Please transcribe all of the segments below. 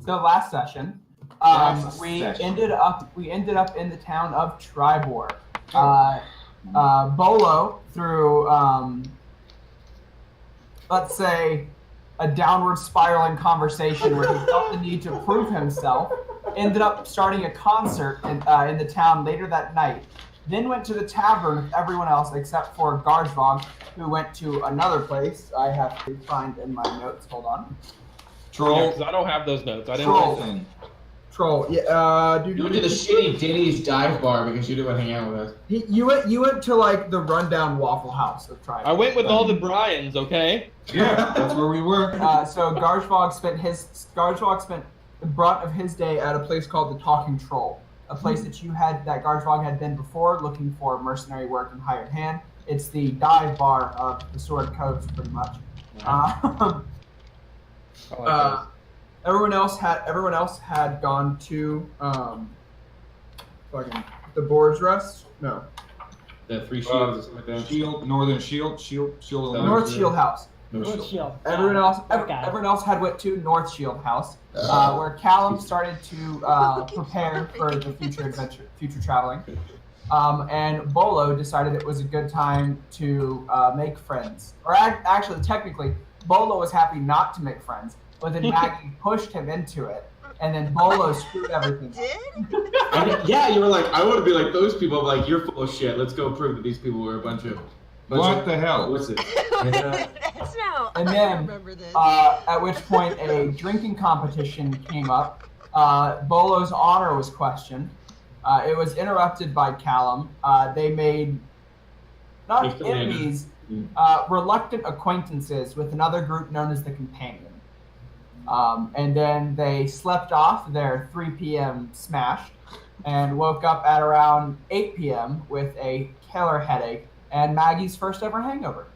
So last session, we ended up in the town of Tribor. Bollo, through let's say a downward spiraling conversation where he felt the need to prove himself, ended up starting a concert in the town later that night. Then went to the tavern with everyone else except for Garzhvog, who went to another place. I have to find in my notes. Hold on. Troll. Yeah, I don't have those notes. I didn't know. Troll. Yeah. You went to the shitty Denny's dive bar because you didn't want to hang out with us. You went to like the rundown Waffle House of Tribor. I went with all the Bryans. Okay. Yeah, that's where we were. So Garzhvog spent the brunt of his day at a place called the Talking Troll, a place that Garzhvog had been before, looking for mercenary work and hired hand. It's the dive bar of the Sword Coast, pretty much. Everyone else had gone to the Boar's Rest. No. The Three Shields. Shield, Northern Shield. North Shield House. North Shield. Everyone else had went to North Shield House, where Callum started to prepare for the future traveling. And Bollo decided it was a good time to make friends. Or actually, technically, Bollo was happy not to make friends, but then Maggie pushed him into it, and then Bollo screwed everything up. Yeah, you were like, I want to be like those people. I'm like, you're full of shit. Let's go prove that these people were a bunch of... What the hell? What's it? And then, at which point, a drinking competition came up. Bollo's honor was questioned. It was interrupted by Callum. They made, not enemies, reluctant acquaintances with another group known as the Companion. And then they slept off their 3 p.m. smash and woke up at around 8 p.m. with a killer headache and Maggie's first ever hangover.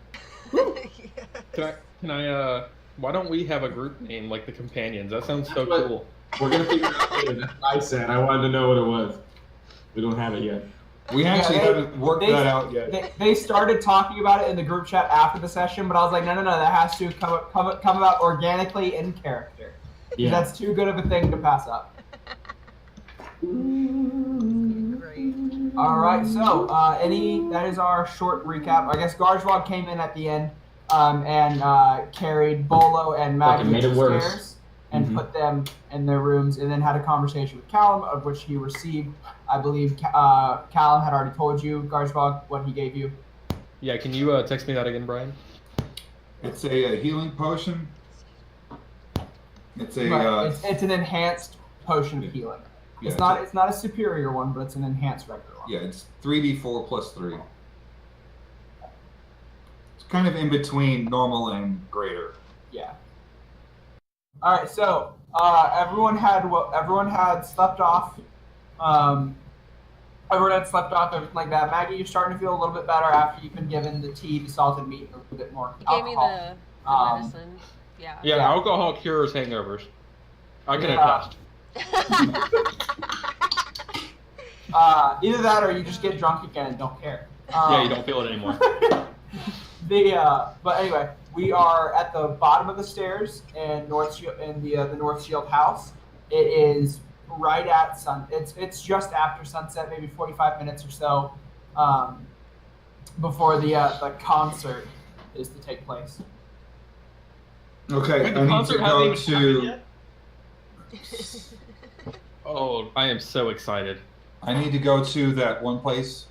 Can I, why don't we have a group name like the Companions? That sounds so cool. We're going to figure it out later. That's what I said. I wanted to know what it was. We don't have it yet. We actually haven't worked that out yet. They started talking about it in the group chat after the session, but I was like, no, that has to come about organically in character. Yeah. That's too good of a thing to pass up. Great. All right, so that is our short recap. I guess Garzhvog came in at the end and carried Bollo and Maggie upstairs and put them in their rooms, and then had a conversation with Callum, of which he received. I believe Callum had already told you, Garzhvog, what he gave you. Yeah, can you text me that again, Brian? It's a healing potion. It's it's an enhanced potion of healing. Yeah, it's not a superior one, but it's an enhanced regular one. Yeah, it's 3d4 plus 3. It's kind of in between normal and greater. Yeah. All right, so everyone had slept off. Everyone had slept off, everything like that. Maggie, you're starting to feel a little bit better after you've been given the tea, the salted meat, and a little bit more alcohol. Gave me the medicine. Yeah. Yeah, alcohol cures hangovers. I can attest. Either that or you just get drunk again and don't care. Yeah, you don't feel it anymore. But anyway, we are at the bottom of the stairs in the North Shield house. It is right at it's just after sunset, maybe 45 minutes or so before the concert is to take place. Okay, I need to go to. Oh, I am so excited. I need to go to that one place,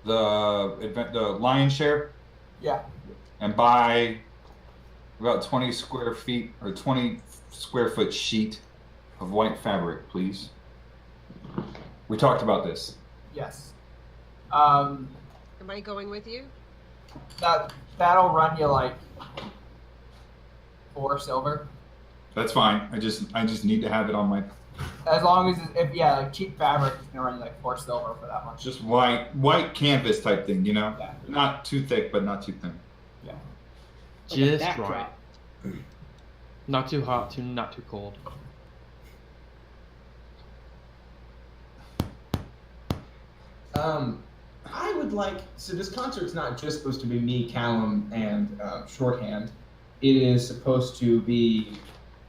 the Lion Share. Yeah. And buy about 20 square feet or 20 square foot sheet of white fabric, please. We talked about this. Yes. Am I going with you? That'll run you like 4 silver. That's fine. I just need to have it on my. As long as like cheap fabric is gonna run you like 4 silver for that much. Just white canvas type thing, you know. Yeah. Not too thick, but not too thin. Yeah. Just right. Not too hot, not too cold. I would like, so this concert's not just supposed to be me, Callum, and Shorthand. It is supposed to be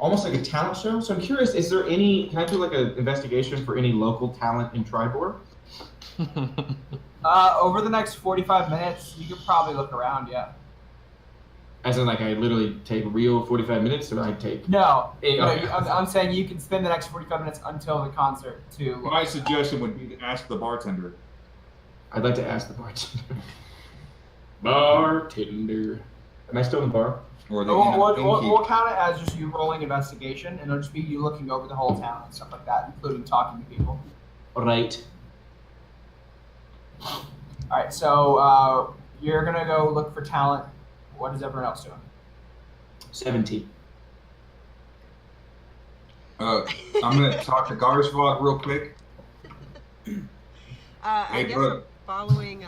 almost like a talent show. So I'm curious, is there any? Can I do like an investigation for any local talent in Tribor? Over the next 45 minutes, you could probably look around. Yeah. As in, like, I literally take real 45 minutes, or I take? No, Okay. I'm saying you can spend the next 45 minutes until the concert to. My suggestion would be to ask the bartender. I'd like to ask the bartender. Bartender. Am I still in the bar? Or the We'll count it as just you rolling investigation, and it'll just be you looking over the whole town and stuff like that, including talking to people. All right. All right, so you're gonna go look for talent. What is everyone else doing? 17. I'm gonna talk to Garzhvog real quick. I Hey, guess bud. I'm following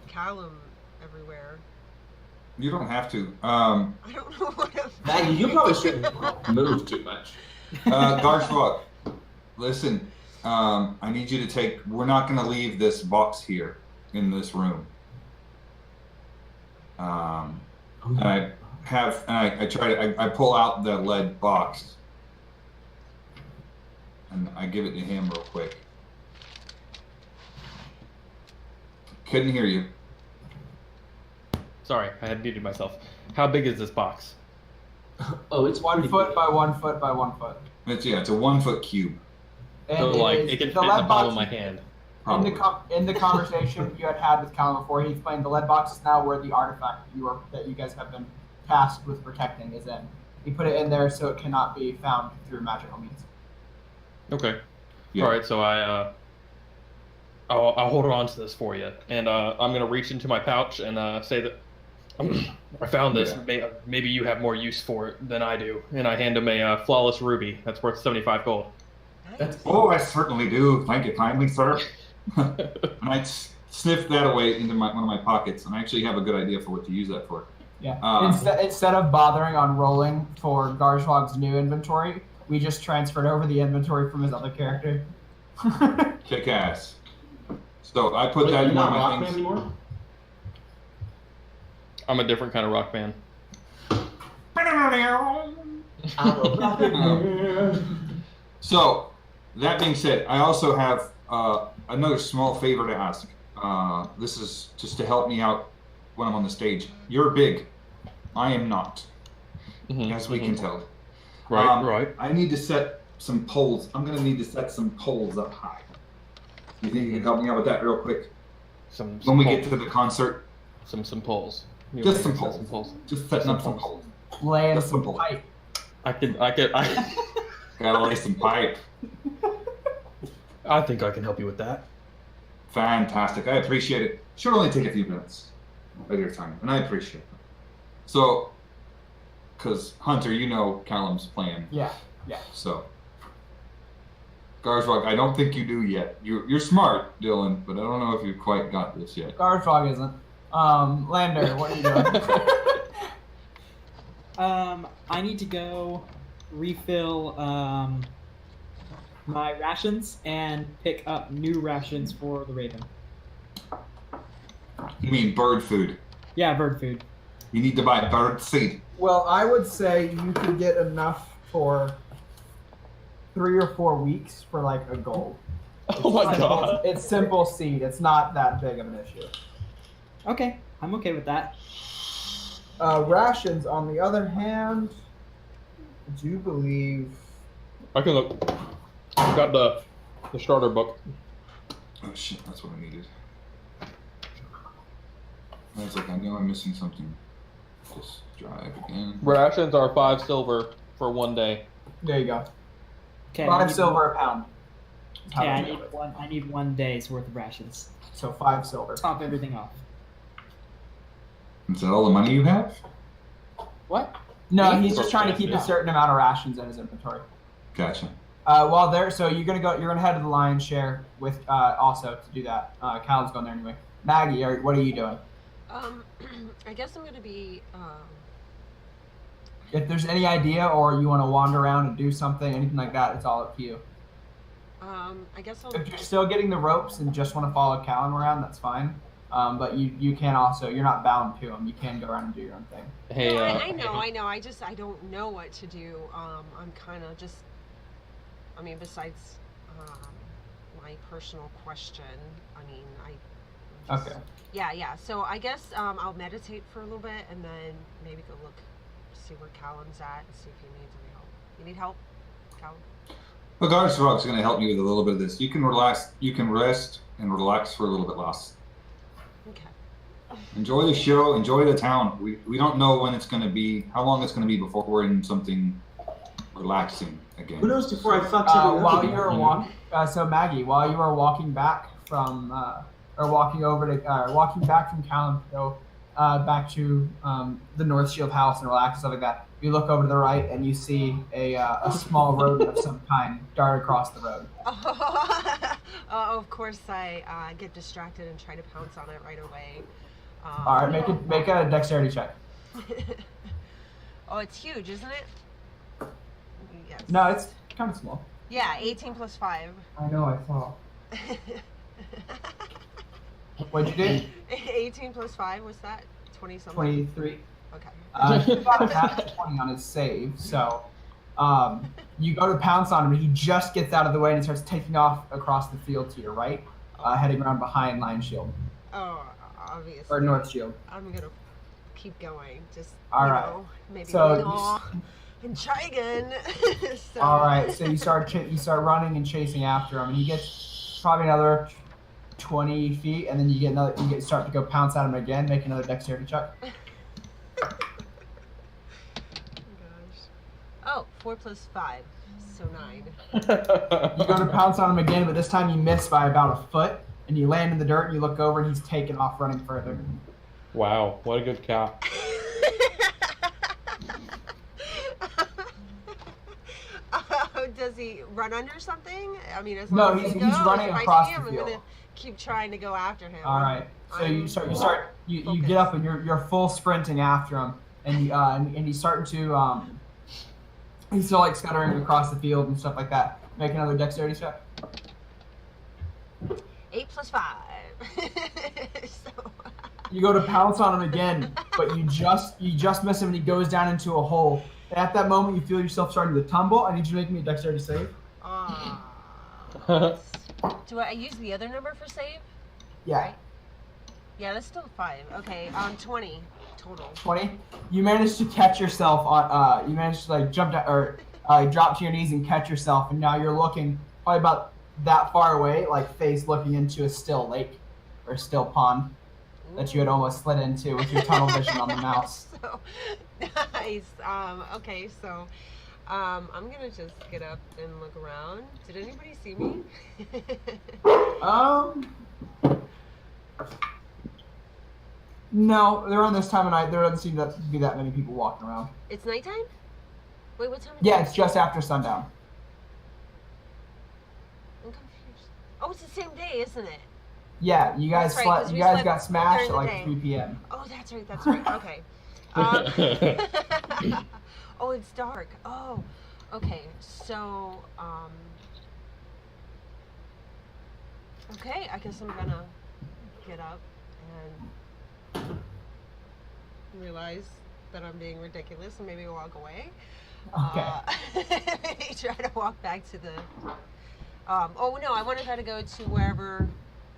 Callum everywhere. You don't have to. I don't know what I'm Maggie, you probably shouldn't move too much. Garzhvog, listen. I need you to take. We're not gonna leave this box here in this room. And I have, and I try to, I pull out the lead box, and I give it to him real quick. Couldn't hear you. Sorry, I had muted myself. How big is this box? Oh, it's 1 foot by 1 foot by 1 foot. It's a 1 foot cube. And So like it can fit in the palm of my hand. In the conversation you had with Callum before, he explained the lead box is now where the artifact that you guys have been tasked with protecting is in. He put it in there so it cannot be found through magical means. Okay. Yeah. All right. So I'll hold on to this for you, and I'm gonna reach into my pouch and say that I found this. Yeah. Maybe you have more use for it than I do. And I hand him a flawless ruby that's worth 75 gold. Nice. Oh, I certainly do. Thank you kindly, sir. And I sniff that away into one of my pockets, and I actually have a good idea for what to use that for. Yeah. Instead of bothering on rolling for Garzhvog's new inventory, we just transferred over the inventory from his other character. Kick ass. So I put Wait, that you're in one not of my Rockman things. anymore? I'm a different kind of rock man. So, that being said, I also have another small favor to ask. This is just to help me out when I'm on the stage. You're big. I am not, as we can tell. Right, right. I need to set some poles. I'm going to need to set some poles up high. You think you can help me out with that real quick? When we get to the concert? Some poles. Just some poles. Just setting up some poles. Laying Just some some pipe. I Gotta lay some pipe. I think I can help you with that. Fantastic. I appreciate it. Should only take a few minutes of your time, and I appreciate it. So, because Hunter, you know Callum's plan. Yeah. So, Garzhvog, I don't think you do yet. You're smart, Dylan, but I don't know if you quite got this yet. Garzhvog isn't. Lander, what are you doing? I need to go refill my rations and pick up new rations for the Raven. You mean bird food? Yeah, bird food. You need to buy bird seed. Well, I would say you could get enough for 3 or 4 weeks for like a gold. Oh my god. It's simple seed. It's not that big of an issue. Okay, I'm okay with that. Rations, on the other hand, I do believe. I can look. I've got the starter book. Oh shit, that's what I needed. I was like, I know I'm missing something. Just drive again. Rations are 5 silver for 1 day. There you go. Okay, 5 silver a pound. Okay, I need 1 day's worth of rations. So 5 silver. Top everything off. Is that all the money you have? What? No, he's just trying to keep a certain amount of rations in his inventory. Gotcha. While there, so you're gonna head to the lion's share with also to do that. Callum's going there anyway. Maggie, what are you doing? I guess I'm gonna be. If there's any idea or you want to wander around and do something, anything like that, it's all up to you. I guess I'll. If you're still getting the ropes and just want to follow Callum around, that's fine. But you can also, you're not bound to them. You can go around and do your own thing. Hey, No, I know. I don't know what to do. I'm kind of just. I mean, besides my personal question, I mean, Okay. Yeah. So I guess I'll meditate for a little bit and then maybe go look, see where Callum's at, and see if he needs any help. You need help, Callum? Well, Garzhvog's going to help you with a little bit of this. You can relax. You can rest and relax for a little bit less. Okay. Enjoy the show. Enjoy the town. We don't know when it's going to be, how long it's going to be before we're in something relaxing again. Who knows before I fuck something up While again, you were walking, so Maggie, while you were walking back from, walking back from Callum to go back to the North Shield house and relax and stuff like that, you look over to the right and you see a small rodent of some kind dart across the road. Of course, I get distracted and try to pounce on it right away. All right, make a dexterity check. Oh, it's huge, isn't it? Yes. No, it's kind of small. Yeah, 18 plus 5. I know, I saw. What'd you do? 18 plus 5, what's that? 20 something? 23. Okay. He got a nat 20 on his save, so you go to pounce on him, and he just gets out of the way and he starts taking off across the field to your right, heading around behind Lion Shield. Oh, obviously. Or North Shield. I'm gonna keep going. Just, All right. maybe So and try again. So. All right, so you start running and chasing after him, and he gets probably another 20 feet, and then you start to go pounce at him again. Make another dexterity check. Oh, 4 plus 5, so 9. You go to pounce on him again, but this time you miss by about a foot, and you land in the dirt, and you look over, and he's taken off running further. Wow, what a good cat. Does he run under something? I mean, as No, long as he's he goes, running if I across see him, the I'm field. gonna keep trying to go after him. All right, so you get up, and you're full sprinting after him, and he's starting to he's still like scuttering across the field and stuff like that. Make another dexterity check. 8 plus 5. So. You go to pounce on him again, but you just miss him, and he goes down into a hole. And at that moment, you feel yourself starting to tumble. I need you to make me a dexterity save. Do I use the other number for save? Yeah. Right? Yeah, that's still 5. Okay, 20 total. 20. You managed to catch yourself on. You managed to like jump down or drop to your knees and catch yourself, and now you're looking probably about that far away, like face looking into a still lake or still pond that you had almost slid into with your tunnel vision on the mouse. So nice. Okay, so I'm gonna just get up and look around. Did anybody see me? No, around this time of night, there doesn't seem to be that many people walking around. It's nighttime? Wait, what time is it? Yeah, it's just after sundown. I'm confused. Oh, it's the same day, isn't it? Yeah, you guys That's right, 'cause slept. we You guys slept got smashed at during the like day. 3 p.m. Oh, that's right. Okay. Oh, it's dark. Oh, okay. So, okay. I guess I'm gonna get up and realize that I'm being ridiculous and maybe walk away. Okay. Maybe try to walk back to the. Oh no! I want to try to go to wherever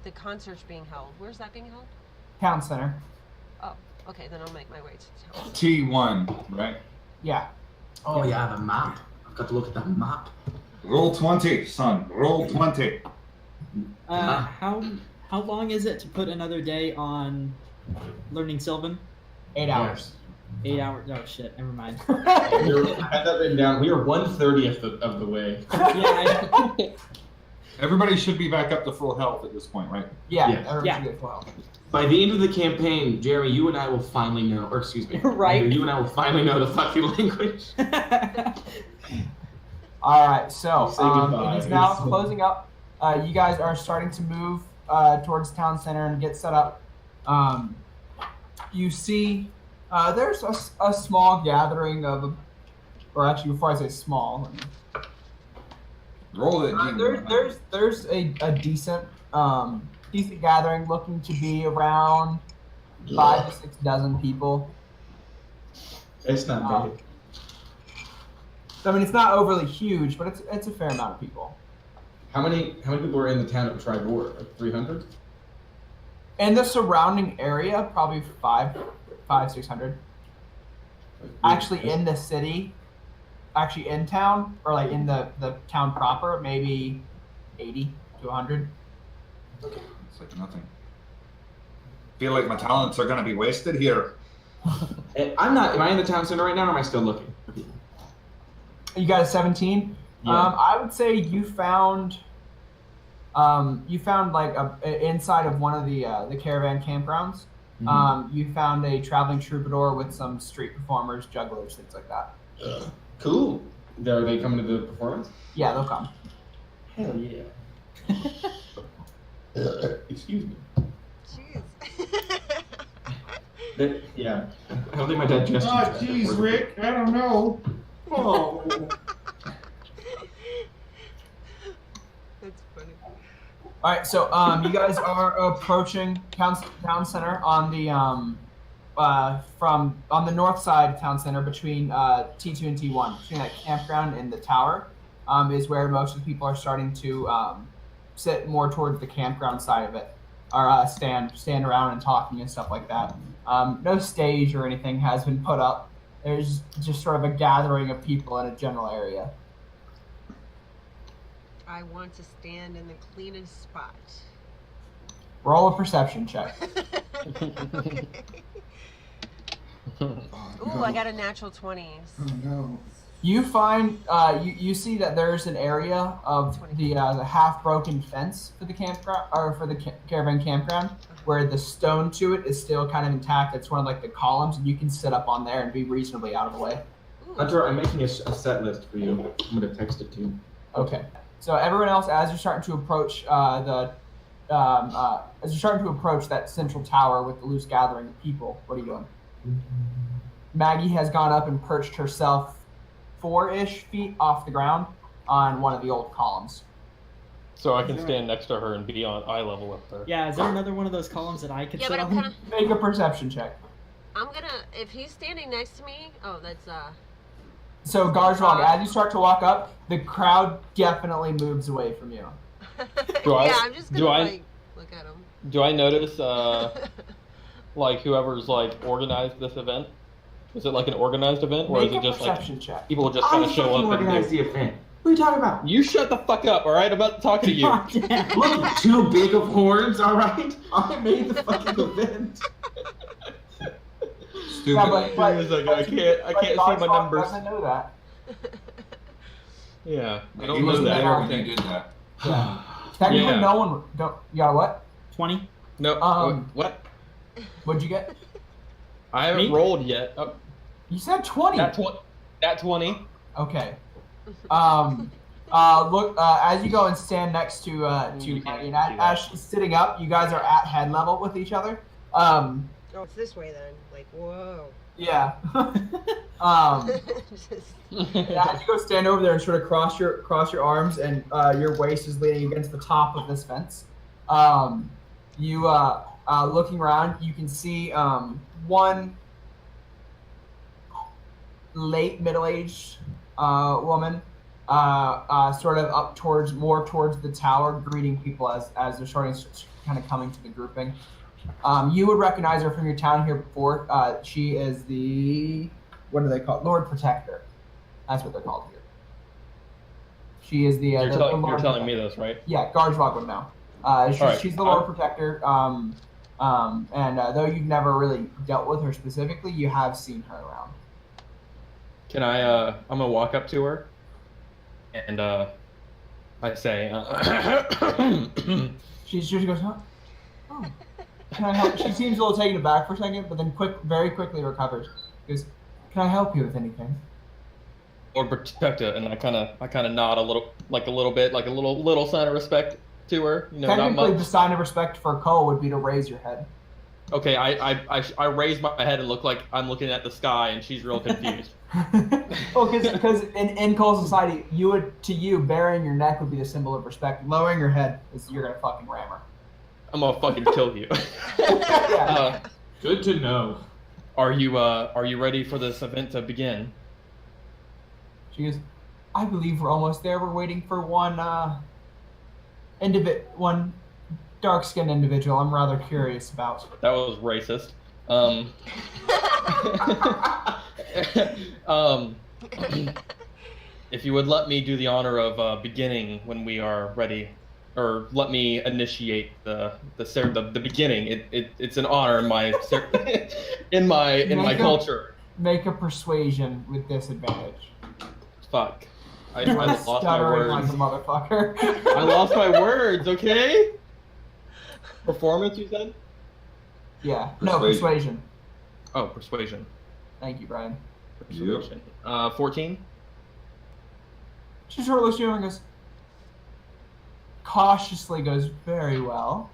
the concert's being held. Where's that being held? Town center. Oh, okay. Then I'll make my way to town. T1, right? Yeah. Oh yeah, I have a map. I've got to look at that map. Roll 20, son. Roll 20. How long is it to put another day on learning Sylvan? 8 hours. 8 hours. Oh shit! Never mind. I had that written down. We are 1/30 of the way. Yeah. Everybody should be back up to full health at this point, right? Yeah. Yeah. Everyone Yeah. should get full health. By the end of the campaign, Jeremy, you and I will finally know, or excuse me, Right. You and I will finally know the fucking language. All right, so Say goodbye. it is now closing up. You guys are starting to move towards town center and get set up. You see, there's a small gathering of, or actually, before I say small, Roll it. there's a decent decent gathering, looking to be around 5 to 6 dozen people. It's not big. I mean, it's not overly huge, but it's a fair amount of people. How many people are in the town of Tribor? Like 300? In the surrounding area, probably 600. Actually, in the city, actually in town, or like in the town proper, maybe 80 to 100. It's like nothing. Feel like my talents are gonna be wasted here. I'm not. Am I in the town center right now, or am I still looking? You got a 17. Yeah. I would say you found like inside of one of the caravan campgrounds. Mm-hmm. You found a traveling troubadour with some street performers, jugglers, things like that. Cool. Are they coming to the performance? Yeah, they'll come. Hell yeah. Excuse me. Jeez. Yeah. I don't think my digestion. Oh, jeez, Rick. I don't know. Oh. That's funny. All right, so you guys are approaching town center on the from on the north side of town center between T2 and T1, between that campground and the tower, is where most of the people are starting to sit more towards the campground side of it, or stand around and talking and stuff like that. No stage or anything has been put up. There's just sort of a gathering of people in a general area. I want to stand in the cleanest spot. Roll a perception check. Okay. Ooh, I got a natural 20. Oh no. You find you see that there's an area of the half broken fence for the campground, or for the caravan campground, where the stone to it is still kind of intact. It's one of like the columns, and you can sit up on there and be reasonably out of the way. Ooh. Hunter, I'm making a set list for you. I'm gonna text it to you. Okay. So everyone else, as you're starting to approach that central tower with the loose gathering of people, what are you doing? Maggie has gone up and perched herself 4-ish feet off the ground on one of the old columns. So I can stand next to her and be on eye level with her. Yeah, is there another one of those columns that I could Yeah, sit but I'm on? kind of. Make a perception check. I'm gonna. If he's standing next to me, oh, that's So Garzhvog, as you start to walk up, the crowd definitely moves away from you. yeah, I'm just gonna like look at him. Do I notice like whoever's like organized this event? Is it like an organized event, or Make is it a just like perception check. people just kind of show up and organize do? the event. What are you talking about? You shut the fuck up, all right? I'm about to talk to you. Look, too big of horns, all right? I made the fucking event. Stupid. Yeah, but Wait a second, I can't see my Garzhvog numbers. doesn't know that. Yeah, I He don't know wasn't that. there when you did that. Yeah. Technically, Yeah. no one. Don't. You got what? 20? No, what? What'd you get? I haven't Me? rolled yet. Oh, You said 20. that 20. Okay. Look, as you go and stand next to Maggie, and as she's sitting up, you guys are at head level with each other. Oh, it's this way then. Like, whoa. Yeah. Just- As you go stand over there and sort of cross your arms, and your waist is leaning against the top of this fence. You looking around, you can see one late middle-aged woman, sort of up towards the tower, greeting people as they're starting kind of coming to the grouping. You would recognize her from your town here before. She is the, what do they call it? Lord Protector. That's what they're called here. She is the. You're the telling Lord me this, right? Yeah, Garzhvog would know. She's the Lord Protector. And though you've never really dealt with her specifically, you have seen her around. Can I? I'm gonna walk up to her, and I say, She just goes, huh? Oh. Can I help? She seems a little taken aback for a second, but then very quickly recovers. She goes, can I help you with anything? Lord Protector, and I kind of nod a little bit, like a little sign of respect to her. You know, not Technically, much. the sign of respect for Cole would be to raise your head. Okay, I raise my head and look like I'm looking at the sky, and she's real confused. Well, because in Cole's society, burying your neck would be the symbol of respect. Lowering your head is you're gonna fucking ram her. I'm gonna fucking kill you. Good to know. Are you ready for this event to begin? She goes, I believe we're almost there. We're waiting for one dark-skinned individual I'm rather curious about. That was racist. If you would let me do the honor of beginning when we are ready, or let me initiate the beginning. It's an honor in my in my culture. Make a persuasion with disadvantage. Fuck. I lost my Stuttering words. like a motherfucker. I lost my words. Okay. Performance, you said? Yeah. No, persuasion. Oh, persuasion. Thank you, Brian. Persuasion. 14. She sort of looks at you and goes, cautiously goes, very well.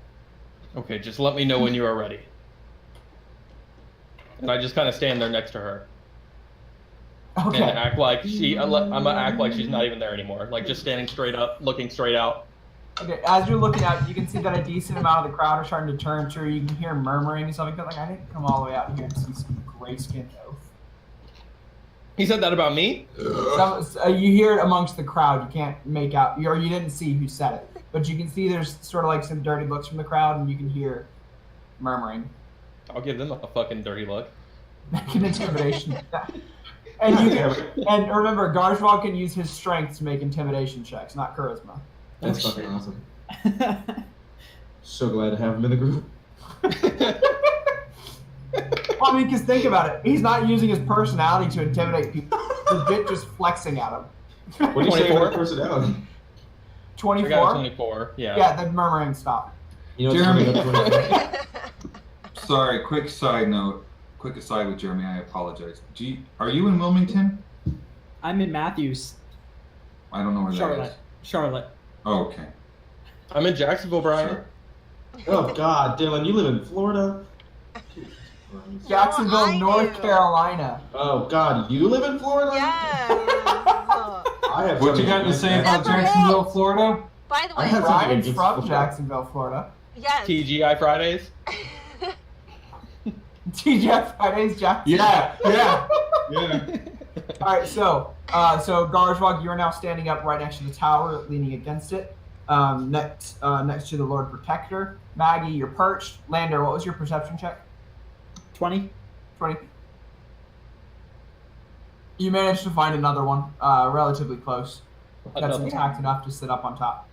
Okay, just let me know when you are ready. And I just kind of stand there next to her. Okay. And act like I'm gonna act like she's not even there anymore. Like just standing straight up, looking straight out. Okay, as you're looking out, you can see that a decent amount of the crowd are starting to turn to her. You can hear murmuring and stuff like that. Like, I didn't come all the way out here to see some gray-skinned oaf. He said that about me? You hear it amongst the crowd. You can't make out, or you didn't see who said it. But you can see there's sort of like some dirty looks from the crowd, and you can hear murmuring. I'll give them a fucking dirty look. Make an intimidation. And remember, Garzhvog can use his strength to make intimidation checks, not charisma. That's fucking awesome. So glad to have him in the group. I mean, because think about it. He's not using his personality to intimidate people. He's just flexing at them. What do you say about personality? 24? I got 24, yeah. Yeah, the murmuring stopped. You know, Jeremy. Jeremy. Sorry, quick side note. Quick aside with Jeremy, I apologize. Are you in Wilmington? I'm in Matthews, I don't know where that is. Charlotte. Oh, okay. I'm in Jacksonville, Brian. Sure. Oh God, Dylan, you live in Florida? Jacksonville, I North do. Carolina. Oh God, you live in Florida? Yeah. I have What you something got to against say that. about Separate. Jacksonville, Florida? By the I way, have something Brian's against from Florida. Jacksonville, Florida. yes. TGI Fridays. TGF Fridays, Jacksonville. Yeah. All right, so Garzhvog, you are now standing up right next to the tower, leaning against it, next to the Lord Protector. Maggie, you're perched. Lander, what was your perception check? 20. 20. You managed to find another one, relatively close. That's intact enough to sit up on top.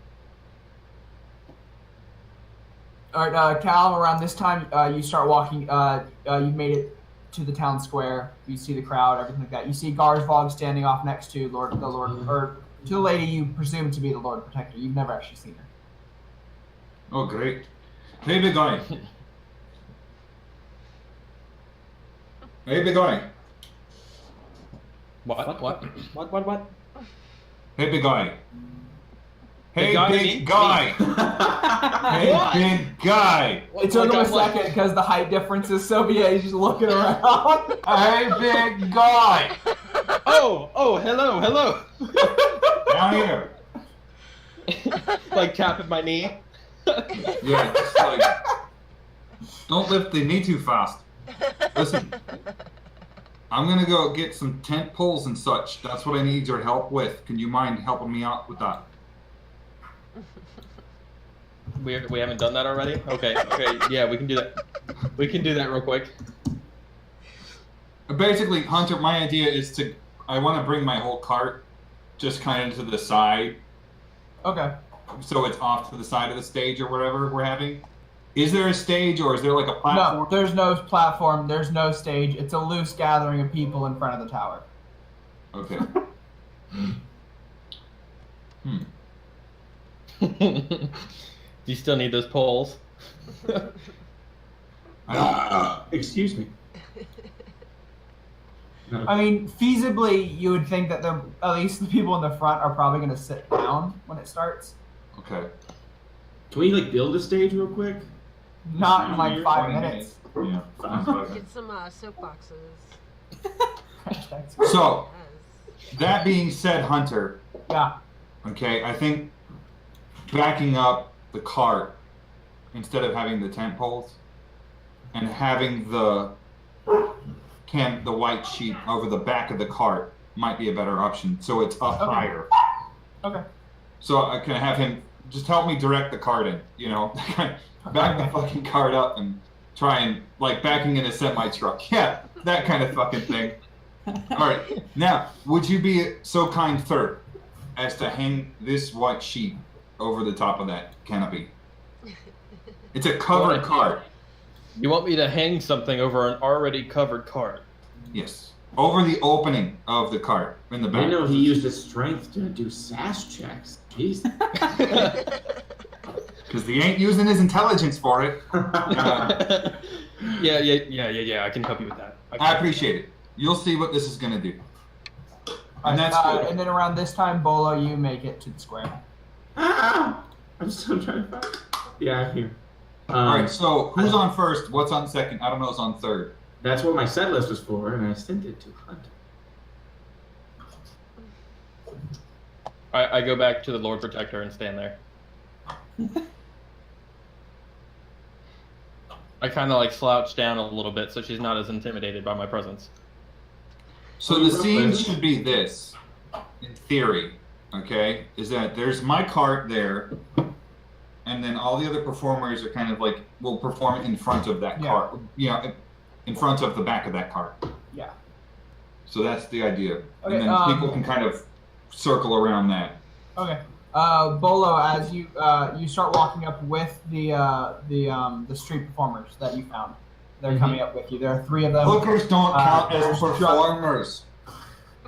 All right, Cal, around this time, you start walking. You've made it to the town square. You see the crowd, everything like that. You see Garzhvog standing off next to or to the lady you presume to be the Lord Protector. You've never actually seen her. Oh, great. Hey, big guy. Hey, big guy. What? What? Hey, big guy. Hey, guy, big me? guy. Hey, big guy. It took him a second because the height difference is so big. He's just looking around. Hey, big guy. Oh, hello. Down here. Like tapping my knee. Yeah, just like, don't lift the knee too fast. Listen, I'm gonna go get some tent poles and such. That's what I need your help with. Can you mind helping me out with that? We haven't done that already? Okay, yeah, we can do that. We can do that real quick. Basically, Hunter, my idea is I want to bring my whole cart just kind of to the side, Okay. so it's off to the side of the stage or whatever we're having. Is there a stage or is there like a platform? No, there's no platform. There's no stage. It's a loose gathering of people in front of the tower. Okay. Do you still need those poles? Excuse me. I mean, feasibly, you would think that at least the people in the front are probably going to sit down when it starts. Okay. Can we like build a stage real quick? Not in like 5 20 minutes. Yeah. Get some soapboxes. So, Yes. that being said, Hunter, Yeah. okay, I think backing up the cart instead of having the tent poles, and having the white sheet over the back of the cart might be a better option. So it's up higher. Okay. So I can have him just help me direct the cart in, back the fucking cart up and try and like backing in a semi truck. Yeah, that kind of fucking thing. All right. Now, would you be so kind, sir, as to hang this white sheet over the top of that canopy? It's a covered cart. You want me to hang something over an already covered cart? Yes. Over the opening of the cart in the back. I know he used his strength to do sass checks. Jeez. Because he ain't using his intelligence for it. Yeah. I can help you with that. I appreciate it. You'll see what this is going to do. And that's good. And then around this time, Bolo, you make it to the square. I'm still trying to find. Yeah, I'm here. All right, so who's on first? What's on second? I don't know who's on third. That's what my set list was for, and I sent it to Hunt. I go back to the Lord Protector and stand there. I kind of like slouch down a little bit so she's not as intimidated by my presence. So the scene should be this, in theory, okay, is that there's my cart there, and then all the other performers are kind of like, will perform in front of that cart, in front of the back of that cart. Yeah. So that's the idea. Okay, and then people can kind of circle around that. Okay. Bolo, as you start walking up with the street performers that you found, they're coming up with you. There are 3 of them. Hookers don't count as performers.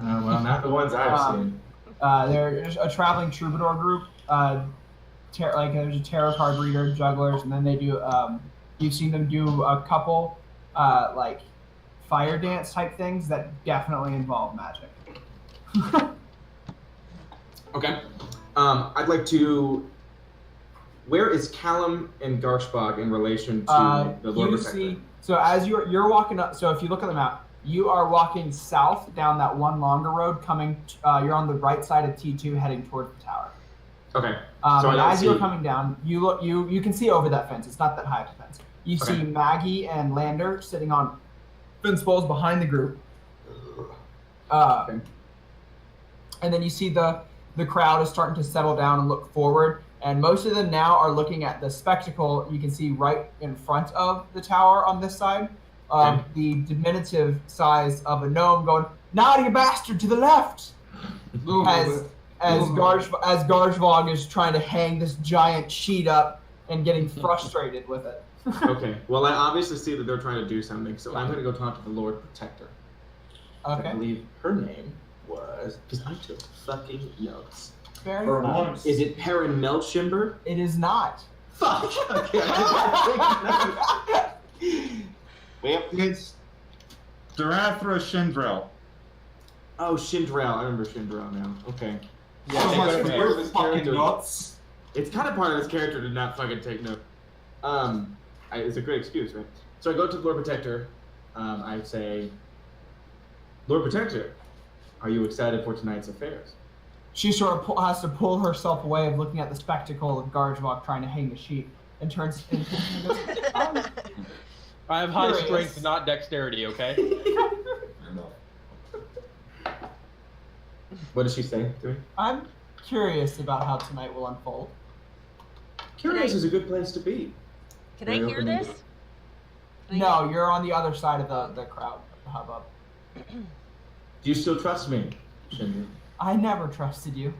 Well, not the ones I've seen. There's a traveling troubadour group. There's a tarot card reader, jugglers, and then they do. You've seen them do a couple like fire dance type things that definitely involve magic. Okay. I'd like to. Where is Callum and Garzhvog in relation to the Lord Protector? So as you're walking up, so if you look at the map, you are walking south down that one longer road. You're on the right side of T2, heading towards the tower. Okay. So as you're coming down, you can see over that fence. It's not that high of a fence. You see Maggie and Lander sitting on fence poles behind the group. And then you see the crowd is starting to settle down and look forward. And most of them now are looking at the spectacle you can see right in front of the tower on this side. The diminutive size of a gnome going, "Naughty you bastard, to the left!" As Garzhvog is trying to hang this giant sheet up and getting frustrated with it. Okay. Well, I obviously see that they're trying to do something, so I'm going to go talk to the Lord Protector. Okay. I believe her name was, because I took fucking notes. Very For nice. once. Is it Perrin Melchimber? It is not. Fuck. Okay. I Well, it's Darathra Shindrel. Oh, Shindrel. I remember Shindrel now. Okay. Yeah, so much for your fucking nuts. It's kind of part of this character to not fucking take note. It's a great excuse, right? So I go to the Lord Protector. I say, Lord Protector, are you excited for tonight's affairs? She sort of has to pull herself away of looking at the spectacle of Garzhvog trying to hang the sheet and turns and goes, I have high Curious. strength, not dexterity, okay? What does she say to me? I'm curious about how tonight will unfold. Curious is a good place to be. Can I hear this? No, you're on the other side of the crowd, the hubbub. Do you still trust me, Shindra? I never trusted you.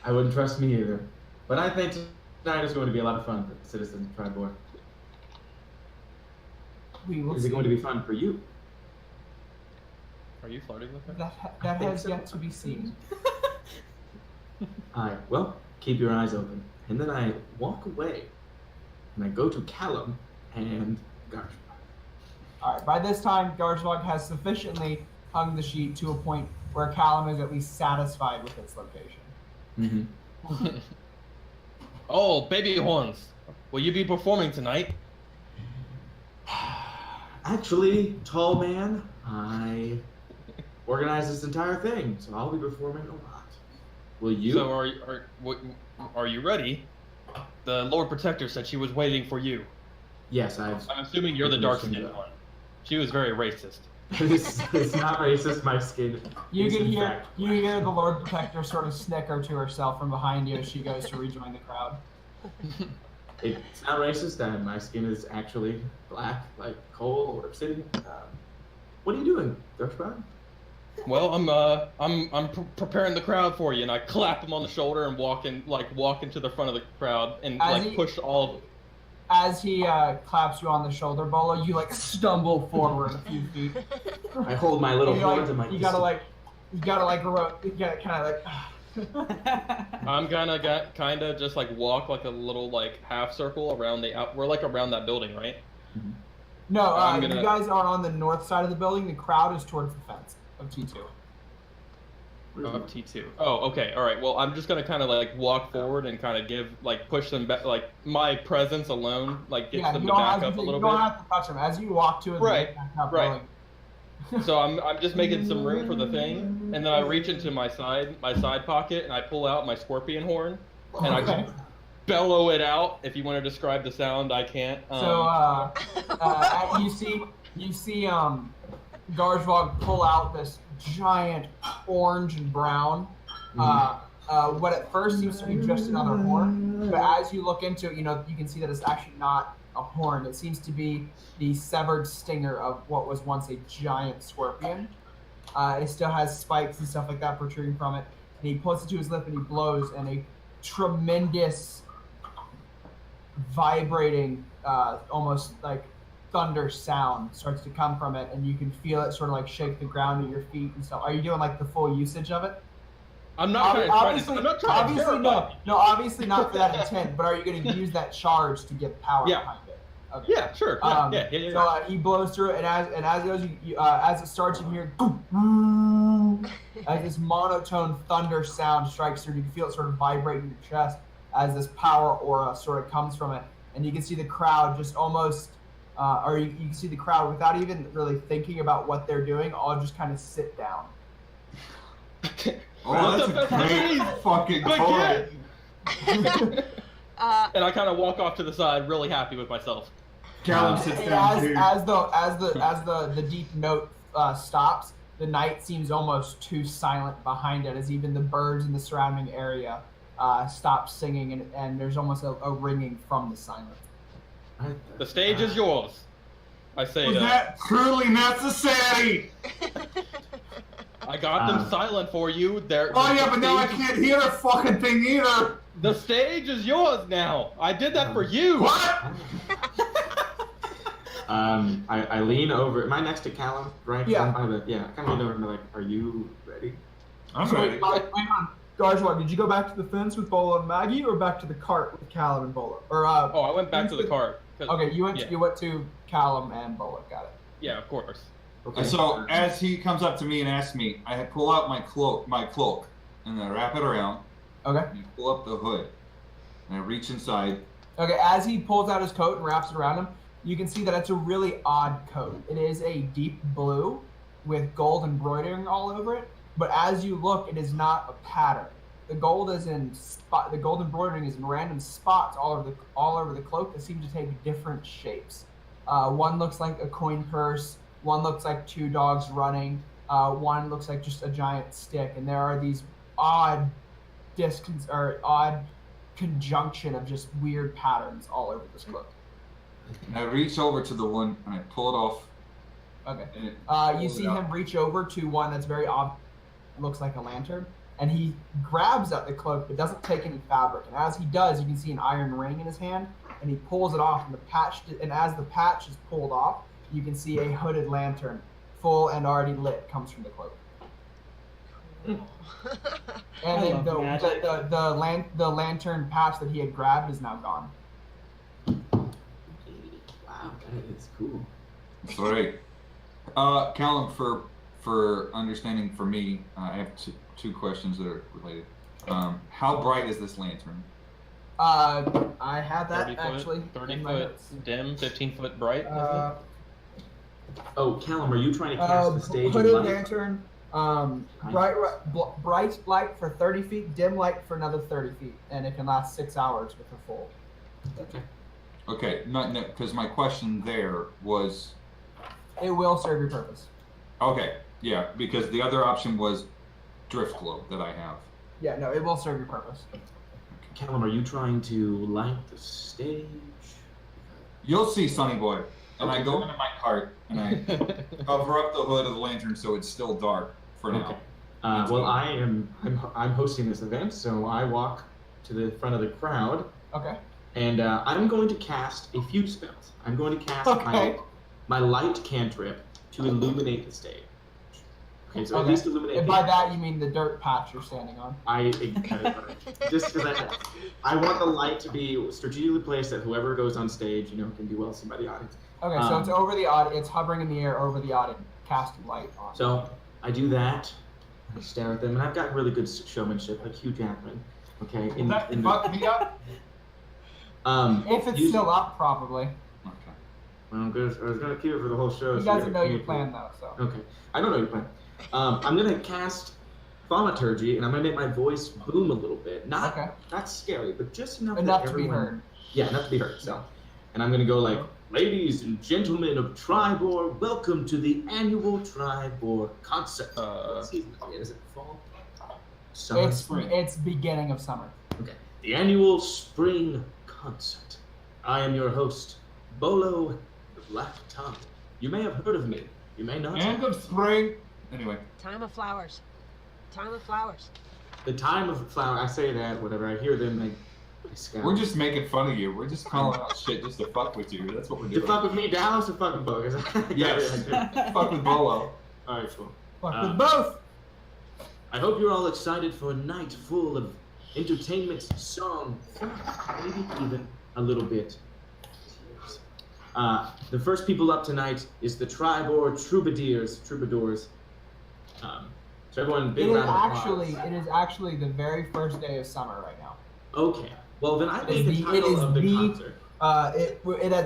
I wouldn't trust me either. But I think tonight is going to be a lot of fun for the citizens of Tribor. We will Is see. it going to be fun for you? Are you flirting with her? That think has so. yet to be seen. Alright, well, keep your eyes open. And then I walk away. And I go to Callum and Garzhvog. All right. By this time, Garzhvog has sufficiently hung the sheet to a point where Callum is at least satisfied with its location. Mm-hmm. Oh, baby horns. Will you be performing tonight? Actually, tall man, I organized this entire thing, so I'll be performing a lot. Will you? So are you ready? The Lord Protector said she was waiting for you. Yes, I'm assuming you're the dark-skinned one. She was very racist. It's not racist. My skin. You is can in hear fact the Lord Protector sort of snicker to herself from behind you as she goes to rejoin the crowd. It's not racist. My skin is actually black, like coal or obsidian. What are you doing, Garzhvog? Well, I'm preparing the crowd for you, and I clap him on the shoulder and walk into the front of the crowd and push all. As he claps you on the shoulder, Bollo, you stumble forward a few feet. I hold my little horns and my. You gotta I'm gonna kind of just walk a little half circle around we're around that building, right? No, you guys are on the north side of the building. The crowd is towards the fence of T2. Of T2. Oh, okay, all right. Well, I'm just gonna kind of walk forward and kind of give push them back. My presence alone gets them to back up a little bit. You don't have to touch them as you walk to it. Right. So I'm just making some room for the thing, and then I reach into my side pocket and I pull out my scorpion horn, and I just bellow it out. If you want to describe the sound, I can't. You see Garzhvog pull out this giant orange and brown. What at first seems to be just another horn, but as you look into it, you can see that it's actually not a horn. It seems to be the severed stinger of what was once a giant scorpion. It still has spikes and stuff like that protruding from it. And he puts it to his lip and he blows, and a tremendous vibrating, almost thunder sound starts to come from it, and you can feel it sort of shake the ground at your feet and stuff. Are you doing the full usage of it? I'm not obviously no, obviously not for that intent, but are you going to use that charge to get power behind it? Okay. Yeah, sure. Yeah. So he blows through it, and as it goes, as it starts, you hear as this monotone thunder sound strikes through. You can feel it sort of vibrate in your chest as this power aura sort of comes from it, and you can see the crowd just almost. Or you can see the crowd without even really thinking about what they're doing, all just kind of sit down. Oh, that's a great fucking call. And I kind of walk off to the side, really happy with myself. Callum sits down too. As the deep note stops, the night seems almost too silent behind it, as even the birds in the surrounding area stop singing, and there's almost a ringing from the silence. The stage is yours. I say Was that truly necessary? I got them silent for you. But now I can't hear a fucking thing either. The stage is yours now. I did that for you. What? I lean over. Am I next to Callum? Right? Yeah. I kind of lean over and be like, "Are you ready?" I'm ready. Wait on. Garzhvog, did you go back to the fence with Bollo and Maggie, or back to the cart with Callum and Bollo? Or I went back to the cart. Okay, you went to Callum and Bollo. Got it. Yeah, of course. Okay. So as he comes up to me and asks me, I pull out my cloak, and I wrap it around. Okay. And I pull up the hood, and I reach inside. Okay, as he pulls out his coat and wraps it around him, you can see that it's a really odd coat. It is a deep blue with gold embroidering all over it, but as you look, it is not a pattern. The gold embroidering is in random spots all over the cloak that seem to take different shapes. One looks like a coin purse. One looks like two dogs running. One looks like just a giant stick, and there are these odd conjunction of just weird patterns all over this cloak. And I reach over to the one and I pull it off. Okay. You see him reach over to one that's very obvious, looks like a lantern, and he grabs at the cloak but doesn't take any fabric. And as he does, you can see an iron ring in his hand, and he pulls it off, and as the patch is pulled off, you can see a hooded lantern, full and already lit, comes from the cloak. And then the lantern patch that he had grabbed is now gone. Wow, that is cool. Sorry. Callum, for understanding for me, I have two questions that are related. How bright is this lantern? I have that 30 foot dim, 15 foot bright. Oh, Callum, are you trying to cast the stage hooded light? lantern, Bright light for 30 feet, dim light for another 30 feet, and it can last 6 hours with a full. Okay. Okay, no, because my question there was. It will serve your purpose. Okay, yeah, because the other option was drift globe that I have. Yeah, no, it will serve your purpose. Callum, are you trying to light the stage? You'll see, Sonny Boy. And Okay. I go into my cart and I cover up the hood of the lantern so it's still dark for now. Okay. Well, I'm hosting this event, so I walk to the front of the crowd. Okay. And I'm going to cast a few spells. I'm going to cast my light cantrip to illuminate the stage. Okay, so at least illuminate. And by that you mean the dirt patch you're standing on. Just because I want the light to be strategically placed that whoever goes on stage, can be well seen by the audience. Okay, so it's over the audience. It's hovering in the air over the audience, casting light on. So I do that. I stare at them, and I've got really good showmanship, like Hugh Jackman. Okay. Fuck me up. If it's still up, probably. Okay. Well, I was gonna keep it for the whole show. He doesn't know your plan though, so. Okay, I don't know your plan. I'm gonna cast thaumaturgy, and I'm gonna make my voice boom a little bit. Not scary, but just enough to be heard. Yeah, enough to be heard. So, and I'm gonna go like, ladies and gentlemen of Tribor, welcome to the annual Tribor concert. What season is it? Fall? Summer? Spring? It's beginning of summer. Okay. The annual spring concert. I am your host, Bollo the Black Tongue. You may have heard of me. You may not. End of spring. Anyway. Time of flowers. Time of flowers. The time of flower. I say that, whatever. I hear them, they scowl. We're just making fun of you. We're just calling out shit just to fuck with you. That's what we're doing. To fuck with me, Dallas, or fucking Bogus? Yes. Fuck with Bollo. Alright, cool. Fuck with both. I hope you're all excited for a night full of entertainment, song, maybe even a little bit. The first people up tonight is the Tribor Troubadours. So everyone, big round of applause. It is actually the very first day of summer right now. Okay. Well, then I made the title of the concert.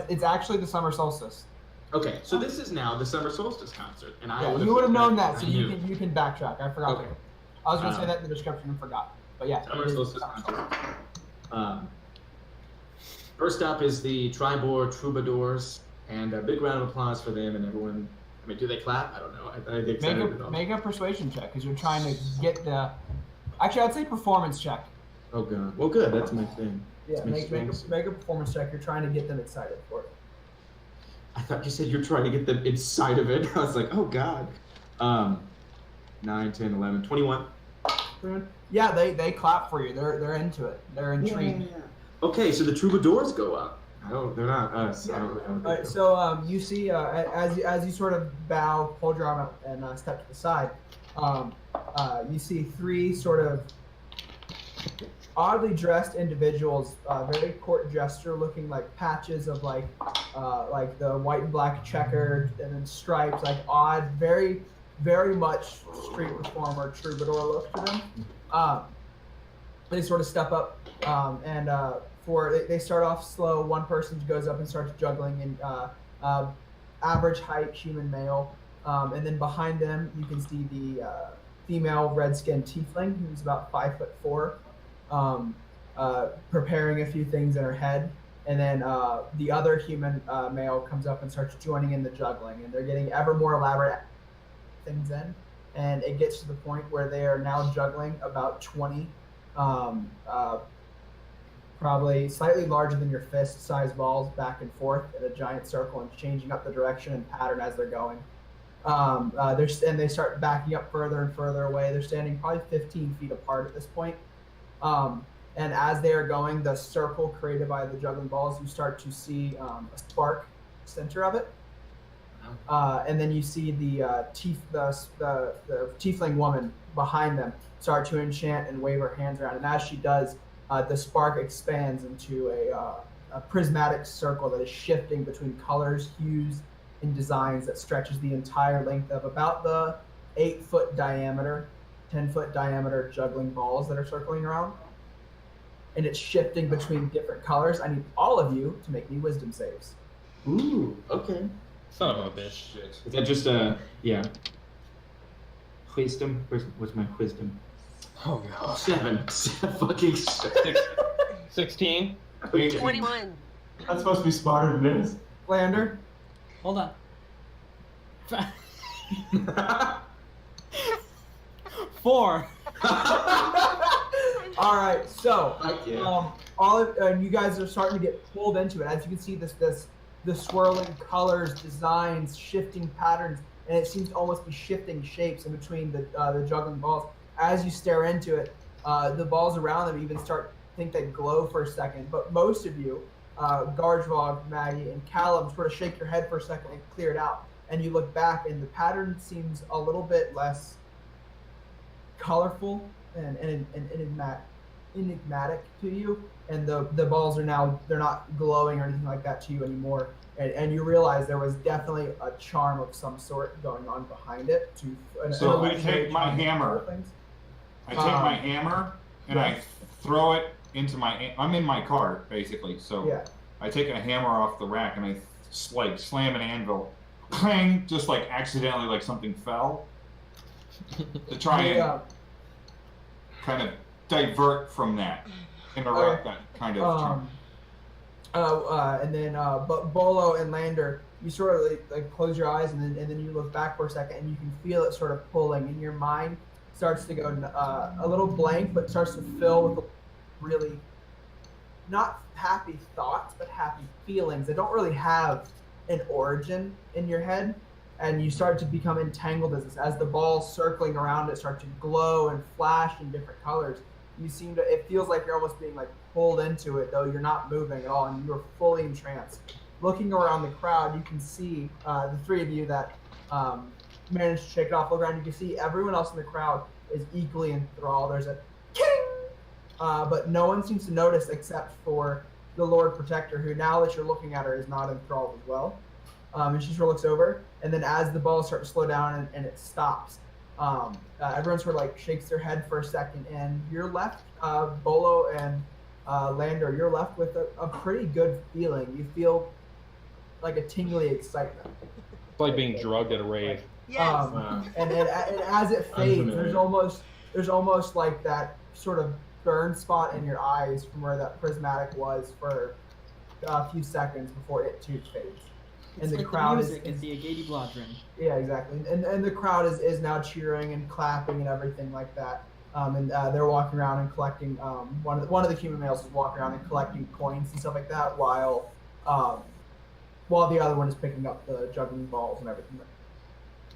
It's actually the summer solstice. Okay, so this is now the summer solstice concert, and you would have known that, so you can backtrack. I forgot. Okay. I was gonna say that in the description and forgot, but yeah. Summer solstice concert. First up is the Tribor Troubadours, and a big round of applause for them and everyone. I mean, do they clap? I don't know. I get excited. Make a persuasion check because you're trying to get the. Actually, I'd say performance check. Oh god. Well, good. That's my thing. Yeah, make a performance check. You're trying to get them excited for it. I thought you said you're trying to get them inside of it. I was like, oh god. 9, 10, 11, 21. Yeah, they clap for you. They're into it. They're intrigued. Yeah. Okay, so the troubadours go up. They're not us. Yeah. All right, so you see, as you sort of bow, hold your arm up, and step to the side, you see three sort of oddly dressed individuals, very court jester looking, like patches of like the white and black checkered and then stripes, like odd, very, very much street performer troubadour look to them. They sort of step up and they start off slow. One person goes up and starts juggling in average height human male, and then behind them you can see the female red-skinned tiefling who's about 5'4", preparing a few things in her head, and then the other human male comes up and starts joining in the juggling, and they're getting ever more elaborate things in, and it gets to the point where they are now juggling about 20 probably slightly larger than your fist size balls back and forth in a giant circle and changing up the direction and pattern as they're going. They start backing up further and further away. They're standing probably 15 feet apart at this point. And as they are going, the circle created by the juggling balls, you start to see a spark center of it. And then you see the tiefling woman behind them start to enchant and wave her hands around. And as she does, the spark expands into a prismatic circle that is shifting between colors, hues, and designs that stretches the entire length of about the 8-foot diameter, 10-foot diameter juggling balls that are circling around. And it's shifting between different colors. I need all of you to make me wisdom saves. Ooh, okay. Son of a bitch. Is that just yeah. wisdom? What's my wisdom? Oh no. 7. Fucking 16. 21. That's supposed to be smarter than this. Lander. Hold on. 4. All right, so Fuck yeah. all of you guys are starting to get pulled into it. As you can see, the swirling colors, designs, shifting patterns, and it seems to almost be shifting shapes in between the juggling balls. As you stare into it, the balls around them even start to think they glow for a second. But most of you, Garzhvog, Maggie, and Callum, sort of shake your head for a second and clear it out. And you look back, and the pattern seems a little bit less colorful and enigmatic to you. And the balls are now, they're not glowing or anything like that to you anymore. And you realize there was definitely a charm of some sort going on behind it. So I take my hammer. I take my hammer and I throw it into I'm in my car, basically. So yeah. I take a hammer off the rack and I slam an anvil. Clang, just like accidentally, like something fell. To try and kind of divert from that. Interrupt that kind of and then but Bollo and Lander, you sort of like close your eyes and then you look back for a second and you can feel it sort of pulling, and your mind starts to go a little blank, but starts to fill with really not happy thoughts but happy feelings that don't really have an origin in your head, and you start to become entangled as the balls circling around it start to glow and flash in different colors. It feels like you're almost being like pulled into it, though you're not moving at all, and you're fully entranced. Looking around the crowd, you can see the three of you that managed to shake it off the ground. You can see everyone else in the crowd is equally enthralled. There's a king, but no one seems to notice except for the Lord Protector, who now that you're looking at her is not enthralled as well. And she sort of looks over, and then as the balls start to slow down and it stops, everyone sort of like shakes their head for a second, and you're left, Bollo and Lander, you're left with a pretty good feeling. You feel like a tingly excitement. It's like being drugged at a rave. Yes. And as it fades, there's almost like that sort of burn spot in your eyes from where that prismatic was for a few seconds before it too fades. It's And the like crowd the music is the Agadi Blodrin. Yeah, exactly. And the crowd is now cheering and clapping and everything like that. And they're walking around and collecting. One of the human males is walking around and collecting coins and stuff like that, while the other one is picking up the juggling balls and everything.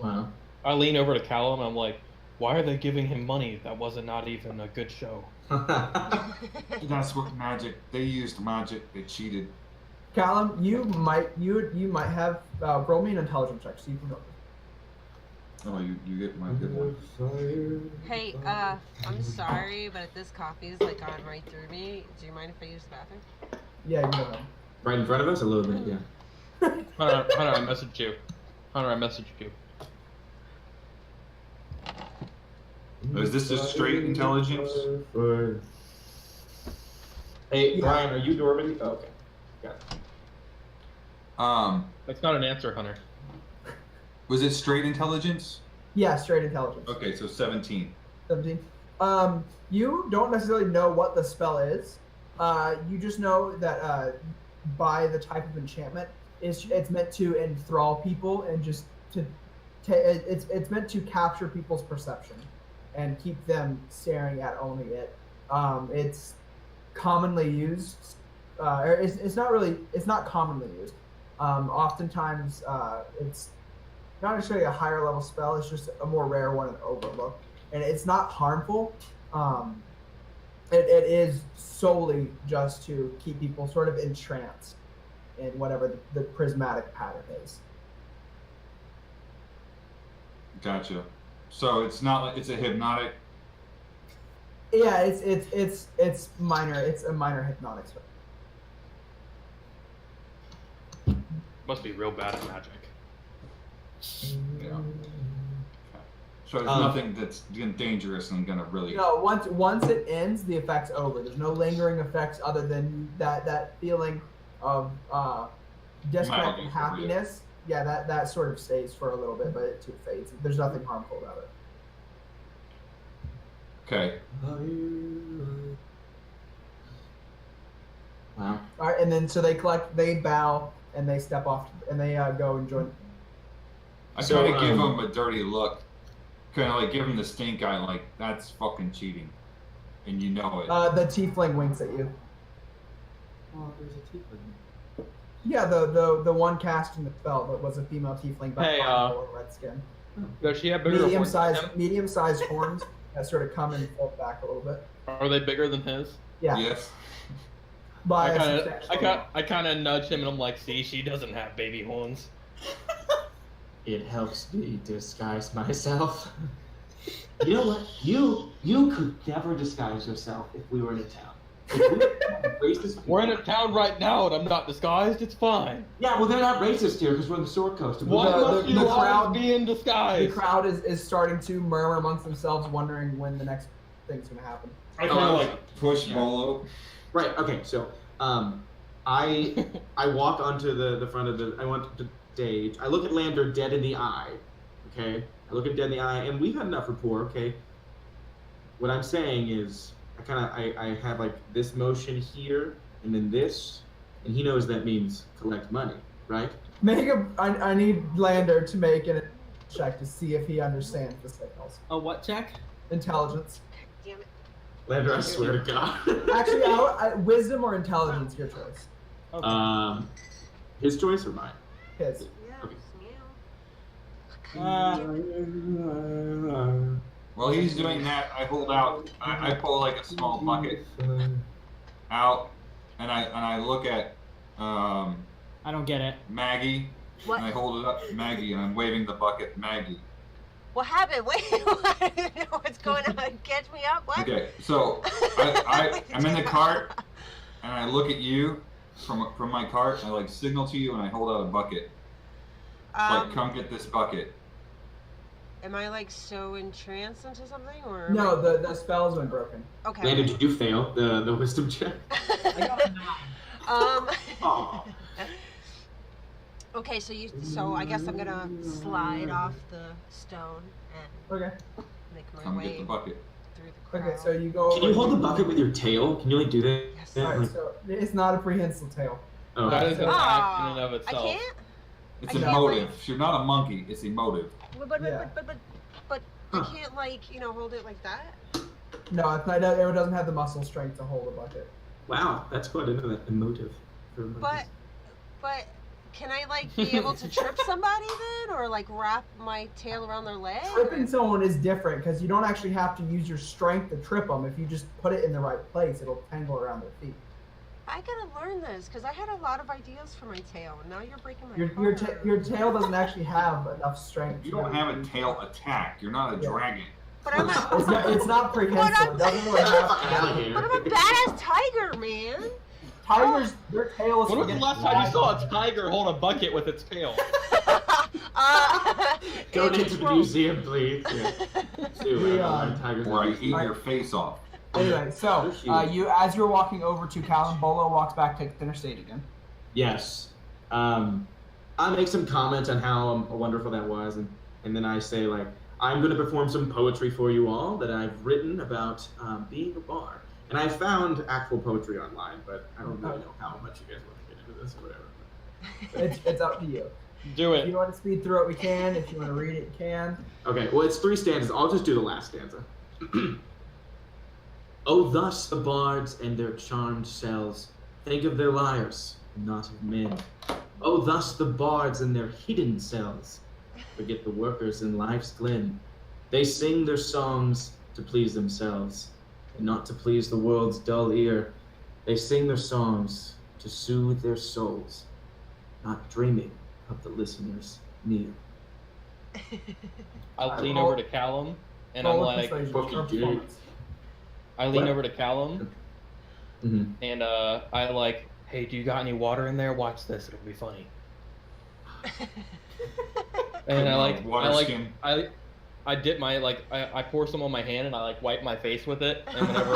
Wow. I lean over to Callum and I'm like, why are they giving him money? That wasn't not even a good show. That's what magic. They used magic. They cheated. Callum, you might have roll me an intelligence check, so you can go. Oh, you get my good one. Hey, I'm sorry, but this coffee's like gone right through me. Do you mind if I use the bathroom? Yeah, you go ahead. Right in front of us? A little bit, yeah. Hunter, I messaged you. Hunter, I messaged you. Is this just straight intelligence? Hey, Brian, are you Normandy? Oh, okay. Got it. That's not an answer, Hunter. Was it straight intelligence? Yeah, straight intelligence. Okay, so 17. 17. You don't necessarily know what the spell is. You just know that by the type of enchantment, it's meant to enthrall people and just it's meant to capture people's perception and keep them staring at only it. It's commonly used. It's not commonly used. Oftentimes, it's not necessarily a higher level spell. It's just a more rare one and overlooked, and it's not harmful. It is solely just to keep people sort of entranced in whatever the prismatic pattern is. Gotcha. So it's not like it's a hypnotic. Yeah, it's minor. It's a minor hypnotic spell. Must be real bad at magic. Yeah. Okay. So it's nothing that's dangerous and gonna really. No, once it ends, the effect's over. There's no lingering effects other than that feeling of disconnect and happiness. Yeah, that sort of stays for a little bit, but it too fades. There's nothing harmful about it. Okay. Wow. All right, and then so they bow, and they step off, and they go and join. I So, kind of give him a dirty look. Kind of like give him the stink eye, like, that's fucking cheating. And you know it. The tiefling winks at you. Oh, there's a tiefling. Yeah, the one casting the spell that was a female tiefling, but Hey, red skin. Does she have bigger horns than him? Medium-sized horns that sort of come and fold back a little bit. Are they bigger than his? Yeah. Yes. By a I substantial kind of nudge him and I'm like, see, she doesn't have baby horns. It helps me disguise myself. You know what? You could never disguise yourself if we were in a town. We're in a town right now and I'm not disguised, it's fine. Yeah, well, they're not racist here because we're in the Sword Coast. Why must you the always crowd- be in The disguise? crowd is starting to murmur amongst themselves, wondering when the next thing's going to happen. I kind of like push Bolo. Right. Okay. So, I walk onto the front of the. I want to stage. I look at Lander dead in the eye. Okay. I look at dead in the eye, and we've had enough rapport. Okay. What I'm saying is, I have like this motion here, and then this, and he knows that means collect money, right? I need Lander to make an check to see if he understands the signals. A what check? Intelligence. Damn it. Lander, I swear to God. Actually, wisdom or intelligence, your choice. Okay. His choice or mine? His. Yeah. Okay. Meow. While he's doing that, I hold out. I pull like a small bucket out, and I look at I don't get it. Maggie. What? And I hold it up to Maggie, and I'm waving the bucket, Maggie. What happened? Wait, what? I don't know what's going on. Catch me up. What? Okay, so I'm in the cart, and I look at you from my cart, and I like signal to you, and I hold out a bucket. Like, come get this bucket. Am I like so entranced into something, or? No, the spell's been broken. Okay. Lander, did you fail the wisdom check? I got a 9. Oh. Okay, so I guess I'm gonna slide off the stone and Okay. make my Come get way the bucket. through the crowd. Okay, so you go. Can you hold the bucket with your tail? Can you like do that? Yes. Yeah, Alright, like- so it's not a prehensile tail. Oh, That okay. is an act in and of I itself. can't. It's I can't emotive. You're not a monkey. It's emotive. But Yeah. I can't like hold it like that. No, it doesn't have the muscle strength to hold a bucket. Wow, that's quite an emotive. But can I like be able to trip somebody then, or like wrap my tail around their leg? Tripping someone is different because you don't actually have to use your strength to trip them. If you just put it in the right place, it'll tangle around their feet. I gotta learn this because I had a lot of ideas for my tail, and now you're breaking my Your heart. tail doesn't actually have enough strength. You don't have a tail attack. You're not a dragon. But I'm It's not prehensile. It doesn't really have. but I'm a badass tiger, man. Tigers, their tail is. When was the last time you saw a tiger hold a bucket with its tail? Donate to the museum, please. Yeah. Tigers. Or I eat your face off. Anyway, so you, as you're walking over to Callum, Bollo walks back to center stage again. Yes. I make some comments on how wonderful that was, and then I say like, I'm going to perform some poetry for you all that I've written about being a bard. And I found actual poetry online, but I don't really know how much you guys want to get into this or whatever. It's up to you. Do If you it. want to speed through it, we can. If you want to read it, you can. Okay, well, it's 3 stanzas. I'll just do the last stanza. Oh, thus the bards and their charmed cells think of their lyres, not of men. Oh, thus the bards and their hidden cells forget the workers in life's glen. They sing their songs to please themselves, and not to please the world's dull ear. They sing their songs to soothe their souls, not dreaming of the listeners near. I lean over to Callum and I'm Roll like, persuasion fucking or dude. performance. I lean What? over to Callum Mm-hmm. and I like, hey, do you got any water in there? Watch this, it'll be funny. And I dip my I pour some on my hand and I like wipe my face with it. And whenever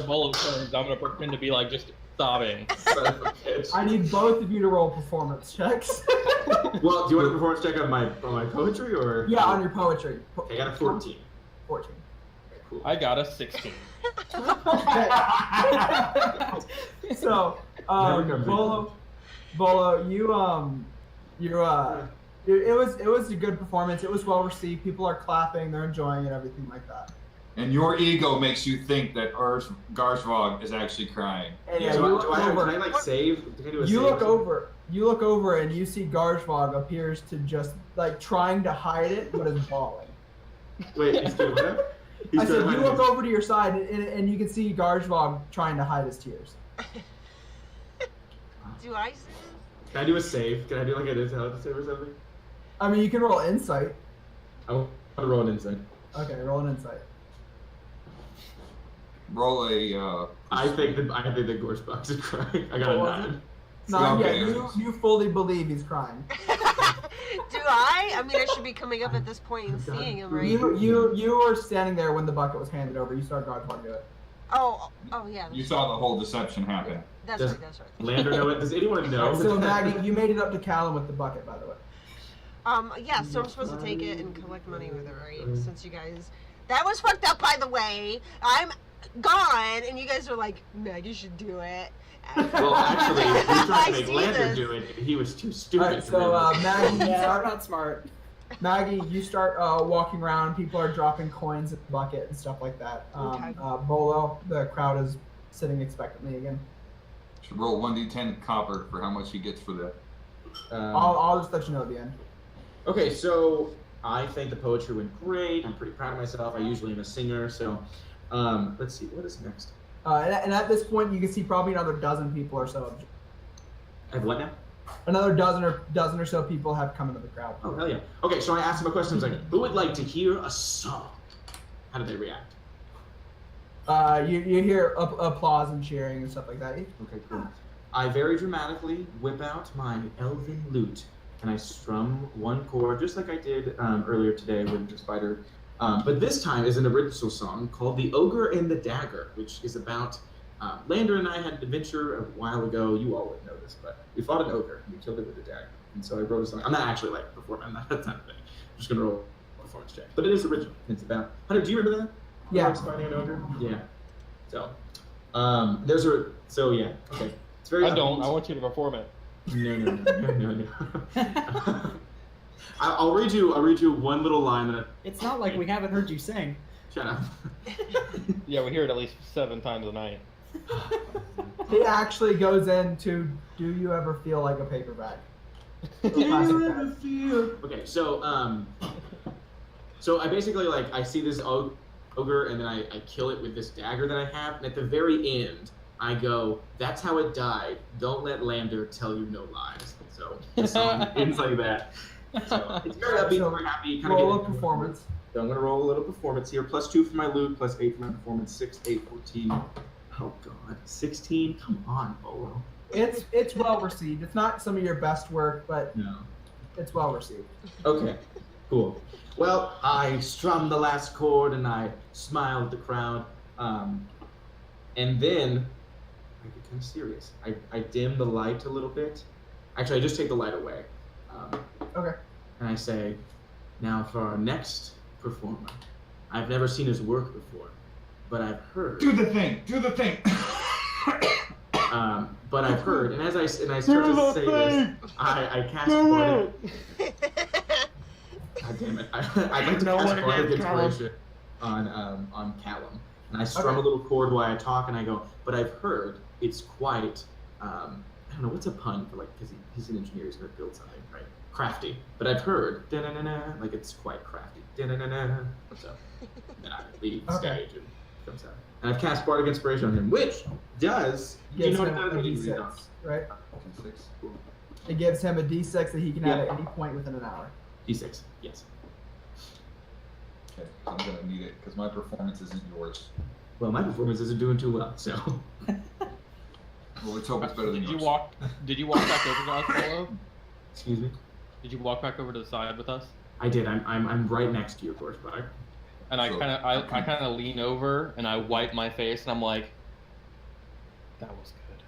Bollo turns, I'm gonna pretend to be like just sobbing. I need both of you to roll performance checks. Well, do you want a performance check on my poetry or? Yeah, on your poetry. I got a 14. 14. Cool. I got a 16. So, Never comes Bolo, it was a good performance. It was well received. People are clapping, they're enjoying it, everything like that. And your ego makes you think that Garzhvog is actually crying. And yeah, So you look can I over. like save? Can I do a You save look or something? over. You look over, and you see Garzhvog appears to just like trying to hide it, but is bawling. Wait, he's doing what? I said you look over to your side, and you can see Garzhvog trying to hide his tears. Do I see Can I do a save? Can I do like a intelligence save or something? I mean, you can roll insight. I want to roll an insight. Okay, roll an insight. Roll a. I think the Garzhvog is crying. I got What a was 9. No, Okay. yeah, you fully believe he's crying. this? Do I? I mean, I should be coming up at this point and seeing him, right? You were standing there when the bucket was handed over. You saw Garzhvog do it. Oh, yeah. You saw the whole deception happen. That's Does- right. That's right. Lander know it? Does anyone know? So Maggie, you made it up to Callum with the bucket, by the way. Yeah, so I'm supposed to take it and collect money with it, right? Since you guys... That was fucked up, by the way. I'm gone, and you guys are like, Maggie should do it. Well, actually, we tried to I make see Lander this. do it, and he was too stupid. Alright, so Maggie, you Yeah, start, not smart. Maggie, you start walking around. People are dropping coins in the bucket and stuff like that. Okay. Bolo, the crowd is sitting expectantly again. Should roll 1d10 copper for how much he gets for that. I'll just let you know at the end. Okay, so I think the poetry went great. I'm pretty proud of myself. I usually am a singer, so let's see, what is next? And at this point, you can see probably another dozen people or so. I have what now? Another dozen or so people have come into the crowd. Oh, hell yeah. Okay, so I asked him a question. I was like, who would like to hear a song? How did they react? You hear applause and cheering and stuff like that. Okay, cool. I very dramatically whip out my elven lute, and I strum one chord, just like I did earlier today with the spider. But this time is an original song called The Ogre and the Dagger, which is about Lander and I had an adventure a while ago. You all would know this, but we fought an ogre and we killed it with a dagger. And so I wrote a song. I'm not actually like performing. That's not a thing. I'm just gonna roll a performance check. But it is original. It's about. Hunter, do you remember that? Yeah. Hunter's fighting an ogre. Yeah. So, So yeah. Okay. It's very. I don't. I want you to perform it. No. I'll read you one little line that. It's not like we haven't heard you sing. Shut up. Yeah, we hear it at least 7 times a night. It actually goes into "Do you ever feel like a paper bag?" Okay, so I basically like I see this ogre and then I kill it with this dagger that I have, and at the very end I go, "That's how it died. Don't let Lander tell you no lies." So the song ends like that. So it's very upbeat, very happy. Kind Roll of a performance. So I'm gonna roll a little performance here. +2 for my lute, +8 for my performance. 6, 8, 14. Oh god, 16. Come on, Bolo. It's well received. It's not some of your best work, but No. it's well received. Okay, cool. Well, I strum the last chord and I smile at the crowd. And then I get kind of serious. I dim the light a little bit. Actually, I just take the light away. Okay. And I say, now for our next performer. I've never seen his work before, but I've heard. Do the thing. Do the thing. But I've heard, and as I start to say this, I cast bardic. God damn it! I'd like to cast bardic inspiration on Callum, and I strum a little chord while I talk, and I go. But I've heard it's quite. I don't know what's a pun for like because he's an engineer, he's gonna build something, right? Crafty. But I've heard like it's quite crafty. So then I leave the stage and comes out. And I've cast bardic inspiration on him, which does you Gives know what him it does a when you read it D6, off? right? 6. Cool. It gives him a D6 that he can add Yeah. at any point within an hour. D6, yes. Okay, I'm gonna need it because my performance isn't yours. Well, my performance isn't doing too well, so. Well, let's hope it's better than Did you yours. walk back over to us, Polo? Excuse me. Did you walk back over to the side with us? I did. I'm right next to you, Garzhvog. And I So- kind of lean over and I wipe my face and I'm like, that was good.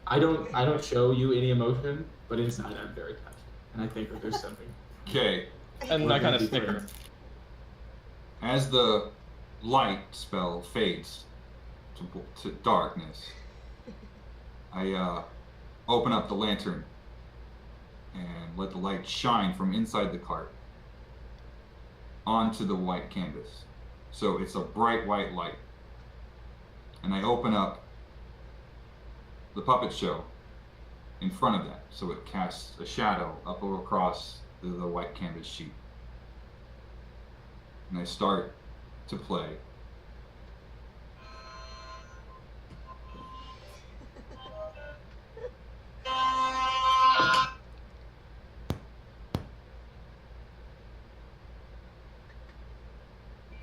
I don't show you any emotion, but inside I'm very touched, and I think that there's something. Okay, And I kind of snicker. as the light spell fades to darkness, I open up the lantern and let the light shine from inside the cart onto the white canvas. So it's a bright white light. And I open up the puppet show in front of that, so it casts a shadow up across the white canvas sheet. And I start to play.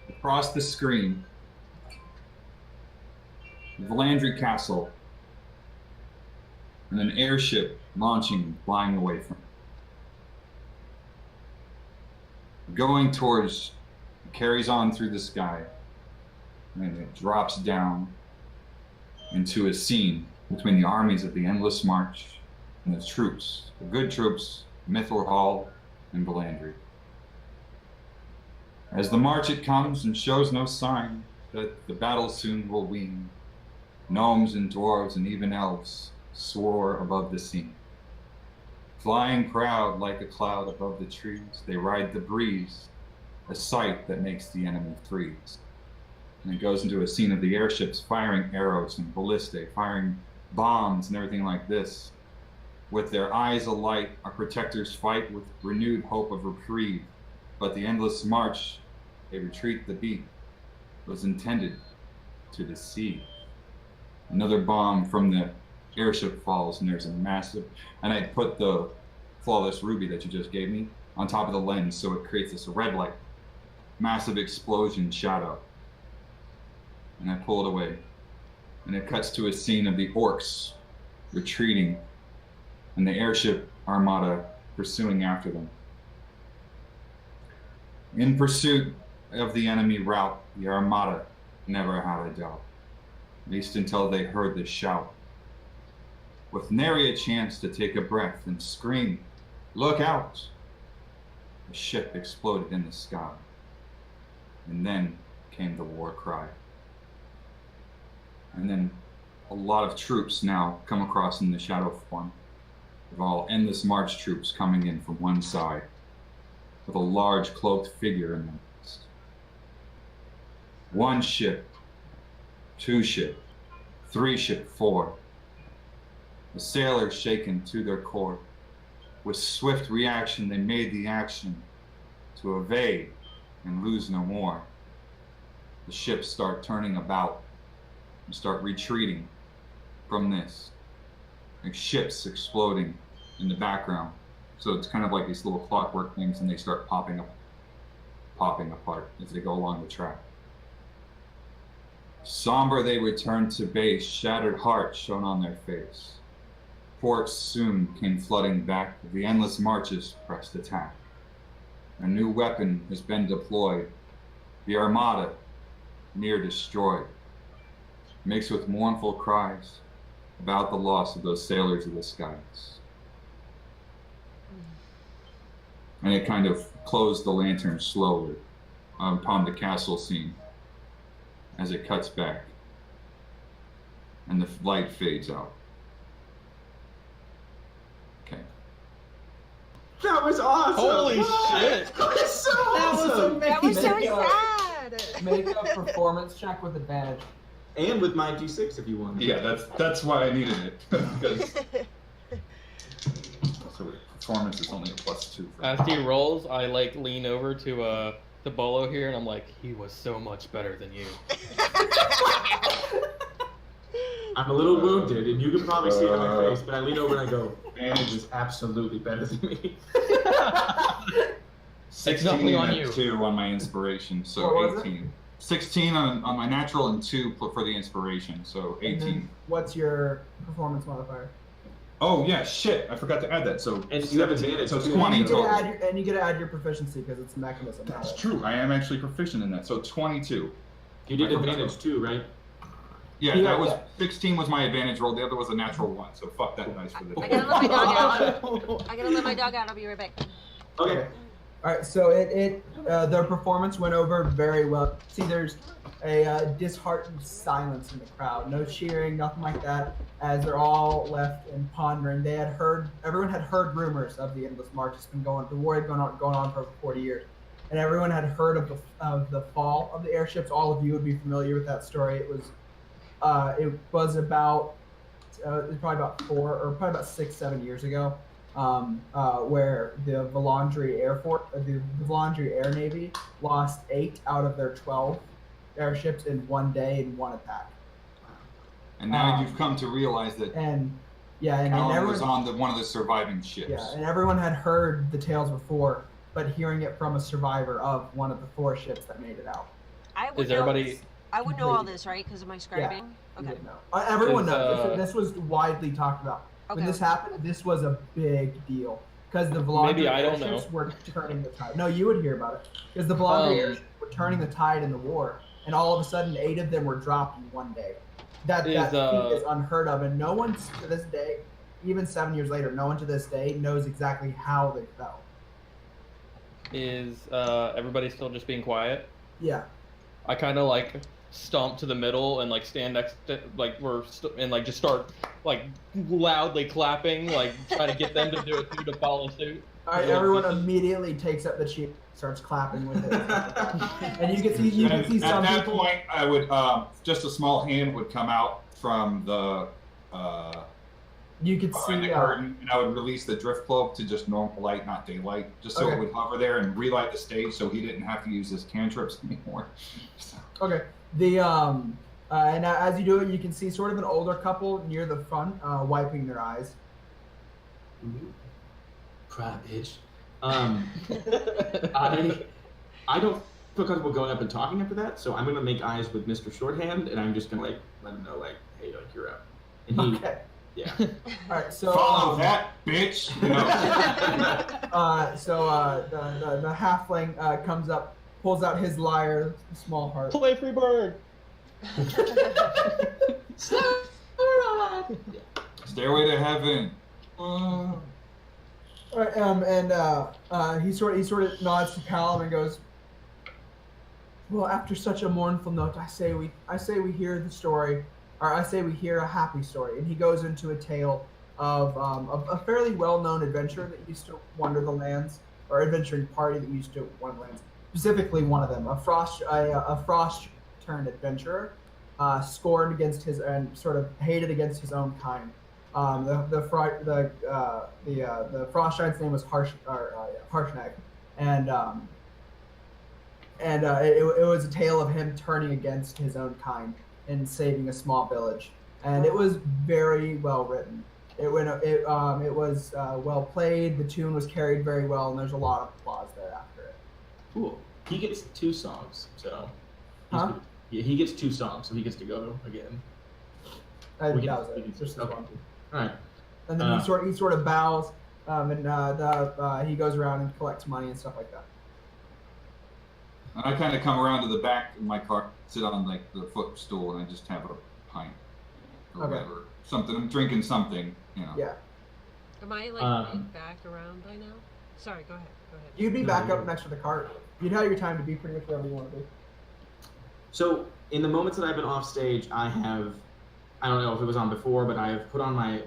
Across the screen, Valandry Castle, and an airship launching, flying away from it. Going towards, it carries on through the sky, and it drops down into a scene between the armies of the Endless March and the troops, the good troops, Mithor Hall and Valandry. As the march it comes and shows no sign that the battle soon will wean, gnomes and dwarves and even elves soar above the scene. Flying proud like a cloud above the trees, they ride the breeze, a sight that makes the enemy freeze. And it goes into a scene of the airships firing arrows and ballistae, firing bombs and everything like this. With their eyes alight, our protectors fight with renewed hope of reprieve. But the endless march, they retreat the beat, was intended to deceive. Another bomb from the airship falls, and there's a massive, and I put the flawless ruby that you just gave me on top of the lens, so it creates this red light, massive explosion shadow. And I pull it away, and it cuts to a scene of the orcs retreating, and the airship armada pursuing after them. In pursuit of the enemy rout, the armada never had a doubt, at least until they heard the shout. With nary a chance to take a breath and scream, "Look out!" The ship exploded in the sky, and then came the war cry. And then a lot of troops now come across in the shadow form, of all Endless March troops coming in from one side, with a large cloaked figure in the midst. One ship, two ship, three ship, four. The sailors shaken to their core. With swift reaction, they made the action to evade and lose no more. The ships start turning about and start retreating from this. Like ships exploding in the background. So it's kind of like these little clockwork things, and they start popping apart as they go along the track. Somber they return to base, shattered hearts shone on their face. Ports soon came flooding back, the endless marches pressed attack. A new weapon has been deployed, the armada near destroyed, mixed with mournful cries about the loss of those sailors of the skies. And it kind of closed the lantern slowly upon the castle scene as it cuts back and the light fades out. Okay. That was awesome! Holy shit! That was so awesome! That was so Make a- sad. Make a performance check with advantage. And with my D6 if you want. Yeah, that's why I needed it. Because so performance is only a +2 for As he rolls, I like lean over to Bollo here, and I'm like, he was so much better than you. I'm a little wounded, and you can probably see it on my face, but I lean over and I go, Advantage is absolutely better than me. 16 on you. 2 on my inspiration, What so was it? 18. 16 on my natural and 2 for the inspiration, so And 18. then what's your performance modifier? Oh yeah, shit! I forgot to add that. So And you have advantage, So it's too. 20 You get to total. add you get to add your proficiency because it's mechanism. That's true. I am actually proficient in that. So 22. You did advantage too, right? Yeah, Yeah, that was yeah. 16 was my advantage roll. The other was a natural 1. So fuck that dice for this. I gotta let my dog out. I gotta let my dog out. I'll be right back. Okay. All right, so their performance went over very well. See, there's a disheartened silence in the crowd. No cheering, nothing like that. As they're all left and pondering, everyone had heard rumors of the Endless March. It's been the war had going on for over 40 years, and everyone had heard of the fall of the airships. All of you would be familiar with that story. It was about probably about 6-7 years ago. Where the Volandry the Volandry Air Navy lost 8 out of their 12 airships in one day in one attack. And now you've come to realize that Callum was on one of the surviving ships. Yeah, and everyone had heard the tales before, but hearing it from a survivor of one of the 4 ships that made it out. I would know all this, right? Because of my scribing? Yeah. Okay. Everyone knows. This was widely talked about. Okay. When this happened, this was a big deal because the Volandry airships were turning the tide. No, you would hear about it because the Volandry airships were turning the tide in the war, and all of a sudden 8 of them were dropped in one day. That feat is unheard of, and no one to this day, even 7 years later, no one to this day knows exactly how they fell. Is everybody still just being quiet? Yeah. I kind of like stomp to the middle and like stand next to and like just start like loudly clapping, like trying to get them to do it too, to follow suit. All right, everyone immediately takes up the cheap, starts clapping with it, and you can see some at that people. point, I would just a small hand would come out from the. You could see the curtain, and I would release the drift cloak to just normal light, not daylight, just so it would hover there and relight the stage, so he didn't have to use his cantrips anymore. Okay. And as you do it, you can see sort of an older couple near the front, wiping their eyes. Cry, bitch. I don't feel comfortable going up and talking after that, so I'm gonna make eyes with Mr. Shorthand, and I'm just gonna like let him know like, hey, like you're up. And he, okay. Yeah. All right. So follow that, bitch. You know? The halfling comes up, pulls out his lyre, small harp. Play free bird. Stairway to heaven. All right, he sort of nods to Callum and goes, "Well, after such a mournful note, I say we hear the story, or I say we hear a happy story." And he goes into a tale of a fairly well-known adventurer that used to wander the lands, or adventuring party that used to wander the lands. Specifically, one of them, a frost-turned adventurer, scorned against his and sort of hated against his own kind. The frost giant's name was Harshnag, and it was a tale of him turning against his own kind and saving a small village. And it was very well written. It was well played. The tune was carried very well, and there's a lot of applause there after it. Cool. He gets 2 songs, so. He gets 2 songs, so he gets to go again. That was it. Just okay. All right. And then he sort of bows, and he goes around and collects money and stuff like that. I kind of come around to the back of my car, sit on like the footstool, and I just have a pint or whatever. Something. I'm drinking something, you know. Yeah. Am I back around by now? Sorry, go ahead. You'd be back up next to the cart. You'd have your time to be pretty much wherever you want to be. So, in the moments that I've been off stage, I don't know if it was on before, but I have put on my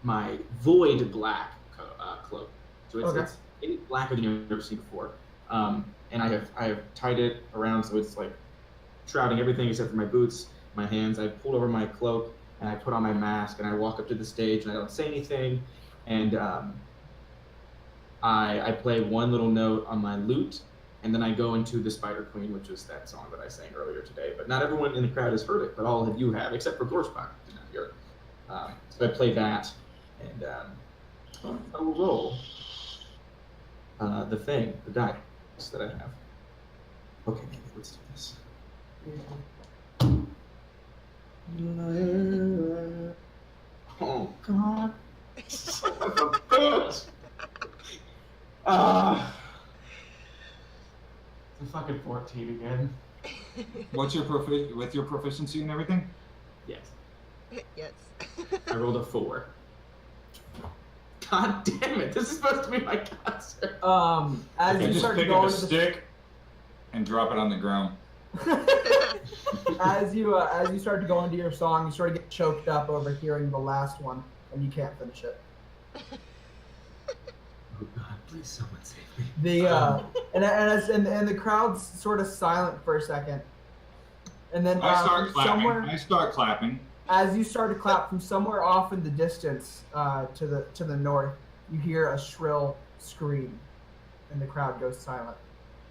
my void black cloak. So it's blacker than you've ever seen before. And I have tied it around so it's like shrouding everything except for my boots, my hands. I've pulled over my cloak and I put on my mask and I walk up to the stage and I don't say anything. And I play one little note on my lute, and then I go into the Spider Queen, which is that song that I sang earlier today. But not everyone in the crowd has heard it, but all of you have, except for Garzhvog did not hear it. So I play that, and I will roll the dice that I have. Okay, let's do this. Oh God! Son of a bitch! It's a fucking 14 again. What's your with your proficiency and everything? Yes. Yes. I rolled a 4. God damn it! This is supposed to be my concert. As Okay, you just start to pick go up a into the stick and drop it on the ground. as you start to go into your song, you sort of get choked up over hearing the last one, and you can't finish it. Oh God, please someone save me. And the crowd's sort of silent for a second, and then I start from clapping. somewhere, I start clapping. as you start to clap from somewhere off in the distance, to the north, you hear a shrill scream, and the crowd goes silent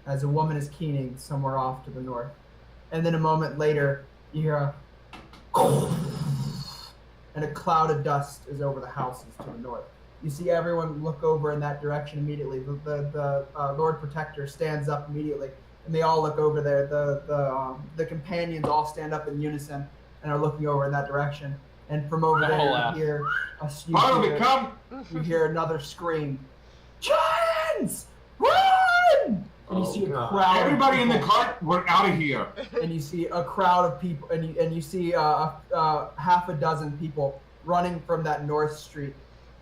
as a woman is keening somewhere off to the north. And then a moment later, you hear a and a cloud of dust is over the houses to the north. You see everyone look over in that direction immediately. The Lord Protector stands up immediately, and they all look over there. The companions all stand up in unison and are looking over in that direction. And from over there, you hear another scream. Giants! Run! And you see a crowd. Everybody in the cart, we're out of here. And you see a crowd of people, and you see half a dozen people running from that north street.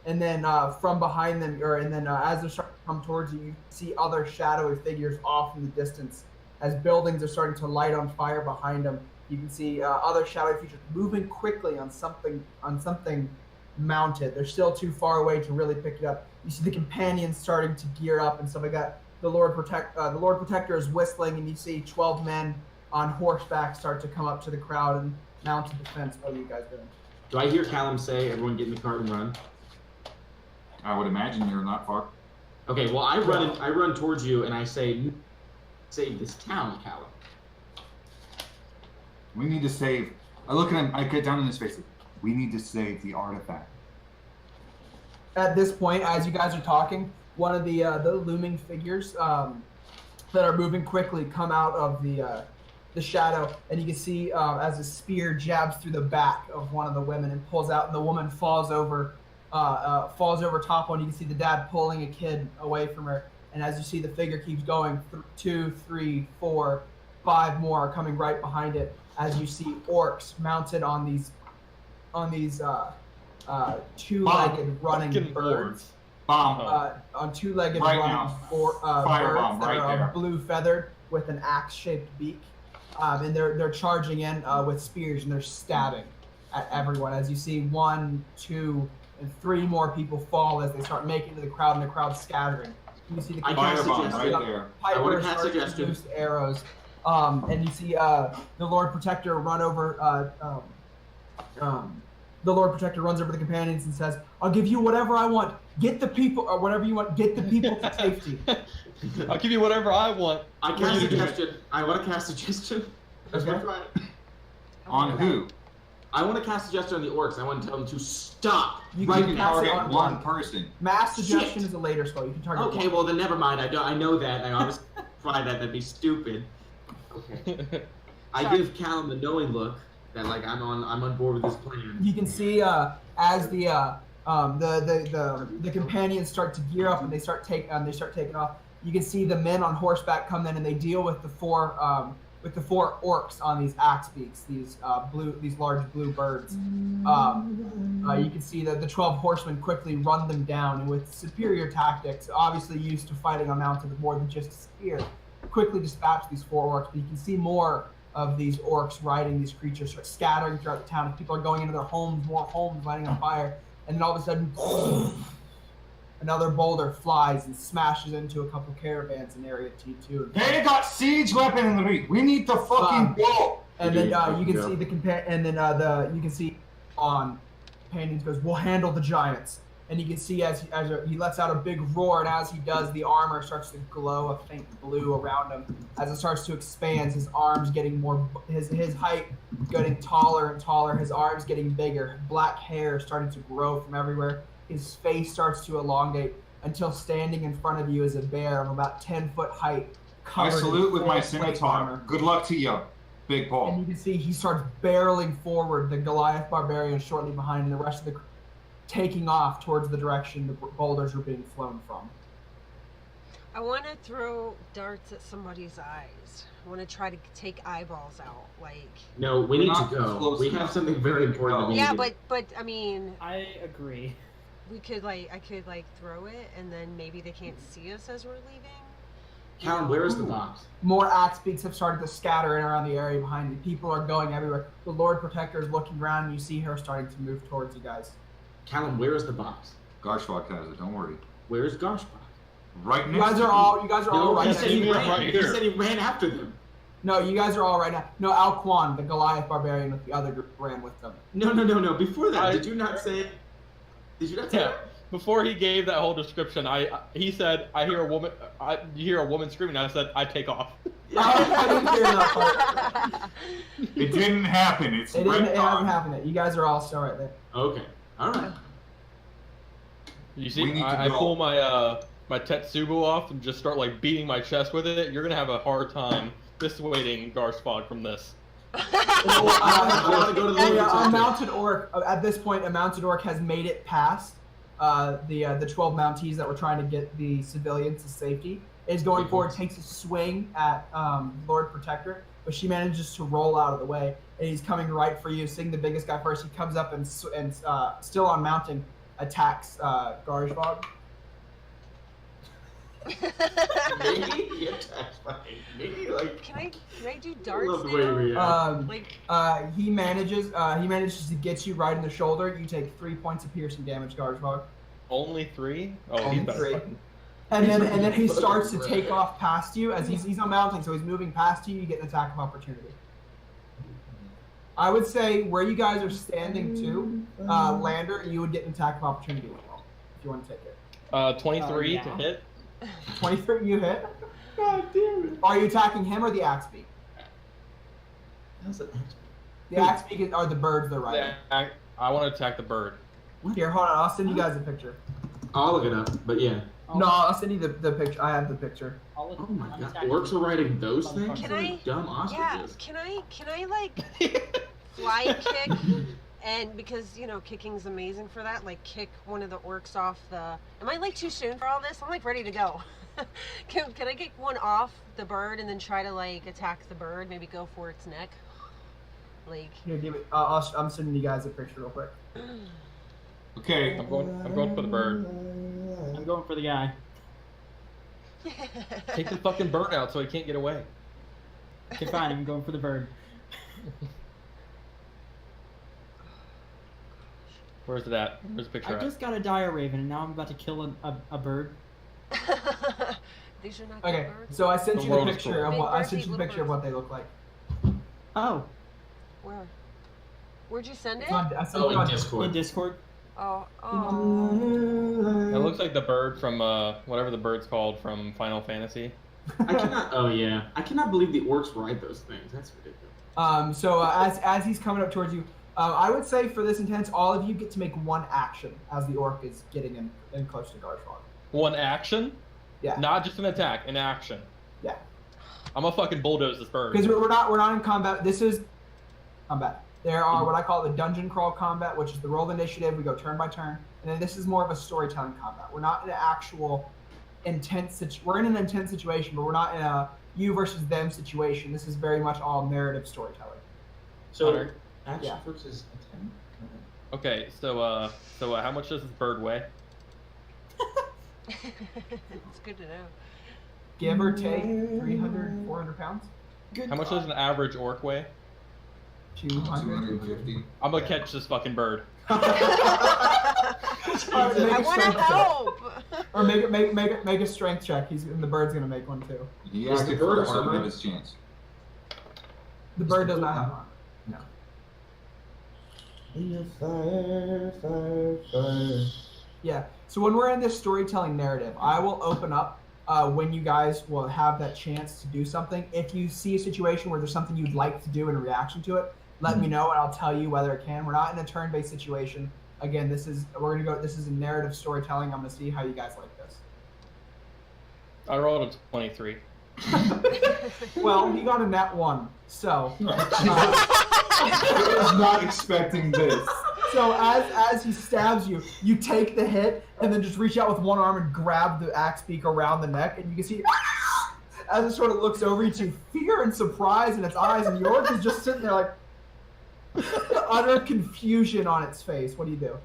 And then from behind them, as they're starting to come towards you, you see other shadowy figures off in the distance. As buildings are starting to light on fire behind them, you can see other shadowy figures moving quickly on something mounted. They're still too far away to really pick it up. You see the companions starting to gear up and stuff like that. The Lord Protector is whistling, and you see 12 men on horseback start to come up to the crowd and mount a defense. What are you guys doing? Do I hear Callum say, "Everyone get in the cart and run"? I would imagine you're not far. Okay, well I run towards you and I say, "Save this town, Callum." We need to save. I look at him. I get down in his face. We need to save the artifact. At this point, as you guys are talking, one of the looming figures that are moving quickly come out of the shadow, and you can see as a spear jabs through the back of one of the women and pulls out, and the woman falls over top on. You can see the dad pulling a kid away from her, and as you see the figure keeps going, 2, 3, 4, 5 more are coming right behind it. As you see orcs mounted on these two-legged running birds. Bomb. On two-legged Right running now. birds Firebomb that right are there. blue feathered with an axe-shaped beak, and they're charging in with spears, and they're stabbing at everyone. As you see 1, 2, and 3 more people fall as they start making to the crowd, and the crowd's scattering. You see the Firebomb right there. I want to Pipers cast start to suggestion. boost arrows, and you see the Lord Protector run over. The Lord Protector runs over the companions and says, "I'll give you whatever I want. Get the people, or whatever you want. Get the people to safety." I'll give you whatever I want. I cast suggestion. I want to cast suggestion. That's Okay. my plan. On who? I want to cast suggestion on the orcs. I want to tell them to stop. You You can can cast it target on one person. Mass suggestion Shit. is a later spell. You can target. Okay, one. well then never mind. I know that. I obviously try that. That'd be stupid. Okay. I Sorry. give Callum the knowing look that like I'm on board with this plan. You can see as the companions start to gear up and they start taking off. You can see the men on horseback come in and they deal with the four orcs on these axe beaks, these large blue birds. You can see that the 12 horsemen quickly run them down, and with superior tactics, obviously used to fighting on mountain with more than just a spear, quickly dispatch these 4 orcs. But you can see more of these orcs riding these creatures, start scattering throughout the town. People are going into their homes, more homes lighting on fire, and then all of a sudden, another boulder flies and smashes into a couple caravans in area T2. They got siege weaponry. We need to fucking go. And then Yeah. you can see you can see on companions goes, "We'll handle the giants." And you can see as he lets out a big roar, and as he does, the armor starts to glow a faint blue around him. As it starts to expand, his arms getting more, his height getting taller and taller, his arms getting bigger, black hair starting to grow from everywhere. His face starts to elongate until standing in front of you is a bear of about 10-foot height. I covered in salute with full my plate scimitar. armor. Good luck to you, Big And Paul. you can see he starts barreling forward, the Goliath barbarian shortly behind, and the rest of the taking off towards the direction the boulders are being flown from. I want to throw darts at somebody's eyes. I want to try to take eyeballs out. Like, No, we need to Not go. close We have enough. something very important to No. do. yeah, but I mean, I agree. we could like, I could like throw it, and then maybe they can't see us as we're leaving. Callum, where is the box? More axe beaks have started to scatter in around the area behind you. People are going everywhere. The Lord Protector is looking around, and you see her starting to move towards you guys. Callum, where is the box? Garzhvog has it. Don't worry. Where is Garzhvog? Right You next. guys to are all right he next said to he you. ran. Right He here. said he ran after them. No, you guys are all right now. No, Alquan, the Goliath barbarian with the other group, ran with them. No. Before that, I- did you not say? Did you not say? Yeah. that? Before he gave that whole description, he said, "I hear a woman. You hear a woman screaming." I said, "I take off." I didn't hear that part. It didn't happen. It's It right hasn't on. happened yet. You guys are all still right there. Okay. All right. You We see, need to I go. pull my my Tetsubo off and just start like beating my chest with it. You're gonna have a hard time dissuading Garzhvog from this. I want to go to the Lord A Protector. mounted orc, at this point, a mounted orc has made it past the 12 mounties that were trying to get the civilians to safety. Is going forward, takes a swing at Lord Protector, but she manages to roll out of the way, and he's coming right for you. Seeing the biggest guy first, he comes up and still on mounting, attacks Garzhvog. Maybe he attacks my. Maybe like. Can I do I darts love the way now? we react. Like, He manages to get you right in the shoulder. You take 3 points of piercing damage, Garzhvog. Only 3? Oh, Only he's better. 3. And then he starts to take off past you as he's on mounting, so he's moving past you. You get an attack of opportunity. I would say where you guys are standing to, Lander, you would get an attack of opportunity as well if you want to take it. 23 yeah. to hit. 23, you hit. God damn it. Are you attacking him or the axe beak? How's it? The axe beak are the birds they're riding. Yeah, I want to attack the bird. Here, hold on. I'll send you guys a picture. I'll look it up, but yeah. No, I'll send you the picture. I have the picture. I'll Oh my I'm god, attacking orcs are you. riding those things? Can They're I- like dumb yeah. ostriches. Can I like fly kick? And because kicking's amazing for that. Like kick one of the orcs off the. Am I like too soon for all this? I'm like ready to go. Can I get one off the bird and then try to like attack the bird? Maybe go for its neck. Like. Here, give it. I'm sending you guys a picture real quick. Okay. I'm going for the bird. I'm going for the guy. Take the fucking bird out so he can't get away. Okay, fine. I'm going for the bird. Where's it at? Where's the picture I at? just got a dire raven, and now I'm about to kill a bird. These are not Okay, good birds. so I sent The you the world is picture cool. of Big what I birds sent eat you the little picture of birds. what they look like. Oh, Where? Where'd you send it? It's on, I sent Oh, it in on Discord. in Discord. Oh. It looks like the bird from whatever the bird's called from Final Fantasy. I cannot. Oh yeah, I cannot believe the orcs ride those things. That's ridiculous. So as he's coming up towards you, I would say for this intense, all of you get to make one action as the orc is getting in close to Garzhvog. One action? Yeah. Not just an attack, an action. Yeah. I'm gonna fucking bulldoze this bird. Because we're not in combat. This is combat. There are what I call the dungeon crawl combat, which is the roll initiative. We go turn by turn, and then this is more of a storytelling combat. We're not in an actual intense. We're in an intense situation, but we're not in a you versus them situation. This is very much all narrative storytelling. So Hunter. action Yeah. versus attack. Okay, so how much does this bird weigh? It's good to know. Give or take 300, 400 pounds. Good. How much does an average orc weigh? 200. 250. I'm gonna catch this fucking bird. All right, make I a want to strength check. help. Or make a strength check. And the bird's gonna make one too. He Is asked the it for bird the arm armor? of his chance. The bird does not have armor. Yeah. So when we're in this storytelling narrative, I will open up when you guys will have that chance to do something. If you see a situation where there's something you'd like to do in reaction to it, let me know and I'll tell you whether it can. We're not in a turn-based situation. Again, this is a narrative storytelling. I'm gonna see how you guys like this. I rolled a 23. Well, he got a nat 1, so. I was not expecting this. So as he stabs you, you take the hit and then just reach out with one arm and grab the axe beak around the neck, and you can see as it sort of looks over you, to fear and surprise in its eyes, and York is just sitting there like utter confusion on its face. What do you do?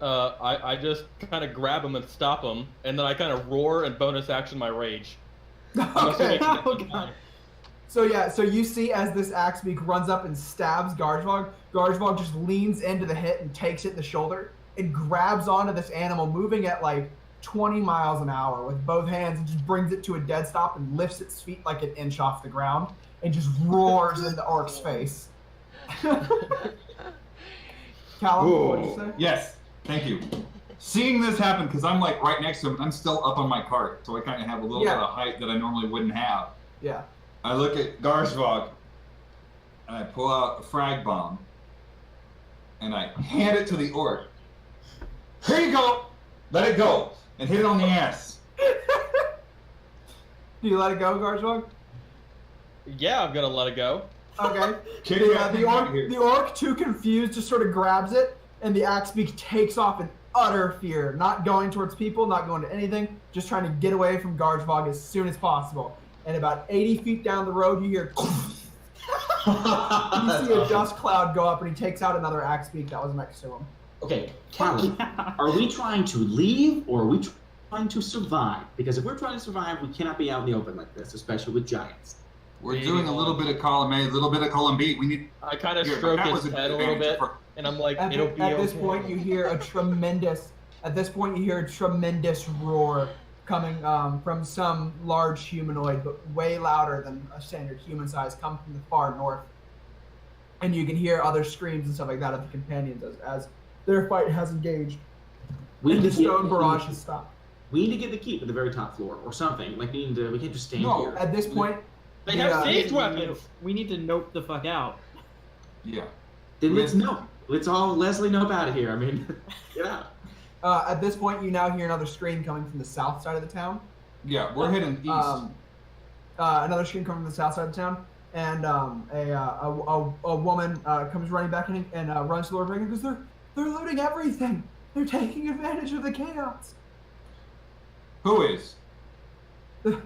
I just kind of grab him and stop him, and then I kind of roar and bonus action my rage. Okay. Oh, God. So yeah, so you see as this axe beak runs up and stabs Garzhvog, Garzhvog just leans into the hit and takes it in the shoulder and grabs onto this animal, moving at like 20 miles an hour with both hands, and just brings it to a dead stop and lifts its feet like an inch off the ground and just roars in the orc's face. Callum, what did you say? Yes, thank you. Seeing this happen, because I'm like right next to him, I'm still up on my cart, so I kind of have a little bit of height that I normally wouldn't have. Yeah. I look at Garzhvog, and I pull out a frag bomb, and I hand it to the orc. Here you go! Let it go! And hit it on the ass. Do you let it go, Garzhvog? Yeah, I'm gonna let it go. Okay. Kitty, The orc, too confused, just sort of grabs it, and the axe beak takes off in utter fear, not going towards people, not going to anything, just trying to get away from Garzhvog as soon as possible. And about 80 feet down the road, you hear you see a dust cloud go up, and he takes out another axe beak that was next to him. Okay, Callum, are we trying to leave or are we trying to survive? Because if we're trying to survive, we cannot be out in the open like this, especially with giants. We're doing a little bit of column A, a little bit of column B. We need. I kind of Here, stroke that his was head a little bit, for- and I'm like, At, it'll be at okay. this point, you hear a tremendous. At this point, you hear a tremendous roar coming from some large humanoid, but way louder than a standard human size, come from the far north. And you can hear other screams and stuff like that of the companions as their fight has engaged. And the stone barrage has stopped. We need to get the keep at the very top floor or something. Like we can't just stand No, here. At this point, They have siege weapons. We need to nope the fuck out. Yeah. Then let's nope. Let's all Leslie nope out of here. I mean, get out. at this point, you now hear another scream coming from the south side of the town. Yeah, we're heading east. Another scream coming from the south side of the town, and a woman comes running back in and runs to Lord Reagan because they're looting everything. They're taking advantage of the chaos. Who is? The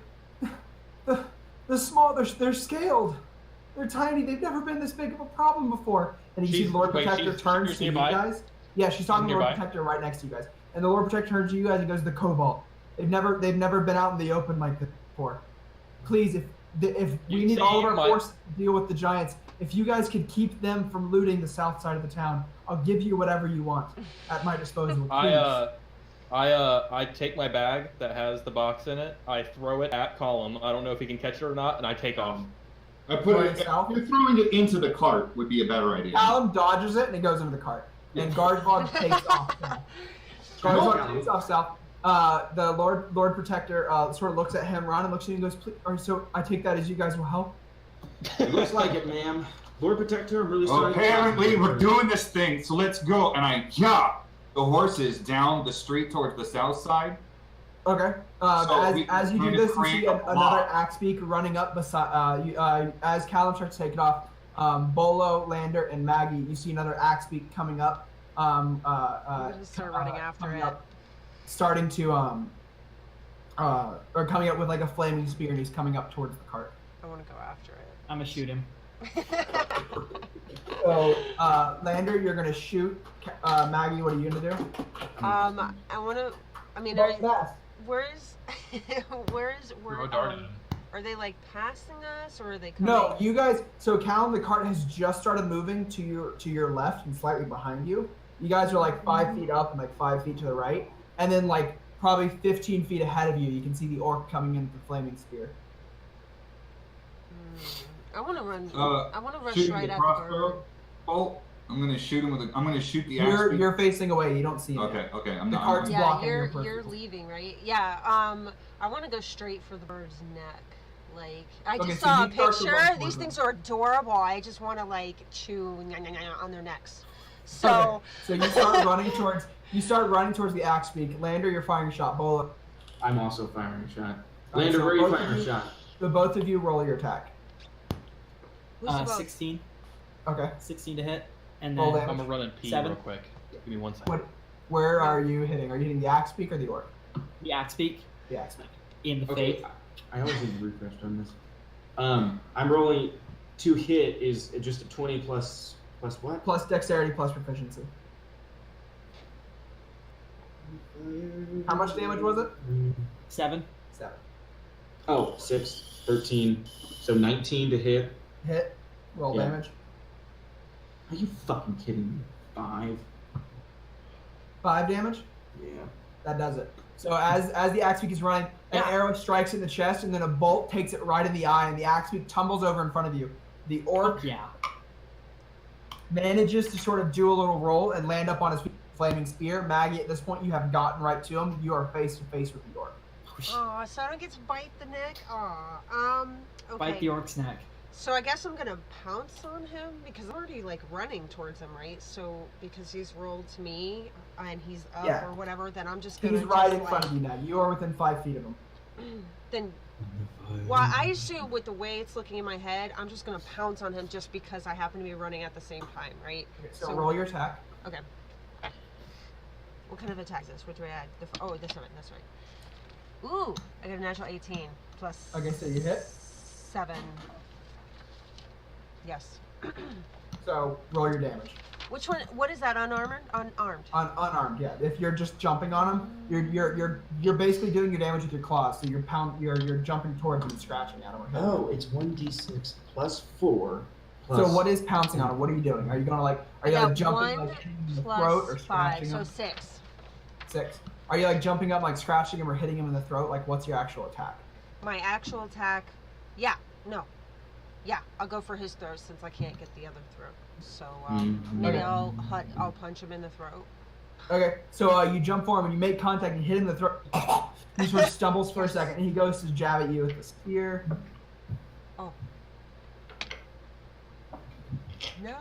small, they're scaled. They're tiny. They've never been this big of a problem before. And you see Lord Protector turns to you guys. Yeah, she's talking to Lord Protector right next to you guys. And the Lord Protector turns to you guys and goes, "The Kobold. They've never been out in the open like this before. Please, if we need all of our force to deal with the giants, if you guys could keep them from looting the south side of the town, I'll give you whatever you want at my disposal." Please. I take my bag that has the box in it. I throw it at Callum. I don't know if he can catch it or not, and I take off. I put it. You're throwing it into the cart would be a better idea. Callum dodges it and it goes into the cart. And Garzhvog takes off south. Garzhvog takes off south. The Lord Protector sort of looks at him, Ron, and looks at you and goes, "Please, so I take that as you guys will help?" It looks like it, ma'am. Lord Protector, I'm really sorry. Apparently, we're doing this thing, so let's go. And I the horses down the street towards the south side. Okay. As you do this, you see another axe beak running up beside. As Callum starts to take it off, Bollo, Lander, and Maggie, you see another axe beak coming up. I'm gonna start running after it. Starting to or coming up with like a flaming spear, and he's coming up towards the cart. I want to go after it. I'm gonna shoot him. So, Lander, you're gonna shoot. Maggie, what are you gonna do? I want to. I mean, where's are they like passing us, or are they coming? No, you guys. So, Callum, the cart has just started moving to your left and slightly behind you. You guys are like 5 feet up and like 5 feet to the right, and then like probably 15 feet ahead of you, you can see the orc coming in with the flaming spear. I want to run. I want to rush right at the door. Oh, I'm gonna shoot him with I'm gonna shoot the axe. You're facing away. You don't see him. Okay. I'm the not. cart's blocking you're your leaving, right? Yeah. I want to go straight for the bird's neck. Like I just so saw a you start to picture. run These towards things are adorable. I just want to like chew on their necks. So. Okay. So you start running towards the axe beak. Lander, you're firing a shot. Bollo. I'm also firing a shot. Lander, where are you firing a shot? So both of you roll your attack. 16. Okay. 16 to hit. And Roll then I'm gonna run and pee 7. real quick. Give me 1 second. Where are you hitting? Are you hitting the axe beak or the orc? the axe beak The axe beak. in the Okay, face. I always need to refresh on this. I'm rolling to hit is just a 20 plus what? Plus dexterity plus proficiency. How much damage was it? 7. 7. Oh, 6, 13. So 19 to hit. Hit. Roll Yeah. damage. Are you fucking kidding me? 5. 5 damage. Yeah. That does it. So as the axe beak is running, an arrow strikes in the chest, and then a bolt takes it right in the eye, and the axe beak tumbles over in front of you. The orc Yeah. manages to sort of do a little roll and land up on his flaming spear. Maggie, at this point, you have gotten right to him. You are face to face with the orc. Oh, so I don't get to bite the neck? Okay. Bite the orc's neck. So I guess I'm gonna pounce on him because I'm already like running towards him, right? So because he's rolled to me and he's up Yeah. or whatever, then I'm just gonna He's right just, in front of you now. You are within 5 feet of him. Then, well, I assume with the way it's looking in my head, I'm just gonna pounce on him just because I happen to be running at the same time, right? Okay, so roll your attack. Okay. What kind of attack is this? What do I add? Oh, this one. That's right. Ooh, I got a natural 18 plus. Okay, so you hit. 7. Yes. So roll your damage. Which one? What is that? Unarmored? Unarmed. Unarmed, yeah. If you're just jumping on him, you're basically doing your damage with your claws. So you're jumping towards him and scratching at him. Oh, it's 1d6 plus 4. So what is pouncing on him? What are you doing? Are you gonna I jumping got like hitting him in the plus throat or 5, scratching so him? 6. 6. Are you like jumping up like scratching him or hitting him in the throat? Like what's your actual attack? My actual attack, I'll go for his throat since I can't get the other throat. So maybe Okay. I'll punch him in the throat. Okay, so you jump for him and you make contact and hit him in the throat. He sort of stumbles for a second and he goes to jab at you with the spear. Oh. No.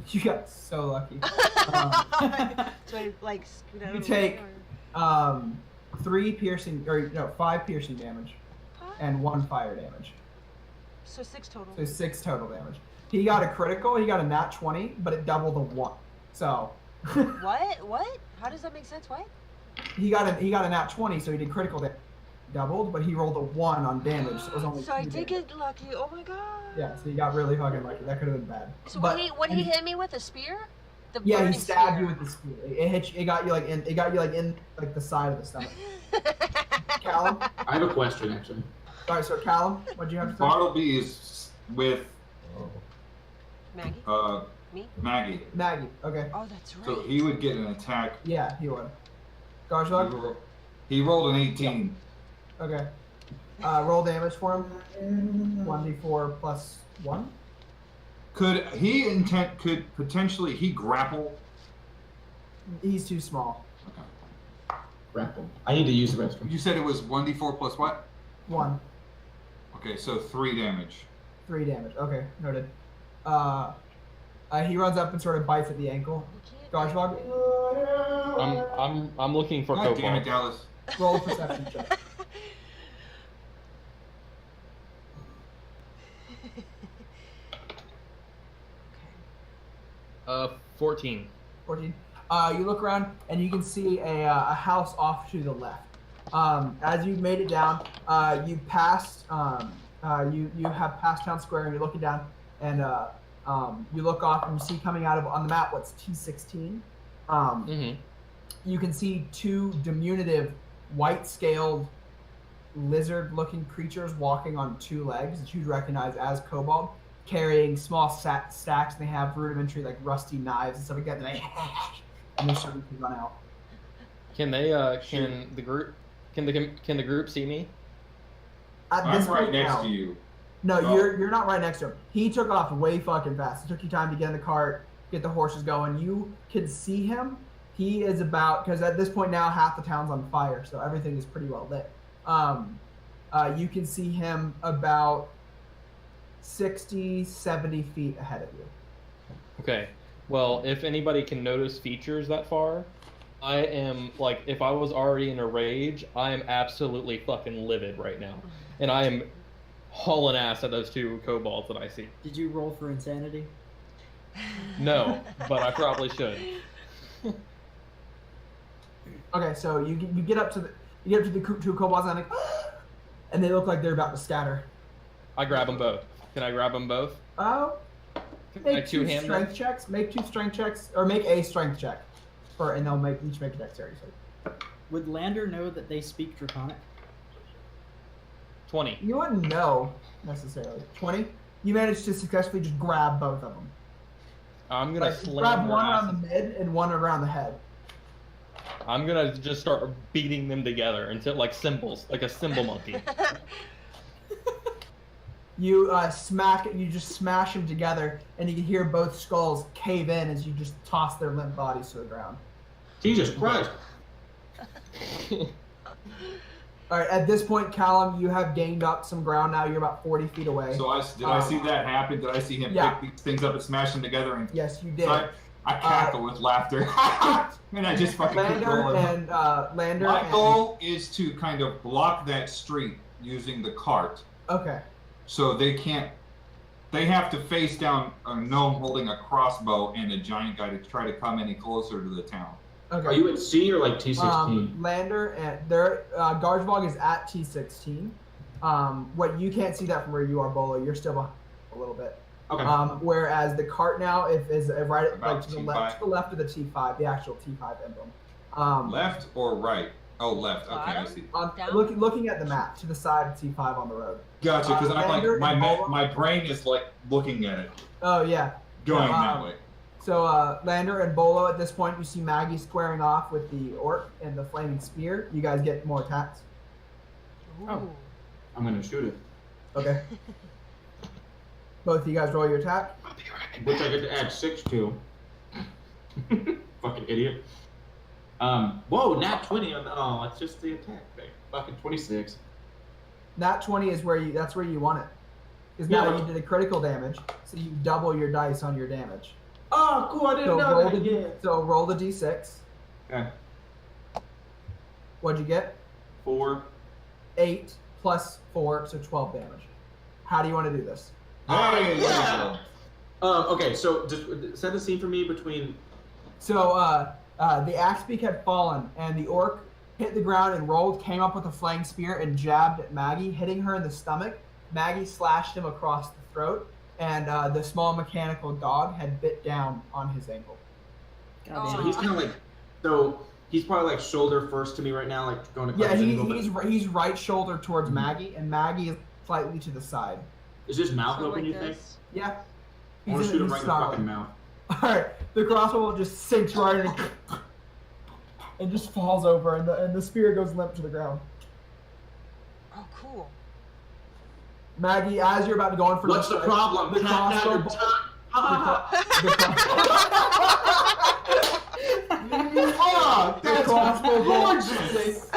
You got so lucky. So I like scoot out You of the take way, 5 piercing damage or- and 1 fire damage. So 6 total. So 6 total damage. He got a critical, he got a nat 20, but it doubled a 1. So What? How does that make sense? What? he got a nat 20, so he did critical damage. Doubled, but he rolled a 1 on damage, so it was only So I 2 did damage. get lucky. Oh my god. Yeah, so he got really fucking lucky. That could have been bad. So But- what he hit me with a spear? The Yeah, he burning stabbed spear. you with the spear. It hit you, it got you like in the side of the stomach. Callum? I have a question, actually. Alright, so Callum, what'd you have to say? Bartleby is with Maggie? Me? Maggie, Maggie, okay. Oh, that's right. so he would get an attack. Yeah, he would. He Garzhvog? he rolled an 18. Okay. Roll damage for him. 1d4 plus 1. Could potentially he grapple? He's too small. Grapple. I need to use the restroom. You said it was 1d4 plus what? 1. Okay, so 3 damage. 3 damage. Okay, noted. He runs up and sort of bites at the ankle. Garzhvog, I'm looking for God damn it, Kobold. Dallas. roll a perception check. 14. 14. You look around and you can see a house off to the left. As you made it down, you passed. You have passed town square and you're looking down, and you look off and you see coming out of on the map what's T16. You can see 2 diminutive, white-scaled, lizard-looking creatures walking on 2 legs that you'd recognize as Kobold, carrying small stacks, and they have rudimentary, like, rusty knives and stuff like that, and they're starting to run out. Can they? Can the group? Can the group see me? At I'm this right point next now- to you. No, Oh. you're not right next to him. He took off way fucking fast. It took you time to get in the cart, get the horses going. You can see him. He is about, because at this point now half the town's on fire, so everything is pretty well lit. You can see him about 60, 70 feet ahead of you. Okay. Well, if anybody can notice features that far, I am like, if I was already in a rage, I am absolutely fucking livid right now, and I am hauling ass at those 2 kobolds that I see. Did you roll for insanity? No, but I probably should. Okay, so you get up to the 2 kobolds and and they look like they're about to scatter. I grab them both. Can I grab them both? Oh, Make two two-handed? strength checks. Make 2 strength checks, or make a strength check, and they'll each make a dexterity check. Would Lander know that they speak Draconic? 20. You wouldn't know necessarily. 20. You managed to successfully just grab both of them. I'm gonna slam grab their one ass. around the mid and one around the head. I'm gonna just start beating them together until like cymbals, like a cymbal monkey. You you just smash them together, and you can hear both skulls cave in as you just toss their limp bodies to the ground. Jesus Christ. All right, at this point, Callum, you have gained up some ground now. You're about 40 feet away. So did I see that happen? Did I see him pick these things up and smash them together? And yes, you did. so I cackle with laughter, and I just fucking keep going. Lander. My goal is to kind of block that street using the cart. Okay. So they can't. They have to face down a gnome holding a crossbow and a giant guy to try to come any closer to the town. Okay. Are you at C or like T16? Lander and Garzhvog is at T16. What you can't see that from where you are, Bollo. You're still behind a little bit. Okay. Whereas the cart now is right About to the T5. left of the T5, the actual T5 emblem. Left or right? Oh, left. Okay, I see. Looking at the map to the side of T5 on the road. Gotcha. Because I'm Lander like and Bollo- my brain is like looking at it, Oh yeah. going Yeah, that way. So Lander and Bollo, at this point, you see Maggie squaring off with the orc and the flaming spear. You guys get more attacks. Ooh. I'm gonna shoot it. Okay. Both of you guys roll your attack. Which I get to add 6 to. Fucking idiot. Whoa, nat 20 on the, oh, it's just the attack thing. Fucking 26. Nat 20 is that's where you want it. Because Yeah, now but- you did a critical damage, so you double your dice on your damage. Oh, cool, I didn't know roll that. the Yeah. so roll the d6. Okay. What'd you get? 4. 8 plus 4, so 12 damage. How do you want to do this? Hey, yeah. Okay, so just set the scene for me between. So the axe beak had fallen, and the orc hit the ground and rolled, came up with a flaying spear and jabbed at Maggie, hitting her in the stomach. Maggie slashed him across the throat, and the small mechanical dog had bit down on his ankle. God So damn. he's kind of like. So he's probably like shoulder first to me right now, like going to. Yeah, he's right shoulder towards Maggie, and Maggie is slightly to the side. Is his mouth So open, like you think? this. Yeah. I want to shoot him right in the snarling. fucking mouth. Alright, the crossbow just sinks right in and just falls over, and the spear goes limp to the ground. Oh, cool. Maggie, as you're about to go in for What's the problem? The Cat, crossbow your bolt- tongue? the crossbow bolt sinks.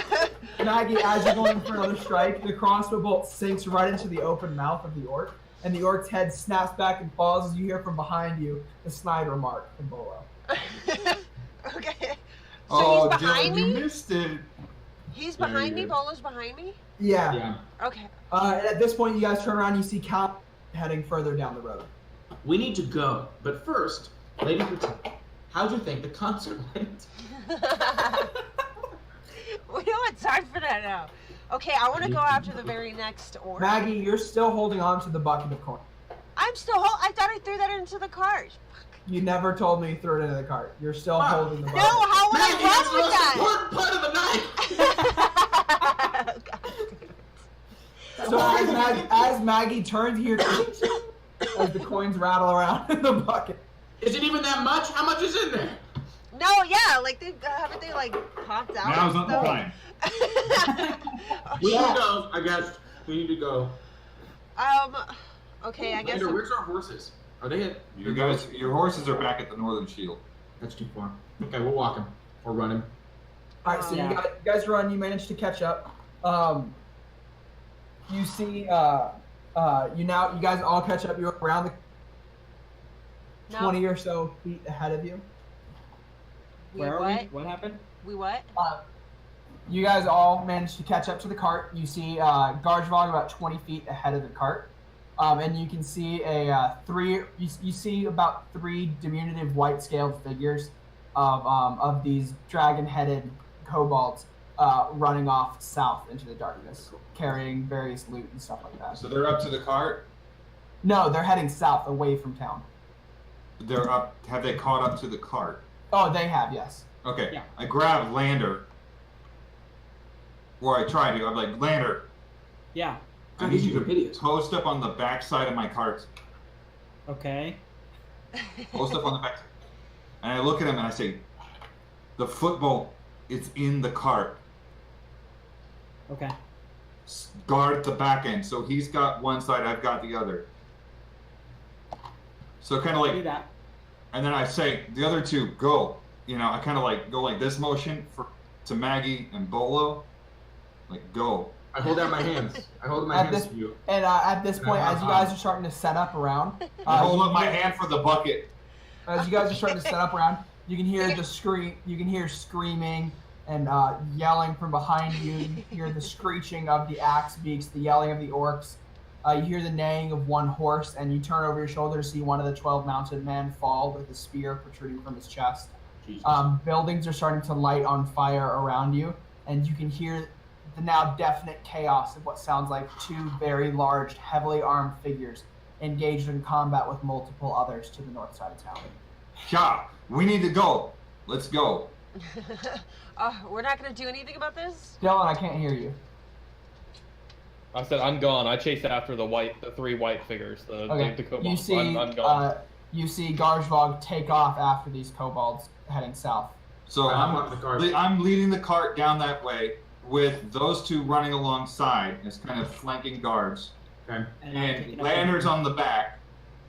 Maggie, as you're going for another strike, the crossbow bolt sinks right into the open mouth of the orc, and the orc's head snaps back and falls as you hear from behind you the snide remark from Bollo. Okay. So Oh, he's behind Dylan, you me? missed it. He's There behind you me? go. Bolo's behind me? Yeah. Yeah. Okay. And at this point, you guys turn around, you see Cal heading further down the road. We need to go, but first, Lady Patel, how'd you think the concert went? We don't have time for that now. Okay, I want to go after the very next orc. Maggie, you're still holding on to the bucket of corn. I'm still I thought I threw that into the cart. You never told me you threw it into the cart. You're still Wow. holding the No, bucket. how would Maggie, that's the most I important part of the night! run with that? So as Maggie turns here, as the coins rattle around in the bucket. Is it even that much? How much is in there? No, yeah, like haven't they like popped out? Now's and not the stuff? time. We need Yeah. to go, I guess. We need to go. Okay, I guess. Lander, where's our horses? Are they at? You guys, your horses are back at the Northern Shield. That's too far. Okay, we'll walk him. Or run him. All right, so Yeah. you guys run. You manage to catch up. You see, you guys all catch up. You're around the No. 20 or so feet ahead of you. We Where are what? we? What happened? We what? You guys all managed to catch up to the cart. You see Garzhvog about 20 feet ahead of the cart. And you can see you see about 3 diminutive white-scaled figures of these dragon-headed kobolds running off south into the darkness, carrying various loot and stuff like that. So they're up to the cart. No, they're heading south away from town. they're up. Have they caught up to the cart? Oh, they have, yes. Okay. Yeah. I grab Lander. Or I try to. I'm like, Lander, Yeah. I God, need these you are to hideous. post up on the back side of my cart. Okay. Post up on the back. And I look at him and I say, the football is in the cart. Okay. Guard the back end. So he's got one side, I've got the other. So kind of Do like, that. and then I say, the other two, go. You know, I kind of like go like this motion to Maggie and Bolo. Like, go. I hold out my hands. I hold my At hands this- to you. And at this And point, I as you have guys are starting to set up around, I hold you up my hear- hand for the bucket. As you guys are starting to set up around, you can hear the scream. You can hear screaming and yelling from behind you. You hear the screeching of the axe beaks, the yelling of the orcs. You hear the neighing of one horse, and you turn over your shoulder to see one of the 12 mounted men fall with a spear protruding from his chest. Jesus. Buildings are starting to light on fire around you, and you can hear the now definite chaos of what sounds like two very large, heavily armed figures engaged in combat with multiple others to the north side of town. Yeah, we need to go. Let's go. We're not gonna do anything about this? Dylan, I can't hear you. I said I'm gone. I chased after the three white figures, the kobolds. You see, I'm gone. you see Garzhvog take off after these kobolds heading south. So I'm up the cart. I'm leading the cart down that way with those two running alongside as kind of flanking guards. Okay. I'm And picking up Lander's on the back,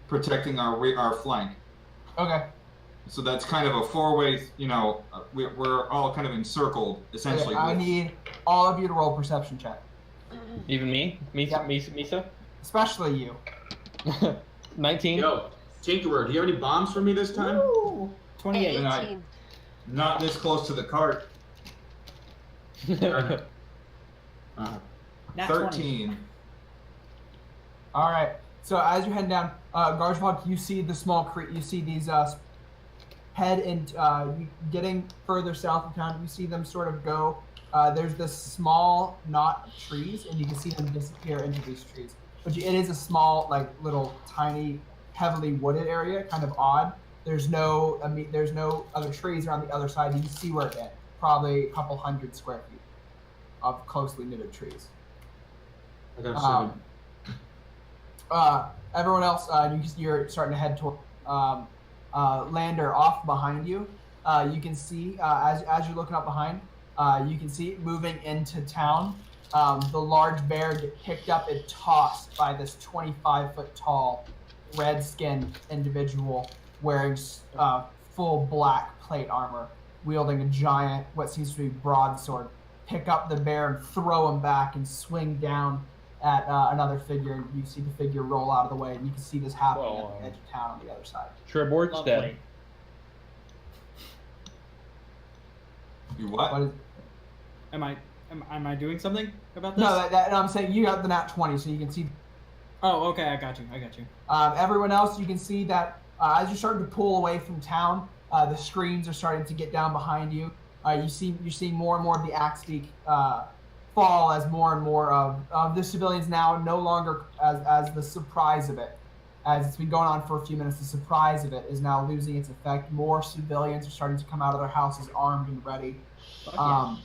protecting our flank. Okay. So that's kind of a four-way, you know, we're all kind of encircled, essentially. I need all of you to roll perception check. Even me? Yep. Misa? Especially you. 19? Yo, Tinkerer, do you have any bombs for me this time? Woo! 28. And I- 18. Not this close to the cart. Nat 20. 13. All right. So as you're heading down, Garzhvog, you see the small you see these head and getting further south of town. You see them sort of go. There's this small knot of trees, and you can see them disappear into these trees. But it is a small, like little tiny, heavily wooded area, kind of odd. There's no other trees around the other side. You can see where it ends. Probably a couple hundred square feet of closely knitted trees. I got 7. Everyone else, you're starting to head toward Lander off behind you. You can see as you're looking up behind, you can see moving into town. The large bear get picked up and tossed by this 25-foot tall, red-skinned individual wearing full black plate armor, wielding a giant, what seems to be broadsword. Pick up the bear and throw him back and swing down at another figure. And you see the figure roll out of the way, and you can see this happening at the edge of town on the other side. Tribord's Lovely. dead. You what? What is, Am I doing something about this? no, no, I'm saying you got the nat 20, so you can see. Oh, okay, I got you. Everyone else, you can see that as you're starting to pull away from town, the screens are starting to get down behind you. You're seeing more and more of the axe beak fall as more and more of the civilians now no longer as the surprise of it. As it's been going on for a few minutes, the surprise of it is now losing its effect. More civilians are starting to come out of their houses armed and ready. Fuck yeah.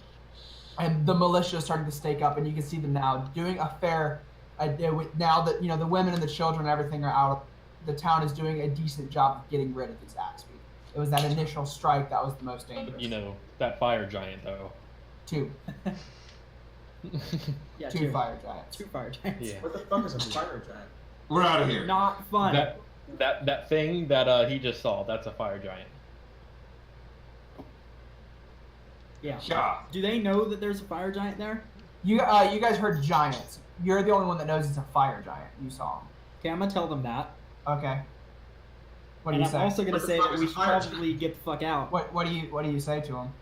And the militia is starting to stake up, and you can see them now doing a fair. Now that the women and the children and everything are out, the town is doing a decent job of getting rid of these axe beak. It was that initial strike that was the most dangerous. That fire giant, though. Two Yeah, two fire giants. 2 fire giants. Yeah. What the fuck is a fire giant? We're out of here. Not fun. That thing that he just saw, that's a fire giant. Yeah. Yeah. Do they know that there's a fire giant there? You guys heard giants. You're the only one that knows it's a fire giant. You saw him. Okay, I'm gonna tell them that. Okay. What do And you I'm say? also gonna What the say fuck that is we a should fire probably get the fuck out. What do you say to him?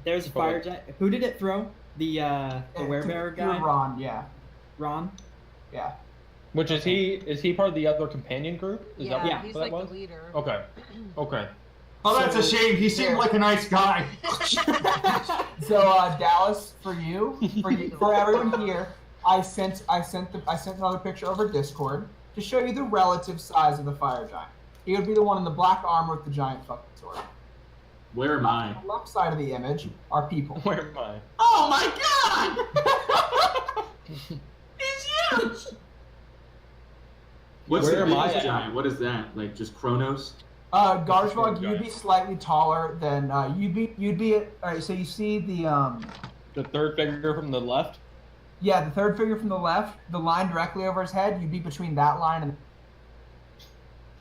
There's a fire giant. Who did it throw? The werebear guy? Ron, yeah. Ron? Yeah. Which is he part of the other companion group? Is Yeah, that what he's that like was? the leader. Okay. Okay. Oh, that's a shame. He seemed like a nice guy. So Dallas, for everyone here, I sent another picture over Discord. to show you the relative size of the fire giant. He would be the one in the black armor with the giant fucking sword. Where am I? On the left side of the image are people. Where am I? Oh my god! He's huge! What's Where the am I biggest at? giant? What is that? Like just Kronos? Garzhvog, you'd be Giant. slightly taller than you'd be. All right, so you see the The third figure from the left. yeah, the third figure from the left, the line directly over his head. You'd be between that line and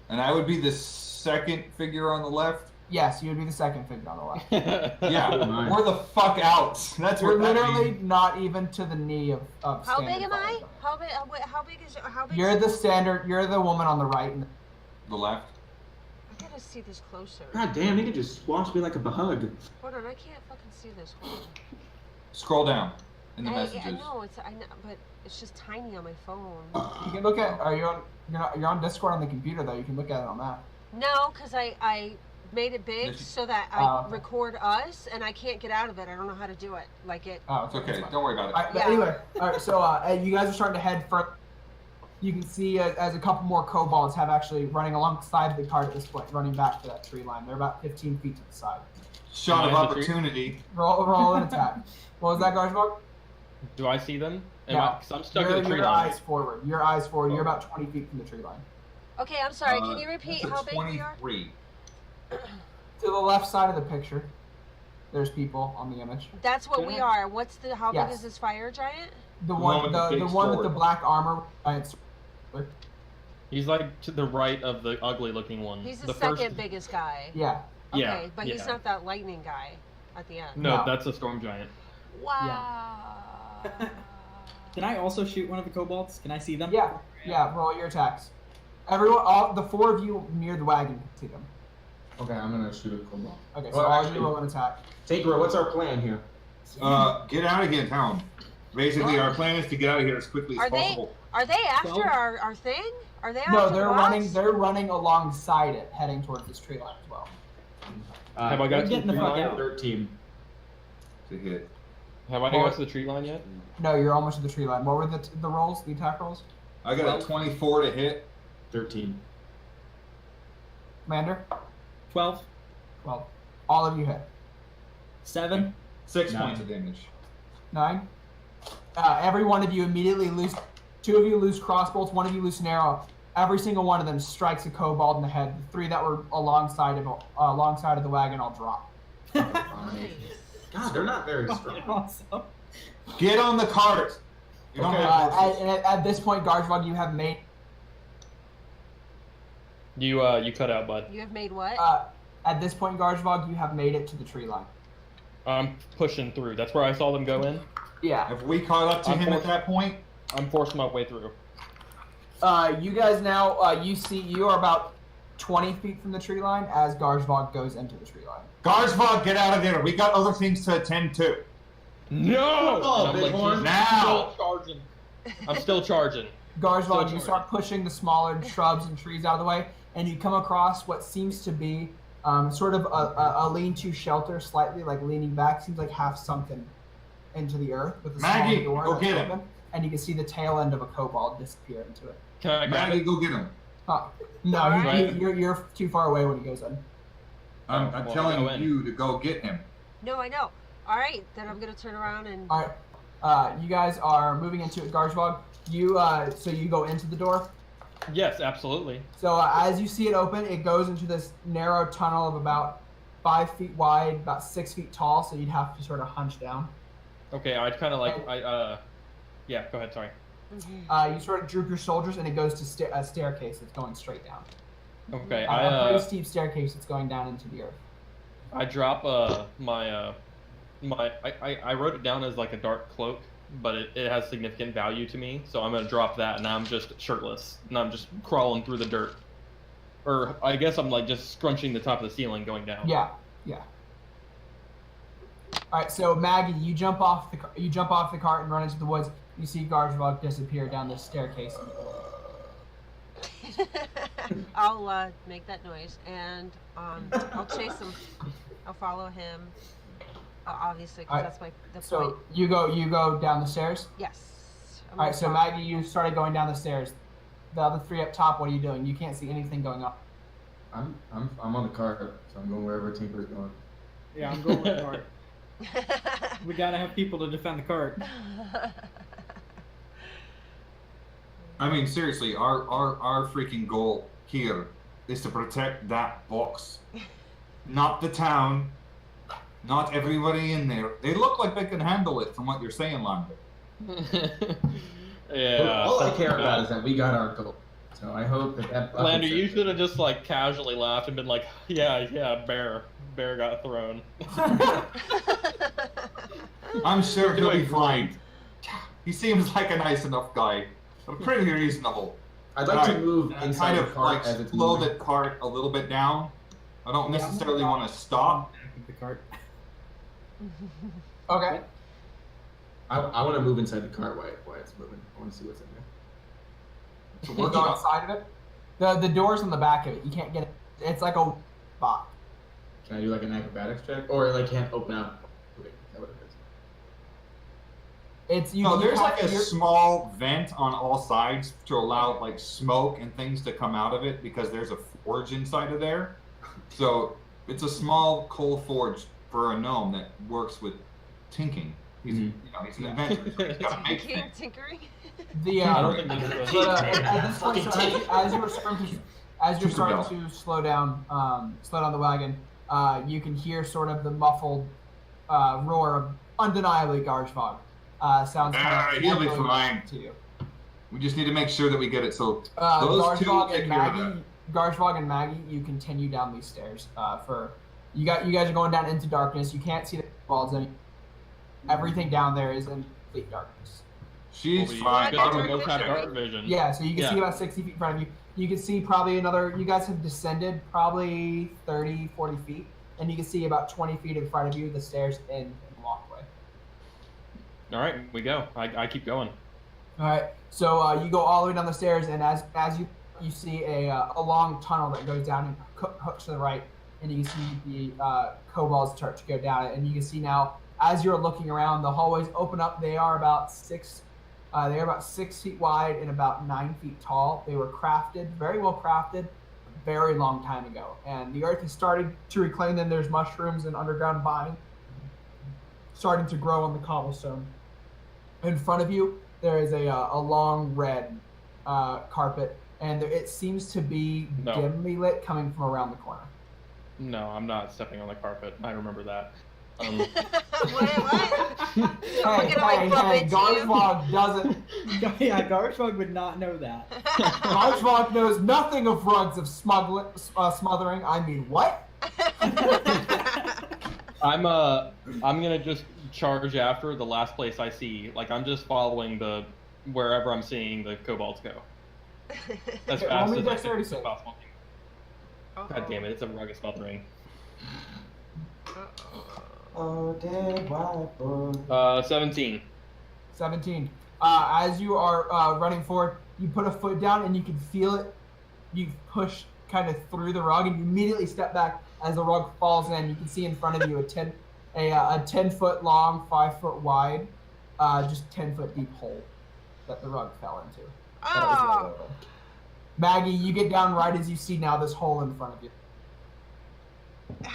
And I would be the second figure on the left. yes, you would be the second figure on the left. Yeah, Oh my. we're the fuck out. That's You're what that literally means. not even to the knee of How standard big am fire I? giant. How big? How big is? How big? You're the standard. You're the woman on the right. And The left. I gotta see this closer. God damn, he could just squash me like a bug. Hold on, I can't fucking see this. Hold on. Scroll down in the I messages. know I know, but it's just tiny on my phone. you can look at. Are you on? You're on Discord on the computer though. You can look at it on that. No, because I made it big Yes, you- so that Oh, I okay. record us, and I can't get out of it. I don't know how to do it. Like it. Oh, It's okay. fine. Don't worry about it. All right, but Yeah. anyway, all right. So you guys are starting to head for. You can see as a couple more kobolds have actually running alongside the cart at this point, running back to that tree line. They're about 15 feet to the side. Shot of Am I in the tree? opportunity. Roll an attack. What was that, Garzhvog? Do I see them? Yeah. Because I'm stuck in the tree Your line. eyes forward. Your eyes forward. You're about 20 feet from the tree line. Okay, I'm sorry. Can you repeat that's a how big we are? 23. To the left side of the picture, there's people on the image. That's what we are. What's the? How Yes. big is this fire giant? The one one, with the the big one with the sword. black armor. Giant He's like to the right of the ugly looking one. He's the first- second biggest guy. Yeah. Okay, Yeah, but he's yeah. not that lightning guy at the end. No, No. that's a storm giant. Wow. Can I also shoot one of the kobolds? Can I see them? Yeah. Yeah. Roll your attacks. Everyone, all the four of you near the wagon can see them. Okay, I'm gonna shoot a kobold. Okay, so Well, all of actually- you roll an attack. Tinkerer, what's our plan here? Get out of here, town. Basically, our plan is to get out of here as quickly as Are they- possible. Are they after Well- our thing? Are they No, after they're us? running. They're running alongside it, heading towards this tree line as well. Have I got Getting the to fuck the out. 13. To hit. Have I got to the tree line yet? No, you're almost at the tree line. What were the rolls? The attack rolls? I got a 24 to hit. 13. Commander? 12, 12. All of you hit. 7. 6 Nine. points of damage. 9. Every one of you immediately lose. 2 of you lose crossbolts. 1 of you lose an arrow. Every single one of them strikes a kobold in the head. The 3 that were alongside of the wagon all drop. Nice. God, they're not very strong. Awesome. Get on the cart. You don't Okay. have horses. At this point, Garzhvog, you have made. You cut out, bud. You have made what? At this point, Garzhvog, you have made it to the tree line. I'm pushing through. That's where I saw them go in. Yeah. Have we caught up to him at that point? I'm forcing my way through. You guys now, you are about 20 feet from the tree line as Garzhvog goes into the tree line. Garzhvog, get out of there. We got other things to attend to. No! Oh, And I'm Bighorn. Now! still charging. I'm still charging. Garzhvog, you Still start pushing the smaller shrubs and trees out of the way, and you come across what seems to be sort of a lean-to shelter, slightly like leaning back, seems like half sunken into the earth with a Maggie, small door go that's get him. open, and you can see the tail end of a kobold disappear into it. Can I grab Maggie, it? go get him. No, Alright. you're too far away when he goes in. I'm Well, go telling in. you to go get him. No, I know. All right, then I'm gonna turn around and. All right, you guys are moving into it. Garzhvog, so you go into the door. Yes, absolutely. So as you see it open, it goes into this narrow tunnel of about 5 feet wide, about 6 feet tall. So you'd have to sort of hunch down. Okay, I'd kind of like yeah. Go ahead. Sorry. You sort of droop your shoulders, and it goes to a staircase that's going straight down. Okay, A pretty steep staircase that's going down into the earth. I drop my I wrote it down as like a dark cloak, but it has significant value to me, so I'm gonna drop that, and I'm just shirtless, and I'm just crawling through the dirt. Or I guess I'm like just scrunching the top of the ceiling going down. Yeah. All right, so Maggie, you jump off the cart and run into the woods. You see Garzhvog disappear down this staircase. I'll make that noise and I'll chase him. I'll follow him. Obviously, because Alright, that's the So point. you go down the stairs. Yes. All right, so Maggie, you started going down the stairs. the other three up top, what are you doing? You can't see anything going on. I'm on the cart, so I'm going wherever Tinker's going. Yeah, I'm going with the cart. We gotta have people to defend the cart. I mean, seriously, our freaking goal here is to protect that box, not the town, not everybody in there. They look like they can handle it, from what you're saying, Lander. Yeah. All I care about is that we got our goal. So I hope that Lander, you should have just like casually laughed and been like, yeah, bear got thrown. I'm sure he'll be Doing fine. He seems like a nice enough guy. Pretty reasonable. I'd like to Alright, move and inside kind the of cart like as it's slow moving. the cart a little bit down. I don't Yeah, necessarily I'm want to stop. Back of the cart. Okay. I want to move inside the cart while it's moving. I want to see what's in there. So We're we're going going. inside of it. The door's on the back of it. You can't get it. It's like a box. Can I do like an acrobatics check, or like can't open up? Wait, is that what it is? It's you. No, you there's have- like a you're- small vent on all sides to allow like smoke and things to come out of it because there's a forge inside of there. So it's a small coal forge for a gnome that works with tinking. He's he's an inventor. So he's got to make Tinkering, things. tinkering. The I don't think that's at this point, so as you were starting to slow down the wagon, you can hear sort of the muffled roar of undeniably Garzhvog. Sounds kind of He'll be echoing fine. to you. We just need to make sure that we get it. So those two Garzhvog take and care of Maggie, Garzhvog and Maggie, you continue down these stairs. You guys are going down into darkness. You can't see the kobolds anymore. Everything down there is in complete darkness. She's Well, fine. you Got guys the both have picture. dark vision. Yeah, so you can Yeah. see about 60 feet in front of you. You can see probably another, you guys have descended probably 30, 40 feet, and you can see about 20 feet in front of you the stairs and the walkway. All right, we go. I keep going. All right, so you go all the way down the stairs, and as you see a long tunnel that goes down and hooks to the right, and you can see the kobolds start to go down it, and you can see now as you're looking around, the hallways open up. They are about 6 feet wide and about 9 feet tall. They were crafted, very well crafted, a very long time ago, and the earth is starting to reclaim them. There's mushrooms and underground vines starting to grow on the cobblestone. In front of you, there is a long red carpet, and it seems to be No. dimly lit coming from around the corner. No, I'm not stepping on the carpet. I remember that. What? Hey, Look at my puppet, too. Garzhvog doesn't. Yeah, Garzhvog would not know that. Garzhvog knows nothing of rugs of smothering. I mean, what? I'm gonna just charge after the last place I see. Like I'm just following wherever I'm seeing the kobolds go. As Okay, fast roll me as I dexterity think save. possible. God damn it! It's a rug of smothering. Oh, dead white boy. 17. 17. As you are running forward, you put a foot down and you can feel it. You push kind of through the rug and you immediately step back as the rug falls in. You can see in front of you a 10 foot long, 5 foot wide, just 10 foot deep hole that the rug fell into. Oh. Maggie, you get down right as you see now this hole in front of you.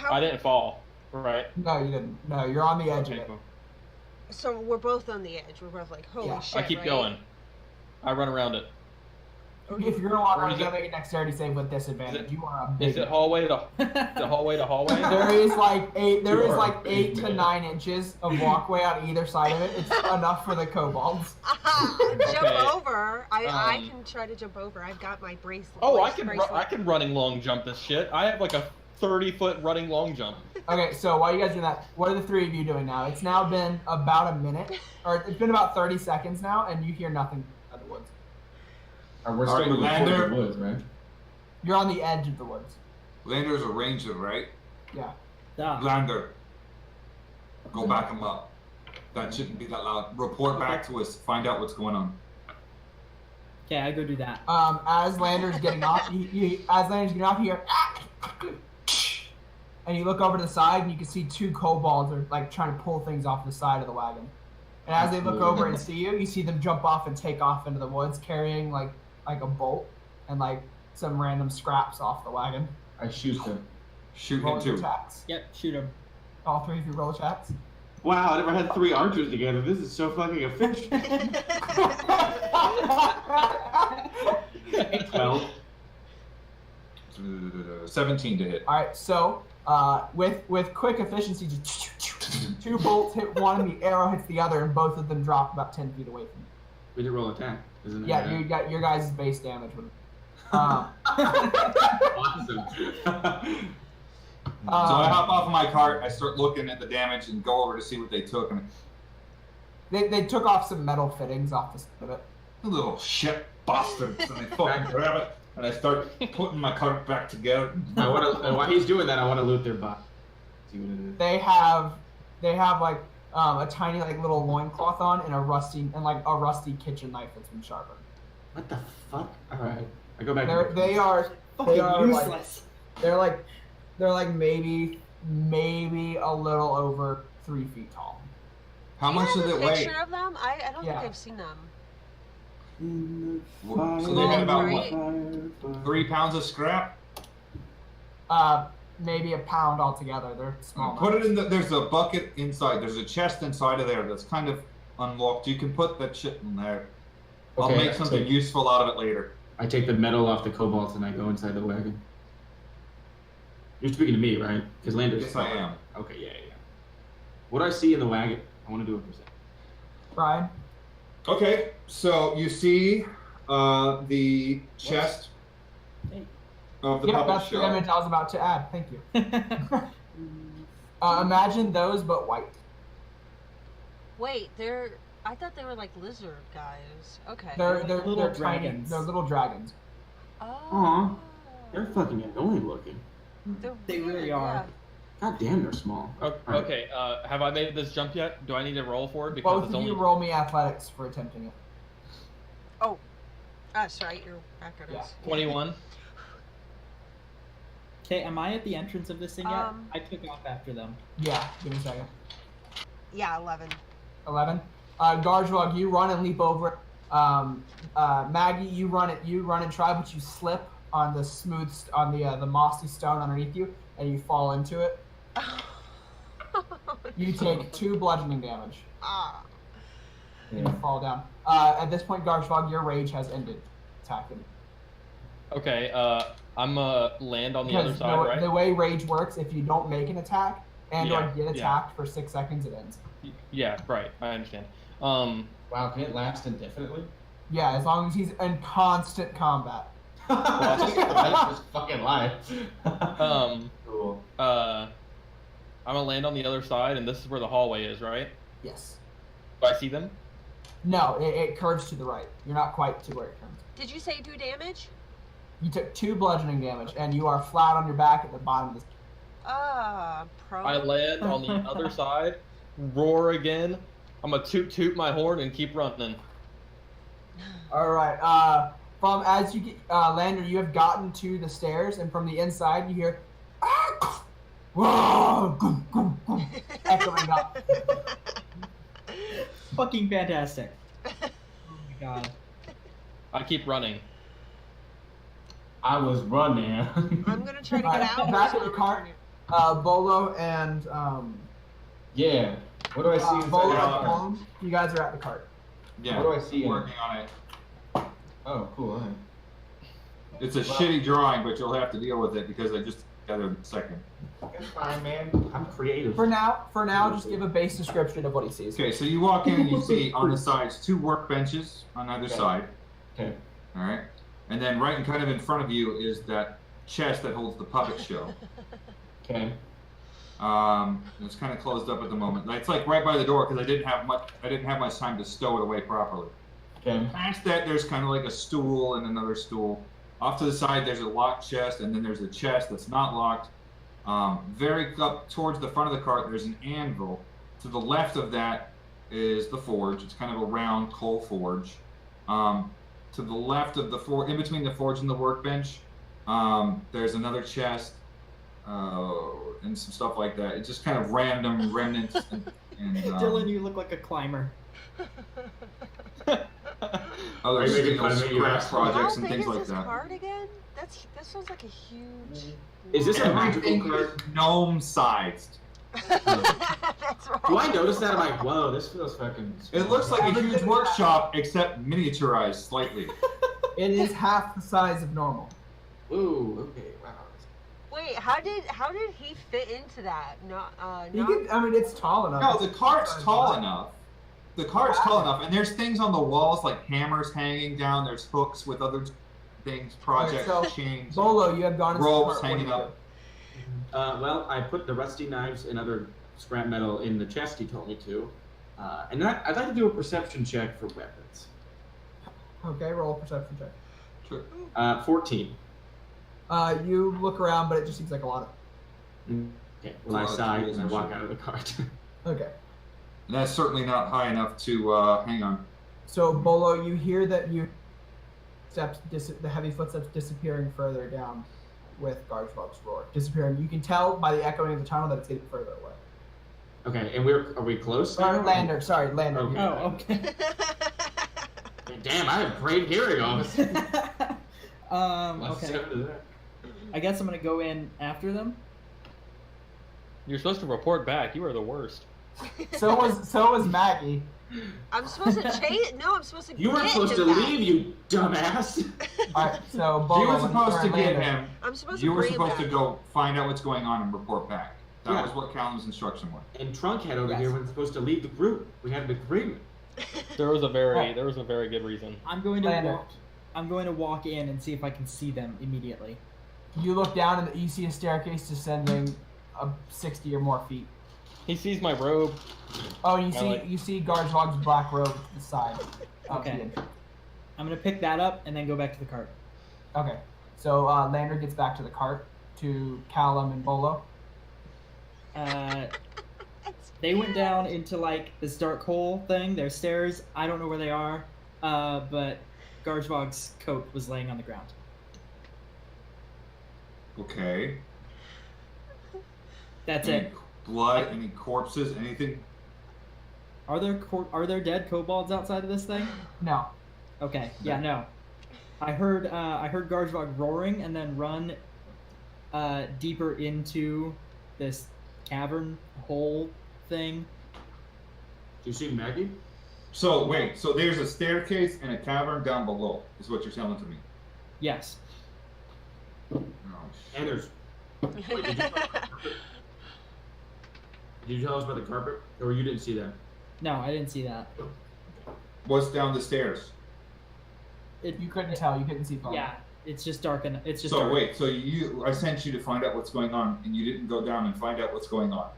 I didn't fall, right? No, you didn't. No, you're on the edge Okay, of it. cool. So we're both on the edge. We're both like, holy Yeah. shit. I keep right? going. I run around it. If you're gonna walk Where around, is you gotta it? make a dexterity save with disadvantage. You are a big. Is it hallway to hallway to hallway? There is like eight. There is You are like a big 8 to man. 9 inches of walkway on either side of it. It's enough for the kobolds. Jump Okay. over. I Um, can try to jump over. I've got my bracelet. Oh, I bracelet. can running long jump this shit. I have like a 30-foot running long jump. Okay, so while you guys do that, what are the three of you doing now? It's now been about a minute, or it's been about 30 seconds now, and you hear nothing out of the woods. We're All still right, moving Lander. toward the woods, right? You're on the edge of the woods. Lander's a ranger, right? Yeah. Ah, Lander, go back him up. That shouldn't be that loud. Report back to us. Find out what's going on. okay, I go do that. As Lander's getting off, you hear, and you look over to the side, and you can see 2 kobolds are like trying to pull things off the side of the wagon. And as they look over and see you, you see them jump off and take off into the woods, carrying like like a bolt and like some random scraps off the wagon. I shoot him. Shoot Roll him your too. attacks. Yep, shoot him. All 3 of you roll attacks. Wow, I never had 3 archers together. This is so fucking efficient. 12. 17 to hit. All right, so with quick efficiency, just 2 bolts hit one, and the arrow hits the other, and both of them drop about 10 feet away from you. We did roll attack, isn't it? Yeah, you got your guys' base damage. Awesome. So I hop off of my cart, I start looking at the damage and go over to see what they took. And They took off some metal fittings off the side of it. the little shit bastards, and they fucking grab it. And I start putting my cart back together. I want to. While he's doing that, I want to loot their bot. See what it is. They have like a tiny like little loincloth on and a rusty kitchen knife that's been sharpened. What the fuck? All right, I go back. They are Fucking like, useless. they're like maybe a little over 3 feet tall. How much Do you does have it a weigh? picture of them? I don't Yeah. think I've seen them. So they got about Right. what, 3 pounds of scrap? Maybe a pound altogether. They're small. Put it in there's a bucket inside. There's a chest inside of there that's kind of unlocked. You can put that shit in there. I'll Okay, make something useful out of it later. I take the metal off the kobolds and I go inside the wagon. You're speaking to me, right? Because Lander's. Yes, I am. Okay, yeah. What do I see in the wagon? I want to do a percent. Brian. Okay, so you see the chest of the Yep, puppet that's the show. image I was about to add. Thank you. Imagine those, but white. Wait, I thought they were like lizard guys. Okay. They're little tiny. dragons. They're little dragons. Oh. Aw. They're fucking annoying looking. They really weird, are. God damn, they're small. Okay, have I made this jump yet? Do I need to roll for it? Because Both it's of only you roll me athletics for attempting it. Oh, that's right. You're back at Yeah. us. 21. Okay, am I at the entrance of this thing yet? Um, I took off after them. Yeah, give me a second. Yeah, 11. 11. Garzhvog, you run and leap over it. Maggie, you run and try, but you slip on the the mossy stone underneath you, and you fall into it. You take 2 bludgeoning damage. Ah. And you fall down. At this point, Garzhvog, your rage has ended. Attacking. Okay, I'm land on the other Because side, right? the way rage works, if you don't make an attack and or Yeah, get attacked for 6 seconds, it ends. Yeah, right. I understand. Wow, can it last indefinitely? Yeah, as long as he's in constant combat. That's just fucking life. Cool. I'm gonna land on the other side, and this is where the hallway is, right? Yes. Do I see them? No, it curves to the right. You're not quite to where it turns. Did you say 2 damage? You took 2 bludgeoning damage, and you are flat on your back at the bottom of this. Pro. I land on the other side, roar again. I'm gonna toot my horn and keep running. All right. From as you get Lander, you have gotten to the stairs, and from the inside you hear, whoa, goom, goom, goom, echoing up. Fucking fantastic. Oh my god. I keep running. I was running. I'm gonna try to get out. Back at the cart, Bollo and Yeah. What do I see inside Bollo the and car? Callum, you guys are at the cart. Yeah, What do I see in it? working on it. Oh, cool. All right. It's a shitty drawing, but you'll have to deal with it because I just got it in a second. It's fine, man. I'm creative. For now, just give a base description of what he sees. Okay, so you walk in and you see on the sides 2 workbenches on either Okay. side. Okay. All right, and then right and kind of in front of you is that chest that holds the puppet show. Okay. It's kind of closed up at the moment. It's like right by the door because I didn't have much time to stow it away properly. Okay. Past that, there's kind of like a stool and another stool. Off to the side, there's a locked chest, and then there's a chest that's not locked. Very up towards the front of the cart, there's an anvil. To the left of that is the forge. It's kind of a round coal forge. To the left of the forge, in between the forge and the workbench, there's another chest and some stuff like that. It's just kind of random remnants. And Dylan, you look like a climber. other Are you making fun of me? scratch projects How and big things is like this that. card again? That sounds like a huge. Is this a magical Everything card? is gnome-sized. That's right. Do I notice that? I'm like, whoa, this feels fucking. It looks like a huge workshop, except miniaturized slightly. It is half the size of normal. Ooh, okay, wow. Wait, how did he fit into that? I mean, it's tall enough. No, the cart's tall enough. The cart's tall enough, and there's things on the walls like hammers hanging down. There's hooks with other things, projects, Alright, so, chains, Bolo, you have gone into the ropes cart. What do hanging you up. Well, I put the rusty knives and other scrap metal in the chest he told me to. And then I'd like to do a perception check for weapons. do? Okay, roll a perception check. Sure. 14. You look around, but it just seems like a lot of. Okay, well, I sigh and I walk out of the cart. Okay. And that's certainly not high enough to hang on. So Bolo, you hear that the heavy footsteps disappearing further down with Garzhvog's roar. Disappearing. You can tell by the echoing of the tunnel that it's getting further away. Okay, and are we close? now? Lander. Lander. Okay. Oh, okay. Damn, I have great hearing office. Okay. I guess I'm gonna go in after them. You're supposed to report back. You are the worst. So was Maggie. I'm supposed to chase. No, I'm supposed to. You were get supposed him to back. leave, you dumbass. Alright, so Bolo. You were when supposed to turn get Lander- him. I'm supposed You to were bring him supposed to back. go find out what's going on and report back. That Yeah. was what Callum's instruction was. And Trunkhead over Yes. here was supposed to leave the group. We had an agreement. There was a very good reason. I'm going to Lander. walk in and see if I can see them immediately. You look down and you see a staircase descending 60 or more feet. He sees my robe. Oh, you I see like- you see Garzhvog's black robe to the side. Of Okay. the entrance. I'm gonna pick that up and then go back to the cart. Okay. So Lander gets back to the cart to Callum and Bolo. They went down into like this dark hole thing. There's stairs. I don't know where they are. But Garzhvog's coat was laying on the ground. Okay. That's Any it. blood? Any corpses? Anything? Are there dead kobolds outside of this thing? No. Okay. Yeah. No. I heard Garzhvog roaring and then run deeper into this cavern hole thing. Do you see Maggie? So wait. So there's a staircase and a cavern down below. Is what you're telling to me? Yes. Oh, And there's. Wait, did you tell us about the carpet? Or you didn't see that? No, I didn't see that. What's down the stairs? You couldn't tell. You couldn't see far. Yeah. It's just dark and it's just. So dark. wait. So I sent you to find out what's going on, and you didn't go down and find out what's going on.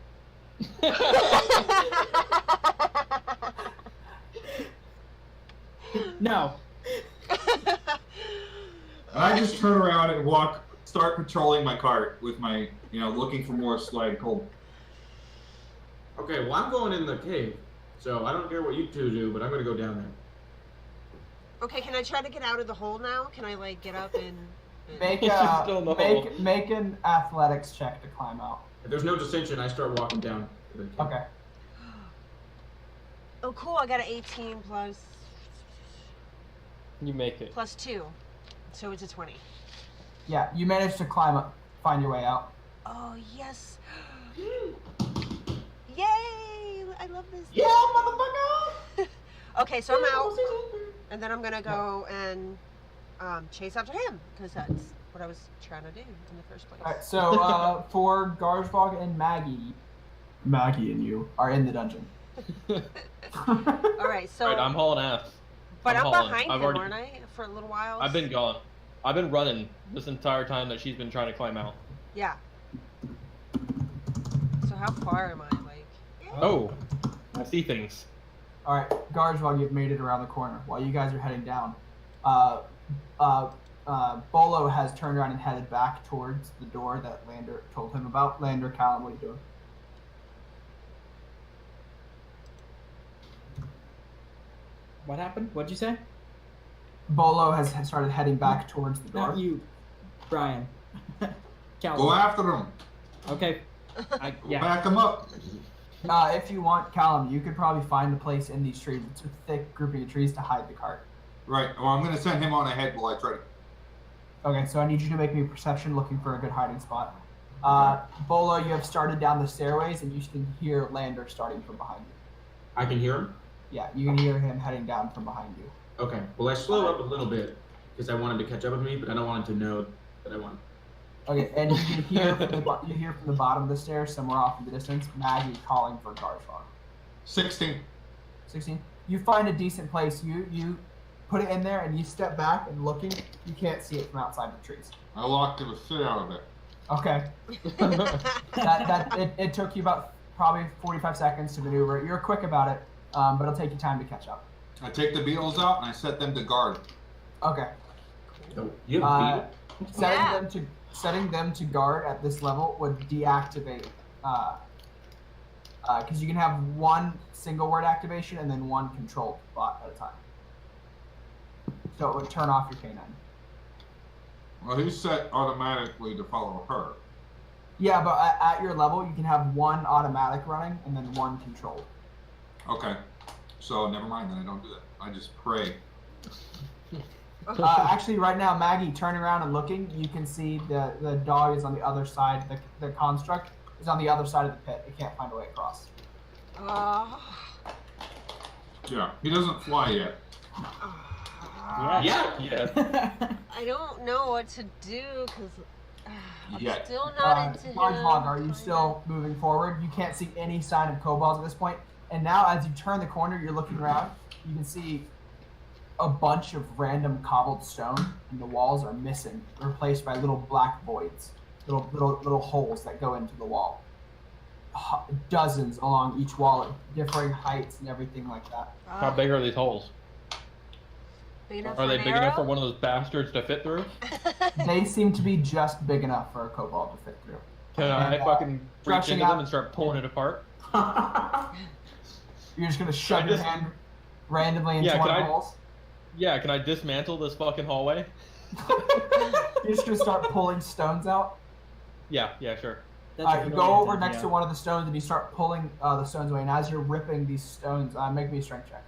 No. And I just turn around and start patrolling my cart with my, looking for more slide cold. Okay, well, I'm going in the cave. So I don't care what you two do, but I'm going to go down there. Okay, can I try to get out of the hole now? Can I like get up and? Make He's just still in the hole. make an athletics check to climb out. If there's no dissension, I start walking down to the cave. Okay. Oh, cool! I got an 18 plus You make it. plus 2, so it's a 20. Yeah, you managed to climb up, find your way out. Oh yes! Yay! I love this. Yeah, motherfucker! Okay, so I'm out, and then I'm gonna go and chase after him because that's what I was trying to do in the first place. All right. So for Garzhvog and Maggie and you are in the dungeon. All right, so Alright, I'm hauling ass. but I'm hauling. behind I've him, already- aren't I? For a little while. I've been gone. I've been running this entire time that she's been trying to climb out. Yeah. So how far am I? Like. Oh, I see things. All right, Garzhvog, you've made it around the corner. While you guys are heading down, Bolo has turned around and headed back towards the door that Lander told him about. Lander, Callum, what are you doing? What happened? What'd you say? Bolo has started heading back towards the door. Not you, Brian. Go Callum. after them. Okay. Yeah. Back them up. If you want, Callum, you could probably find a place in these trees. It's a thick grouping of trees to hide the cart. Right. Well, I'm gonna send him on ahead while I try to. Okay, so I need you to make me a perception looking for a good hiding spot. Bolo, you have started down the stairways, and you can hear Lander starting from behind you. I can hear him? Yeah, you can hear him heading down from behind you. Okay. Well, I slow up a little bit because I want him to catch up with me, but I don't want him to know that I want. Okay, and you can hear you hear from the bottom of the stairs, somewhere off in the distance, Maggie calling for Garzhvog. 16. 16. You find a decent place. You put it in there, and you step back and looking. You can't see it from outside the trees. I locked the shit out of it. Okay. It took you about probably 45 seconds to maneuver. You're quick about it, but it'll take you time to catch up. I take the beetles out and I set them to guard. Okay. Oh, you have a beetle? Setting them to guard at this level would deactivate, because you can have one single word activation and then one controlled bot at a time. So it would turn off your canine. Well, he's set automatically to follow her. Yeah, but at your level, you can have one automatic running and then one controlled. Okay. So never mind then. I don't do that. I just pray. Actually, right now, Maggie, turning around and looking, you can see the dog is on the other side. The construct is on the other side of the pit. It can't find a way across. Yeah. He doesn't fly yet. Yeah. I don't know what to do because I'm Yet. still not into him. Garzhvog, are you still moving forward? You can't see any sign of kobolds at this point. And now, as you turn the corner, you're looking around. You can see a bunch of random cobbled stone, and the walls are missing, replaced by little black voids, little holes that go into the wall. Dozens along each wall at differing heights and everything like that. How big are these holes? Big enough Are for they an big enough for arrow? one of those bastards to fit through? They seem to be just big enough for a kobold to fit through. Can I And, fucking reach stretching into out- them and start pulling it apart? You're just gonna shove your hand randomly into Yeah, one of can the I- holes? Yeah, can I dismantle this fucking hallway? You're just gonna start pulling stones out? Yeah, sure. That's a You brilliant go over idea. next to one of the stones and you start pulling the stones away. And as you're ripping these stones, make me a strength check.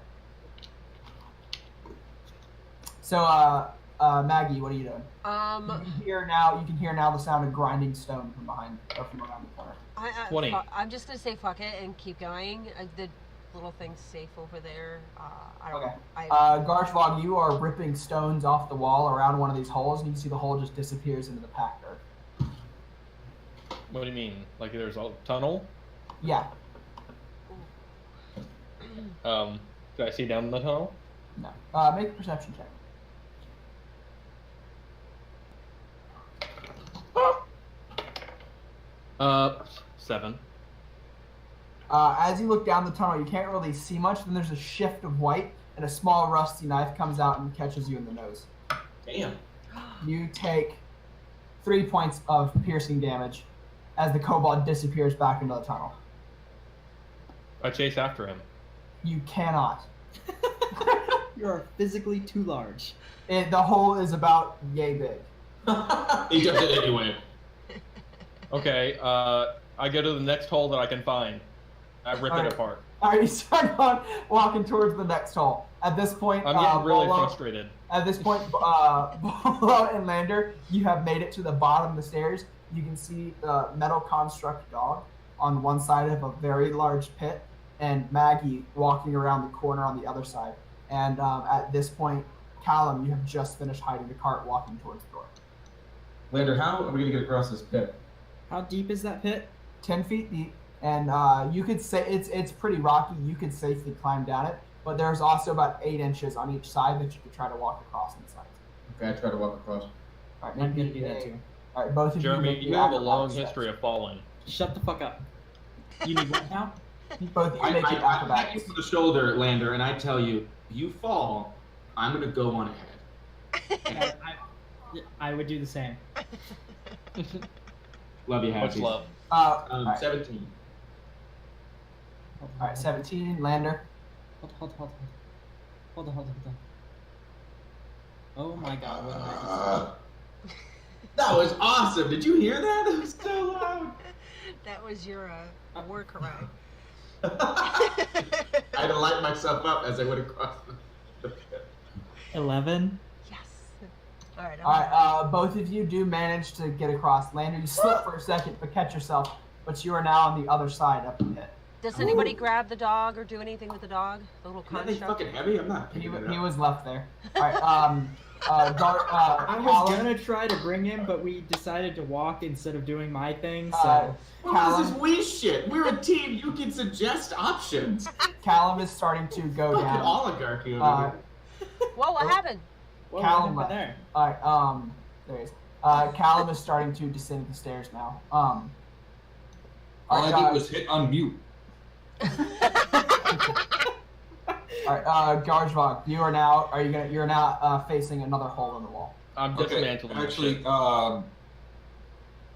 So, Maggie, what are you doing? You can hear now the sound of grinding stone from behind, or from around the corner. 20. I'm just gonna say fuck it and keep going. The little thing's safe over there. I don't Okay. know. Garzhvog, you are ripping stones off the wall around one of these holes, and you can see the hole just disappears into the packed earth. What do you mean? Like there's a tunnel? Yeah. Do I see down the tunnel? No. Make a perception check. Uh, 7. As you look down the tunnel, you can't really see much. Then there's a shift of white, and a small rusty knife comes out and catches you in the nose. Damn. You take 3 points of piercing damage as the kobold disappears back into the tunnel. I chase after him. You cannot. You are physically too large. The hole is about yay big. He jumped it anyway. Okay, I go to the next hole that I can find. I rip Alright. it apart. Alright, you start walking towards the next hole. At this point, I'm getting really Bolo- frustrated. At this point, Bolo and Lander, you have made it to the bottom of the stairs. You can see the metal construct dog on one side of a very large pit, and Maggie walking around the corner on the other side. And at this point, Callum, you have just finished hiding the cart, walking towards the door. Lander, how are we gonna get across this pit? How deep is that pit? 10 feet deep, and you could say it's pretty rocky. You could safely climb down it, but there's also about 8 inches on each side that you could try to walk across on the sides. Okay, I try to walk across. All right, I'm gonna do that too. All right, both of Jeremy, you. you have a long history of falling. Shut the fuck up. You need what now? Both of you I make it pat you acrobatics. on the shoulder, Lander, and I tell you, if you fall, I'm gonna go on ahead. I would do the same. Love you, Much Happy. love. All right, 17. all right, 17. Lander. Hold on. Oh my god, what did I That was awesome. Did you hear that? That was so loud. That was your war cry. I had to light myself up as I went across the pit. 11. Yes. All right. All right, both of you do manage to get across. Lander, you slip for a second, but catch yourself. But you are now on the other side of the pit. Does anybody grab the dog or do anything with the dog? The little That thing's construct? fucking heavy. I'm not He, picking it he up. was left there. All right. I was Callum, gonna try to bring him, but we decided to walk instead of doing my thing. So What Callum- is this we shit? We're a team. You can suggest options. Callum is starting to go Fucking down. oligarchy over Uh, here. Whoa, what happened? well, Callum what left. happened All right. There he is. Callum is starting to descend the stairs now. All I did was hit unmute. All right, Garzhvog, you're now facing another hole in the wall. I'm dismantling. this Actually, shit.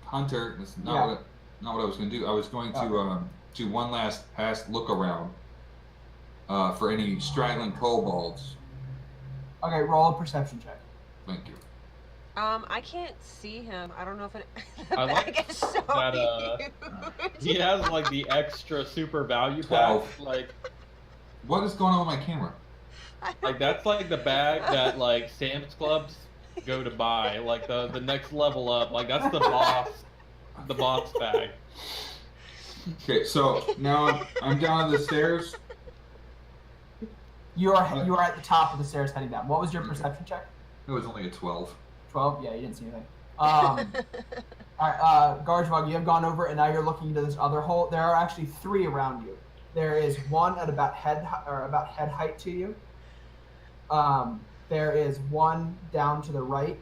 Hunter, that's not Yeah. what I was going to do. I was going to do one last past look around for any straggling kobolds. Okay, roll a perception check. Thank you. I can't see him. I don't know if it. The I like bag is so that, huge. He has like the extra super value pack. 12. Like What is going on with my camera? that's like the bag that like Sam's Clubs go to buy. Like the next level up. Like that's the boss bag. Okay, so now I'm down the stairs. You are at the top of the stairs heading down. What was your perception check? It was only a 12. 12? Yeah, you didn't see anything. All right, Garzhvog, you have gone over and now you're looking into this other hole. There are actually 3 around you. There is one at about head height to you. There is one down to the right,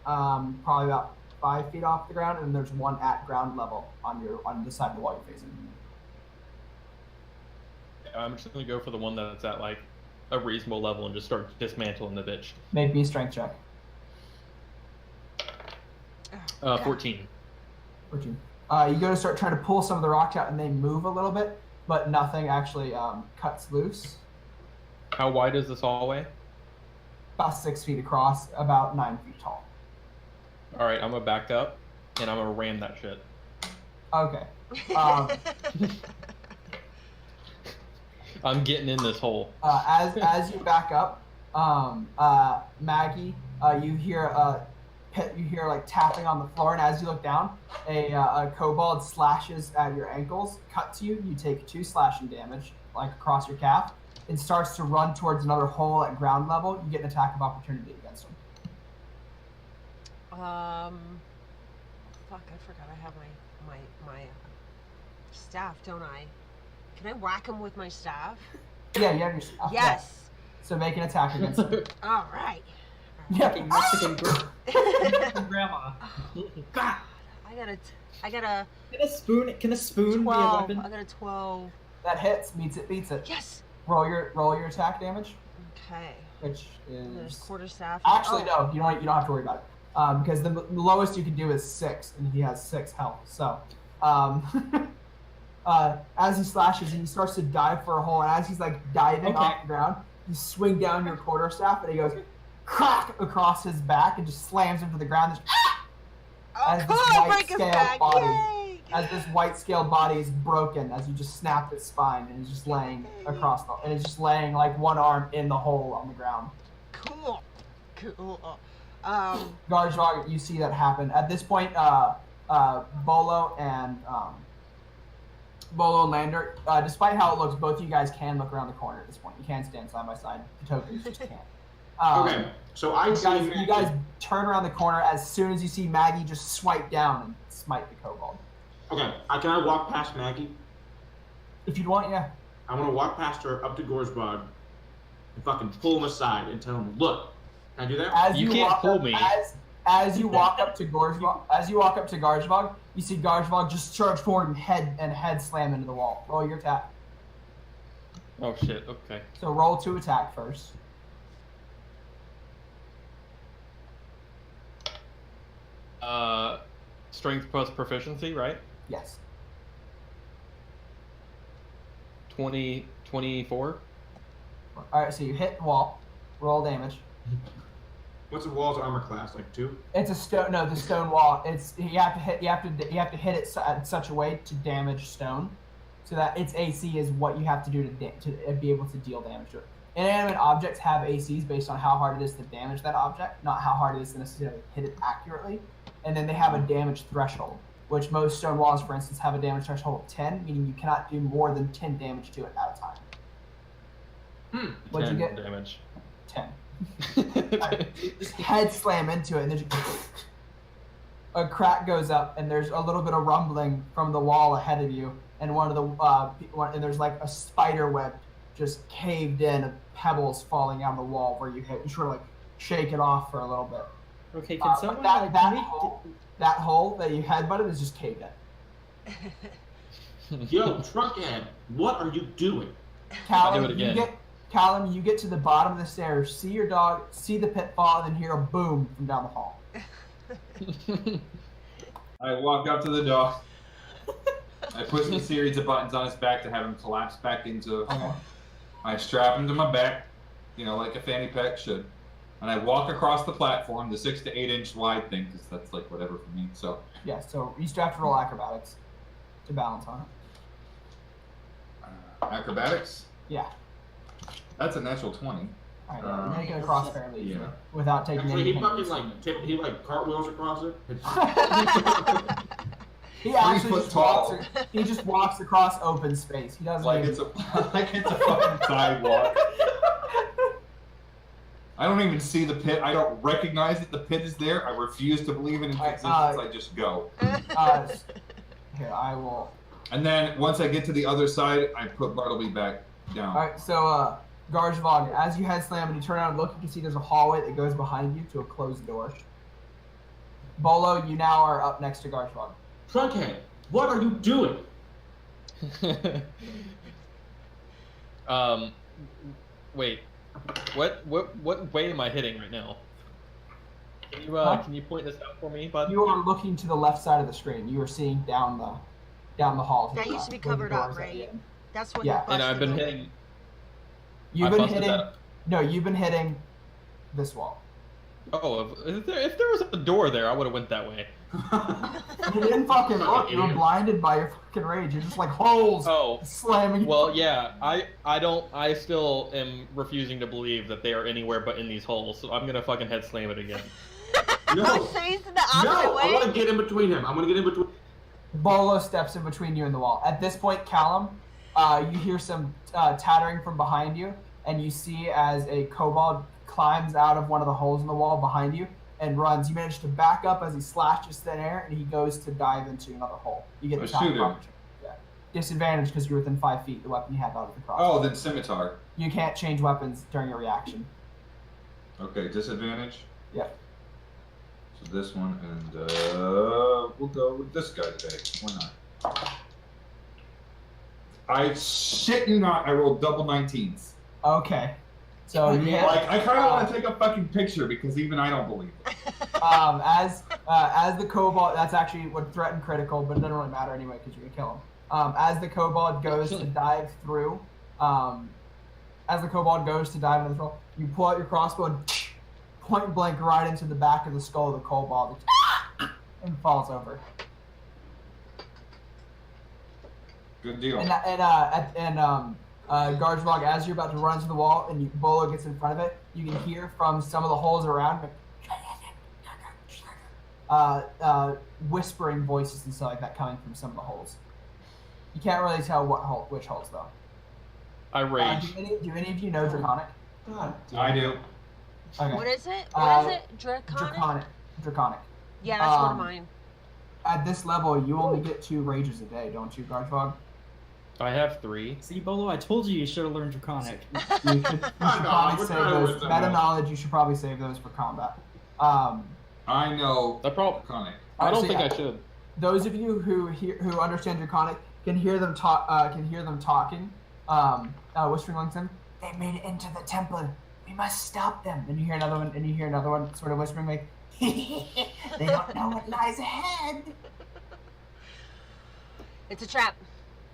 probably about 5 feet off the ground, and there's one at ground level on the side of the wall you're facing. I'm just gonna go for the one that's at like a reasonable level and just start dismantling the bitch. Make me a strength check. 14. 14. You go to start trying to pull some of the rocks out, and they move a little bit, but nothing actually cuts loose. How wide is this hallway? About 6 feet across, about 9 feet tall. All right, I'm gonna back up and I'm gonna ram that shit. Okay. I'm getting in this hole. As you back up, Maggie, you hear like tapping on the floor, and as you look down, a kobold slashes at your ankles, cuts you. You take 2 slashing damage, like across your calf. It starts to run towards another hole at ground level. You get an attack of opportunity against him. Fuck, I forgot I have my staff, don't I? Can I whack him with my staff? Yeah, you have your stuff. Yes. So make an attack against him. All right. Yeah. Mexican grandma. God, I got a Can a spoon be a 12. weapon? I got a 12. That hits, beats it. Yes. Roll your attack damage, Okay. which There's is quarter staff. actually Oh. no. You don't have to worry about it because the lowest you can do is 6, and he has 6 health. So, as he slashes and he starts to dive for a hole, and as he's like diving off the ground, you swing down your quarterstaff, and he goes crack across his back and just slams him to the ground. Oh, as cool! this Break his white-scaled back. body- Yay! As this white scaled body is broken, as you just snap its spine, and he's just laying across and he's just laying like one arm in the hole on the ground. Cool. Garzhvog, you see that happen. At this point, Bollo and Lander, despite how it looks, both of you guys can look around the corner at this point. You can't stand side by side. The tokens just can't. Okay, so I see you guys turn around the corner as soon as you see Maggie just swipe down and smite the kobold. Okay, can I walk past Maggie? If you'd want, yeah. I want to walk past her up to Garzhvog and fucking pull him aside and tell him, look. Can I do that? As You can't walk pull up, me. As you walk up to Garzhvog, you see Garzhvog just charge forward and head slam into the wall. Roll your attack. Oh shit. Okay. So roll to attack first. Strength plus proficiency, right? Yes. 24. All right. So you hit the wall. Roll damage. What's the wall's armor class? Like 2? It's a stone. No, the stone wall. It's you have to hit it in such a way to damage stone, so that its AC is what you have to do to be able to deal damage to it. inanimate objects have ACs based on how hard it is to damage that object, not how hard it is to necessarily hit it accurately. And then they have a damage threshold, which most stone walls, for instance, have a damage threshold of 10, meaning you cannot do more than 10 damage to it at a time. What'd you get? Damage. 10. Right. Just head slam into it, and then a crack goes up, and there's a little bit of rumbling from the wall ahead of you, and and there's like a spider web just caved in of pebbles falling out of the wall where you hit. You sort of like shake it off for a little bit. Okay, can someone that hole that you headbutted is just caved in. Yo, Trunkhead, what are you doing? Callum, do it again. Callum, you get to the bottom of the stairs, see your dog, see the pitfall, and then hear a boom from down the hall. I walk up to the dog. I push a series of buttons on his back to have him collapse back into a form. I strap him to my back, like a fanny pack should. And I walk across the platform, the 6 to 8 inch wide thing, because that's like whatever for me. So yeah, so you still have to roll acrobatics to balance on it. Acrobatics? Yeah. That's a natural 20. All right, you're making it across fairly easily yeah. without taking Actually, any he fucking hindrance. he cartwheels across it. He actually 3 foot just tall. he just walks across open space. He doesn't Like even... it's a fucking sidewalk. I don't even see the pit. I don't recognize that the pit is there. I refuse to believe in its existence. I just go. Here, I will... And then once I get to the other side, I put Bartleby back down. Alright, so Garzhvog, as you head slam and you turn around and look, you can see there's a hallway that goes behind you to a closed door. Bollo, you now are up next to Garzhvog. Trunkhead, what are you doing? Wait. What way am I hitting right now? Can you point this out for me, bud? You are looking to the left side of the screen. You are seeing down the hall. That used to be covered up, right? That's what. Yeah. And I've been hitting. You've been hitting this wall. Oh, if there was a door there, I would have went that way. You didn't fucking look. You were blinded by your fucking rage. You're just like holes slamming. Well, yeah. I still am refusing to believe that they are anywhere but in these holes. So I'm gonna fucking head slam it again. No. So he's in the opposite way. I want to get in between him. I'm gonna get in between. Bollo steps in between you and the wall. At this point, Callum, you hear some tattering from behind you, and you see as a kobold climbs out of one of the holes in the wall behind you and runs. You manage to back up as he slashes thin air, and he goes to dive into another hole. You get the shoot him. Yeah. Disadvantage because you're within 5 feet. The weapon you have out of the crossbow. Oh, then scimitar. You can't change weapons during your reaction. Okay, disadvantage. Yeah. So this one, and we'll go with this guy today. Why not? I shit you not. I rolled double 19s. Okay. So you hit, I kind of want to take a fucking picture because even I don't believe it. as the kobold, that's actually would threaten critical, but it doesn't really matter anyway because you're gonna kill him. As the kobold goes to dive through, into this hole, you pull out your crossbow and point blank right into the back of the skull of the kobold, and falls over. Good deal. Garzhvog, as you're about to run into the wall and Bollo gets in front of it, you can hear from some of the holes around whispering voices and stuff like that coming from some of the holes. You can't really tell which holes though. I rage. Do any of you know Draconic? I do. Okay. What is it? What is it? Draconic. Yeah, that's one of mine. At this level, you only get 2 rages a day, don't you, Garzhvog? I have 3. See, Bollo, I told you should have learned Draconic. You should probably save those. Meta knowledge, you should probably save those for combat. I know. Draconic. I don't think I should. Those of you who understand Draconic can hear them talking, whispering amongst them. They made it into the temple. We must stop them. And you hear another one, sort of whispering like, they don't know what lies ahead. It's a trap.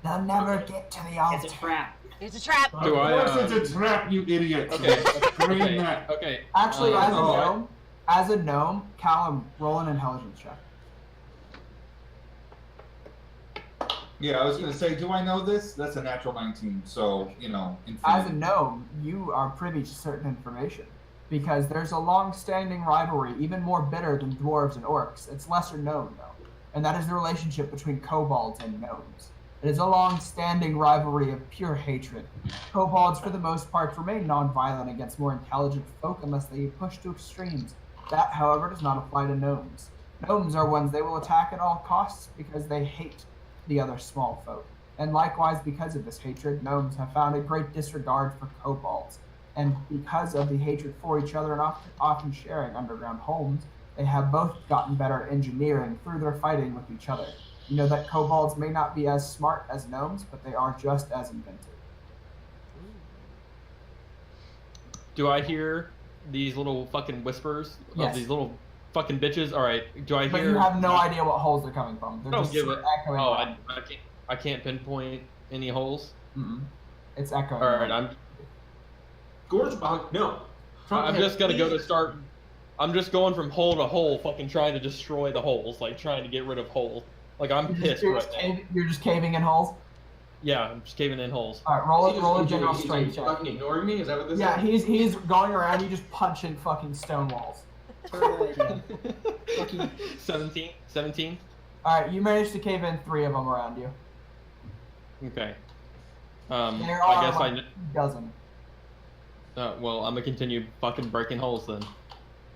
They'll never get to the altar. It's a trap. It's a trap. Of course it's a trap, you idiot. Okay. Actually, as a gnome, Callum, roll an intelligence check. Yeah, I was gonna say, do I know this? That's a natural 19, so you know. As a gnome, you are privy to certain information because there's a long-standing rivalry, even more bitter than dwarves and orcs. It's lesser known though, and that is the relationship between kobolds and gnomes. It is a long-standing rivalry of pure hatred. Kobolds, for the most part, remain non-violent against more intelligent folk unless they push to extremes. That, however, does not apply to gnomes. Gnomes are ones they will attack at all costs because they hate the other small folk. And likewise, because of this hatred, gnomes have found a great disregard for kobolds. And because of the hatred for each other and often sharing underground homes, they have both gotten better at engineering through their fighting with each other. You know that kobolds may not be as smart as gnomes, but they are just as inventive. Do I hear these little fucking whispers Yes. of these little fucking bitches? All right. Do I hear? But you have no idea what holes they're coming from. They're Don't just give sort it. of echoing. Oh, around. I can't pinpoint any holes. Mm-mm. It's echoing. All right. around. Garzhvog, no. Trump I'm has just gonna go to please- start. I'm just going from hole to hole, fucking trying to destroy the holes, like trying to get rid of holes. Like I'm pissed right now. You're just caving in holes. Yeah, I'm just caving in holes. All right, roll a He's general just strength check. fucking ignoring me? Is that what this Yeah, is? he's going around. You just punching fucking stone walls. Fucking 17. All right, you managed to cave in 3 of them around you. Okay. There I are guess like a dozen. well, I'm gonna continue fucking breaking holes then.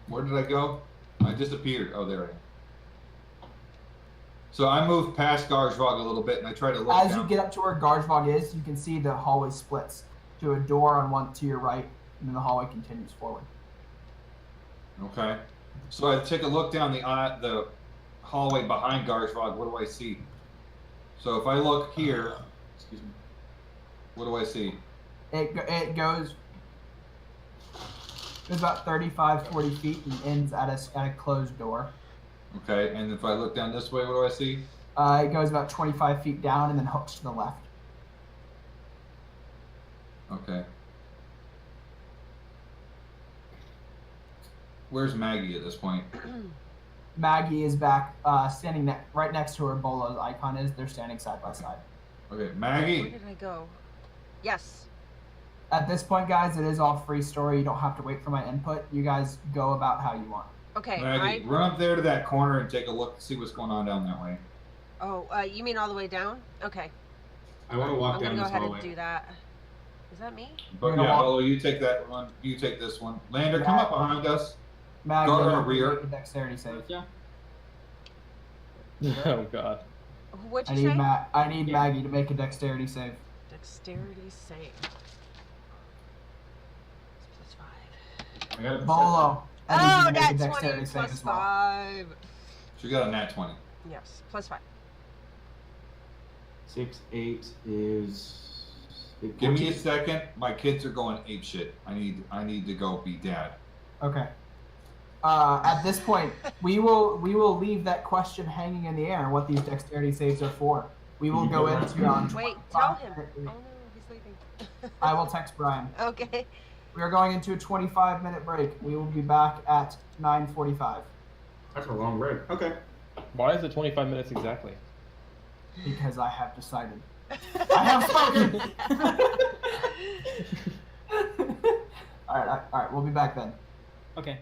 Where did I go? I disappeared. Oh, there I am. So I moved past Garzhvog a little bit, and I try to look As down. you get up to where Garzhvog is, you can see the hallway splits to a door on one to your right, and then the hallway continues forward. Okay. So I take a look down the hallway behind Garzhvog. What do I see? So if I look here, excuse me, what do I see? It goes about 35, 40 feet and ends at a closed door. Okay, and if I look down this way, what do I see? It goes about 25 feet down and then hooks to the left. Okay. Where's Maggie at this point? Maggie is back, standing right next to where Bolo's icon is. They're standing side by side. Okay, Where Maggie. did I go? Yes. At this point, guys, it is all free story. You don't have to wait for my input. You guys go about how you want. Okay. Maggie, run up there to that corner and take a look, see what's going on down that way. You mean all the way down? Okay. I want to walk I'm down gonna go this ahead hallway. and do that. Is that me? But You're gonna yeah, walk- Bolo, you take that one. You take this one. Lander, come up behind us. Maggie, Go to make our rear. a dexterity save. yeah. Oh god. What'd I you need say? I need Yeah. Maggie to make a dexterity save. Dexterity save. Plus 5. I got a Bolo. I need you Oh, to make a that's dexterity 20 save plus as well. 5. She got a nat 20. Yes, plus 5. 6, 8 is. Give me a second. My kids are going ape shit. I need to go be dad. Okay. At this point, we will leave that question hanging in the air. What these dexterity saves are for. We will go into Wait, tell him. Oh no, he's leaving. I will text Brian. Okay. We are going into a 25-minute break. We will be back at 9:45 That's a long break. Okay. Why is it 25 minutes exactly? because I have decided. I have spoken. All right. We'll be back then. Okay.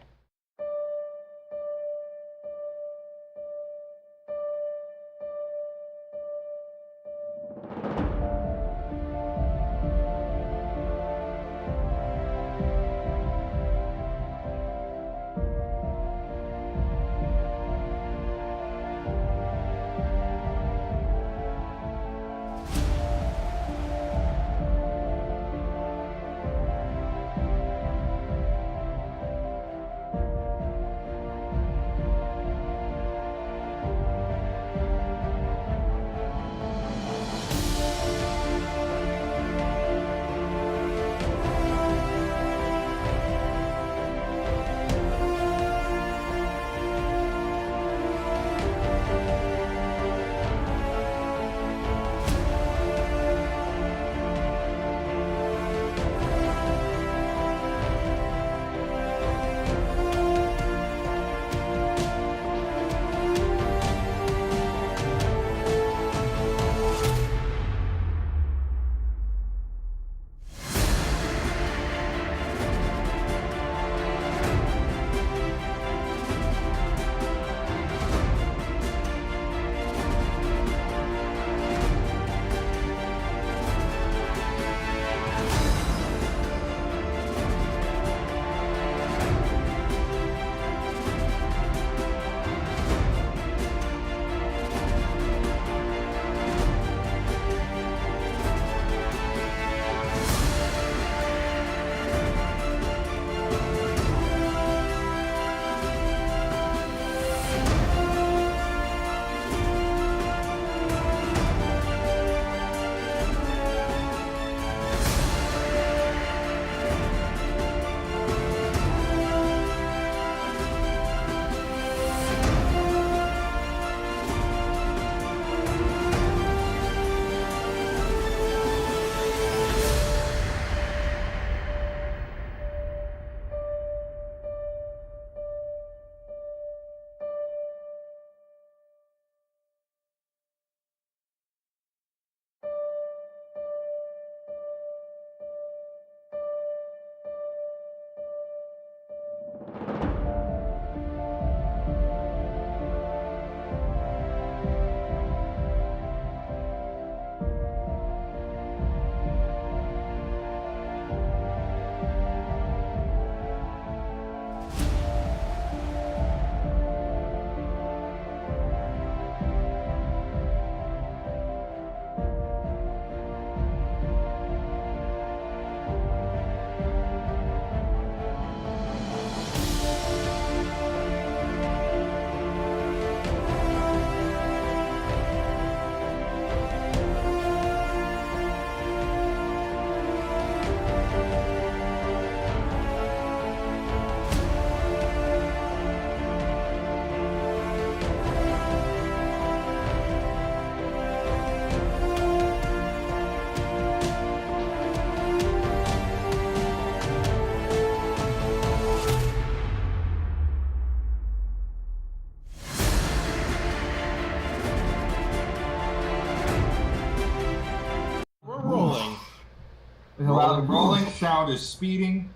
The rolling sound is speeding.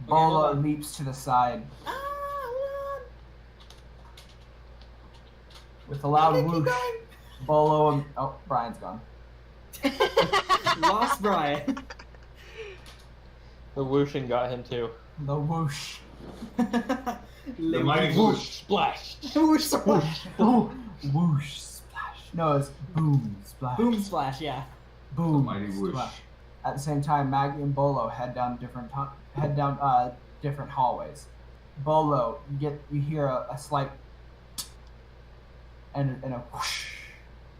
Bollo leaps to the side. With a loud whoosh, Bollo and... Oh, Brian's gone. Lost Brian. The whooshing got him too. The whoosh. The mighty whoosh. Splash. Whoosh splash. Oh, whoosh splash. No, it's boom splash. Boom splash, yeah. Boom Mighty whoosh. splash. At the same time, Maggie and Bollo head down different hallways. Bollo, you hear a slight and a whoosh.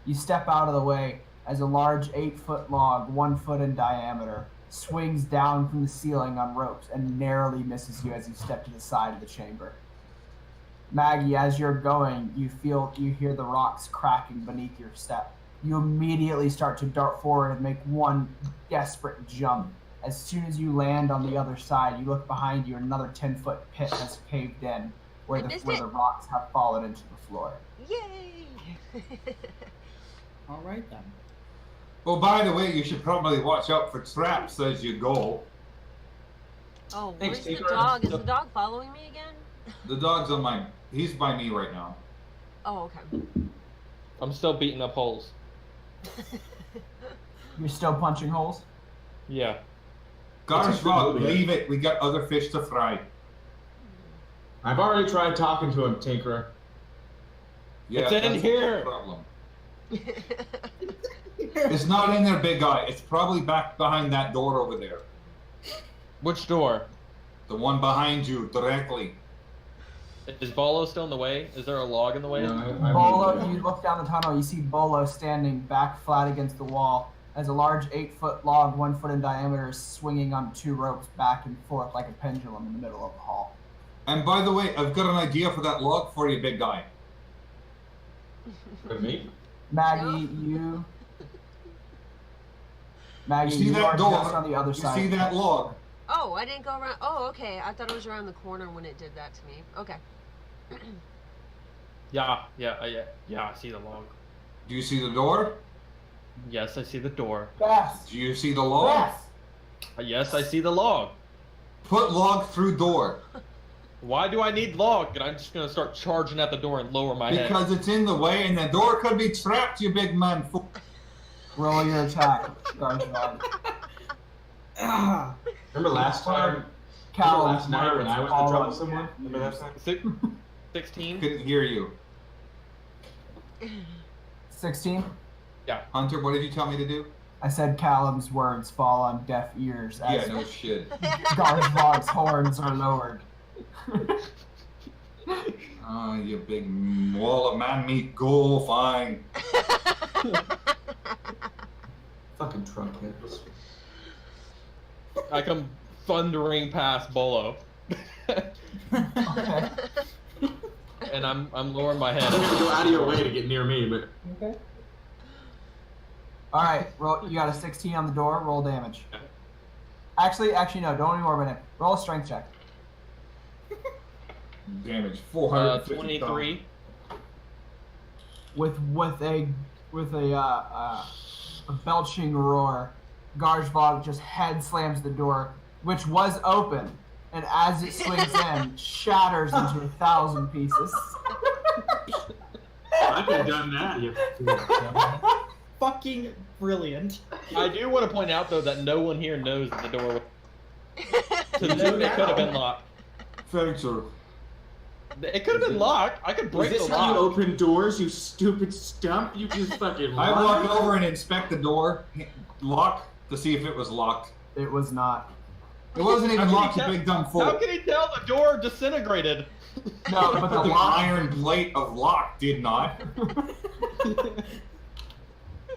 You step out of the way as a large 8-foot log, 1 foot in diameter, swings down from the ceiling on ropes and narrowly misses you as you step to the side of the chamber. Maggie, as you're going, you hear the rocks cracking beneath your step. You immediately start to dart forward and make one desperate jump. As soon as you land on the other side, you look behind you and another 10-foot pit has caved in where the rocks have fallen into the floor. Yay! All right then. Well, by the way, you should probably watch out for traps as you go. Oh, Thanks, where's the Tinker. dog? Is the dog following me again? The dog's on my... He's by me right now. Oh, okay. I'm still beating up holes. You're still punching holes? Yeah. Garzhvog, leave it. We got other fish to fry. I've already tried talking to him, Tinkerer. Yeah, It's in that's here. the problem. It's not in there, big guy. It's probably back behind that door over there. Which door? The one behind you, directly. Is Bollo still in the way? Is there a log in the way? No, Bollo, you look down the tunnel, you see Bollo standing back flat against the wall as a large 8-foot log, 1 foot in diameter, is swinging on 2 ropes back and forth like a pendulum in the middle of the hall. And by the way, I've got an idea for that log for you, big guy. For me? Maggie, you You see are that door? just on the other You side. see that log? Oh, I didn't go around. Oh, okay. I thought it was around the corner when it did that to me. Okay. Yeah, I see the log. Do you see the door? Yes, I see the door. Yes. Do you see the log? Yes. Yes, I see the log. Put log through door. Why do I need log? And I'm just gonna start charging at the door and lower my head. Because it's in the way and the door could be trapped, you big man. Roll your attack, Garzhvog. Remember last time? Callum, Last night when I was all the on troublesome one? Remember that time? 16? Couldn't hear you. 16? Hunter, what did you tell me to do? I said Callum's words fall on deaf ears as Yeah, no shit. Garzhvog's horns are lowered. Oh, you big wall of man meat. Go, fine. Fucking trunkheads. I come thundering past Bollo. Okay. And I'm lowering my I'm gonna head. go out of your way to get near me, but Okay. All right, roll. You got a 16 on the door. Roll damage. Actually, no. Don't even worry about it. Roll a strength check. Damage 450. 23. With a belching roar, Garzhvog just head slams the door, which was open, and as it swings in, shatters into 1,000 pieces. I could have done that. You Fucking brilliant. I do want to point out though that no one here knows that the door was. So it could have been locked. Thanks, sir. It could have been locked. I could Is break this the how you lock. open doors, you stupid stump? You just fucking I lied. walk over and inspect the door, lock, to see if it was locked. It was not. It wasn't even How can locked, you you tell- big dumb How fool. can he tell the door disintegrated? No, but The the lock. iron plate of lock did not.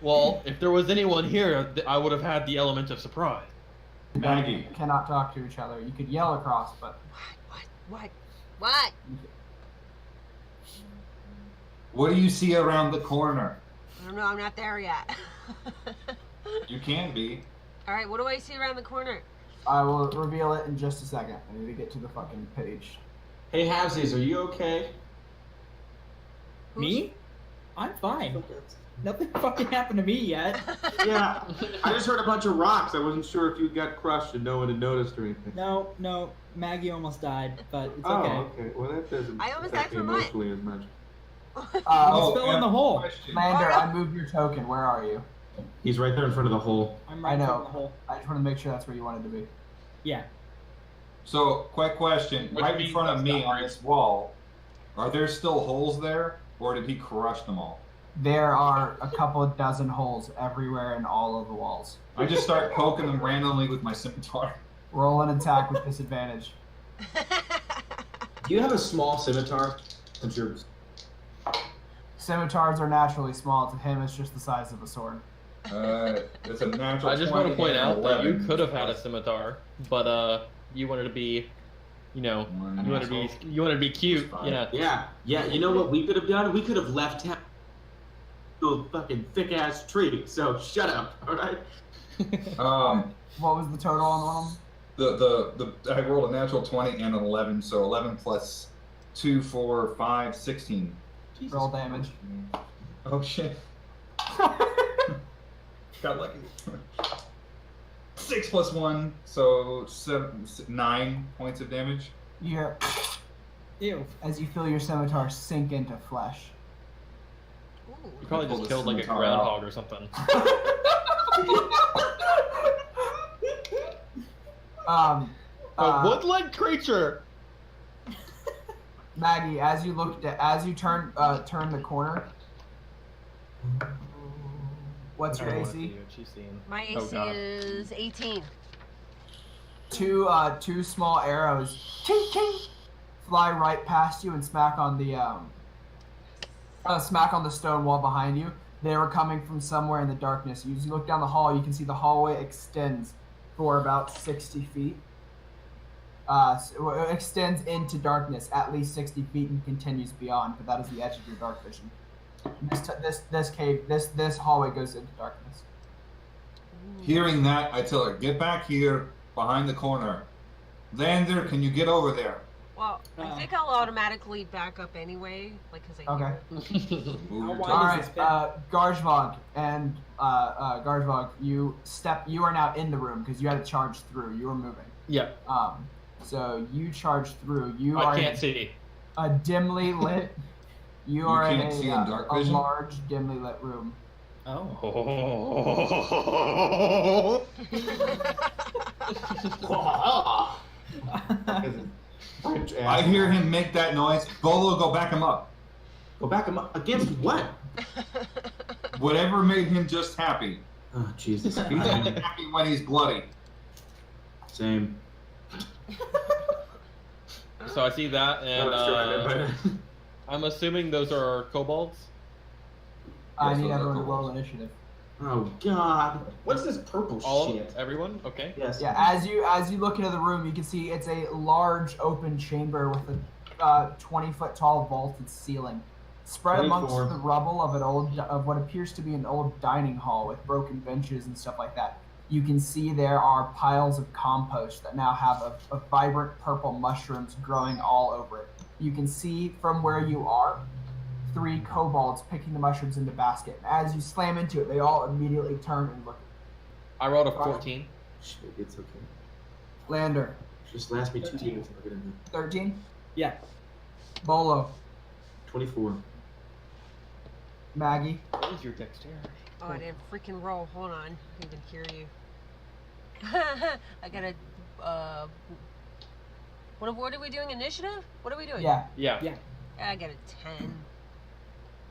Well, if there was anyone here, I would have had the element of surprise. Maggie. Cannot talk to each other. You could yell across, but What? What do you see around the corner? I don't know. I'm not there yet. You can be. All right. What do I see around the corner? I will reveal it in just a second. I need to get to the fucking page. Hey, Halvesies, are you okay? Me? I'm fine. Nothing fucking happened to me yet. Yeah, I just heard a bunch of rocks. I wasn't sure if you got crushed and no one had noticed or anything. No, Maggie almost died, but it's Oh, okay. okay. Well, that doesn't I almost died affect me from mine. emotionally as much. He Oh, fell in and the hole. question. Lander, Oh, no. I moved your token. Where are you? He's right there in front of the hole. I'm I right in know. front of the hole. I just want to make sure that's where you wanted to be. Yeah. So, quick question. Which Right in means front of that's me not on right. this wall, are there still holes there, or did he crush them all? There are a couple of dozen holes everywhere in all of the walls. I just start poking them randomly with my scimitar. Roll an attack with disadvantage. Do you have a small scimitar? Since you're... Scimitars are naturally small. To him, it's just the size of a sword. It's a natural. I just want to 20 point and out that you 11. could have had a scimitar, but you wanted to be, you know, you wanted to be cute. Yeah. Yeah. You know what we could have done? We could have left him to a fucking thick ass tree. So shut up, all right? What was the total on one of them? I rolled a natural 20 and an 11, so 11 plus 2, 4, 5, 16. Jesus Roll damage. Oh shit. Got lucky. 6 plus 1, so 9 points of damage. You hear Ew. as you feel your scimitar sink into flesh. You probably Pull just the killed like a scimitar groundhog out. or something. A wood-like creature. Maggie, as you turn the corner. What's your I don't wanna AC? see what she's seeing. My Oh, AC God. is 18. Two small arrows ching, ching, fly right past you and smack on the stone wall behind you. They were coming from somewhere in the darkness. As you look down the hall, you can see the hallway extends for about 60 feet. It extends into darkness at least 60 feet and continues beyond, but that is the edge of your dark vision. This hallway goes into darkness. Hearing that, I tell her, get back here behind the corner. Lander, can you get over there? Well, I think I'll automatically back up anyway, like, cause I Okay. hear Move your wide All is right, this pit? Garzhvog and Garzhvog, you are now in the room because you had to charge through. You were moving. Yeah, So you charge through. You I are can't in see. a dimly lit. You are in can't see in dark a vision? large, dimly lit room. Oh. I hear him make that noise. Bolo, go back him up. Go back him up against what? Whatever made him just happy. Oh Jesus. He's only happy when he's bloody. Same. So I see that, and Not sure I did, but- I'm assuming those are kobolds. I Yes, need those are everyone to kobolds. roll initiative. Oh God. What's this purple All shit? everyone? Okay. Yes. Yeah, as you look into the room, you can see it's a large open chamber with a 20-foot tall vaulted ceiling. Spread amongst 24. the rubble of what appears to be an old dining hall with broken benches and stuff like that. You can see there are piles of compost that now have a vibrant purple mushrooms growing all over it. You can see from where you are 3 kobolds picking the mushrooms into basket. And as you slam into it, they all immediately turn and look. I rolled a 14. Shit, it's okay. Lander, Just last me 2 games. I'll get in 13. Yeah. Bolo, 24. Maggie, What is your dexterity? Oh, I didn't freaking roll. Hold on. I didn't even hear you. I gotta, what are we doing? Initiative? What are we doing? yeah, Yeah. Yeah. I got a 10.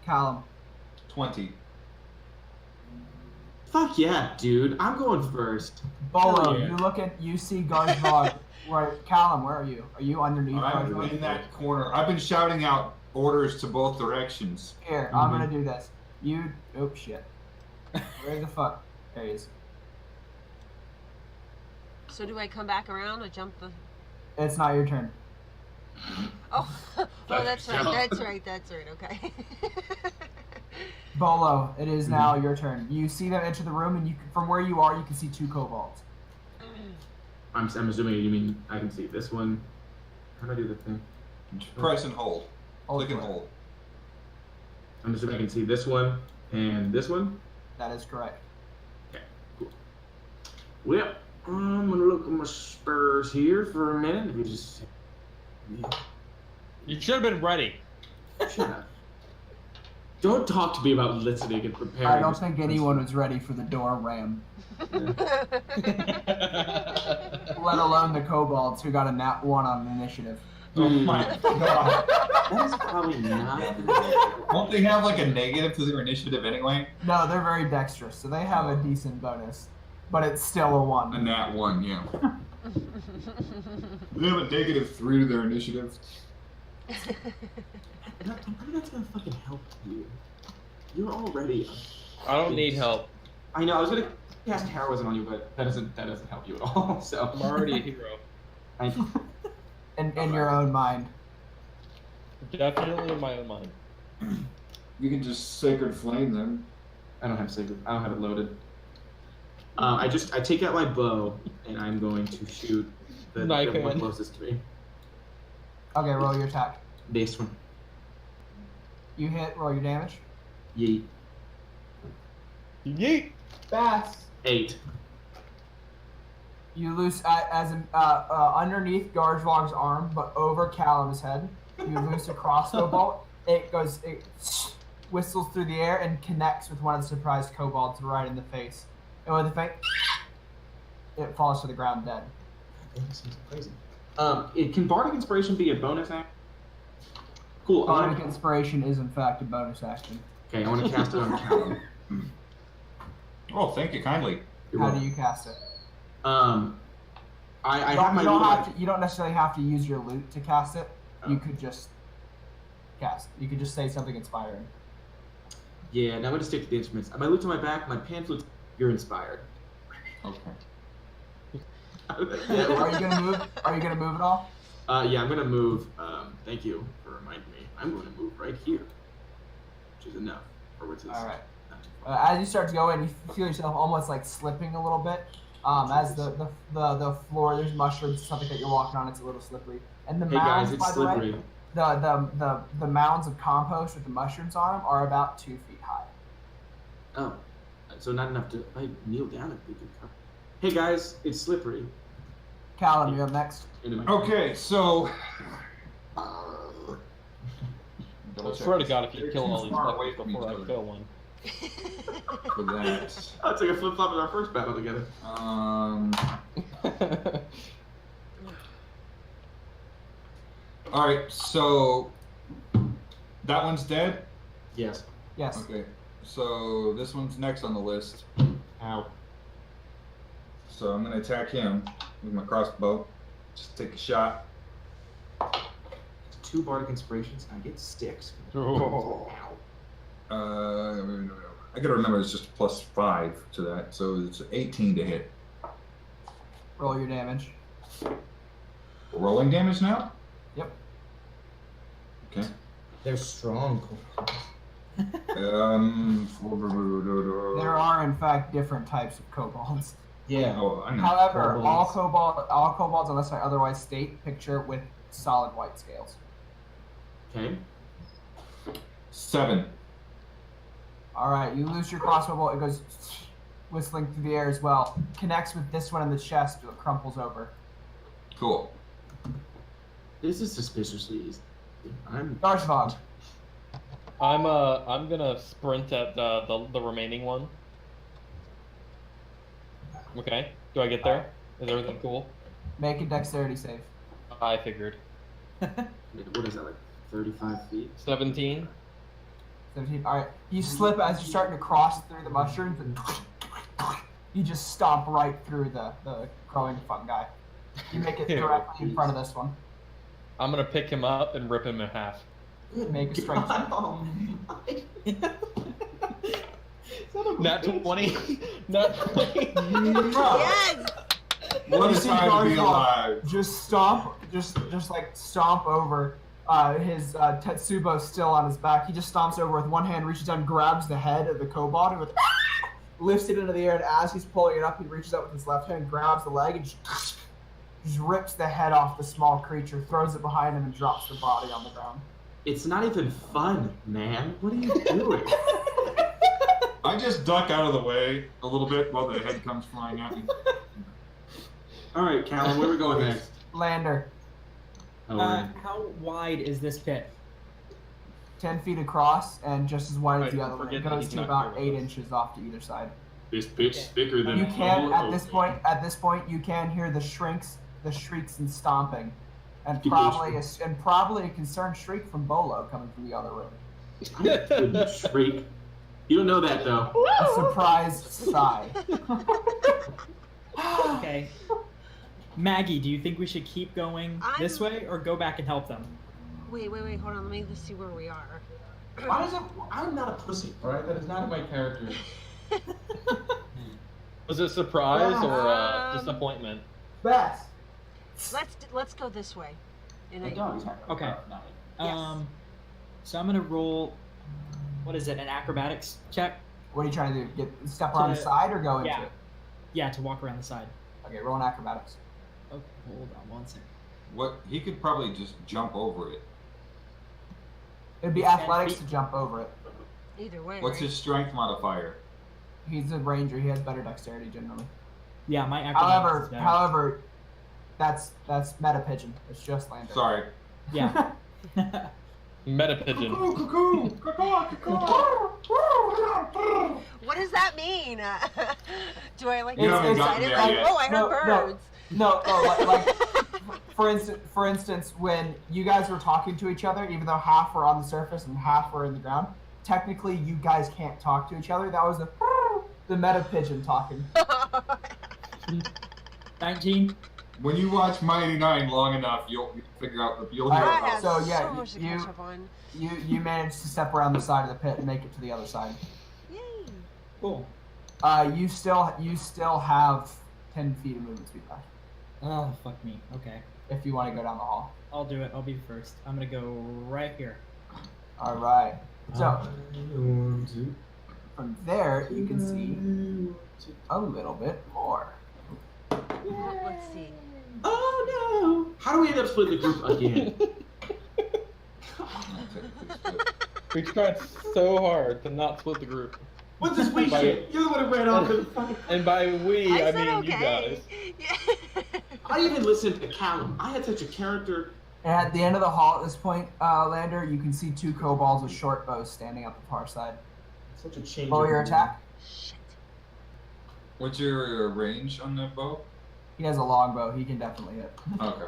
Callum. 20. Fuck yeah, dude. I'm going first. Bolo, Yeah. you see Garzhvog. Where, Callum, where are you? Are you underneath I'm Garzhvog? in that corner. I've been shouting out orders to both directions. Here, I'm gonna do this. Oops, shit. Where the fuck? There he is. So do I come back around or jump the... It's not your turn. Oh, oh, that's right, okay. Bolo, it is now your turn. You see them enter the room, and from where you are, you can see 2 kobolds. I'm assuming you mean I can see this one. How do I do the thing? Press and hold. Hold Click and for it. hold. I'm assuming I can see this one And this one? That is correct. Okay, cool. Well, I'm gonna look at my spurs here for a minute. Let me just. You should have been ready. Shut up. Don't talk to me about listening and preparing. I don't think anyone was ready for the door ram. Let alone the kobolds who got a nat 1 on initiative. Oh my god. That is probably not. Won't they have like a negative to their initiative anyway? No, they're very dexterous, so they have a decent bonus. But it's still a 1. A nat 1, yeah. They have a -3 to their initiative. I'm not gonna fucking help you. You're already. I don't need help. I know. I was gonna cast heroism on you, but that doesn't help you at all. So I'm already a hero. In your own mind. Definitely in my own mind. You can just Sacred Flame them. I don't have sacred. I don't have it loaded. I take out my bow and I'm going to shoot the one closest to me. Okay, roll your attack. This one. You hit, roll your damage. Yeet. Yeet! Fast. 8. You loose underneath Garzhvog's arm, but over Callum's head. You loose a crossbow bolt. It whistles through the air and connects with one of the surprised kobolds right in the face. And with the face, it falls to the ground dead. That seems crazy. Can Bardic Inspiration be a bonus act? Cool. Bardic Inspiration is in fact a bonus action. Okay, I want to cast it on Callum. Oh, thank you kindly. How do you cast it? I have my. You don't necessarily have to use your loot to cast it. You could just cast. You could just say something inspiring. Yeah, now I'm gonna stick to the instruments. My loot's on my back. My pamphlet. You're inspired. Okay. Are you gonna move? Are you gonna move at all? Yeah, I'm gonna move. Thank you for reminding me. I'm going to move right here, which is enough. All right. As you start to go in, you feel yourself almost like slipping a little bit. As the floor, there's mushrooms, something that you're walking on. It's a little slippery. And the mounds, guys, it's by the slippery. way, the mounds of compost with the mushrooms on them are about 2 feet high. Oh, so not enough to. If I kneel down, it'd be good cover. Hey guys, it's slippery. Callum, you're up next. Okay, so. I swear to God, if you kill all these weapons before I kill one. For that. Oh, it's like a flip flop in our first battle together. All right, so that one's dead. Yes. Yes. Okay, so this one's next on the list. Ow. So I'm gonna attack him with my crossbow. Just take a shot. 2 Bardic Inspirations, and I get sticks. Oh. I gotta remember it's just +5 to that, so it's 18 to hit. Roll your damage. Rolling damage now? Yep. Okay. They're strong. There are in fact different types of kobolds. Yeah. Oh, I know. However, Kobolds. all kobolds, unless I otherwise state, picture with solid white scales. Okay. 7. All right, you loose your crossbow bolt. It goes whistling through the air as well. Connects with this one in the chest. It crumples over. Cool. This is suspiciously easy. I'm. Garzhvog. I'm gonna sprint at the remaining one. Okay. Do I get there? Is everything cool? Make a dexterity save. I figured. What is that, like 35 feet? 17. 17. All right. You slip as you're starting to cross through the mushrooms, and you just stomp right through the growing fungi. You make it directly in front of this one. I'm gonna pick him up and rip him in half. Make a strength check. Oh, Nat 20. Nat 20. Yes! What You a see time to be Garzhvog alive. just stomp over his Tetsubo still on his back. He just stomps over with one hand, reaches down, grabs the head of the kobold, and lifts it into the air. And as he's pulling it up, he reaches out with his left hand, grabs the leg, and just rips the head off the small creature, throws it behind him, and drops the body on the ground. It's not even fun, man. What are you doing? I just duck out of the way a little bit while the head comes flying at me. All right, Callum, where are we going next? Lander, Oh, we're- How wide is this pit? 10 feet across and just as wide as the Right, other one. It forget that goes he's to not about here with 8 us. inches off to either side. this pit's thicker than You can all at this oak. point you can hear the shrieks and stomping, and Keep probably those- a concerned shriek from Bollo coming from the other room. I wouldn't shriek. You don't know that though. A surprised sigh. Okay. Maggie, do you think we should keep going this way or go back and help them? Wait, hold on. Let me just see where we are. Why is it? I'm not a pussy, alright? That is not in my character. Was it a surprise or disappointment? Beth. Let's go this way. And The dog's not. Okay. Yes. So I'm gonna roll. What is it? An acrobatics check? What are you trying to do? Step around the To- side or go into yeah. it? Yeah, to walk around the side. Okay, roll an acrobatics. Okay, hold on one second. What he could probably just jump over it. It'd be It's 10 athletics feet. to jump over it. Either way. What's right? his strength modifier? He's a ranger. He has better dexterity generally. Yeah, my acrobatics is better. However, that's meta pigeon. It's just Lander. Sorry. Yeah. Meta pigeon. What does that mean? Do I like You get haven't excited? gotten there Like, yet. oh, I heard No, birds. No, like for instance, when you guys were talking to each other, even though half were on the surface and half were in the ground, technically you guys can't talk to each other. That was the meta pigeon talking. 19. When you watch Mighty Nine long enough, you'll figure out the you'll hear Alright, I about have so, yeah, so much to catch up on. You managed to step around the side of the pit and make it to the other side. Yay. Cool. You still have 10 feet of movement speed left. Oh, fuck me. Okay. If you want to go down the hall. I'll do it. I'll be first. I'm gonna go right here. All right. So from there you can see a little bit more. Let's see. Oh no! How do we end up splitting the group again? We tried so hard to not split the group. What's this we shit? You're the one who ran off to the fucking. And by we, I said mean okay. you guys. Yeah. I even listened to Callum. I had such a character. And at the end of the hall at this point, Lander, you can see 2 kobolds with short bows standing up the far side. Such a change. Roll your attack. Shit. What's your range on the bow? He has a long bow. He can definitely hit. Okay.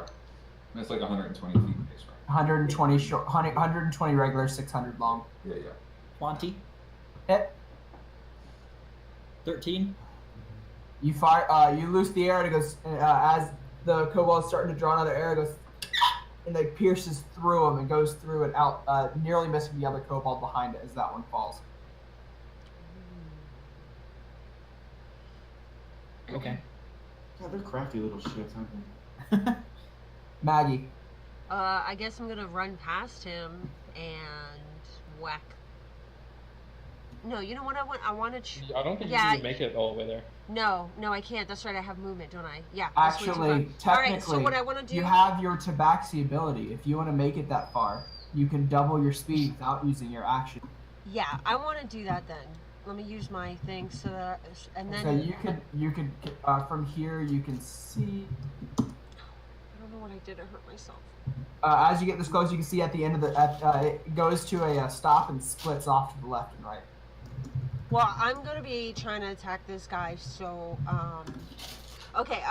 That's like 120 feet base, right? 120 short, 120 regular, 600 long. Yeah. 20. Hit. 13. You fire. You loose the arrow. And it goes as the kobold's starting to draw another arrow. It goes and like pierces through him and goes through and out, nearly missing the other kobold behind it as that one falls. Okay. God, they're crafty little shits, aren't they? Maggie. I guess I'm gonna run past him and whack. No, you know what I want? I want to. I don't think Yeah, you can make it all the way there. No, I can't. That's right. I have movement, don't I? Yeah. that's way too Actually, far. technically, All right. So what I want to do? you have your tabaxi ability. If you want to make it that far, you can double your speed without using your action. Yeah, I want to do that then. Let me use my thing so that, and then. So you could from here you can see. I don't know what I did to hurt myself. As you get this close, you can see at the end of the it goes to a stop and splits off to the left and right. Well, I'm gonna be trying to attack this guy. So, okay,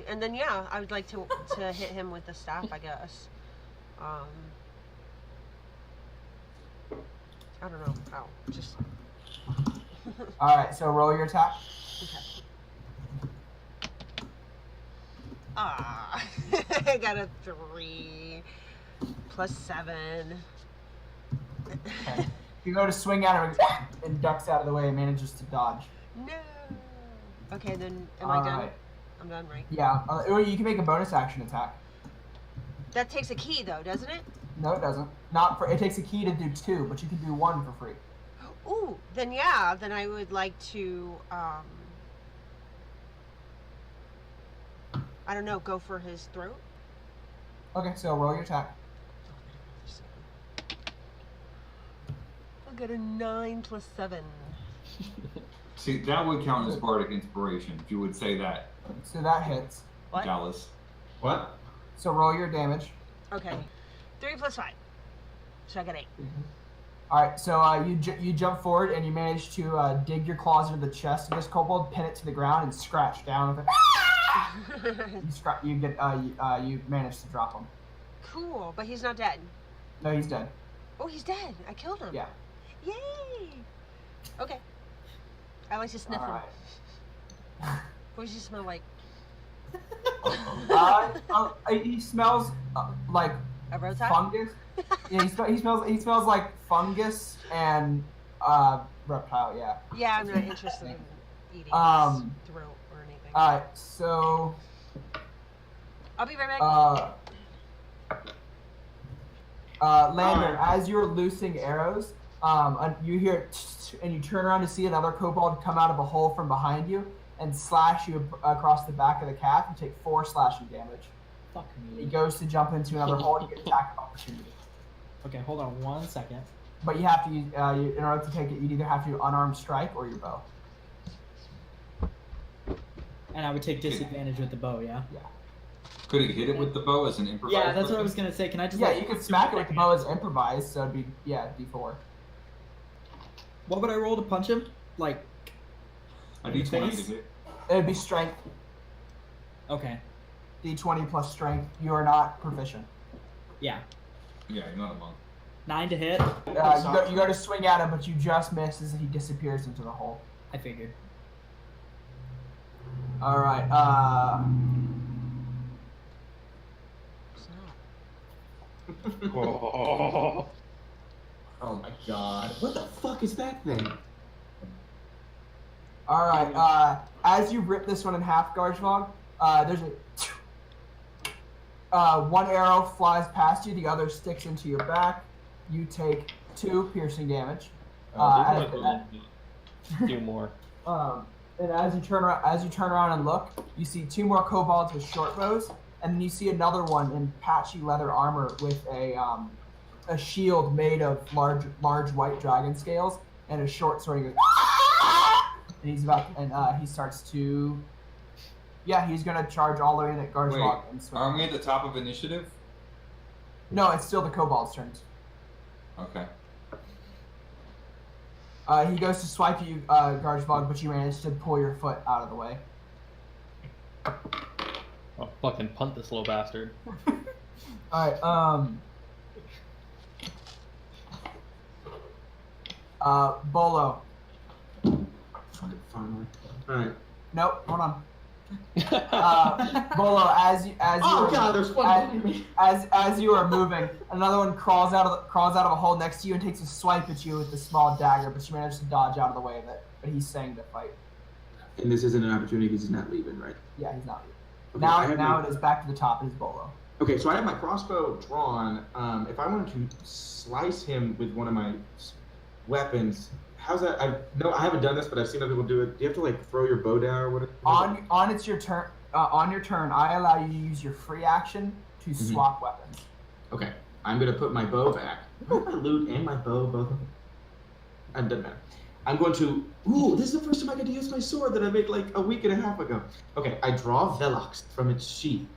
and then yeah, I would like to hit him with the staff, I guess. I don't know how. Just. All right, so roll your attack. Okay. Ah, I got a 3 plus 7. Okay. You go to swing at him and ducks out of the way and manages to dodge. No. Okay, then am I done? Right. I'm done, right? Yeah, or you can make a bonus action attack. That takes a key, though, doesn't it? No, it doesn't. Not for. It takes a key to do 2, but you can do 1 for free. Ooh, then yeah, then I would like to, I don't know, go for his throat. Okay, so roll your attack. I'll get a 9 plus 7. See, that would count as bardic inspiration if you would say that, So that hits. What? Dallas. What? So roll your damage. Okay. 3 plus 5. So I got 8. All right. So you jump forward and you manage to dig your claws into the chest of this kobold, pin it to the ground, and scratch down with it. You manage to drop him. Cool, but he's not dead. No, he's dead. Oh, he's dead. I killed him. Yeah. Yay! Okay. I like to sniff All him. right. What does he smell like? He smells like A roadside? fungus. Yeah, he smells like fungus and reptile. Yeah. Yeah, I'm not interested in eating his throat or anything. All right. So. I'll be right back. Lander, as you're loosing arrows, you hear and you turn around to see another kobold come out of a hole from behind you and slash you across the back of the calf. You take 4 slashing damage. Fuck He me. goes to jump into another hole. You get attack of opportunity. Okay, hold on 1 second. But you have to use, in order to take it, you'd either have to unarmed strike or your bow. And I would take disadvantage with the bow, yeah? Yeah. Could he hit it with the bow as an improvised? Yeah, that's what I weapon? was gonna say. Can I just Yeah, you could smack it with the bow as improvised, so it'd be, D4. What would I roll to punch him? Like, A D20 to face? hit. It'd be strength, okay, D20 plus strength. You are not proficient. yeah. Yeah, you're not a monk. 9 to hit. You go to swing at him, but you just miss as he disappears into the hole. I figured. All right. Oh. Oh my god. What the fuck is that thing? All right. As you rip this one in half, Garzhvog, there's one arrow flies past you, the other sticks into your back. You take 2 piercing damage. Do more. And as you turn around and look, you see 2 more kobolds with short bows, and then you see another one in patchy leather armor with a shield made of large white dragon scales and a short sword. He goes, and he starts to, he's gonna charge all the way in at Garzhvog and swing. Are we at the top of initiative? No, it's still the kobold's turns. Okay. He goes to swipe at you, Garzhvog, but you manage to pull your foot out of the way. I'll fucking punt this little bastard. Alright, Bollo. Finally. Alright. Nope, hold on. Bollo, as you there's one behind me. as you are moving, another one crawls out of a hole next to you and takes a swipe at you with a small dagger, but you manage to dodge out of the way of it. But he's staying to fight. And this isn't an opportunity because he's not leaving, right? Yeah, he's not. Okay, I have Now my- it is back to the top. It is Bollo. Okay, so I have my crossbow drawn. If I wanted to slice him with one of my weapons, how's that? I haven't done this, but I've seen other people do it. Do you have to like throw your bow down or whatever? On your turn, I allow you to use your free action to swap weapons. Okay, I'm gonna put my bow back. My loot and my bow both. It doesn't matter. I'm going to. Ooh, this is the first time I get to use my sword that I made like a week and a half ago. Okay, I draw Velox from its sheath,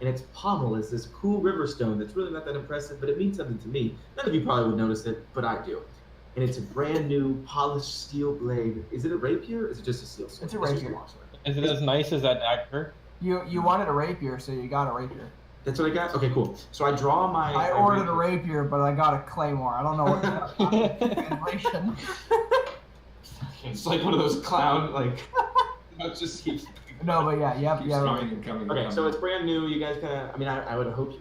and its pommel is this cool river stone that's really not that impressive, but it means something to me. None of you probably would notice it, but I do. And it's a brand new polished steel blade. Is it a rapier? Or is it just a steel sword? It's a rapier. Is it as nice as that dagger? You wanted a rapier, so you got a rapier. That's what I got? Okay, cool. So I draw my... I ordered a rapier, but I got a claymore. I don't know what translation. It's like one of those clown, like... it just keeps... No, but yeah, Keeps coming and coming and Okay, coming. so it's brand new. You guys kind of... I mean, I would hope you...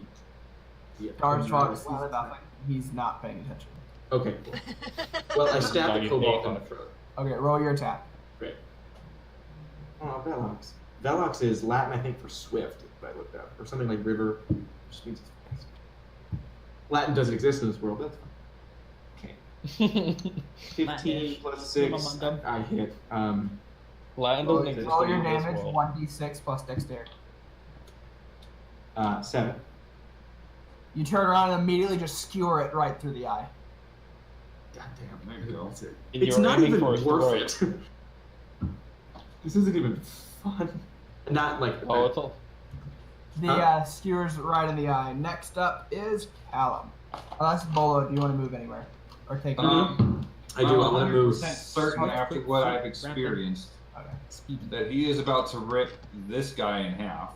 Yeah, Garzhvog sees nothing. He's not paying attention. Okay, cool. Well, I stabbed the kobold in the throat. Okay, roll your attack. Great. Oh, Velox. Velox is Latin, I think, for swift, if I looked up. Or something like river, which means it's fast. Latin doesn't exist in this world, that's fine. Okay. 15 Latin-ish. plus 6, Mundum. I hit. Latin doesn't exist Roll your in this damage, world. 1d6 plus dexterity. 7. You turn around and immediately just skewer it right through the eye. Goddamn, There you go. And It's you're not aiming even towards the worth rope. it. This isn't even fun. Not like. Oh, it's all. The skewer's right in the eye. Next up is Callum. That's Bollo. Do you want to move anywhere or take? I do. I want to move. Certain after what I've experienced Okay. that he is about to rip this guy in half.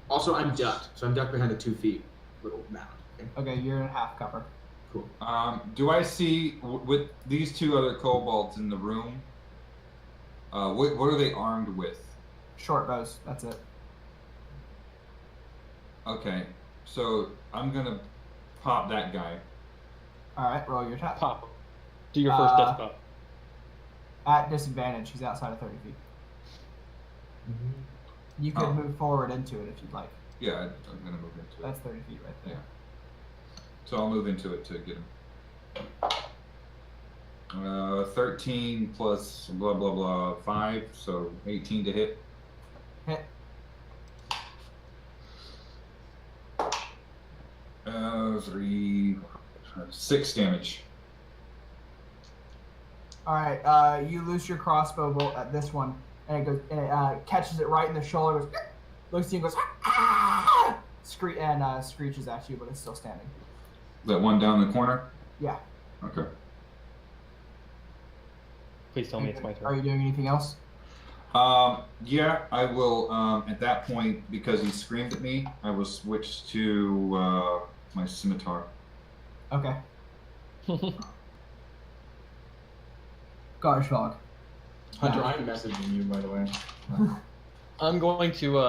Also, I'm ducked, so I'm ducked behind a 2 feet little mound. Okay, you're in half cover. Cool. Do I see with these two other kobolds in the room? What are they armed with? Short bows. That's it. Okay, so I'm gonna pop that guy. All right, roll your attack. Pop. Do your first death pop. At disadvantage, he's outside of 30 feet. You could Oh. move forward into it if you'd like. Yeah, I'm gonna move into it. That's 30 feet right there. So I'll move into it to get him. 13 plus blah blah blah 5, so 18 to hit. Hit. 6 damage. All right, you loose your crossbow bolt at this one, and it goes, and it catches it right in the shoulder. Goes, looks at you and goes, ah! Screeches at you, but it's still standing. That one down in the corner? Yeah. Okay. Please tell me it's my Are turn. you doing anything else? Yeah, I will. At that point, because he screamed at me, I will switch to my scimitar. Okay. Garzhvog. Hunter, I'm messaging you, by the way. I'm going to.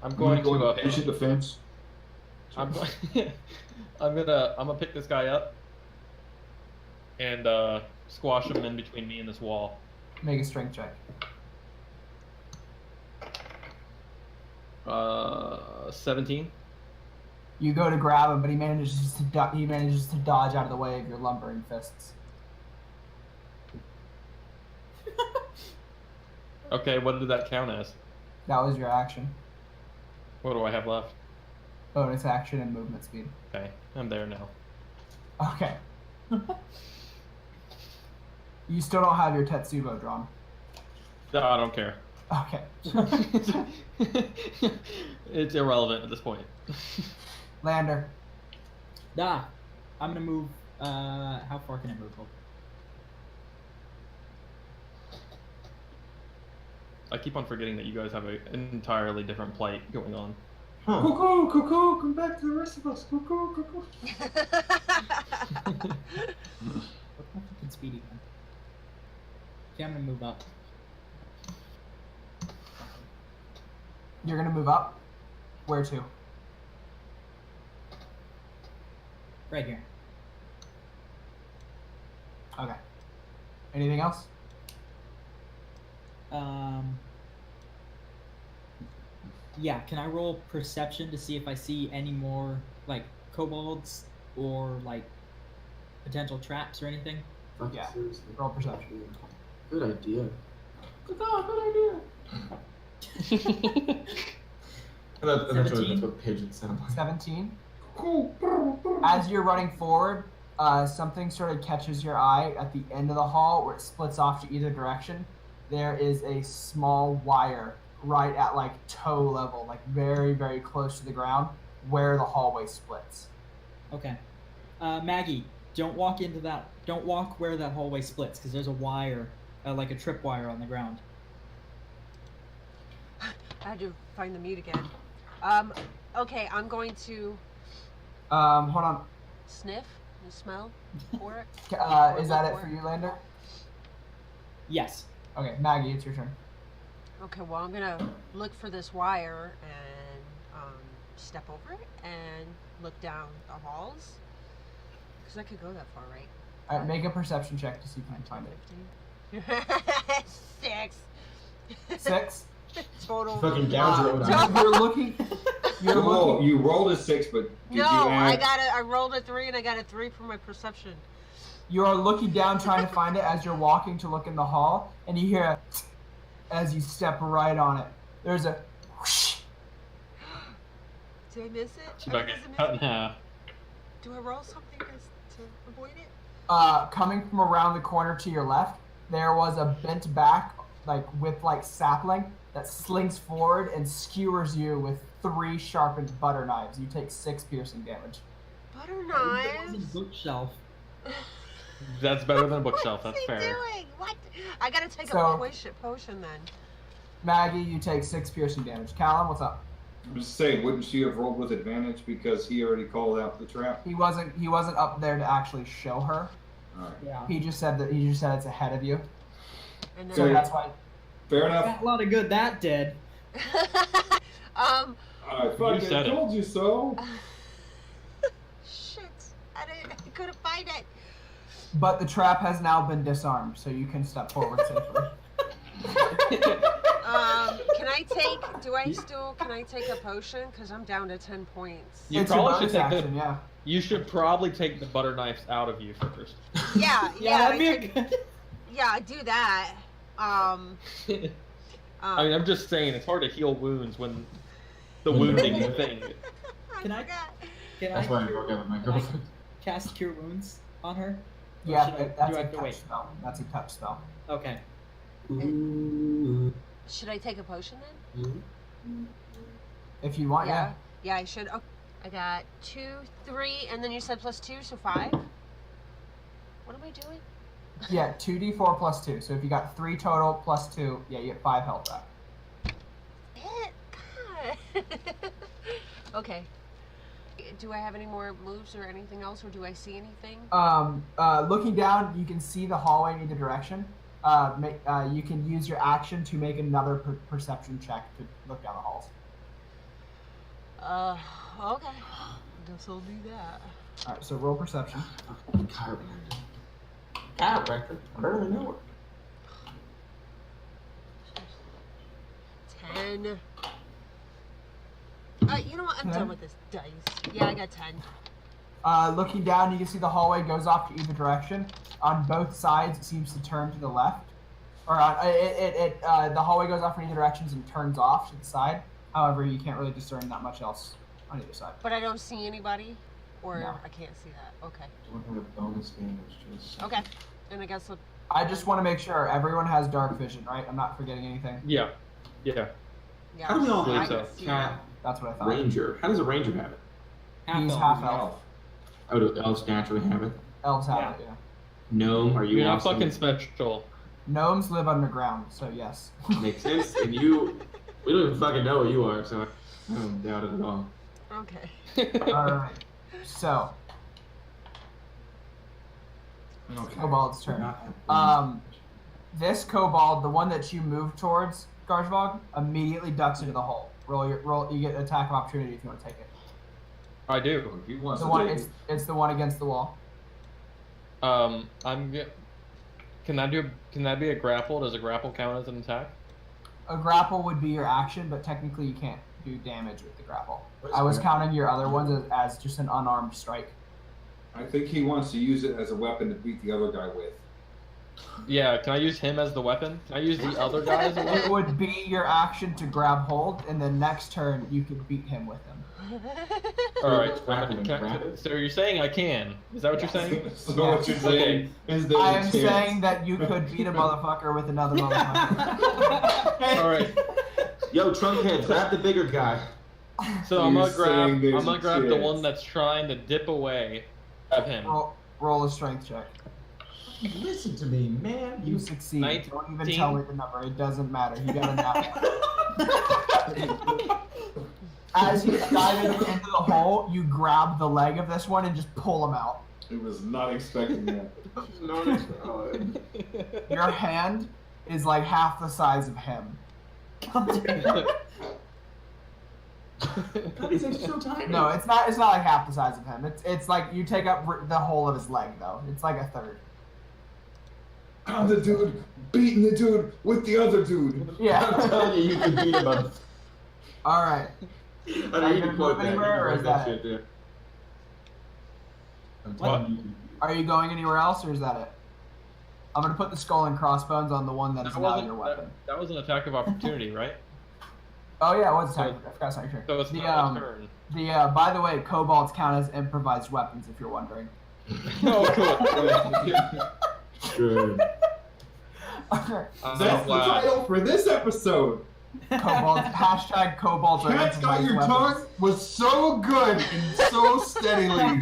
I'm going to. patient defense. I'm gonna pick this guy up and squash him in between me and this wall. Make a strength check. 17. You go to grab him, but he manages to dodge out of the way of your lumbering fists. Okay, what did that count as? That was your action. What do I have left? Bonus action and movement speed. Okay, I'm there now. Okay. You still don't have your Tetsubo drawn. No, I don't care. Okay. It's irrelevant at this point. Lander. I'm gonna move. How far can I move? I keep on forgetting that you guys have an entirely different plight going on. Cuckoo, cuckoo, come back to the rest of us. Cuckoo, cuckoo. What's my fucking speed again? Okay, I'm gonna move up. You're gonna move up? Where to? Right here. Okay. Anything else? Yeah, can I roll perception to see if I see any more, like, kobolds or, like, potential traps or anything? Fuck, Yeah. seriously. Roll perception. Good idea. Good idea. That's 17? what pigeons sound like. 17. As you're running forward, something sort of catches your eye at the end of the hall where it splits off to either direction. There is a small wire right at like toe level, like very, very close to the ground where the hallway splits. Okay. Maggie, don't walk into that. Don't walk where that hallway splits because there's a wire, like a tripwire on the ground. I had to find the mute again. Okay, I'm going to Hold on. sniff and smell for it. Is that it for you, Lander? Yes. Okay, Maggie, it's your turn. Okay, well, I'm gonna look for this wire and step over it and look down the halls. Because I could go that far, right? All right, make a perception check to see if you can find it. 6. 6? Total. Fucking gouge road. You're looking. You're looking. You rolled a 6, but did No, you add... I rolled a 3 and I got a 3 for my perception. You are looking down, trying to find it as you're walking to look in the hall, and you hear a as you step right on it. There's a whoosh. Did I miss it? She's about to get cut in half. Do I roll something to avoid it? Coming from around the corner to your left, there was a bent back, with sapling that slings forward and skewers you with 3 sharpened butter knives. You take 6 piercing damage. Butter knives? Bookshelf. That's better than a bookshelf. That's What's he fair. doing? What? I gotta take So- a potion then. Maggie, you take 6 piercing damage. Callum, what's up? I'm just saying, wouldn't she have rolled with advantage because he already called out the trap? He wasn't up there to actually show her. All right. Yeah. He just said it's ahead of you. And So then, that's why. Fair enough. Got a lot of good that did. I fucking said it. told you so. shit, I couldn't find it. But the trap has now been disarmed, so you can step forward safely. Can I take a potion? Because I'm down to 10 points. You It's your probably should bonus take action, yeah. You should probably take the butter knives out of you first. Yeah, that'd be a good. yeah, I do that. I mean, I'm just saying, it's hard to heal wounds when the wounding thing. Can I? forgot. Can That's I why I broke up with my girlfriend. cast Cure Wounds on her? Or Yeah, should I- that's do I a have to touch wait? spell. That's a touch spell. Okay. Ooh. Should I take a potion then? If you want, yeah. Yeah, I should. Oh, I got 2, 3, and then you said +2, so 5. What am I doing? Yeah, 2d4 plus 2. So if you got 3 total plus 2, yeah, you get 5 health back. God. Okay. Do I have any more moves or anything else, or do I see anything? Looking down, you can see the hallway in either direction. You can use your action to make another perception check to look down the halls. Okay. Guess I'll do that. All right, so roll perception. Chiropractor. I barely know her. 10. You know what? I'm 10? done with this dice. Yeah, I got 10. Looking down, you can see the hallway goes off to either direction. On both sides, it seems to turn to the left. Or the hallway goes off in either directions and turns off to the side. However, you can't really discern that much else on either side. But I don't see anybody? Or No. I can't see that. Okay. Don't have a bonus damage, just. Okay. And I guess I'll... I just want to make sure everyone has dark vision, right? I'm not forgetting anything. Yeah. Yeah. How do we all believe I have so. can see that. That's what I thought. Ranger? How does a ranger have it? He's elf. half elf. Oh, do elves naturally have it? Elves have it, yeah. Gnome, are you You're not also? fucking special. Gnomes live underground, so yes. Makes sense. And you, we don't even fucking know what you are, so I don't doubt it at all. Okay. Alright. So, Kobold's turn. This kobold, the one that you moved towards, Garzhvog, immediately ducks into the hole. You get an attack of opportunity if you want to take it. I do. If he wants The to one, take it's the one against the wall. Can that be a grapple? Does a grapple count as an attack? A grapple would be your action, but technically you can't do damage with the grapple. What's I was grapple? counting your other ones as just an unarmed strike. I think he wants to use it as a weapon to beat the other guy with. Yeah, can I use him as the weapon? Can I use the other guy as a It weapon? would be your action to grab hold, and then next turn you could beat him with him. Alright, Grappling, grappling. so you're saying I can? Is that what you're saying? So what you're saying is that I am saying that you could beat a motherfucker with another motherfucker. Alright, Yo, Trunkhead, grab the bigger guy. so I'm You're gonna grab saying there's a the chance. one that's trying to dip away of him. Roll a strength check. Listen to me, man. You succeed. 19. Don't even tell me the number. It doesn't matter. You got a nap. As he's diving into the hole, you grab the leg of this one and just pull him out. He was not expecting that. Your hand is like half the size of him. He's like so tiny. No, it's not. It's not like half the size of him. It's like you take up the whole of his leg, though. It's like a third. I'm the dude beating the dude with the other dude. I'm Yeah. telling you, you can beat him up. All right. I know you can quote that. You Anywhere, or can is quote that that shit there. I'm telling you, you can Are you going anywhere else, or is that it? I'm gonna put the skull and crossbones on the one that is now your weapon. That was an attack of opportunity, right? Oh yeah, it was attack. I forgot it's not your turn. So it's The not my turn. by the way, kobolds count as improvised weapons if you're wondering. Oh, cool. Good. That's the title for this episode. Kobolds. Hashtag kobolds are Cat's got improvised your weapons. tongue was so good and so steadily.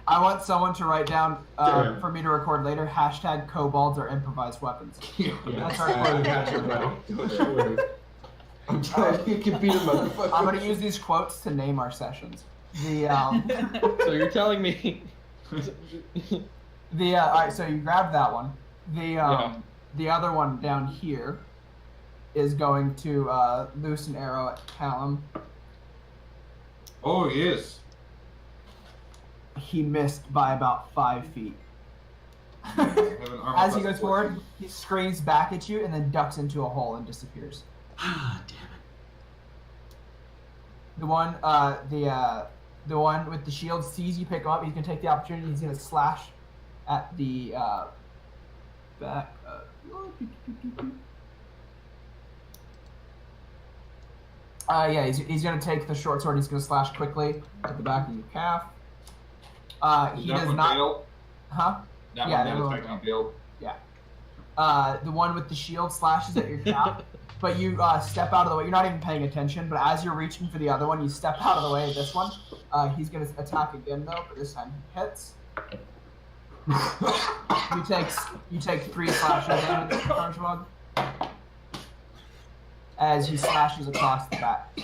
I want someone to write down Damn. for me to record later. Hashtag kobolds are improvised weapons. That's our quote. I'm telling you, you can beat a motherfucker. I'm gonna use these quotes to name our sessions. The So you're telling me? all right. So you grabbed that one. The other one down here is going to loose an arrow at Callum. Oh, yes. He missed by about 5 feet. Have an armor As he class goes of forward, 14. he screams back at you and then ducks into a hole and disappears. Ah, damn it. The one with the shield sees you pick him up. He's gonna take the opportunity. He's gonna slash at the back. Yeah, he's gonna take the short sword. He's gonna slash quickly at the back of your calf. Is He that does one not. Bale? Huh? That Yeah, one that that one. attacked on Bale. The one with the shield slashes at your calf, but you step out of the way. You're not even paying attention, but as you're reaching for the other one, you step out of the way of this one. He's going to attack again, though, but this time he hits. You take 3 slashing damage, Garzhvog, as he slashes across the back.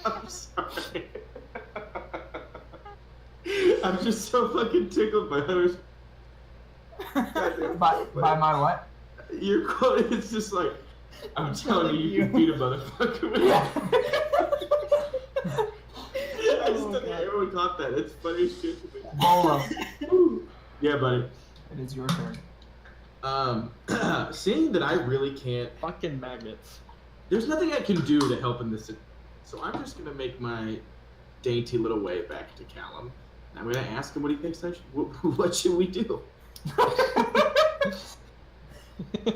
I'm sorry. I'm just so fucking tickled by Hunter's. By my what? Your quote is just like, I'm telling you, you can beat a motherfucker with Yeah. I just don't think everyone caught that. It's funny as shit to me. Bollo, Yeah, buddy. it is your turn. Seeing that I really can't, Fucking magnets. there's nothing I can do to help in this, so I'm just gonna make my dainty little way back to Callum. And I'm gonna ask him what he thinks what should we do?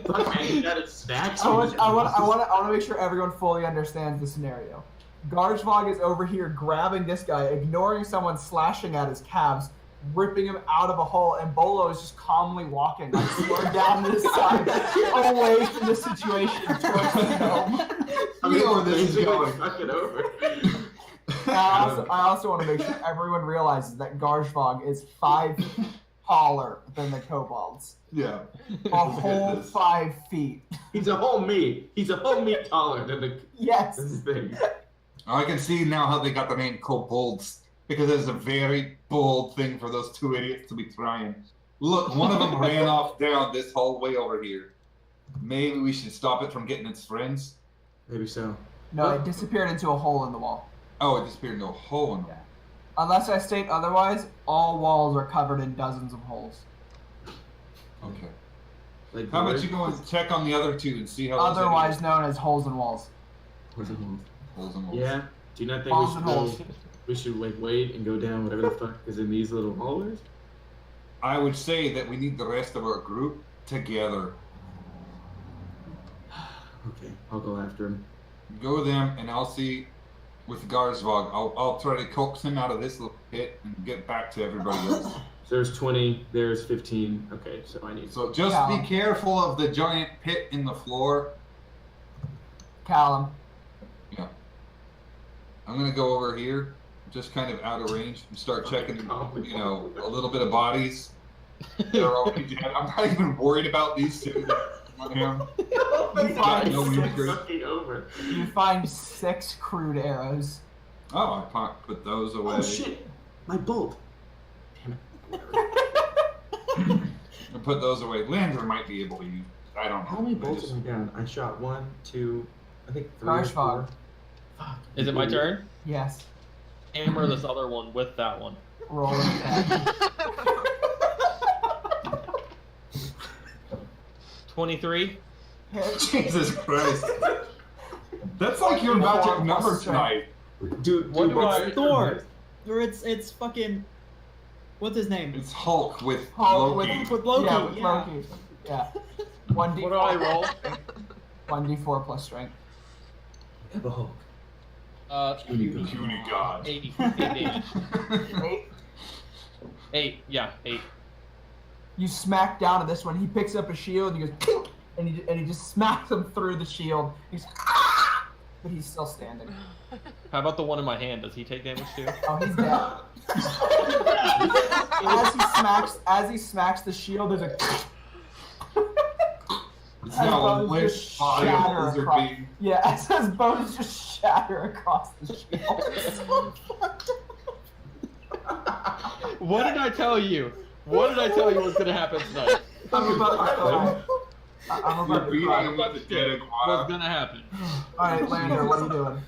Fuck man, you got his snacks. I want to make sure everyone fully understands the scenario. Garzhvog is over here grabbing this guy, ignoring someone slashing at his calves, ripping him out of a hole, and Bollo is just calmly walking, like slowing down his side, away from the situation towards the gnome. I mean, You know where this is basically going. fucking over. I also want to make sure everyone realizes that Garzhvog is 5 feet taller than the kobolds. Yeah. A whole 5 feet. He's a whole me. He's a whole me taller than the Yes. thing. I can see now how they got the name Kobolds, because it's a very bold thing for those 2 idiots to be trying. Look, one of them ran off down this hallway over here. Maybe we should stop it from getting its friends. Maybe so. No, it disappeared into a hole in the wall. Oh, it disappeared into a hole in Yeah. Unless I state otherwise, all walls are covered in dozens of holes. Okay. Like How about you go and check on the other 2 and see how those Otherwise known as holes in walls. idiots- holes and holes. Yeah. Do you not think we Balls should and go, holes. we should like wait and go down whatever the fuck is in these little hallways? I would say that we need the rest of our group together. Okay, I'll go after him. Go with them, and I'll see with Garzhvog. I'll try to coax him out of this little pit and get back to everybody else. So there's 20, there's 15. Okay, so I need. So just Yeah. be careful of the giant pit in the floor. Callum. Yeah. I'm gonna go over here, just kind of out of range, and start checking, you know, a little bit of bodies. They're already dead. I'm not even worried about these 2. On him. You find, No six, injury. Fucking over. you find 6 crude arrows. Oh, I put those away. Oh shit! My bolt. Damn I put those away. Lander might be able to use. I don't know. How many I bolts just- am I down? I shot 1, 2, I think 3 or Garzhvog. 4. Fuck. Is it my turn? Yes. Hammer this other one with that one. Roll an attack. 23. Jesus Christ. That's like your magic number tonight. Dude, What do what's I- your Thor. turn? Or it's fucking. What's his name? It's Hulk with Hulk Loki. with- With Loki. Yeah, with yeah. Loki. Yeah. 1d4. What do I roll? 1d4 plus strength. Puny god. 8. 8. 8. Yeah, 8. You smack down at this one. He picks up a shield. And he goes, "Kink!" and he just smacks him through the shield. He's, "Ah!" But he's still standing. How about the one in my hand? Does he take damage too? Oh, he's dead. as he smacks the shield, there's a. It's now a limp body of a lizard being. Yeah, as his bones just shatter across the shield. What did I tell you? What did I tell you was gonna happen tonight? I'm about to cry. I'm You're about to beating cry. him with a dead What's iguana. gonna happen? Alright, Lander, what are you doing?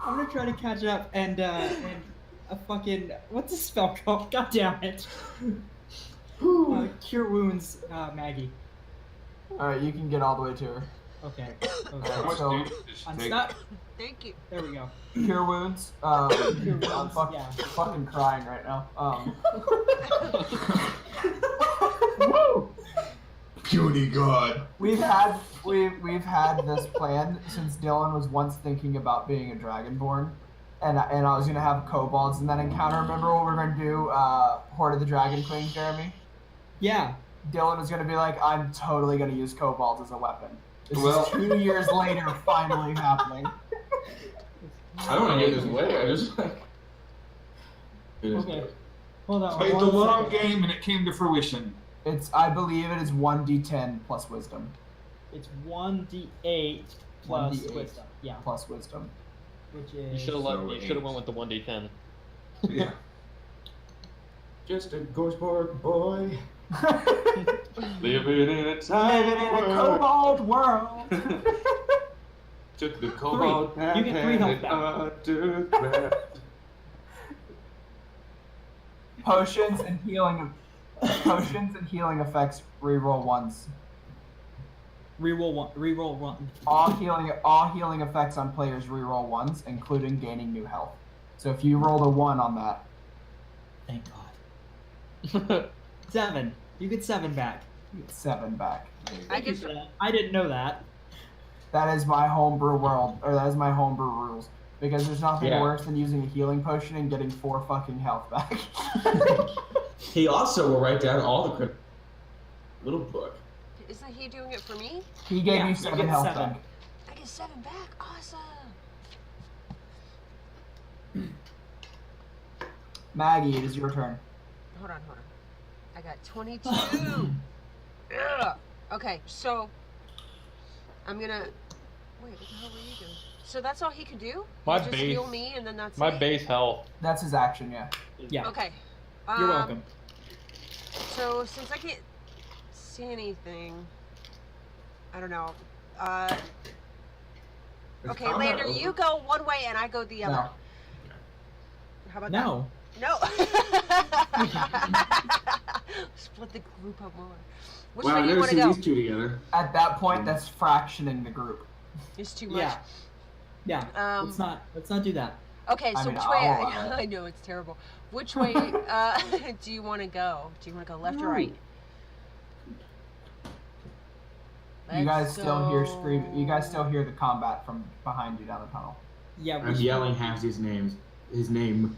I'm gonna try to catch up and a fucking what's the spell called? God damn it! Cure wounds, Maggie. Alright, you can get all the way to her. Okay. How Okay. much So, damage did she I'm take? stuck. Thank you. There we go. Cure wounds. I'm yeah. fucking crying right now. Woo! Puny god. We've had this plan since Dylan was once thinking about being a Dragonborn, and I was gonna have kobolds in that encounter. Remember what we were gonna do? Horde of the Dragon Queen, Jeremy. Yeah. Dylan was gonna be like, I'm totally gonna use kobolds as a weapon. This Well- is 2 years later, finally happening. I don't want to get in his way. I just like. It is Okay. good. Hold on. Played one the long second. game and it came to fruition. I believe it is 1d10 plus wisdom. It's 1d8 plus 1d8. wisdom. Yeah. Plus wisdom. Which You is. should have So You should have went with the 1d10. Yeah. Just a Garzhvog boy. Living in a Living in a kobold world. Took the Kobold You get 3 health back. underground. Potions and healing effects reroll once. Reroll one. Reroll one. All healing effects on players reroll once, including gaining new health. So if you rolled a 1 on that, Thank God. 7. You get 7 back. you get 7 back. I Thank you get for that. I didn't know that. That is my homebrew world, or that is my homebrew rules. Because there's nothing Yeah. worse than using a healing potion and getting 4 fucking health back. He also will write down all the little book. Isn't he doing it for me? He gave Yeah, you you 7 get health 7. back. I get 7 back. Awesome. Maggie, it is your turn. Hold on. I got 22. Ugh. Okay, so I'm gonna. Wait, what the hell were you doing? So that's all he can do? My Just base- heal me and then that's My it? base health. That's his action, yeah. Yeah. Okay. You're welcome. So since I can't see anything, I don't know. Okay, combat Lander, over? you go one way and I go the other. No. How about No. that? No. Split the group up more. Which Wow, way I've do you never want to seen go? these two together. At that point, that's fractioning the group. It's too much. Yeah. Yeah. Let's not do that. Okay, I so mean, which way? I'll allow it. I know it's terrible. Which way do you want to go? Do you want to go left or right? You guys Let's still hear go- scream. You guys still hear the combat from behind you down the tunnel. Yeah. I'm yelling Halfsy's names. His name.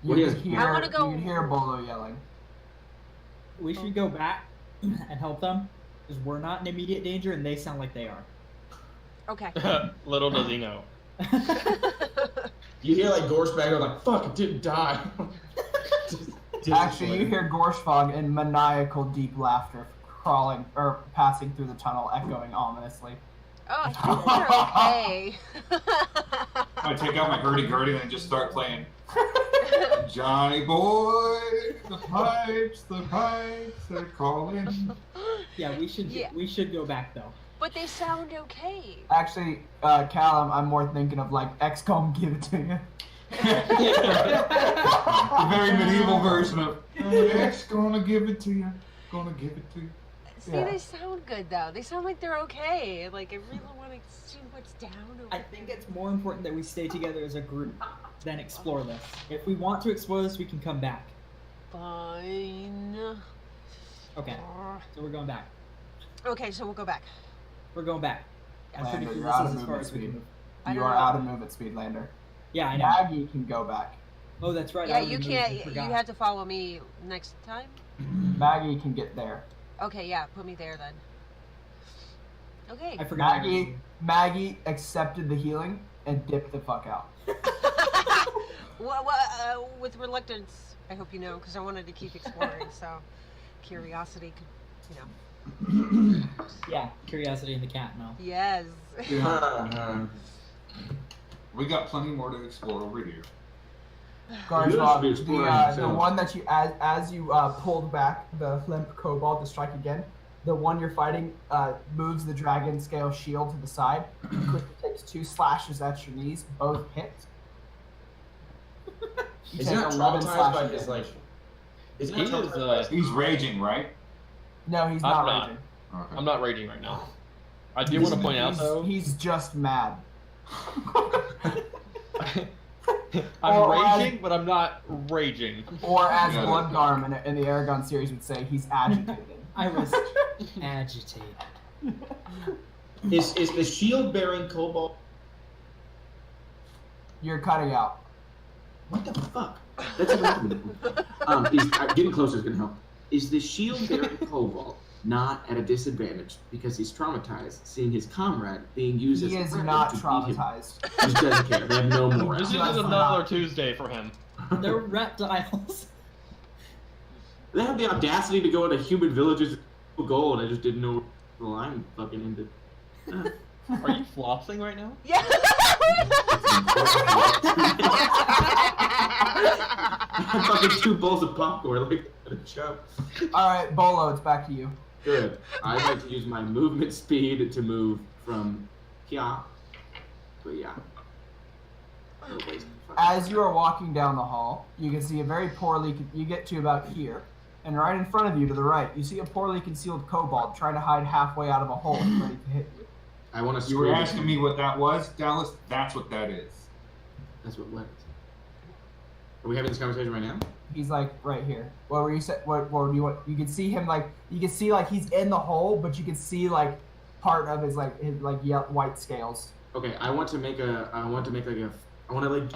You What can is- hear. I wanna go- You can hear Bolo yelling. We should go back and help them because we're not in immediate danger and they sound like they are. Okay. Little does he know. You hear like Garzhvog go like, "Fuck, it didn't die." Actually, you hear Garzhvog in maniacal deep laughter crawling or passing through the tunnel, echoing ominously. Oh, I think they're okay. I take out my hurdy-gurdy and just start playing. Johnny boy, the pipes are calling. Yeah, we should. Yeah. We should go back though. But they sound okay. Actually, Callum, I'm more thinking of like XCOM give it to you. The very medieval version of X gonna give it to you, gonna give it to you. See, Yeah. they sound good though. They sound like they're okay. Like I really want to see what's down over I think it's more important that we stay together as a group than explore this. If we want to explore this, we can come back. Fine. Okay, so we're going back. Okay, so we'll go back. We're going back. I'm pretty Lander, sure you're out this of is as far movement as we can speed. move. I You don't are know. out of movement speed, Lander. Yeah, I know. Maggie can go back. Oh, that's right. Yeah, I you removed can't. it, I You forgot. have to follow me next time. Maggie can get there. Okay, yeah, put me there then. Okay. I forgot. Maggie accepted the healing and dipped the fuck out. With reluctance, I hope you know, because I wanted to keep exploring. So, curiosity could, Yeah, curiosity in the cat. No. Yes. We got plenty more to explore over here. Garzhvog, be exploring the ourselves. one that you, as you pulled back the limp kobold to strike again, the one you're fighting moves the dragon scale shield to the side, quickly takes 2 slashes at your knees, both hit. You Is take he not 11 traumatized by slashing his damage. like? Is he He not is, traumatized by his He's raging, right? No, he's I'm not not. raging. Okay. I'm not raging right now. I do want to point out though. He's just mad. I'm Or raging, but I'm not raging. Or as Got it. Bloodgarm in the Aragon series would say, he's agitated. I was agitated. Is the shield bearing kobold? You're cutting out. What the fuck? That's happening. Getting closer is gonna help. Is the shield bearing kobold not at a disadvantage because he's traumatized, seeing his comrade being used He as is a weapon not to beat him? traumatized. Just doesn't care. They have no more. This is That's another Tuesday for him. They're reptiles. They have the audacity to go into human villages for gold. I just didn't know the line fucking ended. Are you flossing right now? Yeah. I'm fucking 2 bowls of popcorn like at a shop. Alright, Bolo, it's back to you. Good. I'd like to use my movement speed to move from here to here. No waste of fucking As you are walking down the hall, you can see a very poorly, you get to about here, and right in front of you to the right, you see a poorly concealed kobold trying to hide halfway out of a hole ready to hit you. I want to You were scream. asking me what that was, Dallas? That's what that is. That's what was. Are we having this conversation right now? He's like right here. What were you say? What do you want? You can see him like you can see like he's in the hole, but you can see like part of his white scales. Okay, I want to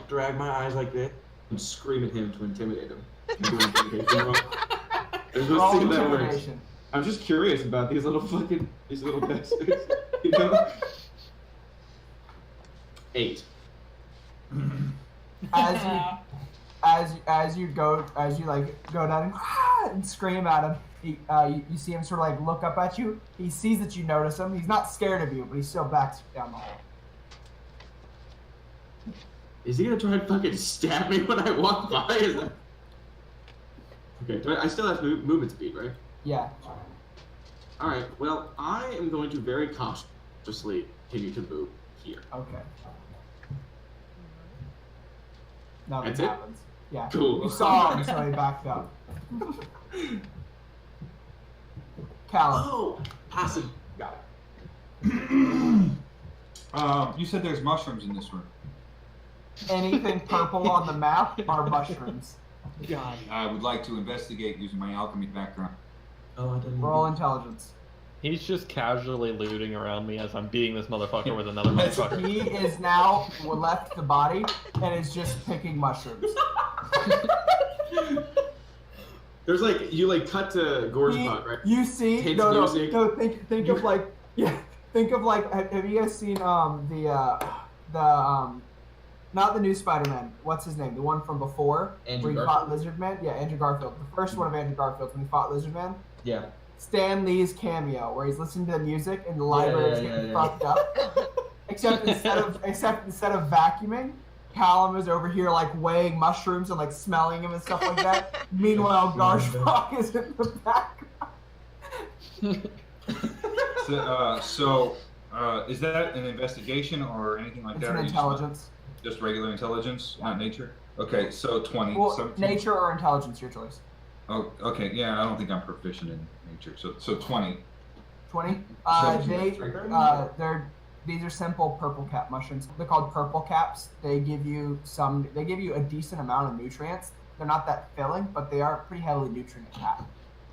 drag my eyes like this and scream at him to intimidate him. There's no Roll thing that works. intimidation. I'm just curious about these little bastards. You know? 8. As you go down and scream at him, you see him sort of like look up at you. He sees that you notice him. He's not scared of you, but he still backs down the hole. Is he gonna try and fucking stab me when I walk by? Is that... Okay, I still have movement speed, right? Yeah. Alright, well, I am going to very cautiously continue to move here. Okay. Nothing That's it? happens. Yeah. Cool. You saw him, so he backed up. Callum. Oh! Passive. Got it. You said there's mushrooms in this room. Anything purple on the map are mushrooms. God. I would like to investigate using my alchemy background. Oh, I didn't. Roll intelligence. He's just casually looting around me as I'm beating this motherfucker with another motherfucker. He is now left the body and is just picking mushrooms. There's like you cut to Garzhvog, right? You see? Tense No. music. Think of like Think of like have you guys seen not the new Spider-Man? What's his name? The one from before Andrew where he Garfield? fought Lizard Man. Yeah, Andrew Garfield. The first one of Andrew Garfield when he fought Lizard Man. Yeah. Stan Lee's cameo where he's listening to the music and the library is getting yeah. fucked up. Except instead of vacuuming, Callum is over here like weighing mushrooms and like smelling them and stuff like that. Meanwhile, Garzhvog is in the background. So, is that an investigation or anything like It's that? an or you intelligence. Just regular intelligence, not nature? Okay, so 20. Well, 17? nature or intelligence, your choice. Oh, okay, yeah, I don't think I'm proficient in nature. So 20. 20. These are simple purple cap mushrooms. They're called purple caps. They give you a decent amount of nutrients. They're not that filling, but they are pretty heavily nutrient packed.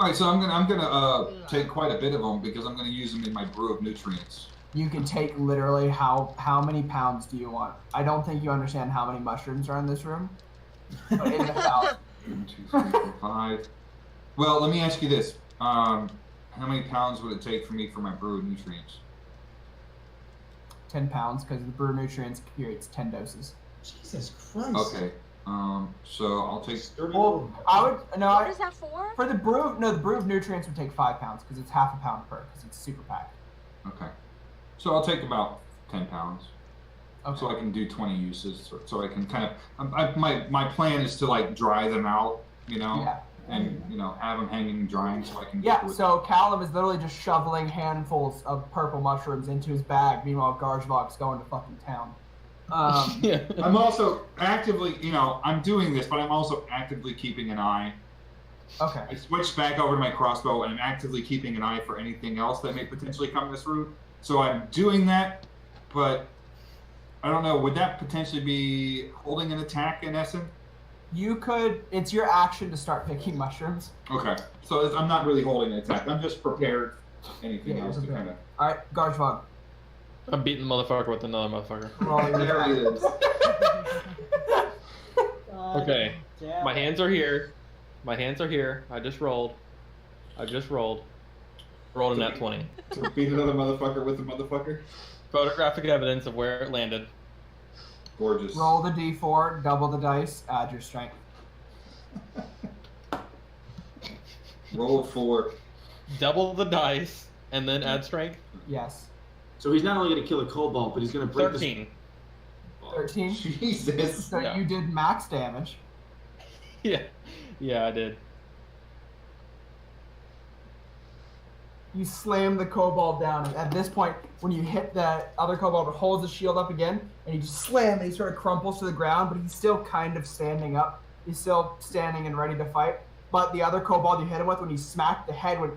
All right, so I'm gonna take quite a bit of them because I'm gonna use them in my brew of nutrients. You can take literally how many pounds do you want? I don't think you understand how many mushrooms are in this room. But in the house. 1, 2, 3, 4, 5. Well, let me ask you this: how many pounds would it take for me for my brew of nutrients? 10 pounds, because the brew nutrients creates 10 doses. Jesus Christ. Okay. So I'll take. Well, What is that for? For the brew, the brew of nutrients would take 5 pounds because it's half a pound per, because it's super packed. Okay. So I'll take about 10 pounds. Okay. So I can do 20 uses, so I can kind of. My plan is to like dry them out, Yeah. and have them hanging drying so I can. Yeah. So Callum is literally just shoveling handfuls of purple mushrooms into his bag. Meanwhile, Garzhvog's going to fucking town. Yeah. I'm also actively, I'm doing this, but I'm also actively keeping an eye. Okay. I switched back over to my crossbow, and I'm actively keeping an eye for anything else that may potentially come this route. So I'm doing that, but I don't know. Would that potentially be holding an attack in essence? You could. It's your action to start picking mushrooms. Okay. So I'm not really holding an attack. I'm just prepared. Anything Yeah, else to prepared. kind of. All right, Garzhvog. I'm beating the motherfucker with another motherfucker. Roll your There he is. Okay. My hands are here. My hands are here. I just rolled. Rolled a nat 20. To beat another motherfucker with a motherfucker. Photographic evidence of where it landed. Gorgeous. Roll the d4, double the dice, add your strength. Roll a 4. Double the dice and then add strength. Yes. So he's not only going to kill a kobold, but he's going to break 13. 13. Jesus. So Yeah. you did max damage. Yeah, I did. You slam the kobold down, and at this point, when you hit the other kobold, it holds the shield up again, and you just slam, and he sort of crumples to the ground, but he's still kind of standing up. He's still standing and ready to fight. But the other kobold you hit him with, when he smacked, the head went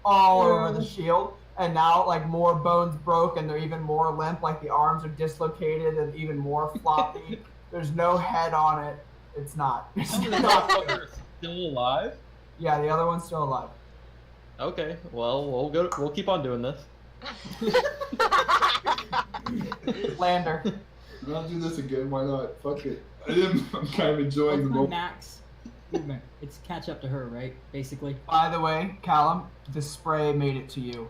all over the shield, and now like more bones broke, and they're even more limp, like the arms are dislocated and even more floppy. There's no head on it. It's not. It's The not. motherfucker is still alive? Yeah, the other one's still alive. Okay, well, we'll keep on doing this. Lander. I'll do this again. Why not? Fuck it. I'm kind of enjoying What's the my moment. max movement? It's catch up to her, right? Basically. By the way, Callum, the spray made it to you.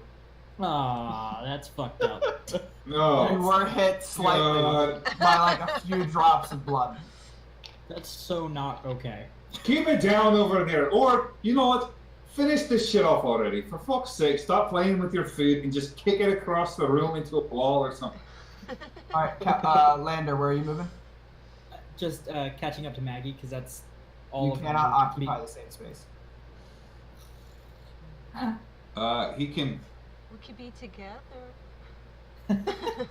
Aw, that's fucked up. You No. were hit slightly God. by like a few drops of blood. That's so not okay. Keep it down over there. Or, you know what? Finish this shit off already. For fuck's sake, stop playing with your food and just kick it across the room into a wall or something. All right, Lander, where are you moving? Just catching up to Maggie, because that's all You of them cannot would occupy be- the same space. He can. We could be together.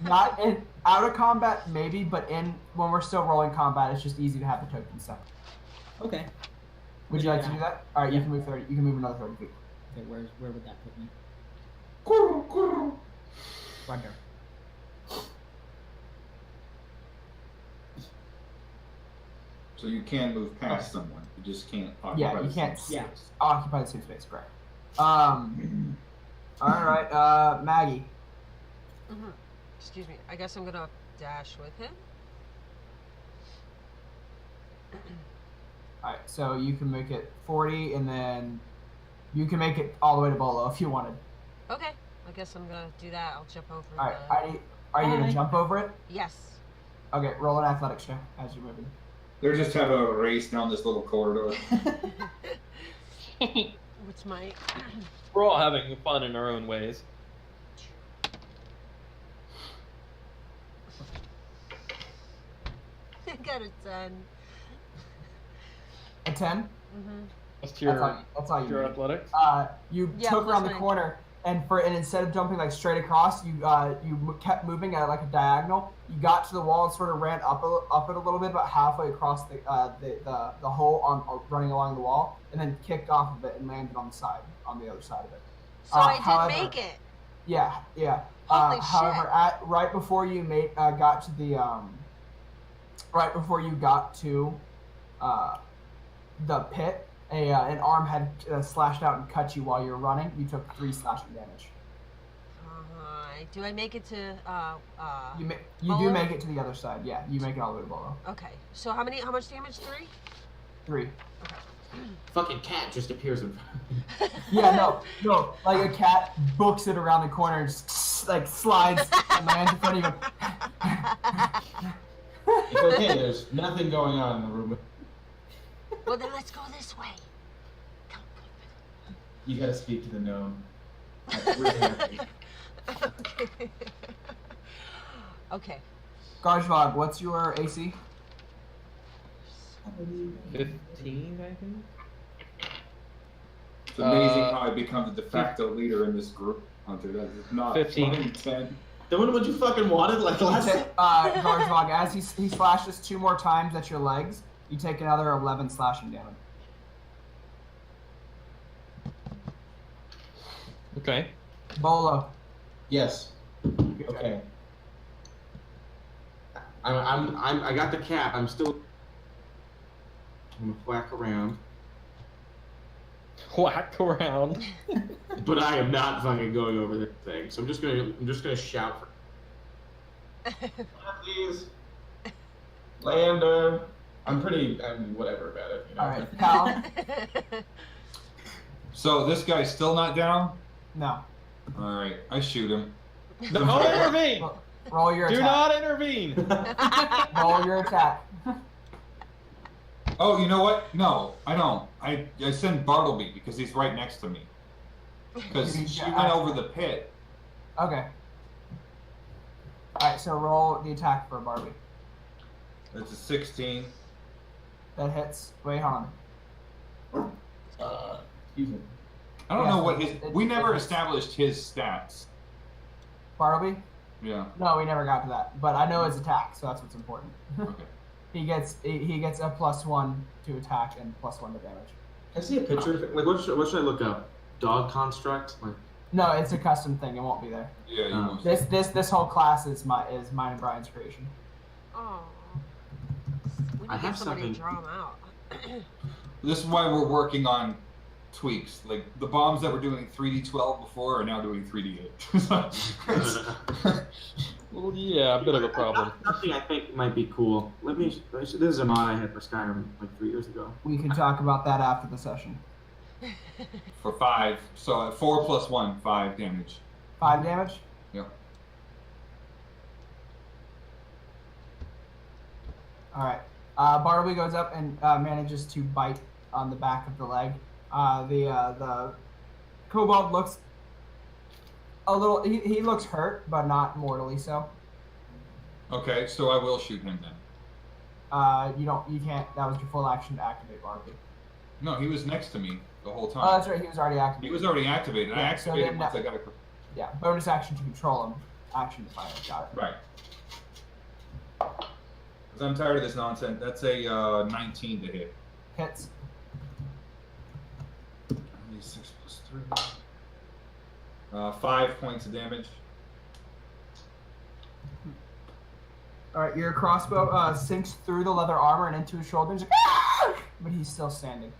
Not in out of combat, maybe, but in when we're still rolling combat, it's just easy to have the token set. Okay. Would you like to Yeah. do that? All right, you Yeah. can move 30. You can move another 30 feet. Okay, where would that put me? Right there. So you can move past someone. You just can't occupy Yeah, you the can't same Yeah. space. occupy the same space, correct? All right, Maggie. Mhm. Excuse me. I guess I'm gonna dash with him. All right, so you can make it 40, and then you can make it all the way to Bolo if you wanted. Okay. I guess I'm gonna do that. I'll jump over. All right, are you gonna Hi. jump over it? Yes. Okay, roll an athletics check as you're moving. They're just having a race down this little corridor. What's my? We're all having fun in our own ways. I got a 10. A 10? Mhm. What's That's all you your need. athletics? You Yeah, took plus around the mine. corner, and instead of jumping like straight across, you kept moving at like a diagonal. You got to the wall and sort of ran up it a little bit, about halfway across the hole running along the wall, and then kicked off of it and landed on the other side of it. So I did however- make it. Yeah. Holy However, shit. right before you got to the pit, an arm had slashed out and cut you while you were running, you took 3 slashing damage. Do I make it to You do Bollo? make it to the other side. Yeah, you make it all the way to Bollo. Okay. So how much damage? 3? 3. Fucking cat just appears in front. Yeah, no. Like a cat books it around the corner and just like slides and lands in front of you. It's okay, there's nothing going on in the room. Well, then let's go this way. Come. You gotta speak to the gnome. We're happy. Okay. Okay. Garzhvog, what's your AC? 15, I think. It's amazing how I become the de facto leader in this group, Hunter. That is not 15. 10. Then what you fucking wanted like last time? Garzhvog, as he slashes 2 more times at your legs, you take another 11 slashing damage. Okay. Bollo. Yes. Okay. I got the cap. I'm still. I'm gonna whack around. Whack around. But I am not fucking going over this thing. So I'm just gonna shout for. Please. Lander. I'm whatever about it. You know? All right, Callum. So this guy's still not down? No. All right, I shoot him. Don't intervene! Roll your Do attack. not intervene! Roll your attack. Oh, you know what? No, I don't. I send Bartleby because he's right next to me. Because she went over the pit. Okay. Alright, so roll the attack for Barbie. It's a 16. That hits. Wait, hold on. Excuse me. I don't know what his. We never established his stats. Bartleby? Yeah. No, we never got to that. But I know his attack, so that's what's important. Okay. He gets a +1 to attack and +1 to damage. I see a picture of it. Like what should I look up? Dog construct? Like. No, it's a custom thing. It won't be there. Yeah. You must. This whole class is mine and Brian's creation. Oh. We need I to have get somebody something. to draw them out. This is why we're working on tweaks. Like the bombs that were doing 3D12 before are now doing 3D8. Well, yeah, a bit of a problem. Something I think might be cool. This is a mod I had for Skyrim like 3 years ago. We can talk about that after the session. For 5. So 4 + 1, 5 damage. 5 damage? Yeah. Alright. Bartleby goes up and manages to bite on the back of the leg. The Kobold looks a little. He looks hurt, but not mortally so. Okay, so I will shoot him then. You can't. That was your full action to activate Bartleby. No, he was next to me the whole time. Oh, that's right. He was already activated. He was already activated. I Yeah, so activated then once that- I got a. Yeah, bonus action to control him. Action to fire. Got it. Right. Because I'm tired of this nonsense. That's a 19 to hit. Hits. 6 + 3. 5 points of damage. All right, your crossbow sinks through the leather armor and into his shoulders, like, but he's still standing.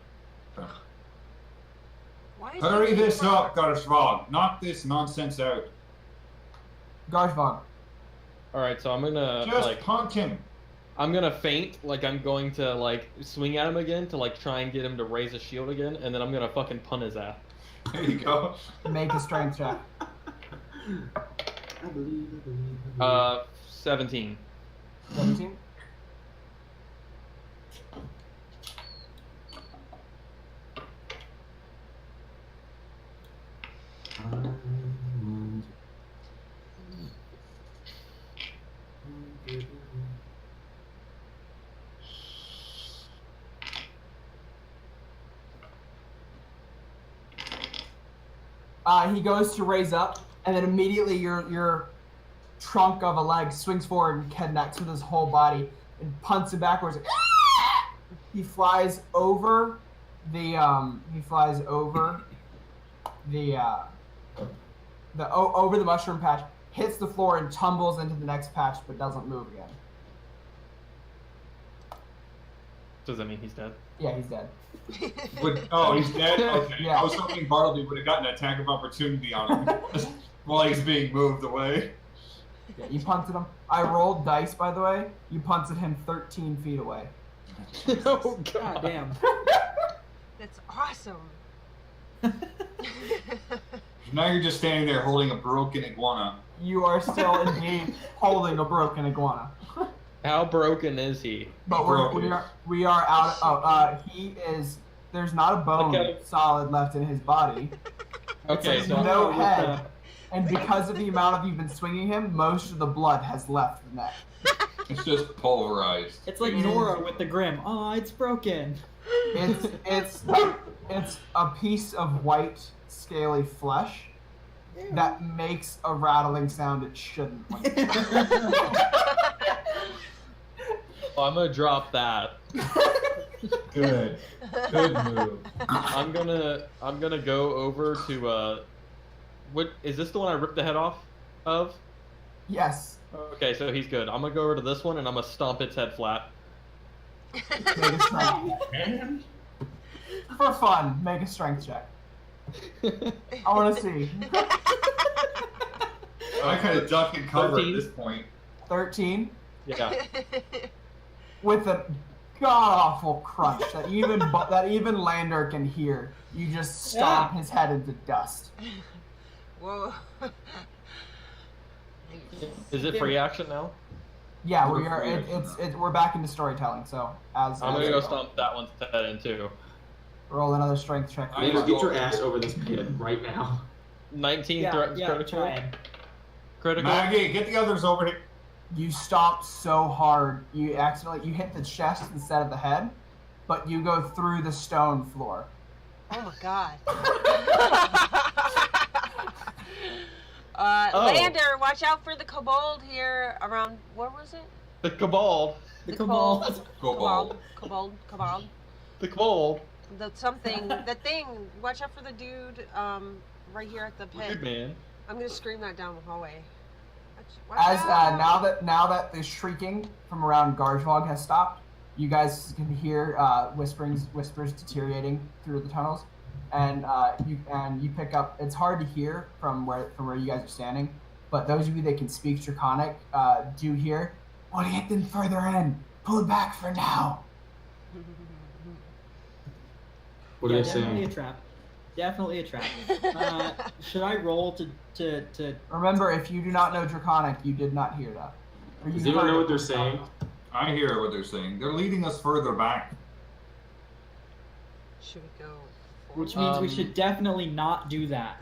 Why is Hurry he this being up, Garzhvog. Knock this nonsense out. Garzhvog. Alright, so I'm gonna, Just punt him. I'm gonna feint, like I'm going to, like, swing at him again to, like, try and get him to raise a shield again, and then I'm gonna fucking punt his ass. There you go. Make a strength check. I believe. 17. 17. He goes to raise up, and then immediately your trunk of a leg swings forward and connects with his whole body and punts him backwards. He flies over the over the mushroom patch, hits the floor and tumbles into the next patch, but doesn't move again. Does that mean he's dead? Yeah, he's dead. Oh, he's dead? Okay. Yeah. I was hoping Bartleby would have gotten an attack of opportunity on him while he's being moved away. Yeah, you punted him. I rolled dice, by the way. You punted him 13 feet away. Oh, God damn. That's awesome. Now you're just standing there holding a broken iguana. You are still indeed holding a broken iguana. How broken is he? But we are out. He is. There's not a bone Okay. solid left in his body. Okay, There's so no head, and because of the amount of you've been swinging him, most of the blood has left the neck. It's just pulverized. It's like It is- Nora with the Grim. Oh, it's broken. It's a piece of white, scaly flesh that makes a rattling sound it shouldn't. I'm gonna drop that. Good. Good move. I'm gonna go over to what is this the one I ripped the head off of? Yes. Okay, so he's good. I'm gonna go over to this one and I'm gonna stomp its head flat. Make a strength. Man. For fun, make a strength check. I want to see. I kind of duck and cover 13. at this point. 13 Yeah. with a god awful crunch that even Lander can hear. You just stomp his head into dust. Whoa. Is it free action now? Yeah, we are. We're back into storytelling. So as I'm gonna go stomp that one's head in too. roll another strength check. Lander, get your ass over this pit right now. 19 threats critical. try it. Critical. Maggie, get the others over here. You stomp so hard, you hit the chest instead of the head, but you go through the stone floor. Oh my god. Oh. Lander, watch out for the kobold here around. Where was it? The Kobold. The Kobold. Kobold. Kobold. Kobold. The Kobold. The something. The thing. Watch out for the dude. Right here at the pit. Good man. I'm gonna scream that down the hallway. Watch As out. now that the shrieking from around Garzhvog has stopped, you guys can hear whispers deteriorating through the tunnels, and you pick up. It's hard to hear from where you guys are standing, but those of you that can speak Draconic do hear. Want to get them further in? Pull back for now. What are they Definitely saying? a trap. Definitely a trap. Should I roll to Remember, if you do not know Draconic, you did not hear that. Or Does you anyone heard know it. what they're saying? I hear what they're saying. They're leading us further back. Should we go? which means we should definitely not do that.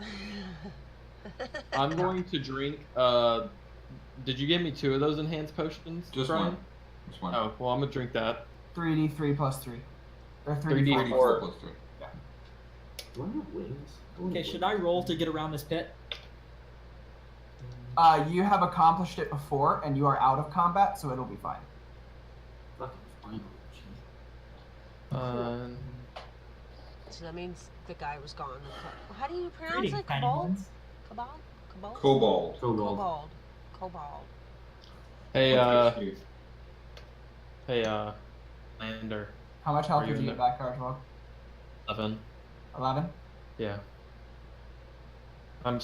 I'm going to drink. Did you give me 2 of those enhanced potions? Just Brian? one. Just one. Oh, well, I'm gonna drink that. 3d3 plus 3. Or 3d4. 3d4. Plus 3. Do I have wings? Okay, should I roll to get around this pit? You have accomplished it before, and you are out of combat, so it'll be fine. Fucking final. So that means the guy was gone. How do you pronounce Greetings, it? tiny Kobold? ones. Kobold? Kobold? Kobold. Kobold. Kobold. Kobold. Hey, Lander. How much health Are you did you in get back, Garzhvog? 11. 11? Yeah. I'm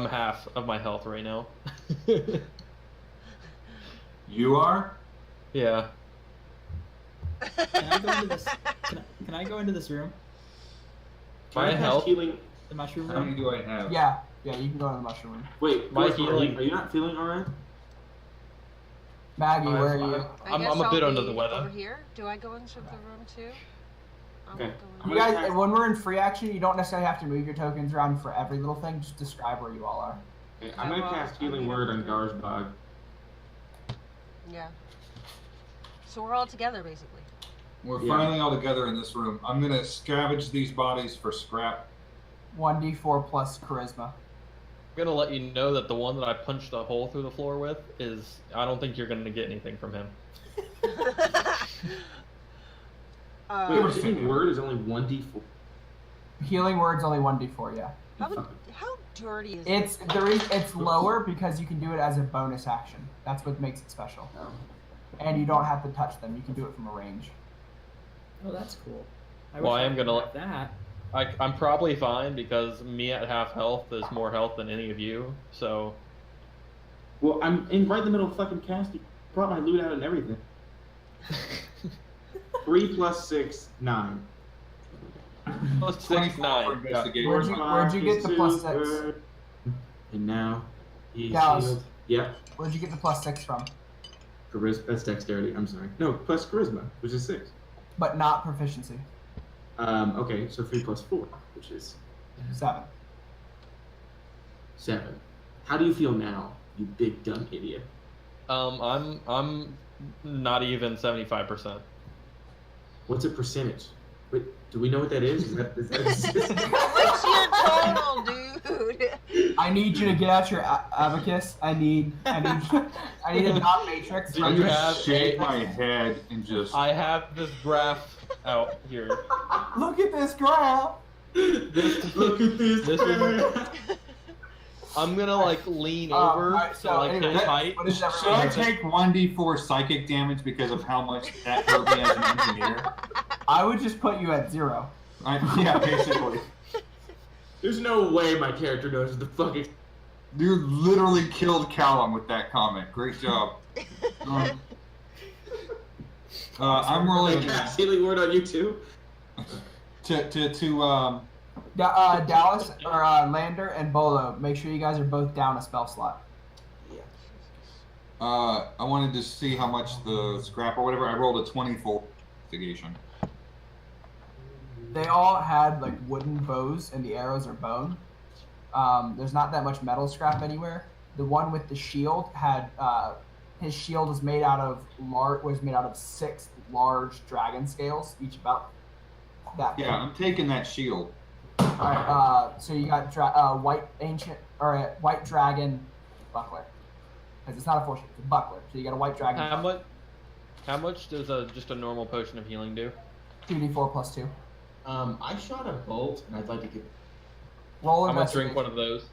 half of my health right now. You are? Yeah. Can I go into this? Can I go into this room? My Can I cast health. healing? The mushroom How many room? do I have? Yeah, you can go to the mushroom room. Wait, My Gordon, healing- Are you not feeling alright? Maggie, where are you? I I'm guess a bit I'll under be the weather. Over here? Do I go into the room too? I'll Okay. go in. You guys, when we're in free action, you don't necessarily have to move your tokens around for every little thing. Just describe where you all are. Okay, I'm gonna cast Healing Word on Garzhvog. Yeah. So we're all together, basically. We're Yeah. finally all together in this room. I'm gonna scavenge these bodies for scrap. 1d4 plus charisma. I'm gonna let you know that the one that I punched a hole through the floor with is. I don't think you're gonna get anything from him. Wait, Healing Word is only 1d4. Healing word's only 1d4, yeah. How dirty is It's lower because you can do it as a bonus action. That's what makes it special. Oh. And you don't have to touch them. You can do it from a range. Oh, that's cool. Well, I am could gonna have that. I'm probably fine because me at half health is more health than any of you. So. Well, I'm right in the middle of fucking casting. Brought my loot out and everything. 3 plus 6, 9. Plus 6, 9. Investigation. Where'd you get the plus 6? And now he's Dallas. healed. Yep. Where'd you get the plus 6 from? Charisma. That's dexterity. I'm sorry. No, plus charisma, which is 6. But not proficiency. Okay, so 3 plus 4, which is 7. 7. How do you feel now, you big dumb idiot? I'm not even 75%. What's a percentage? Wait, do we know what that is? Is that What's your total, dude? I need you to get out your abacus. I need a dot matrix. Do I you from- have just shake my head and just. I have this graph out here. Look at this graph. Look at this. This is- I'm gonna like lean over alright, so to like anyway, hit height. What is Should everyone I doing? take 1d4 psychic damage because of how much that hurt me as an engineer? I would just put you at 0. Yeah, basically. There's no way my character knows what the fuck is. You literally killed Callum with that comment. Great job. I'm rolling Healing word on you too? Dallas or Lander and Bolo, make sure you guys are both down a spell slot. I wanted to see how much the scrap or whatever. I rolled a 24 investigation. They all had like wooden bows, and the arrows are bone. There's not that much metal scrap anywhere. The one with the shield had his shield was made out of 6 large dragon scales, each about that big. Yeah, I'm taking that shield. All right. So you got white dragon buckler, because it's not a full shield, it's a buckler. So you got a white dragon. How much does just a normal potion of healing do? 2d4 plus 2. I shot a bolt, and I'd like to get. Roll I'm gonna drink investigation. one of those.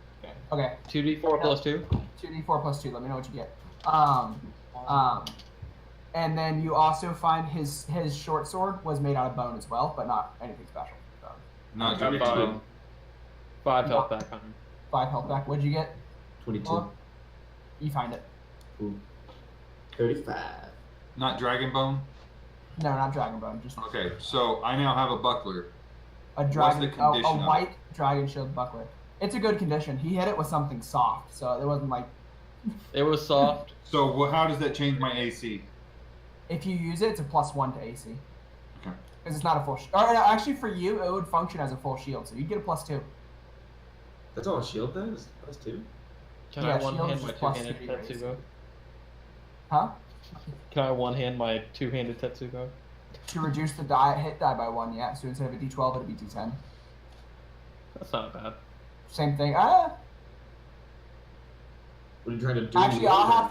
Okay. 2d4 plus 2. 2d4 plus 2. Let me know what you get. And then you also find his short sword was made out of bone as well, but not anything special. So, Not Got good. 5 health back on. 5 health back. What'd you get? 22. Well, you find it. Ooh. 35. Not dragon bone. No, not dragon bone. Just Okay, so I now have a buckler. a dragon. the A condition of it? white dragon shield buckler. It's a good condition. He hit it with something soft, so it wasn't like. It was soft. So how does that change my AC? If you use it, it's a +1 to AC. Okay. Because it's not a full. Or no, actually, for you, it would function as a full shield, so you get a +2. That's all a shield does? Plus 2? Can Yeah, I one hand shield's my just plus two-handed 3 Tetsugo? Huh? Can I one hand my two-handed Tetsugo? To reduce the hit die by 1, yeah. So instead of a d12, it'd be d10. That's not bad. Same thing. What are you trying to do? Actually, I'll have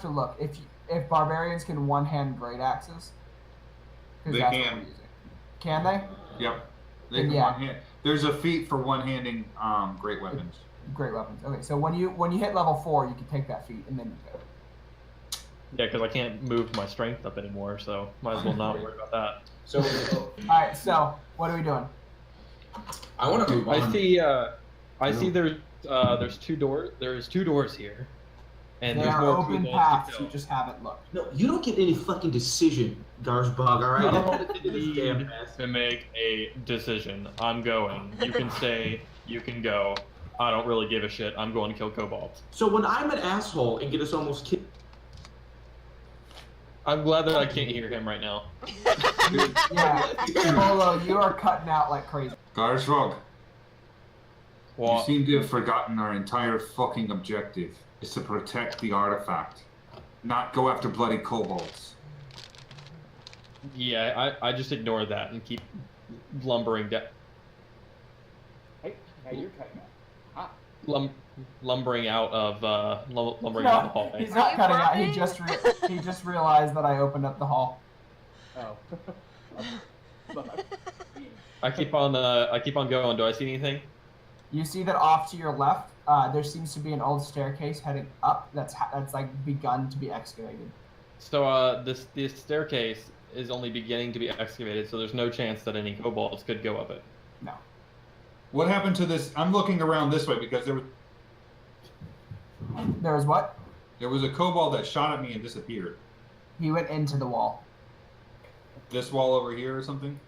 to look. If barbarians can one-hand great axes, 'cause They that's what can. we're using. Can they? Yep. They Then can yeah. one hand. There's a feat for one-handing great weapons. Great weapons. Okay, so when you hit level 4, you can take that feat, and then you go. Yeah, because I can't move my strength up anymore, so might as well not worry about that. So All right. So what are we doing? I want to move on. I see there's 2 doors. There's 2 doors here, and They there's are more open Kobolds paths. to You go. just haven't looked. No, you don't get any fucking decision, Garzhvog, alright? I That's don't the thing, this damn need mess. to make a decision. I'm going. You can stay. You can go. I don't really give a shit. I'm going to kill Kobolds. So when I'm an asshole and get us almost killed, I'm glad that I can't hear him right now. Yeah, Bolo, you are cutting out like crazy. Garzhvog, you Well, seem to have forgotten our entire fucking objective is to protect the artifact, not go after bloody kobolds. yeah, I just ignore that and keep lumbering down. Hey, you're cutting out. Lumbering out of lumbering No, out the hallway. he's not you cutting out. He farting? he just realized that I opened up the hall. Oh. I keep on going. Do I see anything? You see that off to your left, there seems to be an old staircase heading up. That's like begun to be excavated. So this staircase, is only beginning to be excavated, so there's no chance that any kobolds could go up it. No. What happened to this? I'm looking around this way because there was what? There was a kobold that shot at me and disappeared. He went into the wall. This wall over here or something?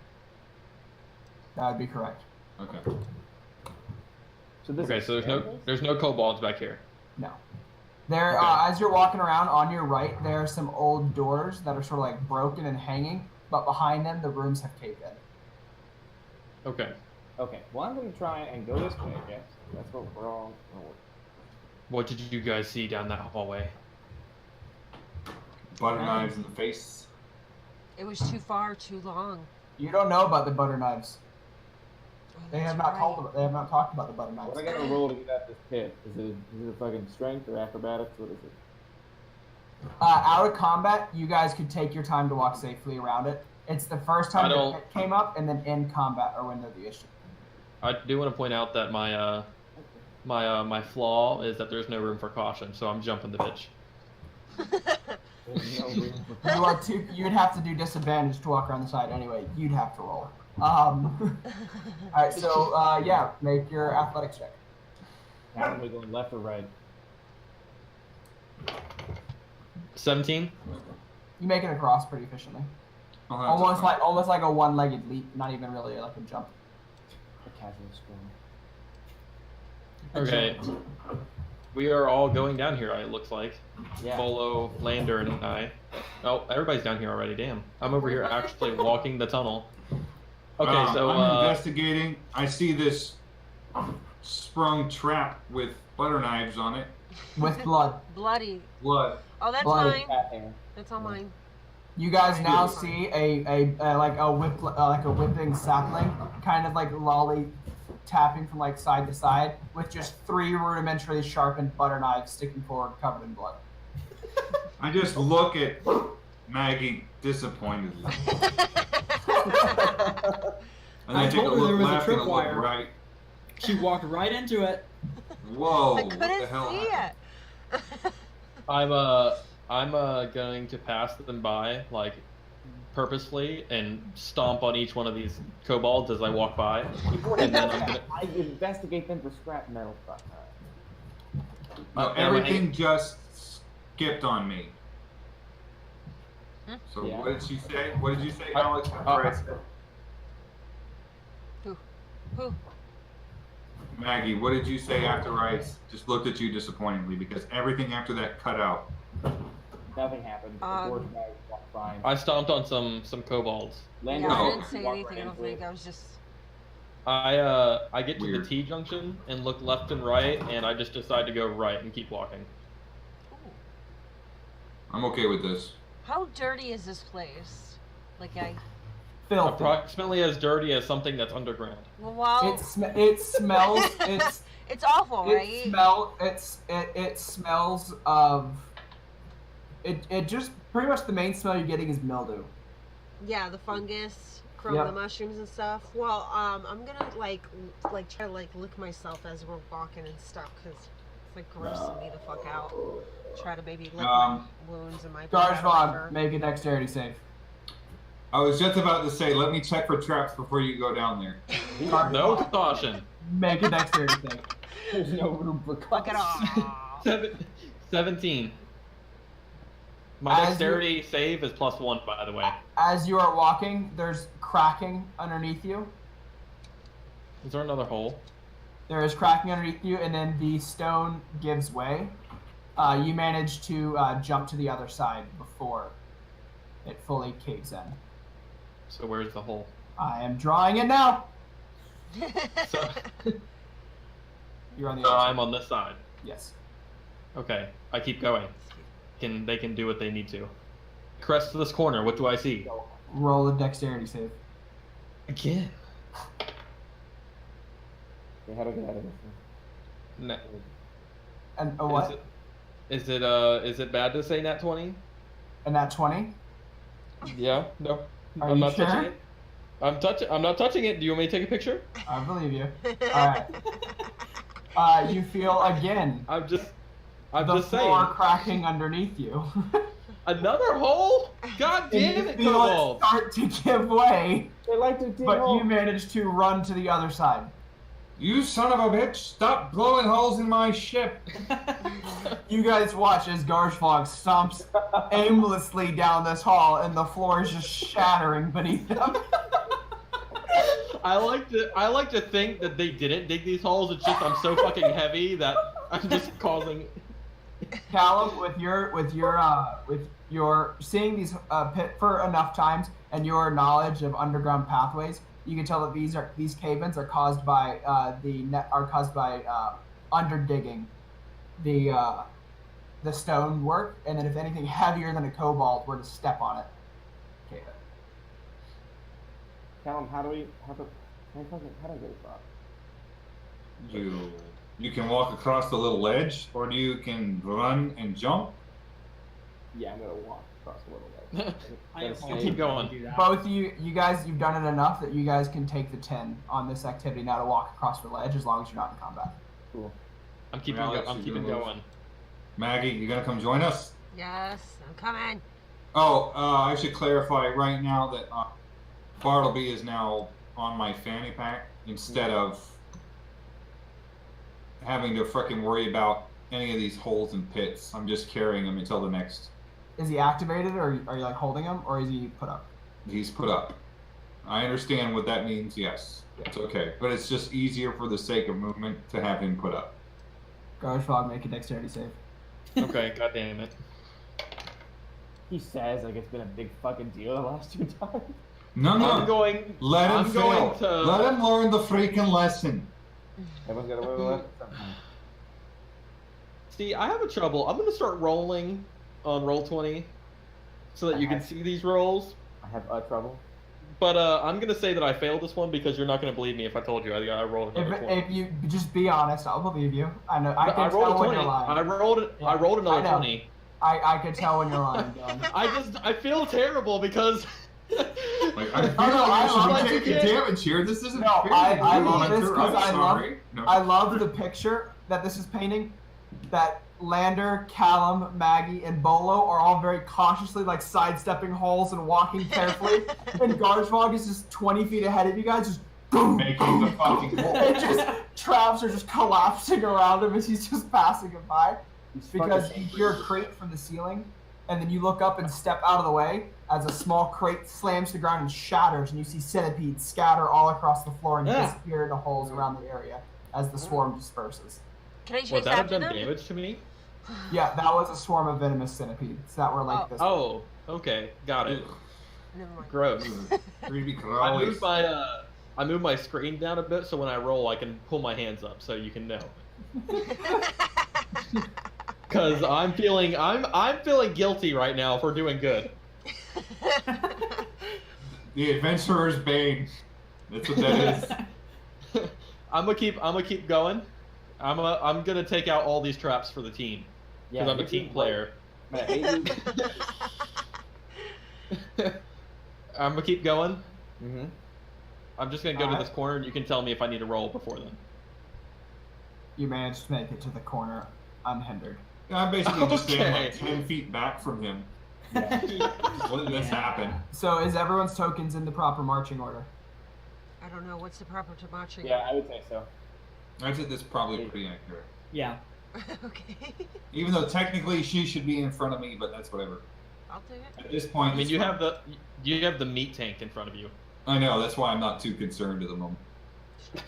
That would be correct. Okay. So there's no kobolds back here. No. There, Okay. as you're walking around on your right, there are some old doors that are sort of like broken and hanging, but behind them the rooms have caved in. Okay. Okay, well, I'm going to try and go this way, I guess. That's what we're all going to work. What did you guys see down that hallway? Butter knives in the face. It was too far, too long. You don't know about the butter knives. Oh, They have that's not right. talked about. They have not talked about the butter knives. What am I going to roll to get out this pit? Is it a fucking strength or acrobatics? What is it? Out of combat, you guys could take your time to walk safely around it. It's the first time the pit came up, and then in combat are when they're the issue. I do want to point out that my flaw is that there's no room for caution, so I'm jumping the bitch. There's no room for- You are too. You'd have to do disadvantage to walk around the side anyway. You'd have to roll. All right. So yeah, make your athletics check. Now am I going left or right? 17. You make it across pretty efficiently. Oh, that's Almost like a one-legged leap, not even really like a jump. A casual scroll. Okay. We are all going down here, it looks like. Yeah. Bollo, Lander, and I. Oh, everybody's down here already, damn. I'm over here actually walking the tunnel. Okay, so I'm investigating. I see this sprung trap with butter knives on it. With blood. Bloody. Blood. Oh, that's Bloody. mine. That's all mine. You guys now see a whipping sapling, kind of like lolly tapping from like side to side, with just 3 rudimentarily sharpened butter knives sticking forward, covered in blood. I just look at Maggie disappointedly. And I I take a told her there look was a left and a look tripwire. right. She walked right into it. Whoa! I What couldn't the hell see happened? it. I'm going to pass them by, like, purposefully, and stomp on each one of these kobolds as I walk by. And then I'm gonna... I investigate them for scrap metal. Fuck. No, everything just skipped on me. So Yeah. what did she say? What did you say, I- Alex? Who? Maggie, what did you say after I just looked at you disappointingly? Because everything after that cut out. Nothing happened. The gorge bag walked fine. I stomped on some kobolds. Lander Yeah, I No. didn't say anything. I don't think. I was just. I get to Weird. the T-junction and look left and right, and I just decide to go right and keep walking. I'm okay with this. How dirty is this place? Like Filthy. Approximately as dirty as something that's underground. well, It smells. it's awful, right? It smells of. It just pretty much the main smell you're getting is mildew. Yeah, the fungus from Yep. the mushrooms and stuff. Well, I'm gonna like try to lick myself as we're walking and stuff because it's like grossing me the fuck out. Try to maybe lick my wounds and my. Garzhvog, make a dexterity save. I was just about to say, let me check for traps before you go down there. No caution. Make a dexterity save. There's no room for Fuck it off. 17. My As dexterity save is +1, by the way. As you are walking, there's cracking underneath you. Is there another hole? There is cracking underneath you, and then the stone gives way. You manage to jump to the other side before it fully caves in. So where's the hole? I am drawing it now. So, You're on the so other side. I'm on this side. Yes. Okay, I keep going. They can do what they need to. Crest to this corner. What do I see? Roll a dexterity save. Again. Okay, how do I get out of this one? Nat, And a what? Is it bad to say nat 20? And that 20? Yeah. No. Are I'm you not sure? touching it. I'm not touching it. Do you want me to take a picture? I believe you. Alright. You feel again I'm just the saying. floor cracking underneath you. Another hole? God And damn you it, feel it Kobold! start to give way, They like to dig but you holes. manage to run to the other side. You son of a bitch! Stop blowing holes in my ship. You guys watch as Garzhvog stomps aimlessly down this hall, and the floor is just shattering beneath them. I like to think that they didn't dig these holes. It's just I'm so fucking heavy that I'm just causing. Callum, with your seeing these pit for enough times and your knowledge of underground pathways, you can tell that these cave-ins are caused by underdigging the stone work, and then if anything heavier than a kobold were to step on it, cave it. Callum, how do I get across? You can walk across the little ledge, or you can run and jump. Yeah, I'm gonna walk across a little bit. Keep going. Both you guys, you've done it enough that you guys can take the 10 on this activity now to walk across the ledge as long as you're not in combat. Cool. I'm keeping Alex, I'm you keeping gonna move? going. Maggie, you gonna come join us? Yes, I'm coming. Oh, I should clarify right now that Bartleby is now on my fanny pack instead of having to frickin' worry about any of these holes and pits. I'm just carrying him until the next. Is he activated, or are you like holding him, or is he put up? He's put up. I understand what that means, yes. It's okay. But it's just easier for the sake of movement to have him put up. Garzhvog, make a dexterity save. Okay, god damn it. He says like it's been a big fucking deal the last 2 times. No, no. I'm going. Let him I'm fail. going to. Let him learn the freaking lesson. Everyone's got to wait sometime. See, I have a trouble. I'm gonna start rolling on Roll20 so that you can see these rolls. I have trouble. But I'm gonna say that I failed this one because you're not gonna believe me if I told you I rolled another 20. If you just be honest, I'll believe you. I know. I But can rolled tell a when 20. you're lying. I rolled I another know. 20. I can tell when you're lying, Dylan. I feel terrible because. Like, I feel I like love I should it. be taking damage here. This isn't No, fair. I love this Hunter. because I'm sorry. I love the picture that this is painting. That Lander, Callum, Maggie, and Bollo are all very cautiously like sidestepping holes and walking carefully, and Garzhvog is just 20 feet ahead of you guys, just boom, Making the fucking hole. and just traps are just collapsing around him as he's just passing him by. Because you hear a crate from the ceiling, and then you look up and step out of the way as a small crate slams to the ground and shatters, and you see centipedes scatter all across the floor and disappear into holes around the area as the swarm disperses. Can I chase Would that have after done them? damage to me? Yeah, that was a swarm of venomous centipedes that were like this. Oh, okay, got it. Never mind. Gross. Creepy I moved my screen down a bit so when I roll I can pull my hands up so you can know. Cause I'm feeling guilty right now for doing good. The adventurer's bane. That's what that is. I'm gonna keep going. I'm gonna take out all these traps for the team. Because I'm a team player. I'm gonna keep going. Mm-hmm. I'm just gonna go to this corner and you can tell me if I need to roll before then. You managed to make it to the corner unhindered. I'm basically just standing like Okay. 10 feet back from him. When did this happen? So is everyone's tokens in the proper marching order? I don't know what's the proper to marching. Yeah, I would say so. I'd say that's probably pretty accurate. Yeah. Okay. Even though technically she should be in front of me, but that's whatever. I'll do it. At this point, I mean it's you fine. have the meat tank in front of you. I know, that's why I'm not too concerned at the moment.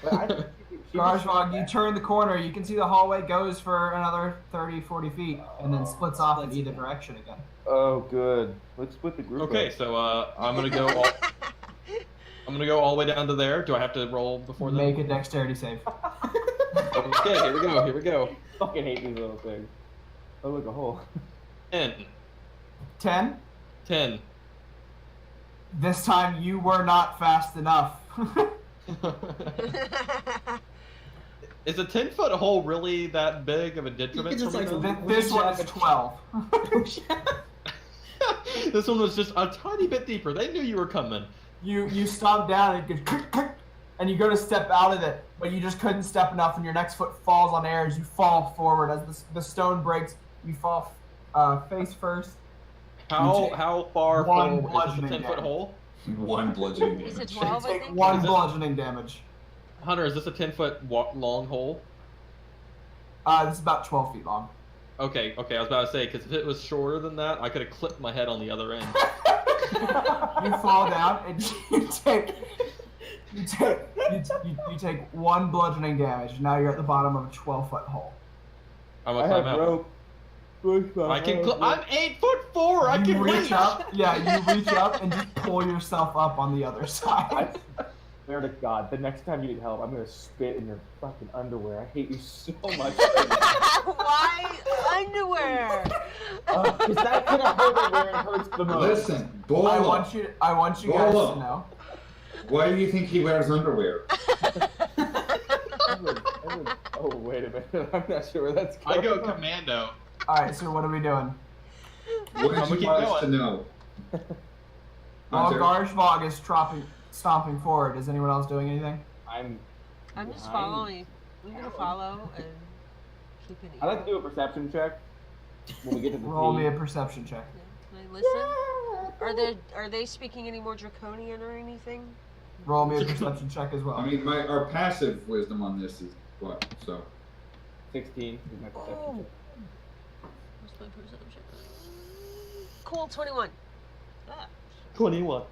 But I think Garzhvog, you turn the corner, you can see the hallway goes for another 30, 40 feet, and then splits off in either direction again. Oh, good. Let's split the group. Okay, up. so I'm gonna go all the way down to there. Do I have to roll before that? Make a dexterity save. Okay, here we go. Fucking hate these little things. Oh, look, a hole. 10. 10. 10. This time you were not fast enough. Is a 10-foot hole really that big of a detriment? You can just, for me, like, though? This one is 12. This one was just a tiny bit deeper. They knew you were coming. You stomp down and it goes click, click, and you go to step out of it, but you just couldn't step enough, and your next foot falls on air as you fall forward. As the stone breaks, you fall face first, How far one forward is this a bludgeoning 10-foot damage. hole? One bludgeoning Is it damage. 12, I Take think? one Is it- bludgeoning damage. Hunter, is this a 10-foot long hole? This is about 12 feet long. Okay, I was about to say, because if it was shorter than that, I could have clipped my head on the other end. You fall down and you take one bludgeoning damage. Now you're at the bottom of a 12-foot hole. I'm I gonna have climb out. rope. I can. I'm 8'4". I You can reach reach. up. Yeah, you reach up and just pull yourself up on the other side. I swear to God, the next time you need help, I'm gonna spit in your fucking underwear. I hate you so much. Why underwear? Because that kind of hurt where it hurts the most. Listen, Bollo. I want you guys Bollo. to know. Why do you think he wears underwear? Oh, wait a minute. I'm not sure where that's I going. go commando. All right, so what are we doing? What I'm did you gonna want keep us to know? While Hunter? Garzhvog is stomping forward, is anyone else doing anything? I'm I'm just behind. following. I'm gonna follow and keep an ear. I'd like to do a perception check when we get to the Roll me a T. perception check. Can I listen? Are they speaking any more draconian or anything? Roll me a perception check as well. I mean, our passive wisdom on this is what? So 16 is my perception Oh. check. What's my perception? Cool, 21. Ah. 21.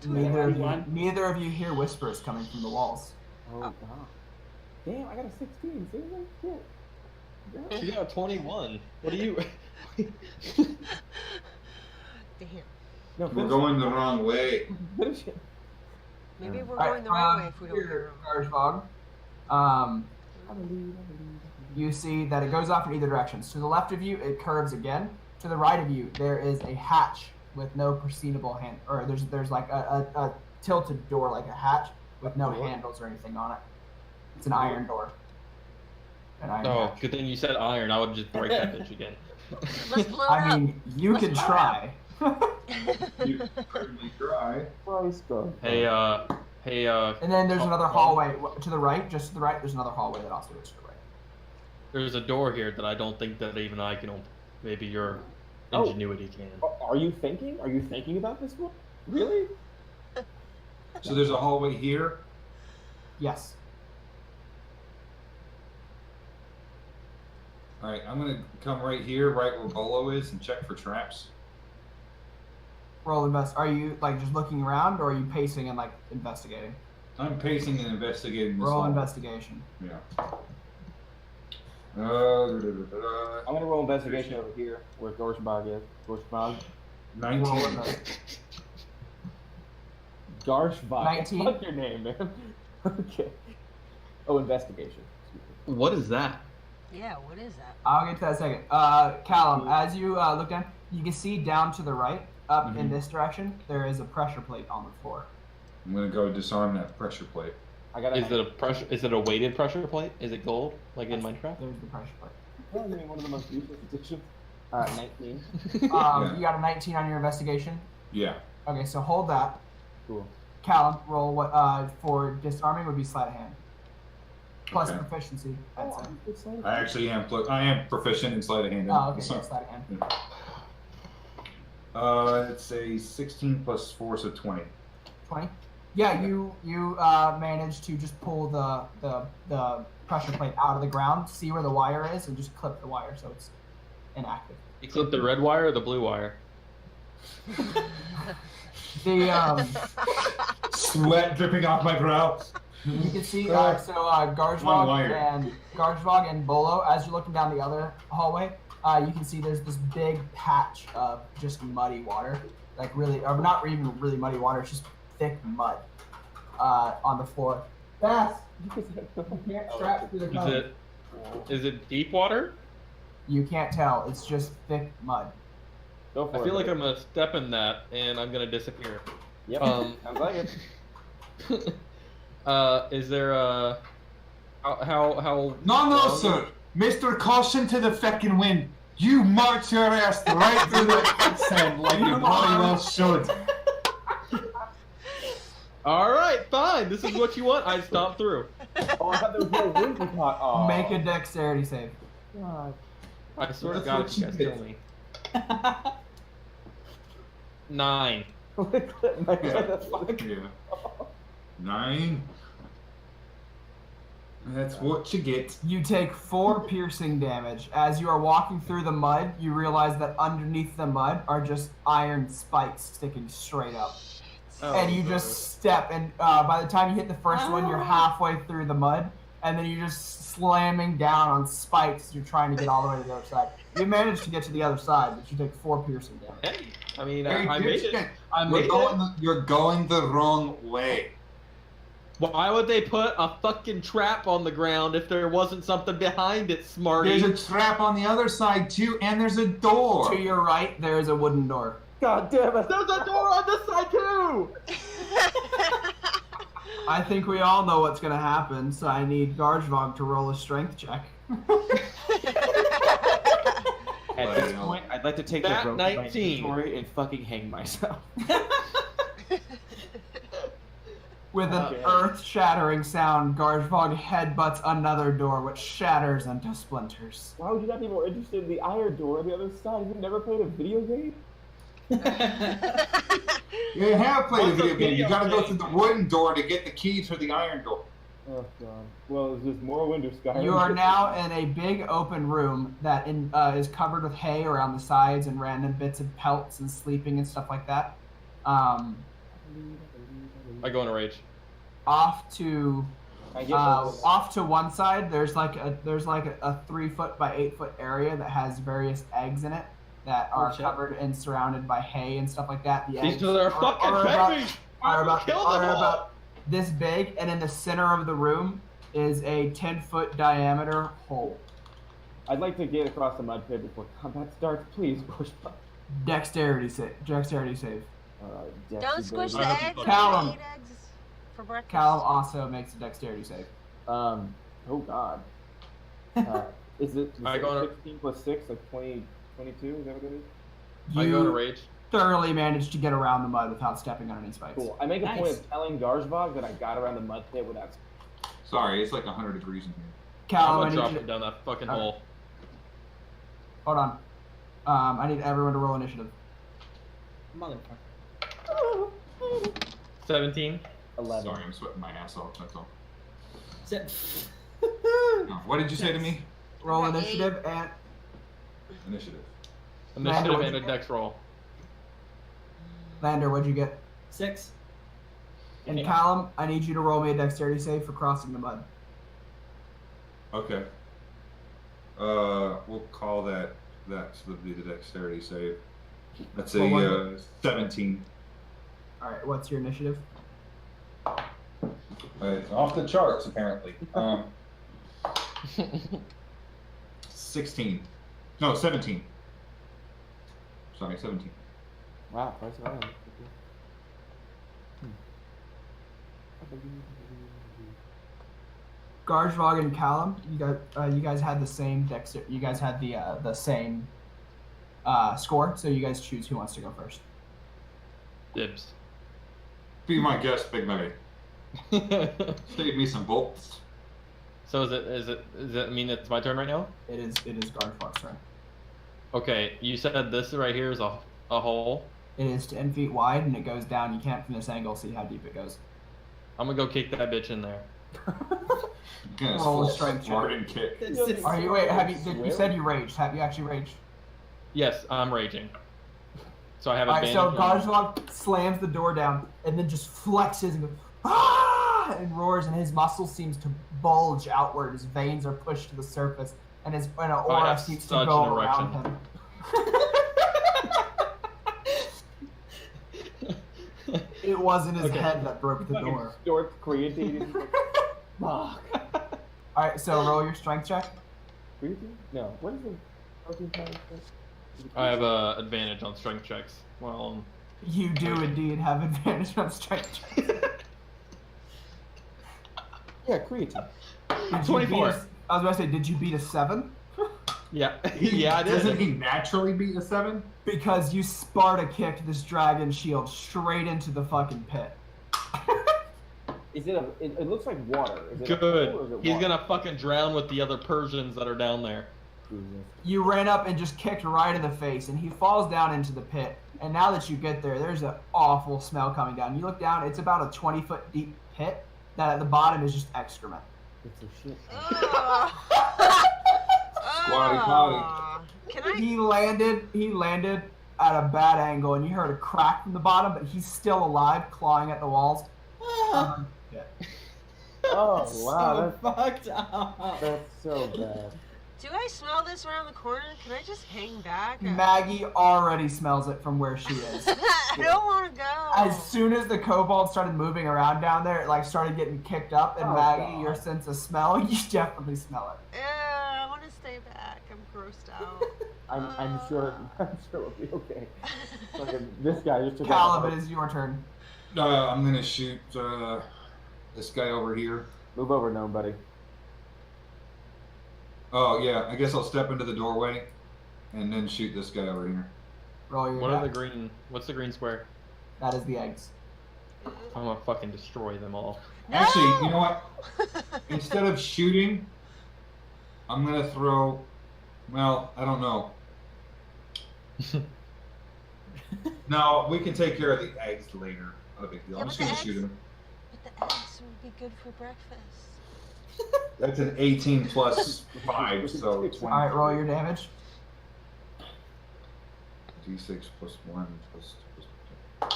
Neither of you hear whispers coming from the walls. Oh, God. Damn, I got a 16. Seriously? Shit. She got a 21. What do you? Damn. No, we're going the wrong way. finish it. Maybe we're All going the right way if we don't hear here, them. Garzhvog. I believe. You see that it goes off in either direction. To the left of you, it curves again. To the right of you, there is a hatch with no perceivable hand, or there's like a tilted door, like a hatch with no handles or anything on it. It's an iron door. An iron Oh, hatch. good thing you said iron. I would just break that bitch again. Let's blow it I up. mean, you Let's can blow it try. You can certainly try. Christ, God. Hey, And then there's another hallway to the right. Just to the right, there's another hallway that also goes to the right. there's a door here that I don't think that even I can open. Maybe your ingenuity can. Are you thinking? Are you thinking about this one? Really? So there's a hallway here. Yes. All right, I'm gonna come right here, right where Bollo is, and check for traps. Roll invest. Are you like just looking around, or are you pacing and like investigating? I'm pacing and investigating this Roll hallway. investigation. Yeah. I'm gonna roll investigation over here where Garzhvog is. Garzhvog. 19. Roll invest. Garzhvog. 19. Fuck your name, man. Okay. Oh, investigation. What is that? Yeah, what is that? I'll get to that in a second. Callum, as you look down, you can see down to the right, up in this direction, there is a pressure plate on the floor. I'm gonna go disarm that pressure plate. I got Is it a pressure? Is it a weighted pressure plate? Is it gold, like in Minecraft? There's the pressure plate. Probably one of the most useless additions. 19. You got a 19 on your investigation. Yeah. Okay, so hold that. Cool. Callum, roll what for disarming would be sleight of hand. Plus Okay. proficiency. That's it. I actually am. I am proficient in sleight of hand. Oh, okay, So, yeah, sleight of hand. it's a 16 plus 4, so 20. 20. Yeah, you managed to just pull the pressure plate out of the ground, see where the wire is, and just clip the wire so it's inactive. You clip the red wire or the blue wire? The Sweat dripping off my brow. you can see One Garzhvog wire. and Bollo, as you're looking down the other hallway, you can see there's this big patch of just muddy water, like really, or not even really muddy water, it's just thick mud on the floor. Fast! You can't strap through the cone. Is it deep water? You can't tell. It's just thick mud. Go for I it. feel like I'm gonna step in that and I'm gonna disappear. Yep. Sounds like it. Is there a how? No, long- sir. Mr. Caution to the fucking wind. You march your ass right through that quicksand like you bloody well should. All right, fine. This is what you want. I stomped through. Oh, I thought there was no room to talk. Oh. Make a dexterity save. God. I swear to That's God, what if you you guys did. kill me. 9. Yeah. 9. That's what you get. You take 4 piercing damage. As you are walking through the mud, you realize that underneath the mud are just iron spikes sticking straight up. And you just step, and by the time you hit the first one, you're halfway through the mud, and then you're just slamming down on spikes. You're trying to get all the way to the other side. You manage to get to the other side, but you take 4 piercing damage. Hey, I mean, Hey, I made it. You're going the wrong way. Why would they put a fucking trap on the ground if there wasn't something behind it, Smarty? There's a trap on the other side too, and there's a door. To your right, there is a wooden door. God damn it! There's a door on this side too! I think we all know what's gonna happen, so I need Garzhvog to roll a strength check. At this point, I'd like to take That the rope in my 19. inventory and fucking hang myself. With an earth-shattering sound, Garzhvog headbutts another door, which shatters into splinters. Why would you not be more interested in the iron door on the other side? You've never played a video game? You have played a What's a video game. You video gotta go game? through the wooden door to get the key to the iron door. Oh god. Well, is this Morrowind or Skyrim? You are now in a big open room that is covered with hay around the sides and random bits of pelts and sleeping and stuff like that. I go in a rage. Off to I get off to one side, there's like a 3-foot by 8-foot area that has various eggs in it that are covered and surrounded by hay and stuff like that. The These eggs two are fucking babies! are I will kill them all! about this big, and in the center of the room is a 10-foot diameter hole. I'd like to get across the mud pit before combat starts, please. Dexterity save. Dexterity save. Alright, Don't squish the I have to eggs. put- Callum. I eat eggs for breakfast. Callum also makes a dexterity save. oh god. Is it I go on a- 16 plus 6, like 22? Is that what it is? I go in a You rage. thoroughly managed to get around the mud without stepping on any spikes. Cool. I make a point Nice. of telling Garzhvog that I got around the mud pit without. Sorry, it's like 100 degrees in here. I'm Callum, I gonna need drop you it to, down that fucking Alright. hole. hold on. I need everyone to roll initiative. Motherfucker. 17. 11. Sorry, I'm sweating my ass off. That's all. Is No, what did you say to me? Roll Okay. initiative and Initiative. Initiative Lander, and a dex roll. Lander, what'd you get? 6. And Okay. Callum, I need you to roll me a dexterity save for crossing the mud. Okay. We'll call that would be the dexterity save. That's What was a 17. All right, what's your initiative? It's off the charts apparently. 16. No, 17. Sorry, 17. Wow, price of iron. Garzhvog and Callum, you guys had the same You guys had the same score, so you guys choose who wants to go first. Dibs. Be my guest, Big Mary. Save me some bolts. So does it mean it's my turn right now? It is Garzhvog's turn. Okay, you said this right here is a hole. It is 10 feet wide and it goes down. You can't from this angle see how deep it goes. I'm gonna go kick that bitch in there. Gonna Roll a full strength check. Spartan kick. Are you you said you raged? Have you actually raged? Yes, I'm raging. So I have All right, so advantage. Garzhvog slams the door down and then just flexes and goes ah and roars, and his muscle seems to bulge outward. His veins are pushed to the surface, and an aura have seems to such go an around erection. him. It wasn't his Okay. head that broke the Fucking door. Stork creatine. Fuck. All right, so roll your strength check. Creatine? No. What is the protein powder? I have advantage on strength checks. Well, You do indeed have advantage on strength checks. Yeah, creatine. Did you 24. beat I was about to say, did you beat a 7? yeah, yeah, I Doesn't did. he naturally beat a 7? Because you Sparta kicked this dragon shield straight into the fucking pit. Is it a? It looks like water. Is it a Good. pool or is it He's water? gonna fucking drown with the other Persians that are down there. Jesus. You ran up and just kicked right in the face, and he falls down into the pit. And now that you get there, there's an awful smell coming down. You look down, it's about a 20-foot deep pit that at the bottom is just excrement. It's a shit. Squatty potty. Can I? He landed at a bad angle, and you heard a crack from the bottom, but he's still alive, clawing at the walls. Oh wow, So fucked up. that's so bad. Do I smell this around the corner? Can I just hang back? Maggie already smells it from where she is. I don't want to go. As soon as the kobold started moving around down there, it like started getting kicked up, and Oh, Maggie, God. your sense of smell, you definitely smell it. I want to stay back. I'm grossed out. I'm sure we'll be okay. Fucking, this guy just took Callum, out. it is your turn. I'm gonna shoot this guy over here. Move over, gnome buddy. Oh yeah, I guess I'll step into the doorway, and then shoot this guy over here. Roll your What are the attack. green? What's the green square? That is the eggs. I'm gonna fucking destroy them all. No! Actually, you know what? Instead of shooting, I'm gonna throw. Well, I don't know. No, we can take care of the eggs later. Not a big deal. Yeah, I'm but just gonna the shoot him. But the eggs would be good for breakfast. That's an 18 plus 5, so 20. All right, roll your damage. D6 plus 1 plus 2.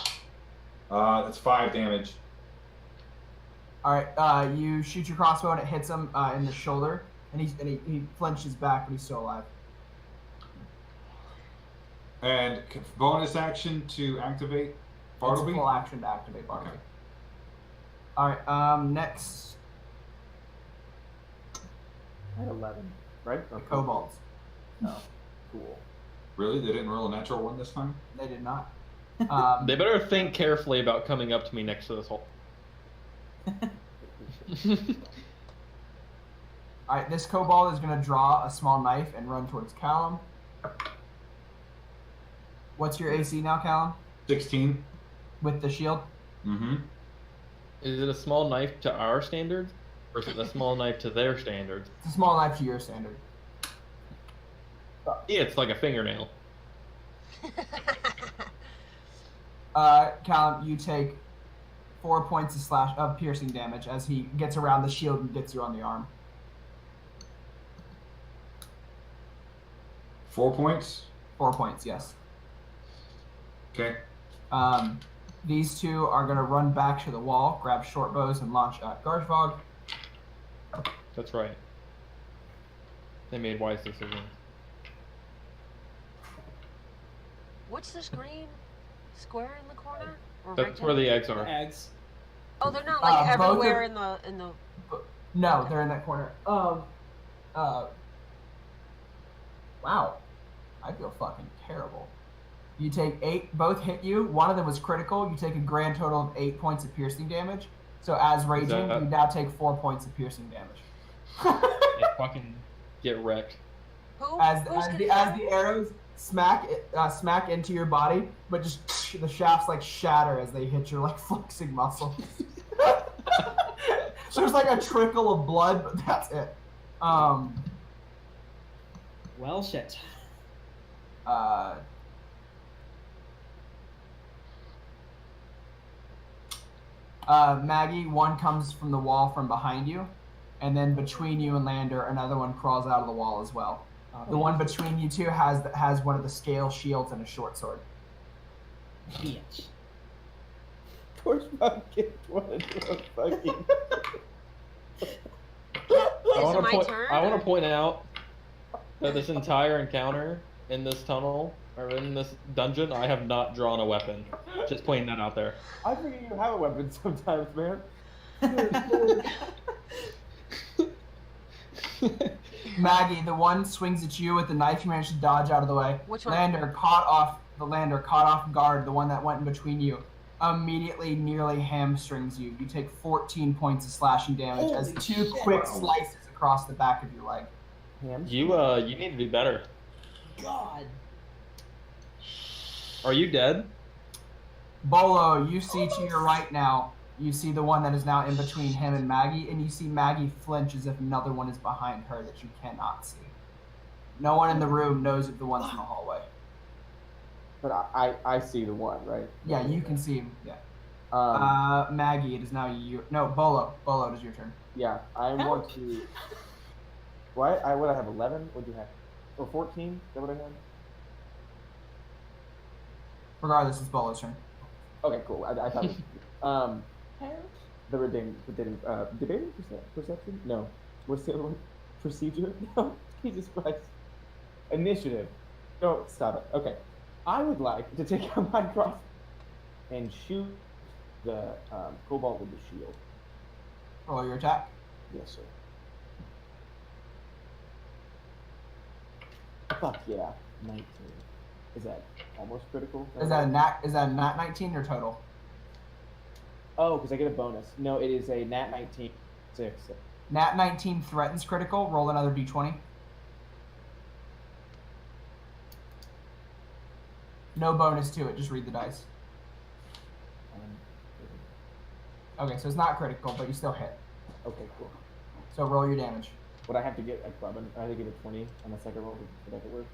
That's 5 damage. All right, you shoot your crossbow and it hits him in the shoulder, and he flinches back, but he's still alive. And bonus action to activate It's a Bartleby? full action to activate Bartleby. Okay. All right, next, I had 11, right? the kobolds. Oh, cool. Really? They didn't roll a natural 1 this time? They did not. They better think carefully about coming up to me next to this hole. All right, this kobold is going to draw a small knife and run towards Callum. What's your AC now, Callum? 16. With the shield? Mm-hmm. Is it a small knife to our standards, or is it a small knife to their standards? It's a small knife to your standard. Yeah, it's like a fingernail. Callum, you take 4 points of piercing damage as he gets around the shield and gets you on the arm. 4 points? 4 points, yes. Okay. These two are going to run back to the wall, grab short bows, and launch at Garzhvog. That's right. They made wise decisions. What's this green square in the corner? Or That's where the eggs are. Eggs. Oh, they're not like both everywhere of- in the. No, they're in that corner. Wow. I feel fucking terrible. You take 8, both hit you. One of them was critical. You take a grand total of 8 points of piercing damage. So as raging, that- you now take 4 points of piercing damage. They fucking get wrecked. Who? As Who's the getting arrows smack into your body, but just the shafts like shatter as they hit your like flexing muscles. There's like a trickle of blood, but that's it. Well, shit. Maggie, one comes from the wall from behind you, and then between you and Lander, another one crawls out of the wall as well. The one between you two has one of the scale shields and a short sword. Bitch. Garzhvog kicked one into a fucking. Is it my turn? I want or- to point out that this entire encounter in this tunnel or in this dungeon, I have not drawn a weapon. Just pointing that out there. I forget you have a weapon sometimes, man. Maggie, the one swings at you with the knife. You managed to dodge out of the way. Which one? Lander caught off guard. The one that went in between you immediately nearly hamstrings you. You take 14 points of slashing damage as Holy 2 shit. quick slices across the back of your leg. You need to do better. God. Are you dead? Bolo, you see to your right now. You see the one that is now in between him and Maggie, and you see Maggie flinch as if another one is behind her that you cannot see. No one in the room knows if the one's in the hallway. But I see the one, right? Yeah, you can see him. Yeah. Maggie, it is now you. No, Bollo. Bollo, it is your turn. Yeah, I want to. What? What I have 11? What'd you have? Or 14? Is that what I had? Regardless, it's Bollo's turn. Okay, cool. I thought it was. Debating perception? No. What's the other one? Procedure? No. Jesus Christ. Initiative. No, stop it. Okay. I would like to take out my crossbow and shoot the Kobold with the shield. Roll your attack. Yes, sir. Fuck yeah. 19. Is that almost critical? Is that a nat 19 or total? Oh, because I get a bonus. No, it is a nat 19. 6. Nat 19 threatens critical. Roll another d20. No bonus to it. Just read the dice. Okay, so it's not critical, but you still hit. Okay, cool. So roll your damage. Would I have to get I have to get a 20 on the second roll to make it work?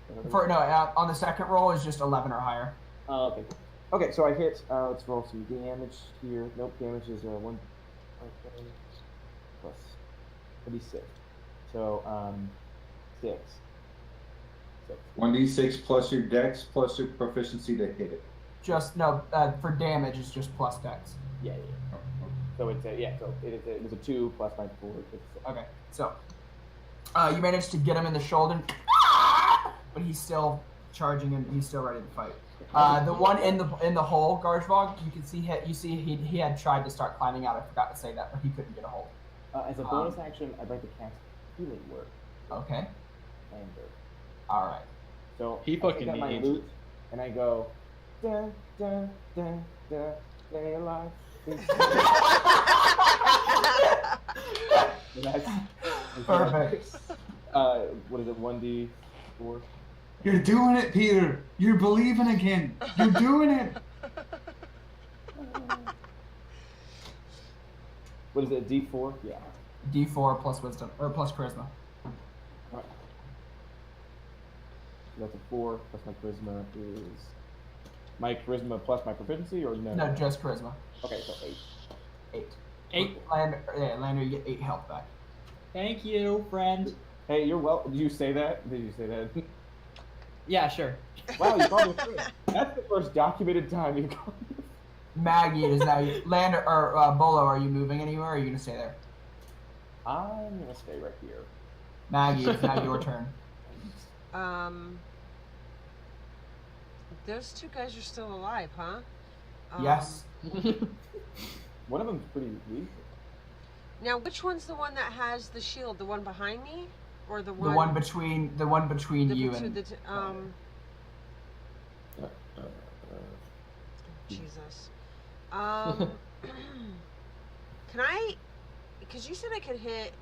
On the second roll is just 11 or higher. Oh, okay. Okay, so I hit. Let's roll some damage here. Nope, damage is 1 plus 36. So 6. 1d6 plus your dex plus your proficiency to hit it. Just no. For damage, it's just plus dex. Yeah. So it's a So it was a 2 plus my 4. Okay, so you managed to get him in the shoulder, but he's still charging and he's still ready to fight. The one in the hole, Garzhvog, you can see he had tried to start climbing out. I forgot to say that, but he couldn't get a hold. As a bonus action, I'd like to cast Healing Word. Okay. Anger. All right. So he fucking I my loot and I go, da da da da, stay alive. Perfect. What is it? 1d4. You're doing it, Peter. You're believing again. You're doing it. What is it? D4? Yeah. D4 plus wisdom or plus charisma. Right. So that's a 4 plus my charisma is my charisma plus my proficiency, or no? No, just charisma. Okay, so 8. 8. Lander, you get 8 health back. Thank you, friend. Hey, you're well. Did you say that? Did you say that? Yeah, sure. Wow, you called me a friend. That's the first documented time you've called me. Maggie, it is now you. Lander or Bollo, are you moving anywhere? Or are you gonna stay there? I'm gonna stay right here. Maggie, it's now your turn. Those two guys are still alive, huh? Yes. One of them's pretty weak. Now, which one's the one that has the shield? The one behind me, or the one? The one between you and. Jesus. Can I? Because you said I could hit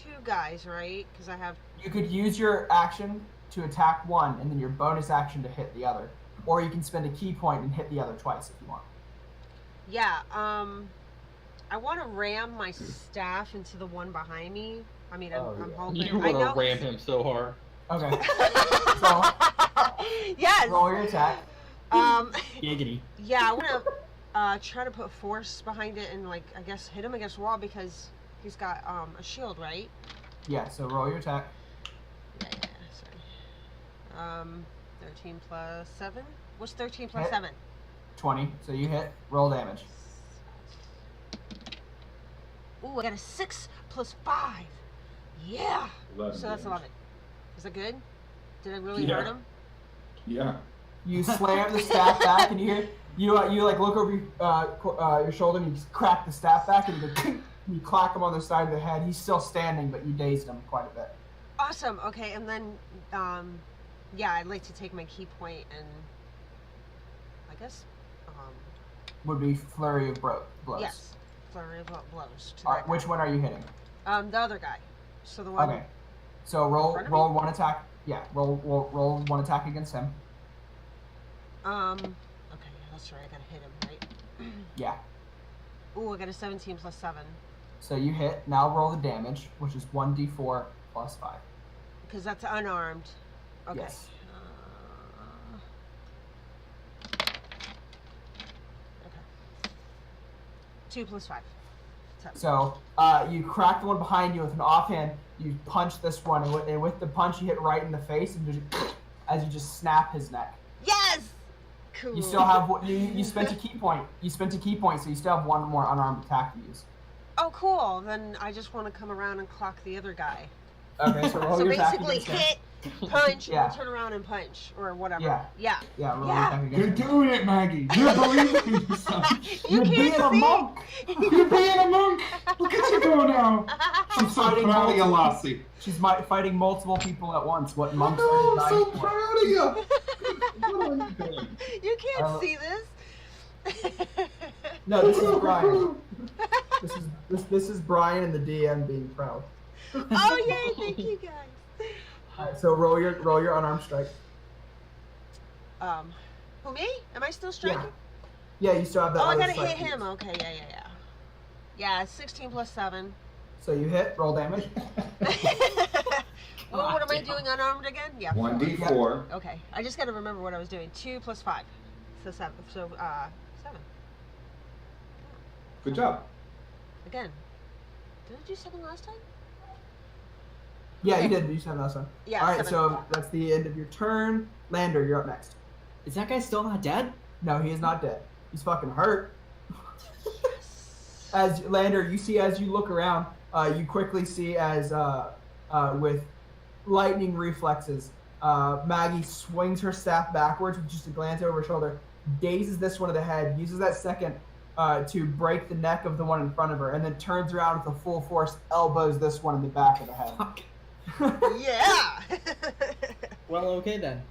2 guys, right? Because I have. You could use your action to attack one, and then your bonus action to hit the other, or you can spend a key point and hit the other twice if you want. Yeah. I want to ram my staff into the one behind me. I mean, I'm hoping. You want to ram him so hard. Okay. So. Yes. Roll your attack. Giggity. Yeah, I want to try to put force behind it and, like, I guess hit him against the wall because he's got a shield, right? Yeah. So roll your attack. Yeah. Sorry. 13 plus 7. What's 13 plus 7? 20. So you hit. Roll damage. Ooh, I got a 6 plus 5. Yeah. 11 so that's damage. 11. Is that good? Did I really hurt him? Yeah. You slam the staff back, and you like look over your shoulder, and you just crack the staff back, and you clack him on the side of the head. He's still standing, but you dazed him quite a bit. Awesome. Okay, and then yeah, I'd like to take my key point and I guess would be flurry of blows. Yes, flurry of blows. All right, which one are you hitting? The other guy. So the one. Okay. So roll one attack. Yeah, roll one attack against him. Okay, yeah, that's right. I gotta hit him, right? Yeah. Ooh, I got a 17 plus 7. So you hit. Now roll the damage, which is 1d4 plus 5. Because that's unarmed. Okay. Yes. 2 plus 5. 7. So you crack the one behind you with an offhand. You punch this one, and with the punch, you hit right in the face, and as you just snap his neck. Yes! Cool. You still have you spent a key point. You spent a key point, so you still have one more unarmed attack to use. Oh, cool. Then I just want to come around and clock the other guy. Okay, so roll So your attack basically against him. hit, punch, Yeah. and then turn around and punch, or whatever. Yeah. Yeah. Yeah, roll your Yeah. attack You're against him. doing it, Maggie. You're believing in yourself. You You're being can't a see. monk. You're being a monk. Look at you go now. I'm so proud of you, Lassie. She's fighting multiple people at once. What monks Oh, are I'm so designed for. proud of you. What are you doing? You can't see this. No, this is Brian. This is Brian and the DM being proud. Oh yay! Thank you guys. Alright, so roll your unarmed strike. Who, me? Am I still striking? Yeah, you still have that. Oh, I other gotta strike hit to him. use. Okay, yeah. Yeah, 16 plus 7. So you hit. Roll damage. Oh, what am I doing unarmed again? Yeah. 1d4. Okay, I just gotta remember what I was doing. 2 plus 5. So 7. So 7. Good job. Again. Did I do 7 last time? Yeah, you did. You said last one. Yeah. All right, 7. so that's the end of your turn. Lander, you're up next. Is that guy still not dead? No, he is not dead. He's fucking hurt. As Lander, you see as you look around, you quickly see as with lightning reflexes, Maggie swings her staff backwards with just a glance over her shoulder, dazes this one to the head, uses that second to break the neck of the one in front of her, and then turns around with a full force, elbows this one in the back of the head. Fuck. Yeah. Well, okay then.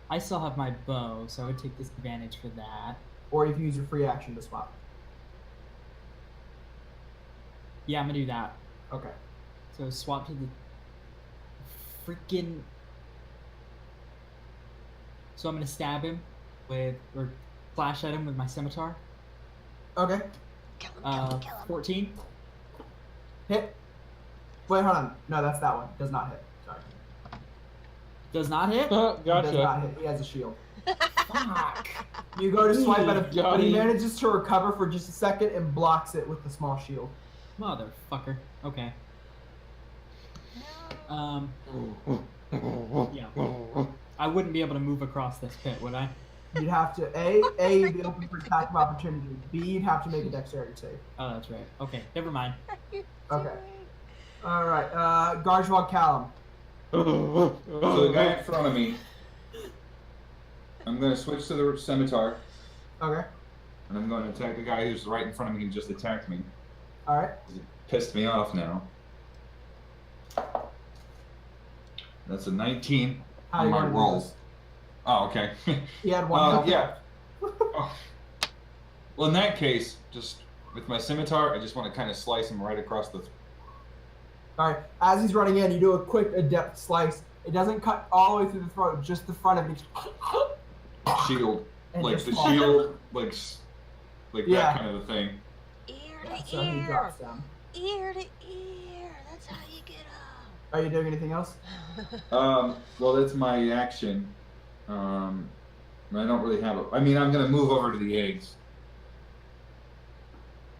I still have my bow, so I would take disadvantage for that. Or you can use your free action to swap. Yeah, I'm gonna do that. Okay. So swap to the freaking. So I'm gonna stab him with, or flash at him with my scimitar. Okay. Kill him. 14. Hit. Wait, hold on. No, that's that one. Does not hit. Sorry. Does not hit. Does Gotcha. not hit. He has a shield. Fuck. You go to swipe at him, Got but he him. manages to recover for just a second and blocks it with the small shield. Motherfucker. Okay. Yeah. I wouldn't be able to move across this pit, would I? You'd have to A, you'd be open for attack of opportunity. B, you'd have to make a dexterity save. Oh, that's right. Okay, never mind. Okay. All right. Garzhvog, Callum. So the guy in front of me, I'm going to switch to the scimitar, Okay. and I'm going to attack the guy who's right in front of me who just attacked me. All right. He pissed me off now. That's a 19 How on you my want to do roll. this? Oh, okay. He had one health. yeah. Oh. Well, in that case, just with my scimitar, I just want to kind of slice him right across the. All right. As he's running in, you do a quick, adept slice. It doesn't cut all the way through the throat, just the front of it. Shield, And like just the falls. shield, like Yeah. that kind of a thing. Ear That's to how he ear. drops down. Ear to ear. That's how you get up. Are you doing anything else? Well, that's my action. I don't really have it. I mean, I'm gonna move over to the eggs.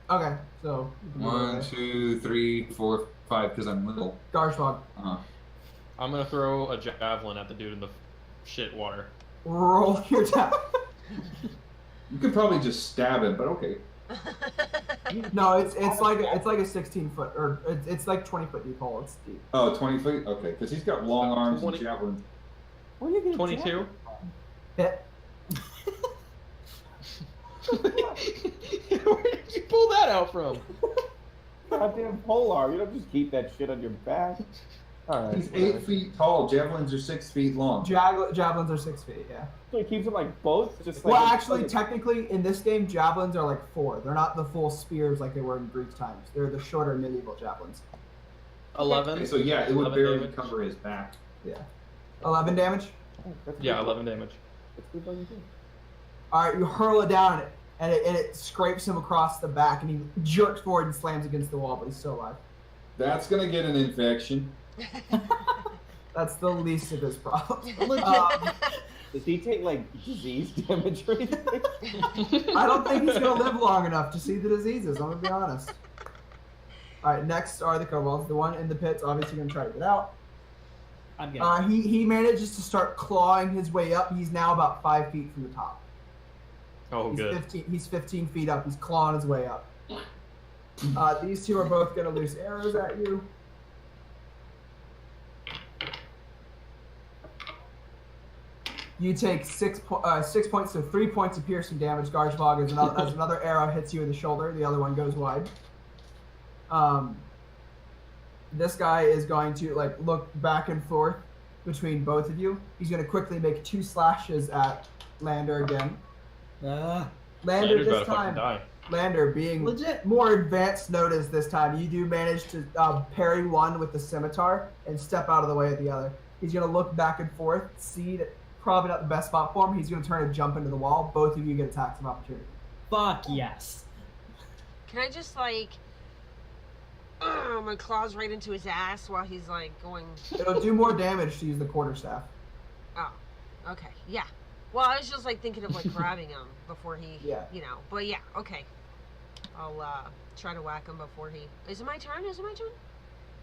Okay. So. you can go 1, away. 2, 3, 4, 5, because I'm little. Garzhvog. I'm gonna throw a javelin at the dude in the shit water. Roll your attack. You could probably just stab him, but okay. No, it's like a 16-foot or it's like 20-foot deep hole. It's deep. Oh, 20 feet? Okay, because he's got long arms 20. and javelins. Where are you gonna 22. Hit. Where did you pull that out from? Goddamn polar. You don't just keep that shit on your back. All right. He's 8 feet tall. Javelins are 6 feet long. Javelins are 6 feet. Yeah. So he keeps them like both, just like. Well, actually, technically, in this game, javelins are like 4. They're not the full spears like they were in Greek times. They're the shorter medieval javelins. 11. Okay, so yeah, it would 11 barely damage. cover his back. Yeah. 11 damage. That's Yeah, good. 11 damage. That's good what you do. All right, you hurl it down, and it scrapes him across the back, and he jerks forward and slams against the wall, but he's still alive. That's gonna get an infection. That's the least of his problems. Legit. Does he take like disease damage or anything? I don't think he's gonna live long enough to see the diseases. I'm gonna be honest. All right, next are the kobolds. The one in the pit's obviously gonna try to get out. I'm gonna. He manages to start clawing his way up. He's now about 5 feet from the top. Oh, good. He's 15 feet up. He's clawing his way up. These two are both gonna loose arrows at you. You take 6 points, so 3 points of piercing damage. Garzhvog as another arrow hits you in the shoulder. The other one goes wide. This guy is going to like look back and forth between both of you. He's going to quickly make 2 slashes at Lander again. Lander Lander's this about to fucking time. die. Lander being Legit. more advanced notice this time. You do manage to parry one with the scimitar and step out of the way of the other. He's going to look back and forth, see that probably not the best spot for him. He's going to turn and jump into the wall. Both of you get attacks of opportunity. Fuck yes. Can I just like my claws right into his ass while he's like going? It'll do more damage to use the quarterstaff. Oh, okay, yeah. Well, I was just like thinking of like grabbing him before he, you know. But yeah, okay. I'll try to whack him before he. Is it my turn? Is it my turn?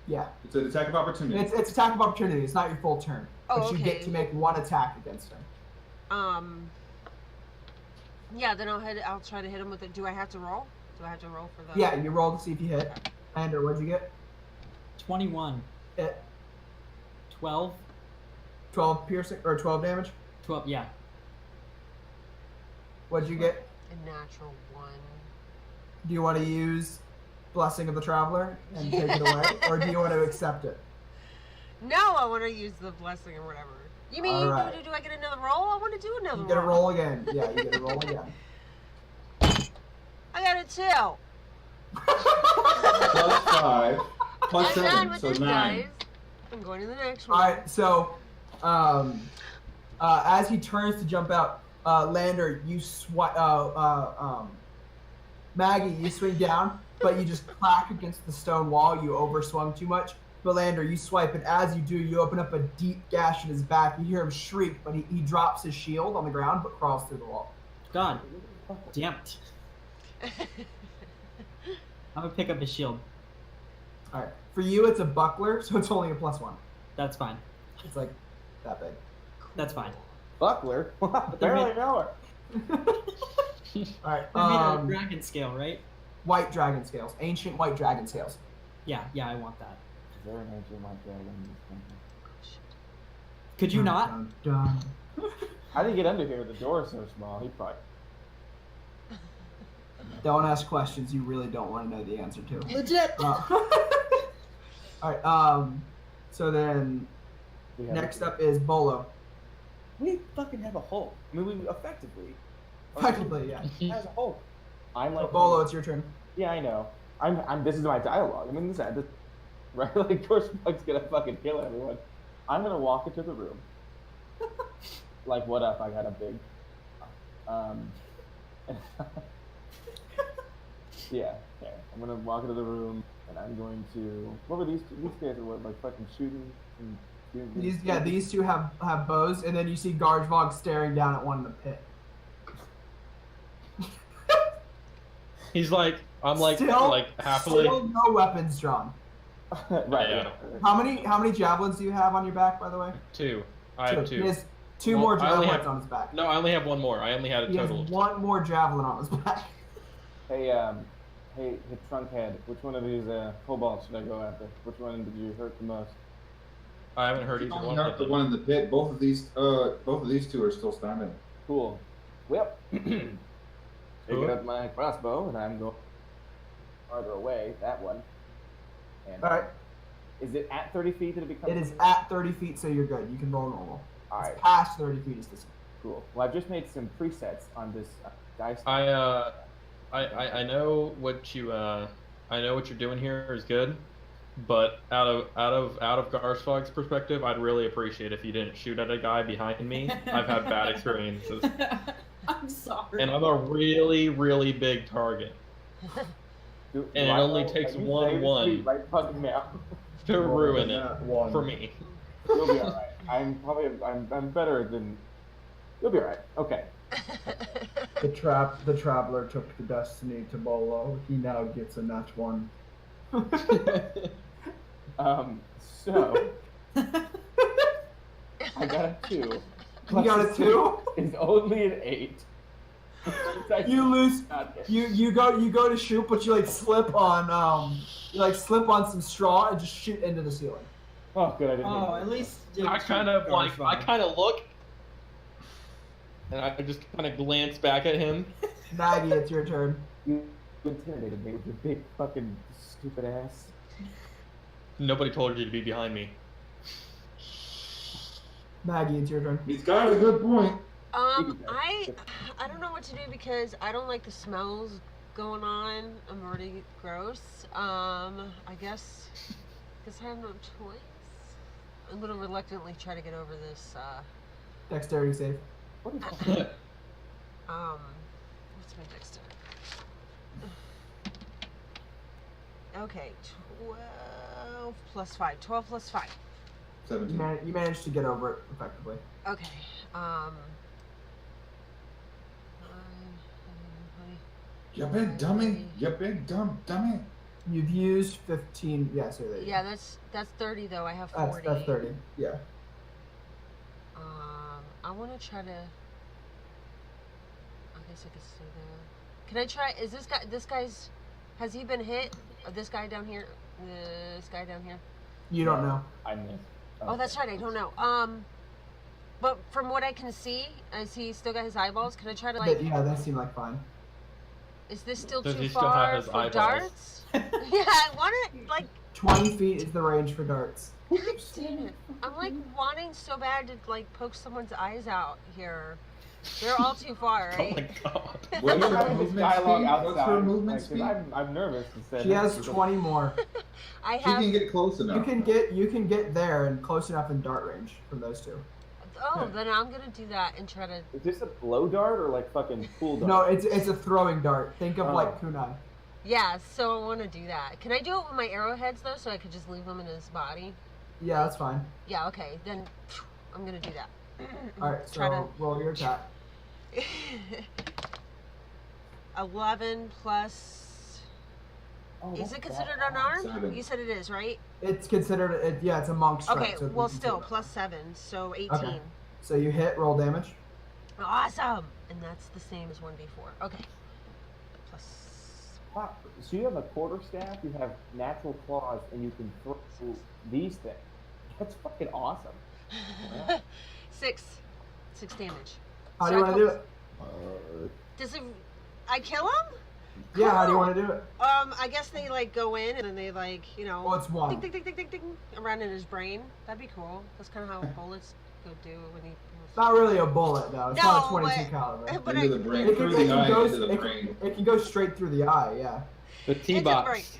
Yeah. It's an attack of opportunity. It's attack of opportunity. It's not your full turn. Oh, but you okay. get to make 1 attack against him. Yeah, then I'll try to hit him with it. Do I have to roll? Do I have to roll for the? Yeah, you roll to see if you hit. Lander, what'd you get? 21. Hit. 12. 12 piercing or 12 damage. 12. Yeah. What'd you get? A natural 1. Do you want to use Blessing of the Traveler and take it away, or do you want to accept it? No, I want to use the blessing or whatever. You mean, Alright. do I get another roll? I want to do another roll. You get a roll again. Yeah, you get a roll again. I got a 2. Plus 5. Plus I'm done 7, with so this, 9. guys. I'm going to the next one. All right, so as he turns to jump out, Lander, you Maggie, you swing down, but you just clack against the stone wall. You overswung too much. But Lander, you swipe, and as you do, you open up a deep gash in his back. You hear him shriek, but he drops his shield on the ground, but crawls through the wall. God damn it. I'm gonna pick up his shield. All right, for you, it's a buckler, so it's only a +1. That's fine. It's like that big. That's fine. Buckler? Barely know her. All right, I made a dragon scale, right? white dragon scales, ancient white dragon scales. Yeah, I want that. Is there an ancient white dragon in this country? Could you not? Dun, dun, dun. How did he get under here? The door is so small. He probably. Don't ask questions you really don't want to know the answer to. Legit. All right. So then, next up is Bollo. We fucking have a Hulk. I mean, we effectively. Effectively, yeah. Has a Hulk. I'm like. Bolo, it's your turn. Yeah, I know. I'm. This is my dialogue. I mean, this right? Like, Garzhvog's gonna fucking kill everyone. I'm gonna walk into the room. Like, what up? I got a big. Yeah. I'm gonna walk into the room, and I'm going to. What were these? These guys are what, like fucking shooting and. These two have bows, and then you see Garzhvog staring down at one in the pit. He's like, I'm like, Still happily. Still no weapons drawn. Right. Yeah. How many javelins do you have on your back, by the way? 2. I have 2. He has two Well, more I only javelins have- on his back. No, I only have 1 more. I only had a He has total. 1 more javelin on his back. Hey, Trunkhead. Which one of these kobolds should I go after? Which one did you hurt the most? I haven't heard either Only one. hurt the one in the pit. Both of these two are still standing. Cool. Well, taking Cool. up my crossbow, and I'm going farther away. That one. And All right. is it at 30 feet that it becomes? It is at 30 feet, so you're good. You can roll normal. All right. It's past 30 feet is this. Cool. Well, I've just made some presets on this dice. I know what you you're doing here is good, but out of Garzhvog's perspective, I'd really appreciate if you didn't shoot at a guy behind me. I've had bad experiences, I'm sorry. and I'm a really, really big target, and it only takes one right fucking now. to ruin it for me. You'll be all right. I'm better than You'll be alright. Okay. The traveler took the destiny to Bollo. He now gets a nat 1. So I got a 2. You got a 2? It's only an 8. You lose. You go to shoot, but you like slip on some straw and just shoot into the ceiling. Oh, good. I didn't. Oh, at least. I kind of look, and I just kind of glance back at him. Maggie, it's your turn. You intimidated me with your big fucking stupid ass. Nobody told you to be behind me. Maggie, it's your turn. He's got a good point. I don't know what to do because I don't like the smells going on. I'm already gross. I guess I have no choice. I'm gonna reluctantly try to get over this. Dexterity save. What is what's my dexterity? Okay, 12 plus 5. 12 plus 5. 17. You managed to get over it effectively. Okay. You big dummy. You big dummy. You've used 15. Yeah, so there you Yeah, that's 30 though. I have 40. That's 30. Yeah. I want to try to. I guess I could stay there. Can I try? Is this guy's? Has he been hit? This guy down here? This guy down here? You don't know. I missed. Oh, that's right. I don't know. But from what I can see, is he still got his eyeballs? Can I try to like? Yeah, that seemed like fine. Is this still Does too he still have far his for eyeballs? darts? Yeah, I want it like. 20 feet is the range for darts. God damn it! I'm like wanting so bad to like poke someone's eyes out here. They're all too far, Oh right? my god. What's We're her having this movement dialogue speed? outside. What's her movement like, 'cause speed? I'm nervous. Instead She has 20 more. I She have. can get close enough. You can get there and close enough in dart range from those two. Oh, then I'm gonna do that and try to. Is this a blow dart or like fucking pool dart? No, it's a throwing dart. Think of like kunai. Yeah, so I want to do that. Can I do it with my arrowheads though, so I could just leave them in his body? Yeah, that's fine. Yeah. Okay. Then I'm gonna do that. All right, Try so roll your attack. 11 plus. Oh, Is that's it considered bad. unarmed? 7. You said it is, right? It's considered. Yeah, it's a monk's strength. Okay. so it'd be Well, still considered. plus 7, so 18. Okay. So you hit. Roll damage. Awesome. And that's the same as 1d4. Okay. Plus. Wow. So you have a quarterstaff, you have natural claws, and you can throw these things. That's fucking awesome. Yeah. 6 damage. How do you want to do it? Does it? I kill him? Yeah, how do you Cool. want to do it? I guess they like go in and then they like, you know, Well, it's one. ding, ding, ding, ding, ding, ding, around in his brain. That'd be cool. That's kind of how bullets go do when he. Not really a bullet though. It's not a No, 22 but- caliber. But Into the brain, It through can, the eye, go, into the brain. it can go straight through the eye. Yeah. The Into T-box.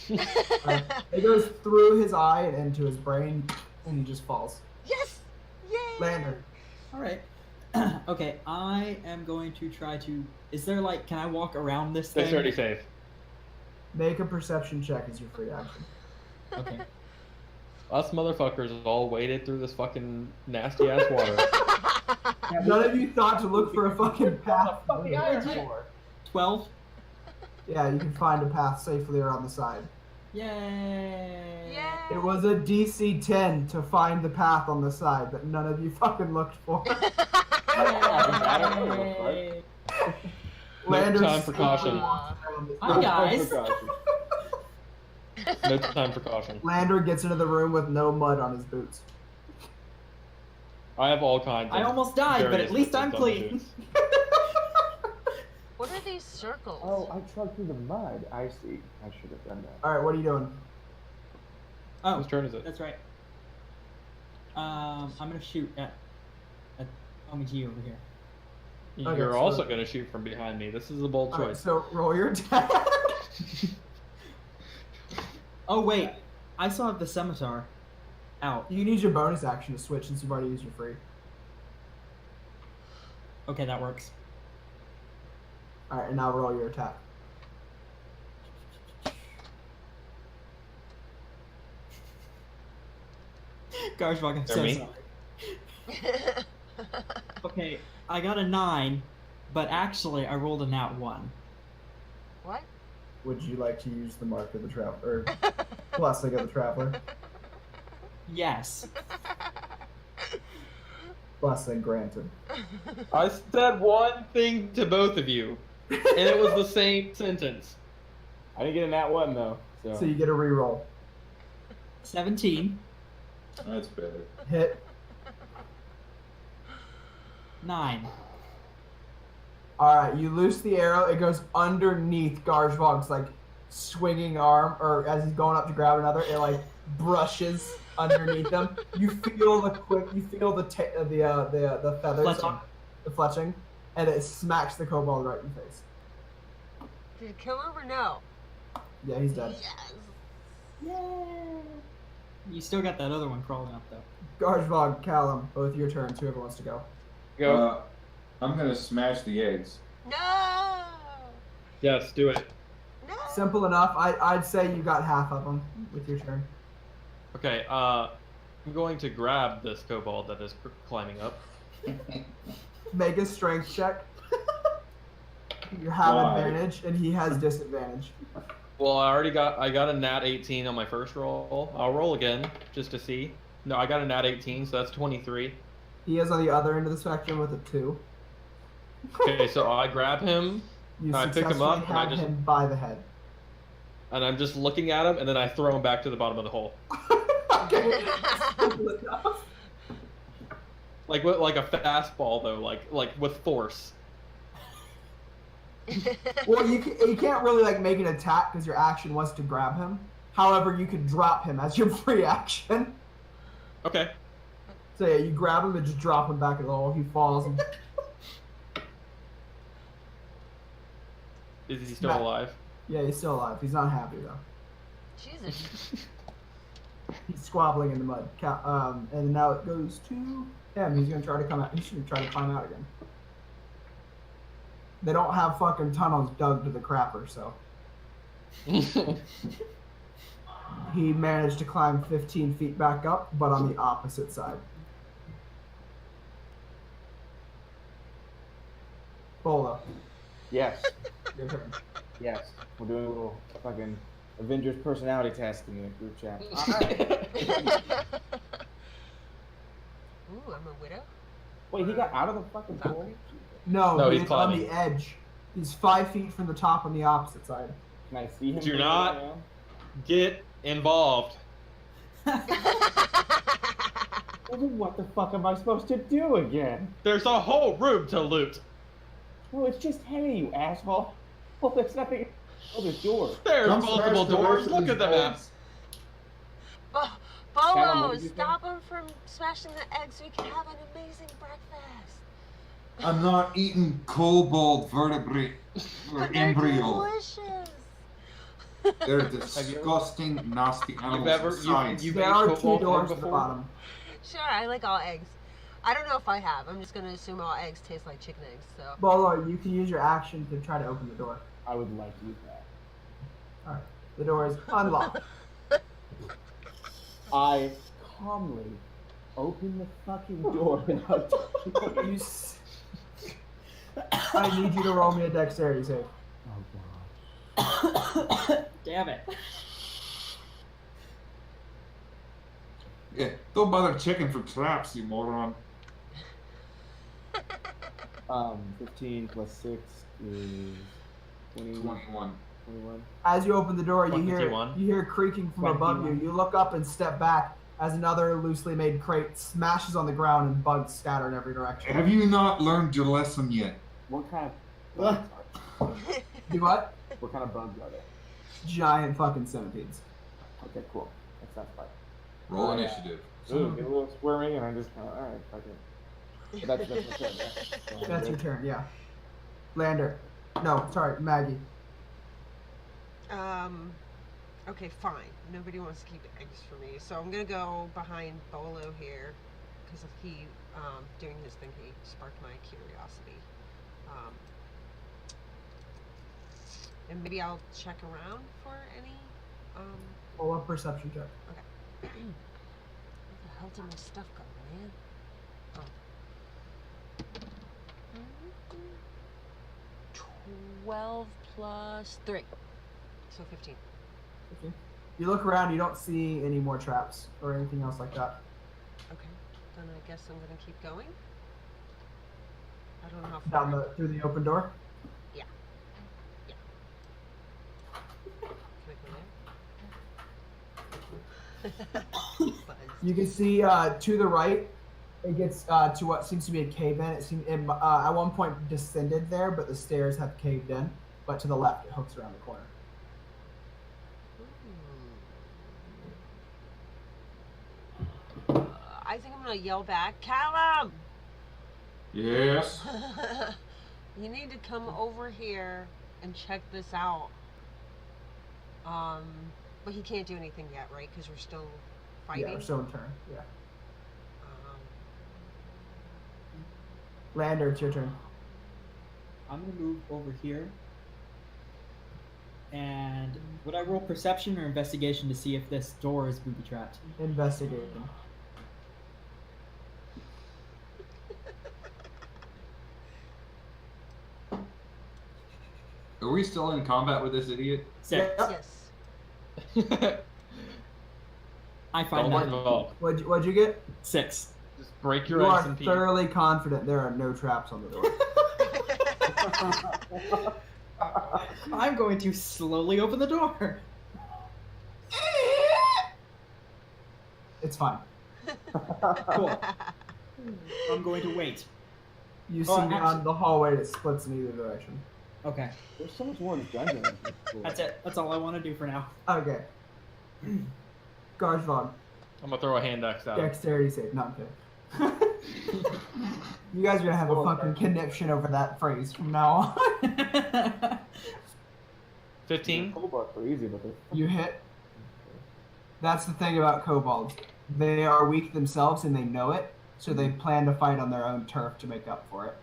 It goes through his eye and into his brain, and he just falls. Yes! Yay! Lander. All right. Okay, I am going to try to. Is there like? Can I walk around this thing? Dexterity save. Make a perception check as your free action. Okay. Us motherfuckers all waded through this fucking nasty ass water. None of you thought to look for a fucking path. 12. Yeah, you can find a path safely around the side. Yay! Yay! It was a DC 10 to find the path on the side that none of you fucking looked for. Yay! Lander's time for caution. safely walks around this Hi thing. guys. No time for caution. Lander gets into the room with no mud on his boots. I have all kinds of I almost died, but various at least I'm methods on my clean. boots. What are these circles? Oh, I trod through the mud. I see. I should have done that. All right, what are you doing? Oh, Whose turn is it? that's right. I'm gonna shoot at Homie G over here. Okay, You're so- also going to shoot from behind me. This is a bold All right, choice. so roll your attack. Oh wait, I still have the scimitar out. You need your bonus action to switch since you've already used your free. Okay, that works. All right, and now roll your attack. Garzhvog, I'm so Or me? sorry. Okay, I got a 9, but actually I rolled a nat 1. What? Would you like to use the mark of the traveler, or blessing of the traveler? Yes. Blessing granted. I said one thing to both of you, and it was the same sentence. I didn't get a nat 1 though. So you get a reroll. 17. That's better. Hit. 9. Alright, you loose the arrow, it goes underneath Garzhvog's like swinging arm, or as he's going up to grab another, it like brushes underneath him. You feel the the feathers, Fletching. the fletching, and it smacks the kobold right in the face. Did it kill him or no? Yeah, he's dead. Yes. Yay! You still got that other one crawling up though. Garzhvog, Callum, both your turns, whoever wants to go. Go. I'm gonna smash the eggs. No. Yes, do it. No. Simple enough. I'd say you got half of them with your turn. Okay, I'm going to grab this kobold that is climbing up. Make a strength check. You have Why? advantage, and he has disadvantage. Well, I got a nat 18 on my first roll. I'll roll again, just to see. No, I got a nat 18, so that's 23. He is on the other end of the spectrum with a 2. Okay, so I grab him, You I pick him successfully up, and I have just- him by the head. and I'm just looking at him, and then I throw him back to the bottom of the hole. Okay. Simple enough. Like a fastball, though, like with force. Well, you can't really like make an attack because your action was to grab him. However, you could drop him as your free action. Okay. So yeah, you grab him and just drop him back in the hole. He falls. And Is he still alive? yeah, he's still alive. He's not happy though. Jesus. He's squabbling in the mud. And now it goes to him. He's gonna try to come out. He's gonna try to climb out again. They don't have fucking tunnels dug to the crapper, so he managed to climb 15 feet back up, but on the opposite side. Bollo, Yes. your turn. Yes. We're doing a little fucking Avengers personality test in the group chat. Ooh, I'm a widow. Wait, he got out of the fucking hole? No, he's he's on climbing. the edge. He's 5 feet from the top on the opposite side. Can I see him? Do from not- here now? Get involved. Well, then what the fuck am I supposed to do again? There's a whole room to loot. Well, it's just hay, you asshole. Well, there's nothing. Oh, there's doors. There's Come multiple smash the doors. rest of Look these at the map. eggs. Callum, Bollo, what did you say? stop him from smashing the eggs so we can have an amazing breakfast. I'm not eating kobold vertebrae or But they're embryos. delicious. They're disgusting, nasty animals. you've There ate are 2 kobold doors egg at the before? bottom. Sure, I like all eggs. I don't know if I have. I'm just gonna assume all eggs taste like chicken eggs. So. Bolo, you can use your action to try to open the door. I would like to use that. Alright. The door is unlocked. I calmly open the fucking door without touching You s- I need you to roll me a dexterity save. Oh god. Damn it. Yeah, don't bother checking for traps, you moron. 15 plus 6 is 20, 21. 21. As you open the door, you 21. hear creaking from above you. 21. You look up and step back as another loosely made crate smashes on the ground and bugs scatter in every direction. Have you not learned your lesson yet? What kind of bugs are Do what? What kind of bugs are they? Giant fucking centipedes. Okay, cool. That sounds fun. Roll Oh, yeah. initiative. Ooh, get a little squirmy, and I'm just kind of, alright, fuck it. But that's my turn, yeah. So, That's your turn, yeah. Lander. No, sorry, Maggie. Okay, fine. Nobody wants to keep eggs for me, so I'm gonna go behind Bollo here, because of he, doing his thing, he sparked my curiosity. And maybe I'll check around for any, Roll a perception check. where the hell did my stuff go, man? Oh. 12 plus 3. So 15. Okay. You look around, you don't see any more traps or anything else like that. Okay. Then I guess I'm gonna keep going. I don't know how far. Down through the open door? Yeah. Yeah. Can I go there? You can see to the right, it gets to what seems to be a cave in. It at one point descended there, but the stairs have caved in. But to the left, it hooks around the corner. I think I'm gonna yell back, Callum! Yes. You need to come over here and check this out. But he can't do anything yet, right? Because we're still fighting. Yeah, we're still in turn. Yeah. Um, Lander, it's your turn. I'm gonna move over here. And would I roll perception or investigation to see if this door is booby trapped? Investigating. Are we still in combat with this idiot? 6. yes. I find Don't that involved. What'd you get? 6. Just break your You ice are in peace. thoroughly confident there are no traps on the door. I'm going to slowly open the door. It's fine. Cool. I'm going to wait. You see Oh, on actually- the hallway that splits in either direction. Okay. There's so much more in this dungeon. That's it. That's all I want to do for now. Okay. Garzhvog, I'm gonna throw a hand axe out. dexterity save. No, I'm kidding. You guys are gonna have a fucking conniption over that phrase from now on. 15. Kobolds are easy, but they're You hit. That's the thing about kobolds. They are weak themselves and they know it, so they plan to fight on their own turf to make up for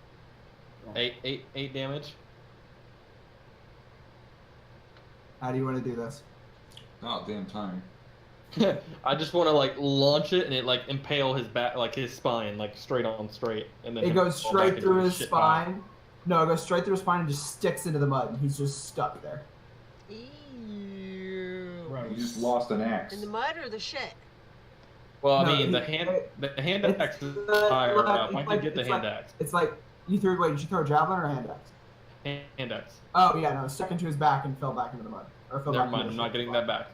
it. 8 damage. How do you want to do this? Oh, damn time. I just want to like launch it and it like impale his back, like his spine, like straight on straight, and then It him goes fall straight back through into his shit pile. spine. No, it goes straight through his spine and just sticks into the mud, and he's just stuck there. Ew. You just lost an axe. In the mud or the shit? Well, I No, mean, he- the hand it's axe is like- higher up. it's I can like- get the it's hand like- axe. It's like you threw. Wait, did you throw a javelin or a hand axe? Hand axe. Oh yeah, no, it stuck into his back and fell back into the mud. Or fell Never back mind. into I'm the not getting that back.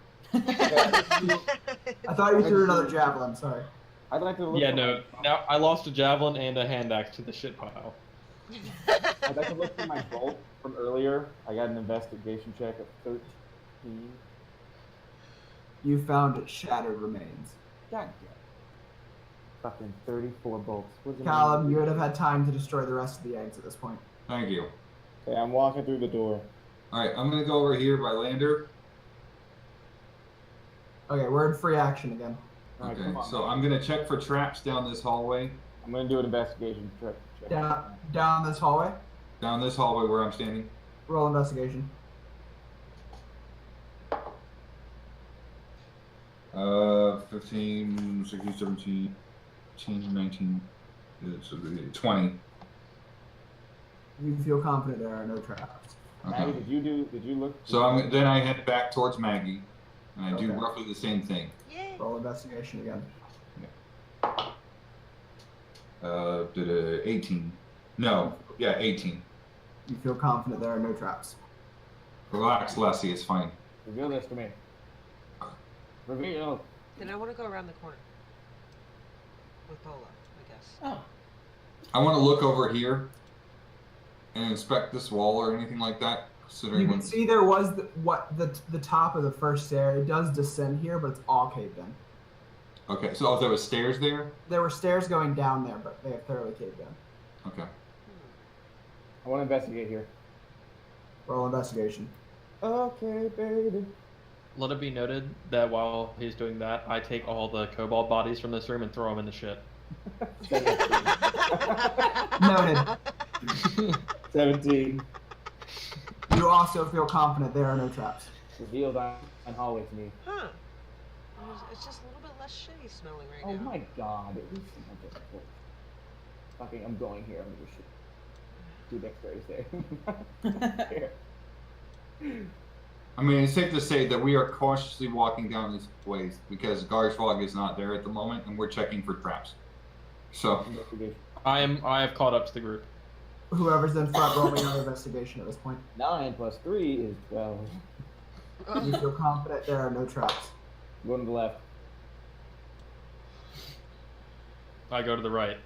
I thought you threw another javelin. Sorry. I'd like to look Yeah, for no. Now I lost a javelin and a hand axe to the shit pile. I'd like to look for my bolt from earlier. I got an investigation check of 13. You found shattered remains. God damn. Fucking 34 bolts. What's the Callum, name? you would have had time to destroy the rest of the eggs at this point. Thank you. Okay, I'm walking through the door. Alright, I'm gonna go over here by Lander. Okay, we're in free action again. Alright, Okay, come on. so I'm gonna check for traps down this hallway. I'm gonna do an investigation check. Down this hallway. Down this hallway where I'm standing. Roll investigation. 15, 16, 17, 18, 19, 20. You feel confident there are no traps. Maggie, Okay. did you look? So then I head back towards Maggie, and I do Okay. roughly the same thing. Yay. Roll investigation again. Did a 18. No, yeah, 18. You feel confident there are no traps. Relax, Leslie, it's fine. Reveal this to me. Reveal. Then I want to go around the corner. With Bollo, I guess. Oh. I want to look over here and inspect this wall or anything like that. Considering You can when- see there was the top of the first stair. It does descend here, but it's all caved in. Okay, so there was stairs there. There were stairs going down there, but they have thoroughly caved in. Okay. I want to investigate here. Roll investigation. Okay, baby. Let it be noted that while he's doing that, I take all the kobold bodies from this room and throw them in the shit. Noted. 17. You also feel confident there are no traps. Revealed on hallway to me. Huh. It's just a little bit less shitty smelling right Oh now. my god. At least I'm not getting full. Fucking, I'm going here. I'm gonna do shit. 2 dexterity save. I mean, it's safe to say that we are cautiously walking down these ways because Garzhvog is not there at the moment, and we're checking for traps. So I have caught up to the group. Whoever's in front, roll me another investigation at this point. 9 plus 3 is 12. You feel confident there are no traps. Going to the left. I go to the right.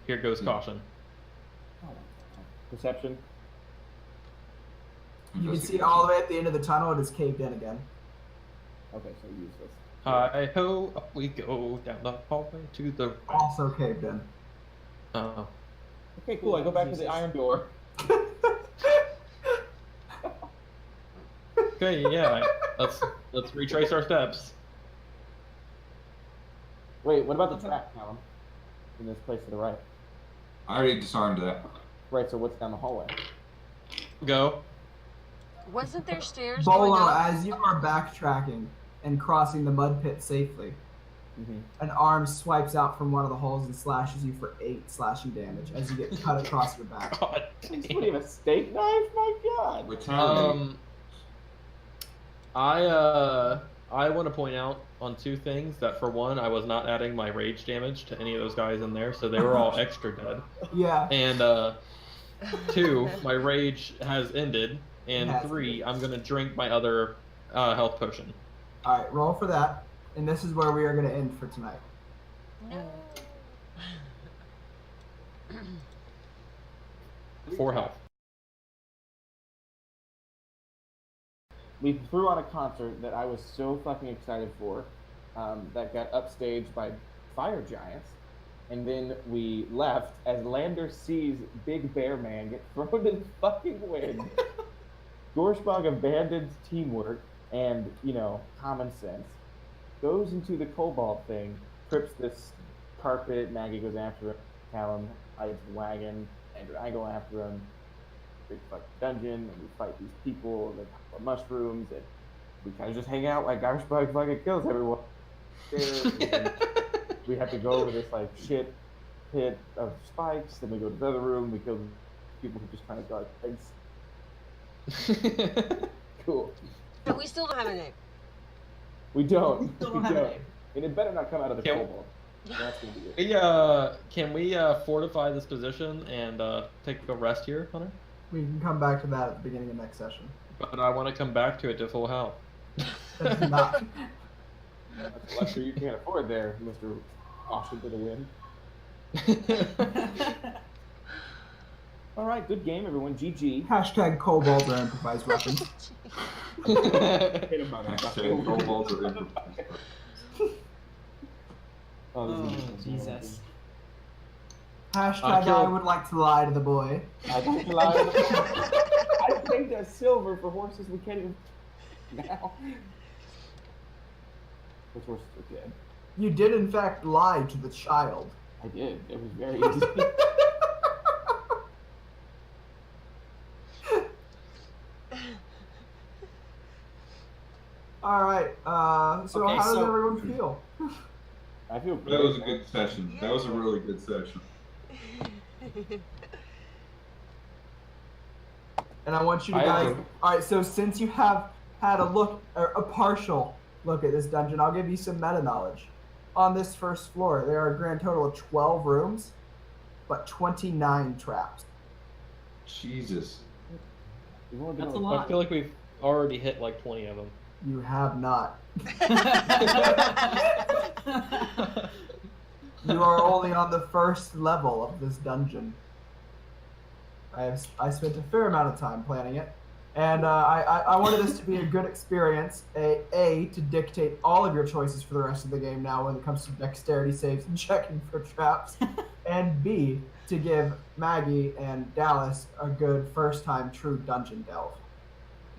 Here goes caution. Perception. You can see all the way at the end of the tunnel. It is caved in again. Okay, so useless. Hi ho, up we go down the hallway to the right. Also caved in. Oh. Okay, cool. I go back to the iron door. Okay, yeah. Let's retrace our steps. Wait, what about the trap, Callum? In this place to the right. I already disarmed that. Right, so what's down the hallway? Go. Wasn't there stairs going Bolo, up? as you are backtracking and crossing the mud pit safely, an arm swipes out from one of the holes and slashes you for 8 slashing damage as you get cut across your back. God What do you have, a steak knife? My God. Retaliate. I want to point out on 2 things that for one, I was not adding my rage damage to any of those guys in there, so they were all extra dead. Yeah. And 2, my rage has ended, and It has 3, I'm gonna drink my other health potion. All right, roll for that, and this is where we are going to end for tonight. No. 4 health. We threw on a concert that I was so fucking excited for, that got upstaged by fire giants, and then we left as Lander sees Big Bear Man get thrown to the fucking wind. Garzhvog abandons teamwork and, common sense, goes into the Kobold thing, trips this carpet, Maggie goes after him, Callum hides the wagon, and I go after him. Big fucking dungeon, and we fight these people, and they pop mushrooms, and we kind of just hang out like Garzhvog fucking kills everyone. And we have to go over this like shit pit of spikes, then we go to the other room, we kill people who just kind of guard things. Cool. But we still don't have a name. We don't. We still don't have a name. And it better not come out of the Can- Kobold. That's gonna be it. Can we fortify this position and take a rest here, Hunter? We can come back to that at the beginning of next session. But I want to come back to it to full health. That's not. That's a luxury you can't afford there, Mr. Austin to the wind. All right, good game, everyone. GG. Hashtag Kobolds are improvised weapons. Hit him on that. Hashtag Kobolds are improvised. Oh, this Oh, is Jesus. Hashtag I would like to lie to the boy. I think I paid us silver for horses we can't even now. Those horses are dead. You did in fact lie to the child. I did. It was very easy. All right. So Okay, how does so- everyone feel? I feel That great. was a good session. That was a really good session. And I want you to guys. All right. So since you have had a look, or a partial look at this dungeon, I'll give you some meta knowledge. On this first floor, there are a grand total of 12 rooms, but 29 traps. Jesus. That's a I lot. feel like we've already hit like 20 of them. You have not. You are only on the first level of this dungeon. I spent a fair amount of time planning it, and I wanted this to be a good experience. A to dictate all of your choices for the rest of the game now when it comes to dexterity saves and checking for traps, and B to give Maggie and Dallas a good first time true dungeon delve.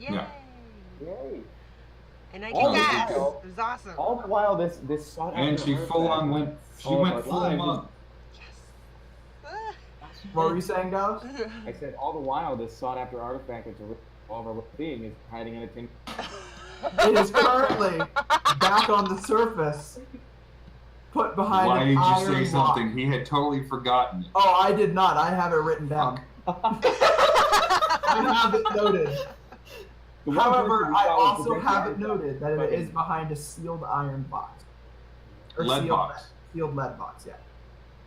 Yay! Yeah. Yay. And I All kicked the ass. It while- was awesome. All the while, this sought And after she full on artifact went. She all of went our full lives monk. Yes. What were you saying, Dallas? I said, all the while, this sought after artifact that's all of our being is hiding in a tin. It is currently back on the surface, put behind Why an did you iron say block. something? He had totally forgotten it. Oh, I did not. I have it written down. I have it noted. The one However, person who I follows also the have it direction- noted that it is behind a sealed iron box. Or Lead sealed box. Sealed lead box, yeah.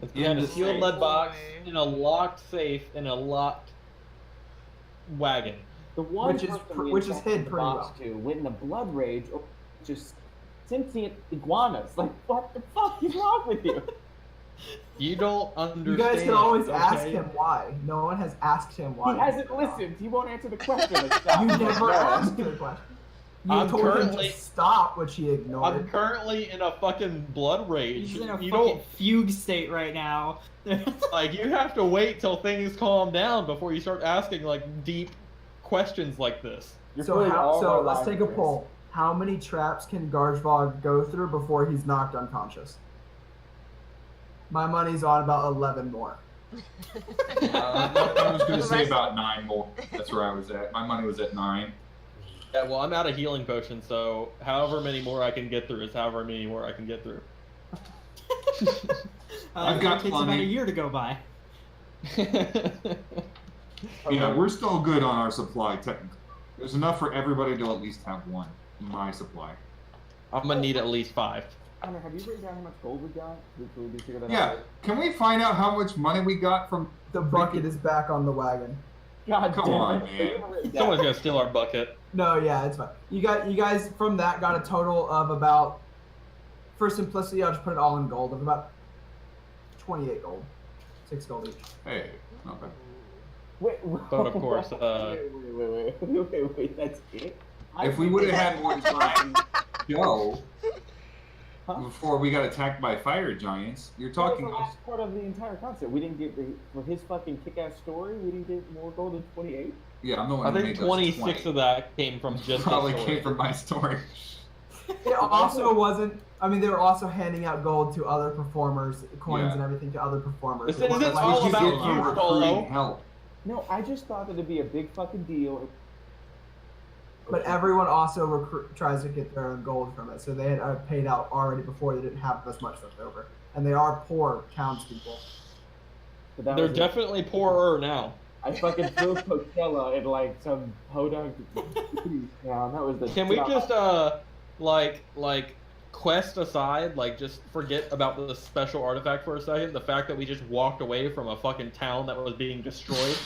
It's behind a the sealed safe. lead box Boy. in a locked safe in a locked wagon. The one Which is person pr- we which is injected hid the pretty box to went in a blood rage over just sentient iguanas. Like, what the fuck is wrong with you? You don't understand. You guys can always ask okay? him why. No one has asked him why. He hasn't listened. He won't answer the question. Like, stop. You Like, never no. asked the question. You I'm told him currently- to stop, which he I'm ignored. currently in a fucking blood rage. He's in a You fucking fugue state right now. like you have to wait till things calm down before you start asking like deep questions like this. You're So putting all of our let's lives take a at risk. poll. How many traps can Garzhvog go through before he's knocked unconscious? My money's on about 11 more. I was going to say about 9 more. That's where I was at. My money was at 9. Yeah, well, I'm out of healing potions, so however many more I can get through is however many more I can get through. I've got it takes about plenty. a year to go by. Yeah, we're still good on our supply, technically. There's enough for everybody to at least have one. My supply. I'm gonna need at least 5. Connor, have you written down how much gold we got? Did we figure that Yeah, out? can we find out how much money we got from... The bucket is back on the wagon. God Come damn on, it. man. You haven't written down- Someone's gonna steal our bucket. No, yeah, it's fine. You guys from that got a total of about, for simplicity, I'll just put it all in gold, of about 28 gold. 6 gold each. Hey, not bad. Wait, But of course, wait, that's it? If we would have had more time to go Huh? before we got attacked by fire giants, you're That was talking... the last part of the entire concept. We didn't get for his fucking kick-ass story. We didn't get more gold than 28. Yeah, I'm the one I who think made those 26 20. of that came from just Probably the story. came from my story. It also wasn't. I mean, they were also handing out gold to other performers, coins Yeah. and everything to other performers. This It wasn't isn't like all you about get you, from Polo. recruiting help. No, I just thought that it'd be a big fucking deal. But everyone also tries to get their own gold from it, so they had paid out already before. They didn't have as much left over, and they are poor townspeople. But that They're was it. definitely poorer now. I fucking flew Coachella in like some podunk town. That was the. Can we job. just like quest aside, like just forget about the special artifact for a second? The fact that we just walked away from a fucking town that was being destroyed.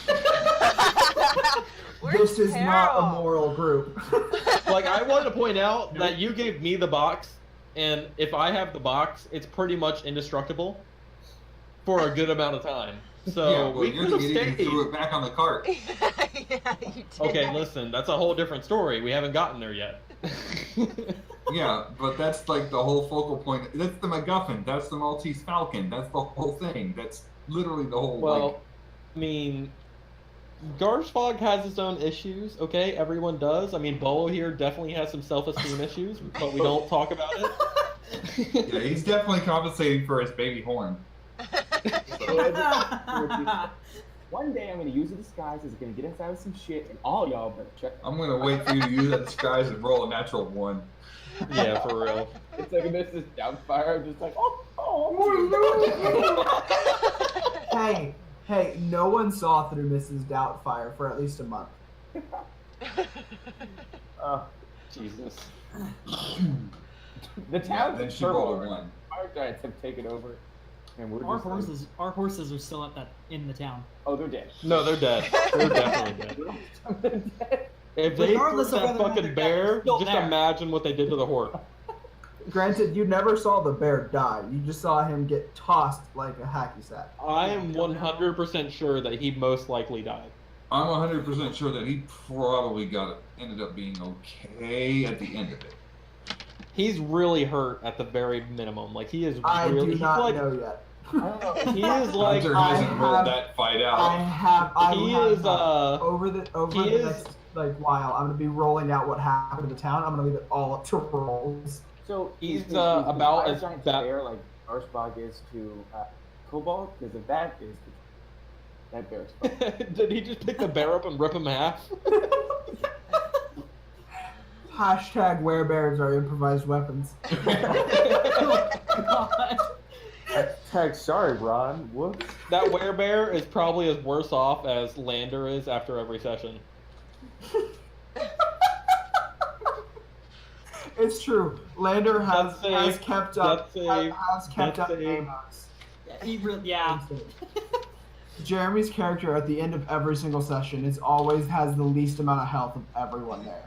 This is not a moral group. Like I wanted to point out that you gave me the box, and if I have the box, it's pretty much indestructible for a good amount of time. So Yeah, well, we you're could the have idiot who stayed. threw it back on the cart. Yeah, you did. Okay, listen, that's a whole different story. We haven't gotten there yet. Yeah, but that's like the whole focal point. That's the MacGuffin. That's the Maltese Falcon. That's the whole thing. That's literally the whole. Well, I mean, Garzhvog has its own issues, okay? Everyone does. I mean, Bollo here definitely has some self-esteem issues, but we don't talk about it. yeah, he's definitely compensating for his baby horn. One day I'm gonna use a disguise. It's gonna get us out of some shit, and all y'all better check. I'm gonna wait for you to use that disguise and roll a natural 1. Yeah, for real. It's like a Mrs. Doubtfire. I'm just like, Hey, no one saw through Mrs. Doubtfire for at least a month. Jesus. The town's Then in she rolled a turmoil. 1. Fire giants have taken over, and we're Our just like, horses, our horses are still in the town. oh, they're dead. No, they're dead. They're definitely dead. They're dead. If they Regardless threw of that whether or not fucking they're dead, they're bear, still just there. imagine what they did to the horse. Granted, you never saw the bear die. You just saw him get tossed like a hacky sack. I am 100% sure that he most likely died. I'm 100% sure that he probably ended up being okay at the end of it. He's really hurt at the very minimum. Like he is I really. do he's not like, know yet. I don't know. He is like. Hunter I hasn't rolled have- that fight out. I He have is over the he is- next while. I'm gonna be rolling out what happened to the town. I'm gonna leave it all up to rolls. So He's, is about Fire as Giant's bad- bear like Garzhvog is to Kobold? Because if that is that bear's fucked. Did he just pick the bear up and rip him in half? Hashtag werebears are improvised weapons. God. Tag, sorry, Ron. Whoops. That werebear is probably as worse off as Lander is after every session. It's true. Lander has That's kept up. safe. Has kept That's up. safe. Amos. Yeah. Jeremy's character at the end of every single session is always has the least amount of health of everyone there.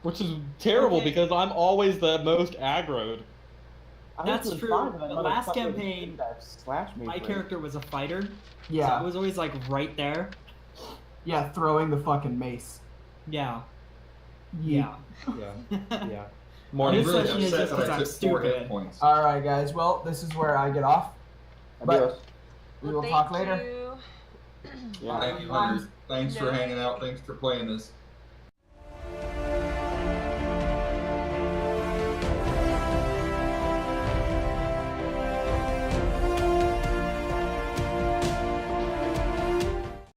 Which is terrible Okay. because I'm always the most aggroed. That's true. The last campaign, Slash me. my for character was a fighter. Yeah. So it was always like right there. Yeah, throwing the fucking mace. Yeah. Yeah. Yeah. Morning. This really session is upset just that 'cause I I'm took 4 hit stupid. points. All right, guys. Well, this is where I get off. Adios. We will talk later. You. Yeah. Thank you, Hunter. Thanks for hanging out. Thanks for playing this.